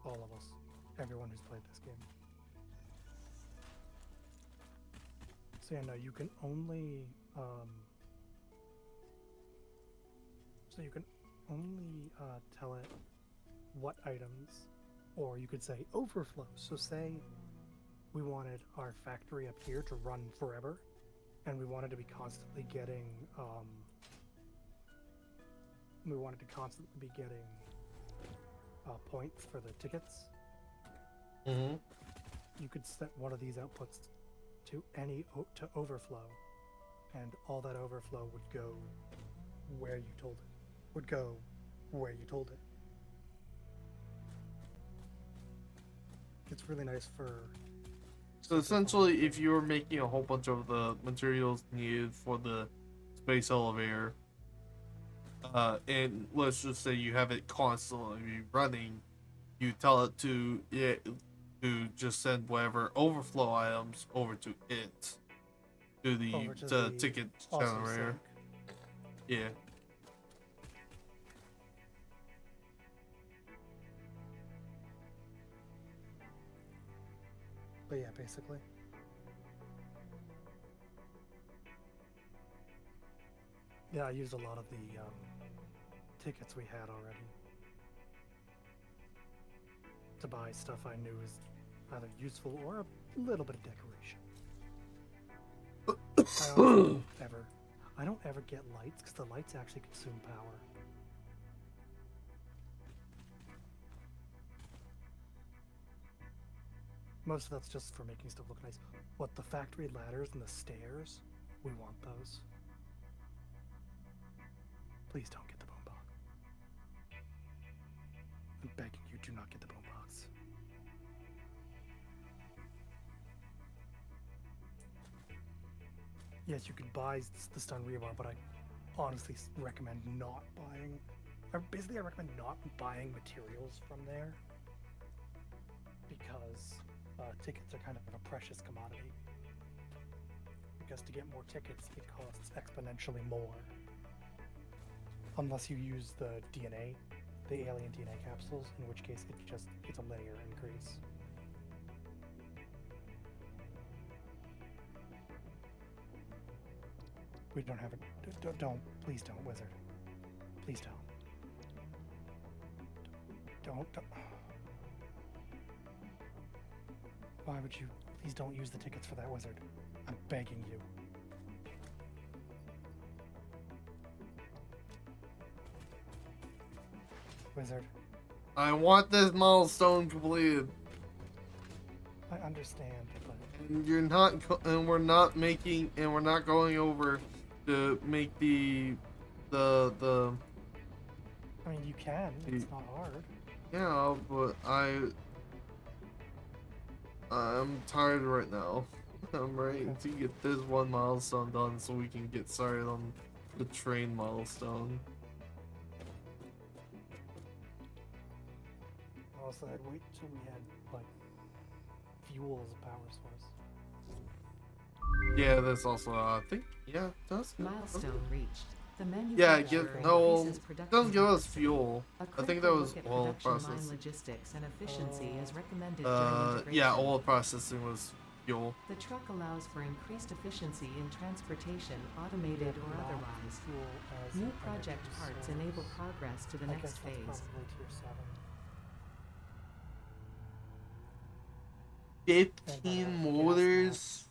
All of us. Everyone who's played this game. So yeah, no, you can only tell it what items, or you could say overflow. So say we wanted our factory up here to run forever, and we wanted to be constantly getting points for the tickets. Mm-hmm. You could set one of these outputs to to overflow, and all that overflow would go where you told it. Would go where you told it. It's really nice for. So essentially, if you were making a whole bunch of the materials needed for the space elevator, and let's just say you have it constantly running, you tell it to just send whatever overflow items over to it, to the ticket awesome generator. sync. Yeah. But yeah, basically. Yeah, I used a lot of the tickets we had already to buy stuff I knew was either useful or a little bit of decoration. I don't ever get lights because the lights actually consume power. Most of that's just for making stuff look nice. What, the factory ladders and the stairs? We want those. Please don't get the boombox. I'm begging you, do not get the boombox. Yes, you can buy the stun rebar, but I honestly recommend not buying. Basically, I recommend not buying materials from there because tickets are kind of a precious commodity. Because to get more tickets, it costs exponentially more. Unless you use the DNA, the alien DNA capsules, in which case it's a linear increase. We don't have it. Don't. Please don't, Wizard. Please don't. Don't. Why would you? Please don't use the tickets for that, Wizard. I'm begging you. Wizard, I want this milestone completed. I understand, but And you're not, and we're not making, and we're not going over to make the. I mean, you can. It's not hard. Yeah, but I'm tired right now. I'm ready to get this one milestone done so we can get started on the train milestone. Also, I'd wait till we had like fuel as a power source. Yeah, that's also I think yeah, does Milestone reached. The yeah, manufacturer no, increases it production doesn't give us capacity. fuel. A I think that critical was look at oil production line processing. logistics and efficiency is recommended during integration. Yeah, oil processing was fuel. The truck allows for increased efficiency in transportation, automated or Not otherwise. fuel as New an project energy parts source. enable progress to the I next guess that's phase. probably tier 7. 15 motors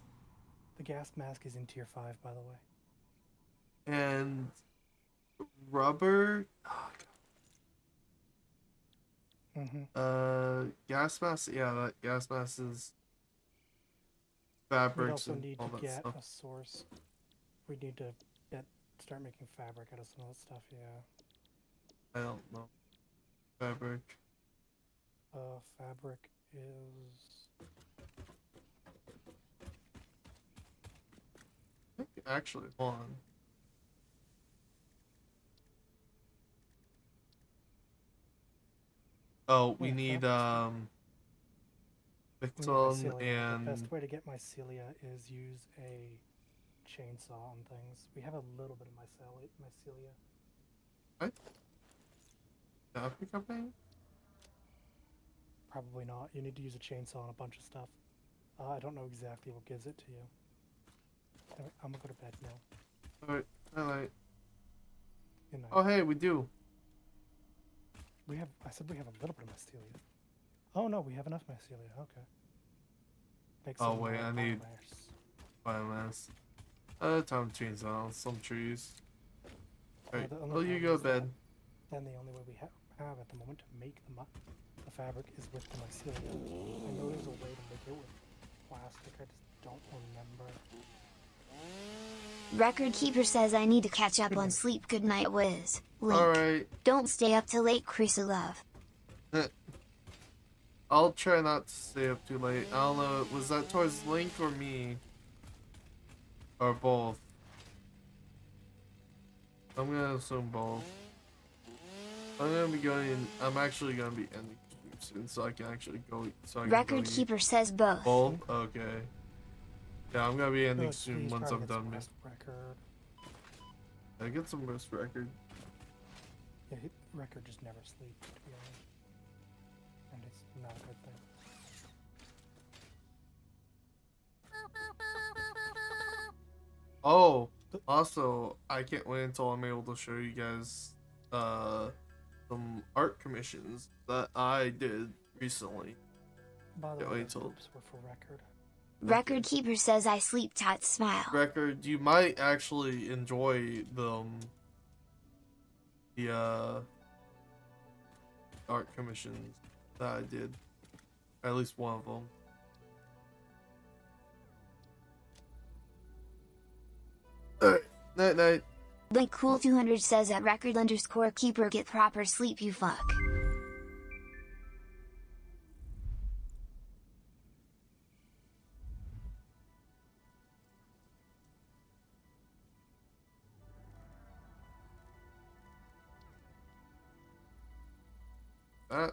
The gas mask is in tier 5, by the way. and rubber. Gas mask. Yeah, that gas mask is We'd fabrics also and need all to that get stuff. a source. We need to start making fabric out of some of that stuff. Yeah. I don't know. Fabric. Fabric is. I think actually, hold on. Oh, we Yeah, need fabric's We need Victon mycelia. The and best way to get mycelia is use a chainsaw on things. We have a little bit of mycelia. what? Fabric company? Probably not. You need to use a chainsaw on a bunch of stuff. I don't know exactly what gives it to you. Anyway, I'm gonna go to bed now. Alright, alright. Good night. Oh hey, we do. I said we have a little bit of mycelia. Oh no, we have enough mycelia. Okay. Make Oh some, wait, I need biomass. biomass. Time to change down some trees. Alright, the only well you problem go is to bed. Then the only way we have at the moment to make the fabric is with the mycelia. I know there's a way to make it with plastic. I just don't remember. Record Keeper says I need to catch up on sleep. Good night, Wiz. Link. Alright. Don't stay up till late, Love. I'll try not to stay up too late. I don't know, was that towards Link or me? Or both? I'm gonna assume both. I'm actually gonna be ending soon, so I can actually go. So I can Record go eat. Keeper says both. Both? Okay. Yeah, I'm gonna be ending Good, soon please once try to I'm get some done. rest, Record. I get some rest, Record. Yeah, Record just never sleeps, to be honest. And it's not a good thing. Oh, also, I can't wait until I'm able to show you guys some art commissions that I did recently. By the Can't way, wait till those were for Record. Record Keeper says I sleep tight. Smile. Record, you might actually enjoy the art commissions that I did. At least one of them. Alright, night night. Link Cool 200 says at Record_Keeper get proper sleep, you fuck. That.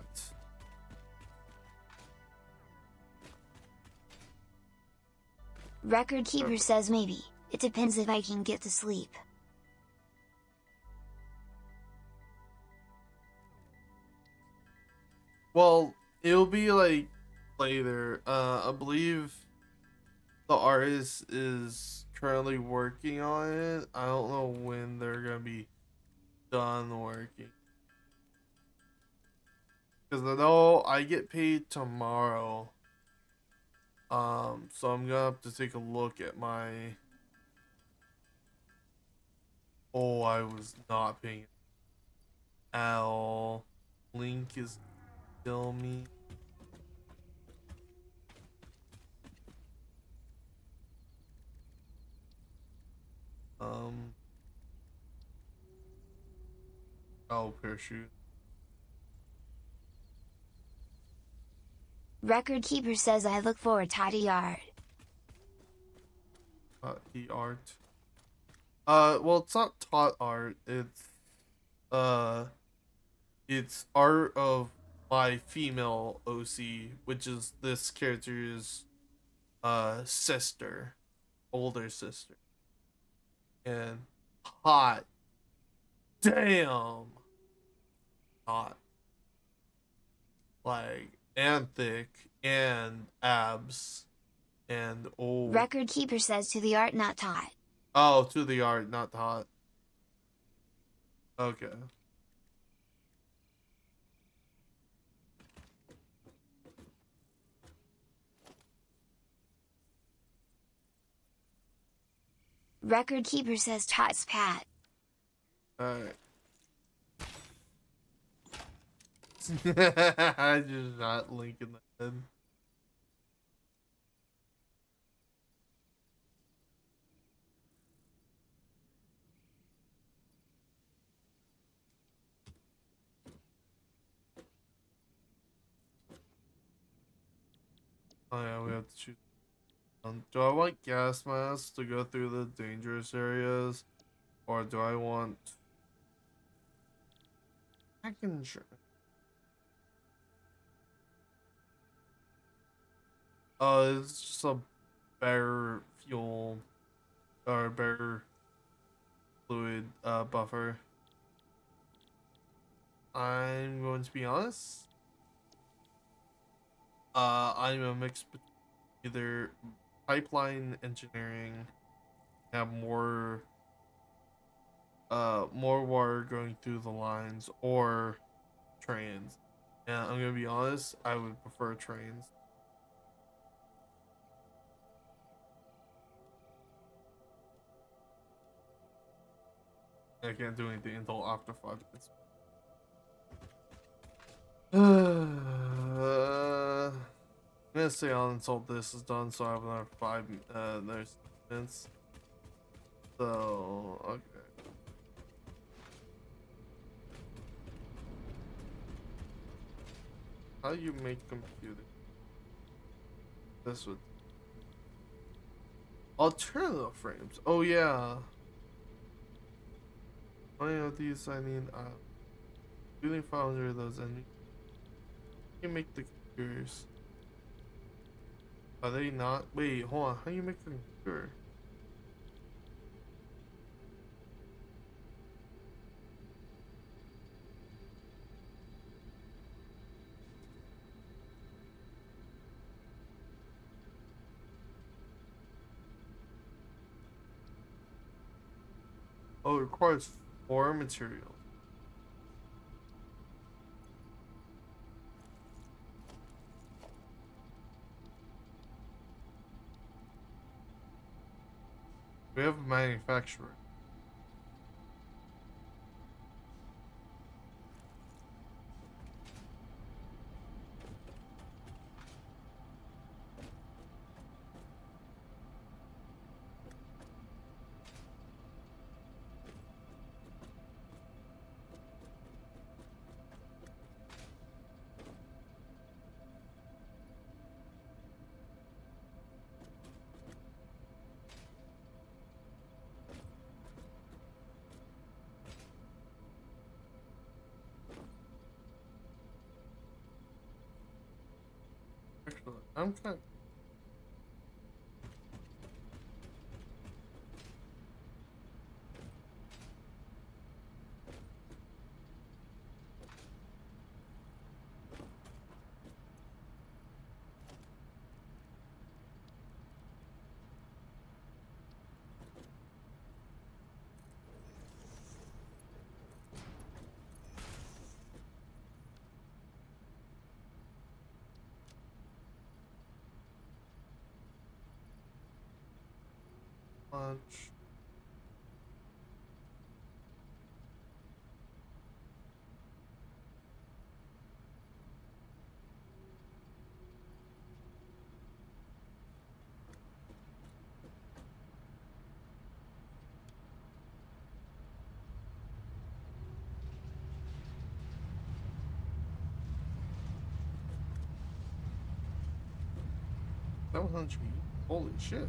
Record Keeper says maybe. It depends if I can get to sleep. Well, it'll be like later. I believe the artist is currently working on it. I don't know when they're gonna be done working. Because I know I get paid tomorrow. So I'm gonna have to take a look at my. Oh, I was not paying at all. Link is kill me. Oh, parachute. Record Keeper says I look forward to the art. The art. Well, it's not taught art. It's art of my female OC, which is this character's sister, older sister, and hot. Damn. Hot. Like, and thick, and abs, and oh. Record Keeper says to the art not taught. Oh, to the art, not hot. Okay. Record Keeper says Tots Pat. Alright. I just not Link in the head. Oh yeah, we have to choose. Do I want gas masks to go through the dangerous areas, or do I want? I can sure. It's just a better fuel or better fluid buffer. I'm going to be honest. I'm a mix between either pipeline engineering, have more water going through the lines, or trains. And I'm gonna be honest, I would prefer trains. I can't do anything until after 5 minutes. I'm gonna stay on until this is done, so I have another 5 minutes. So okay. How do you make computer? This would alternative frames. Oh yeah. How many of these I need? Building 500 of those, and you make the computers. Are they not? Wait, hold on. How do you make a computer? Oh, it requires 4 materials. We have a manufacturer. Actually, I'm kind. Punch. That was on tree. Holy shit.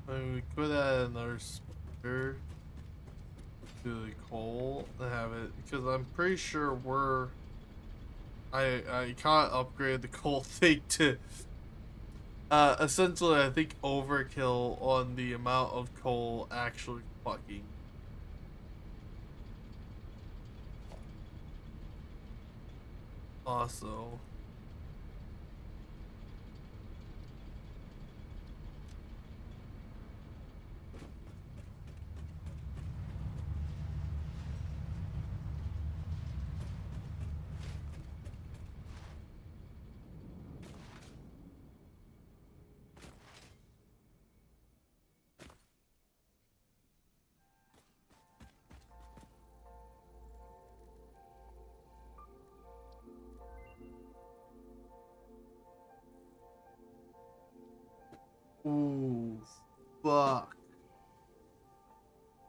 I mean, we could add another spear to the coal and have it, because I'm pretty sure I can't upgrade the coal thing to essentially I think overkill on the amount of coal actually fucking. Also. Ooh, fuck.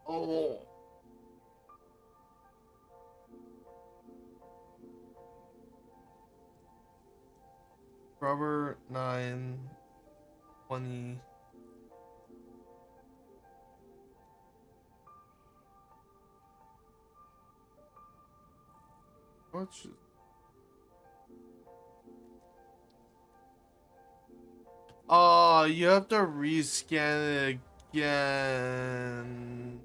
Oh. Rubber 9, 20. What's oh, you have to rescan it again.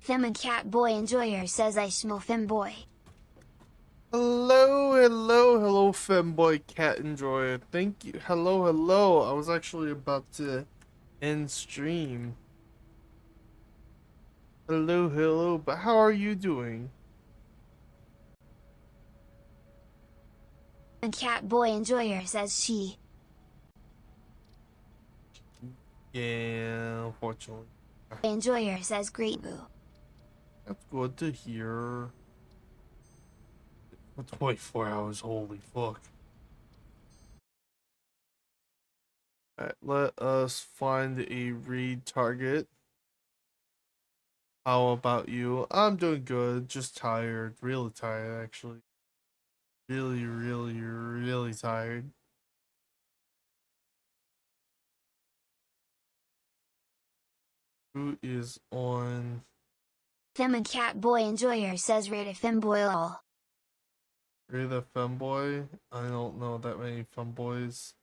Fem and Cat Boy Enjoyer says I smell femboy. Hello, hello, hello, femboy cat enjoyer. Thank you. Hello, hello. I was actually about to end stream. Hello, hello. But how are you doing? And Cat Boy Enjoyer says she. Yeah, unfortunately. Enjoyer says great boo. That's good to hear. For 24 hours, holy fuck. Alright, let us find a read target. How about you? I'm doing good, just tired. Really tired, actually. Really, really, really tired. Who is on? Fem and Cat Boy Enjoyer says rate a femboy all. You're the femboy? I don't know that many femboys.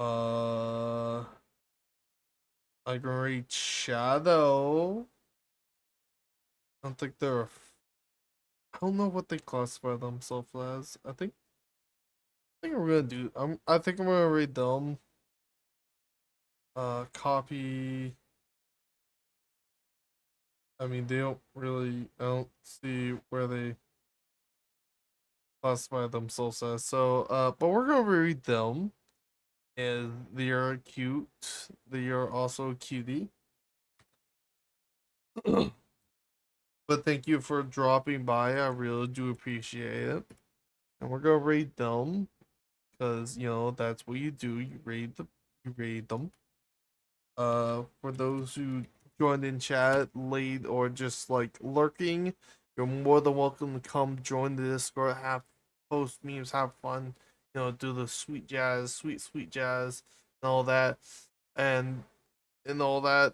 I can read Shadow. I don't think they're. I don't know what they classify themselves as. I think I'm gonna do. I think I'm gonna read them. Copy. I mean, they don't really. I don't see where they classify themselves as. So, but we're gonna read them. And they are cute. They are also cutie. But thank you for dropping by. I really do appreciate it. And we're gonna rate them because you know that's what you do. You rate them. For those who joined in chat late or just like lurking, you're more than welcome to come join the Discord, have post memes, have fun. You know, do the sweet jazz, sweet jazz, and all that, and all that.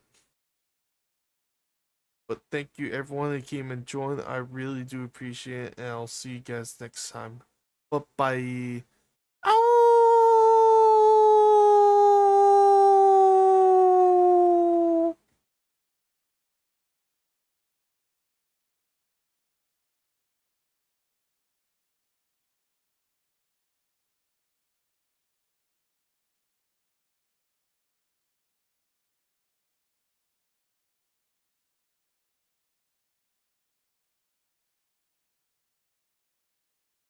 But thank you everyone that came and joined. I really do appreciate it, and I'll see you guys next time. Bye bye. Ow!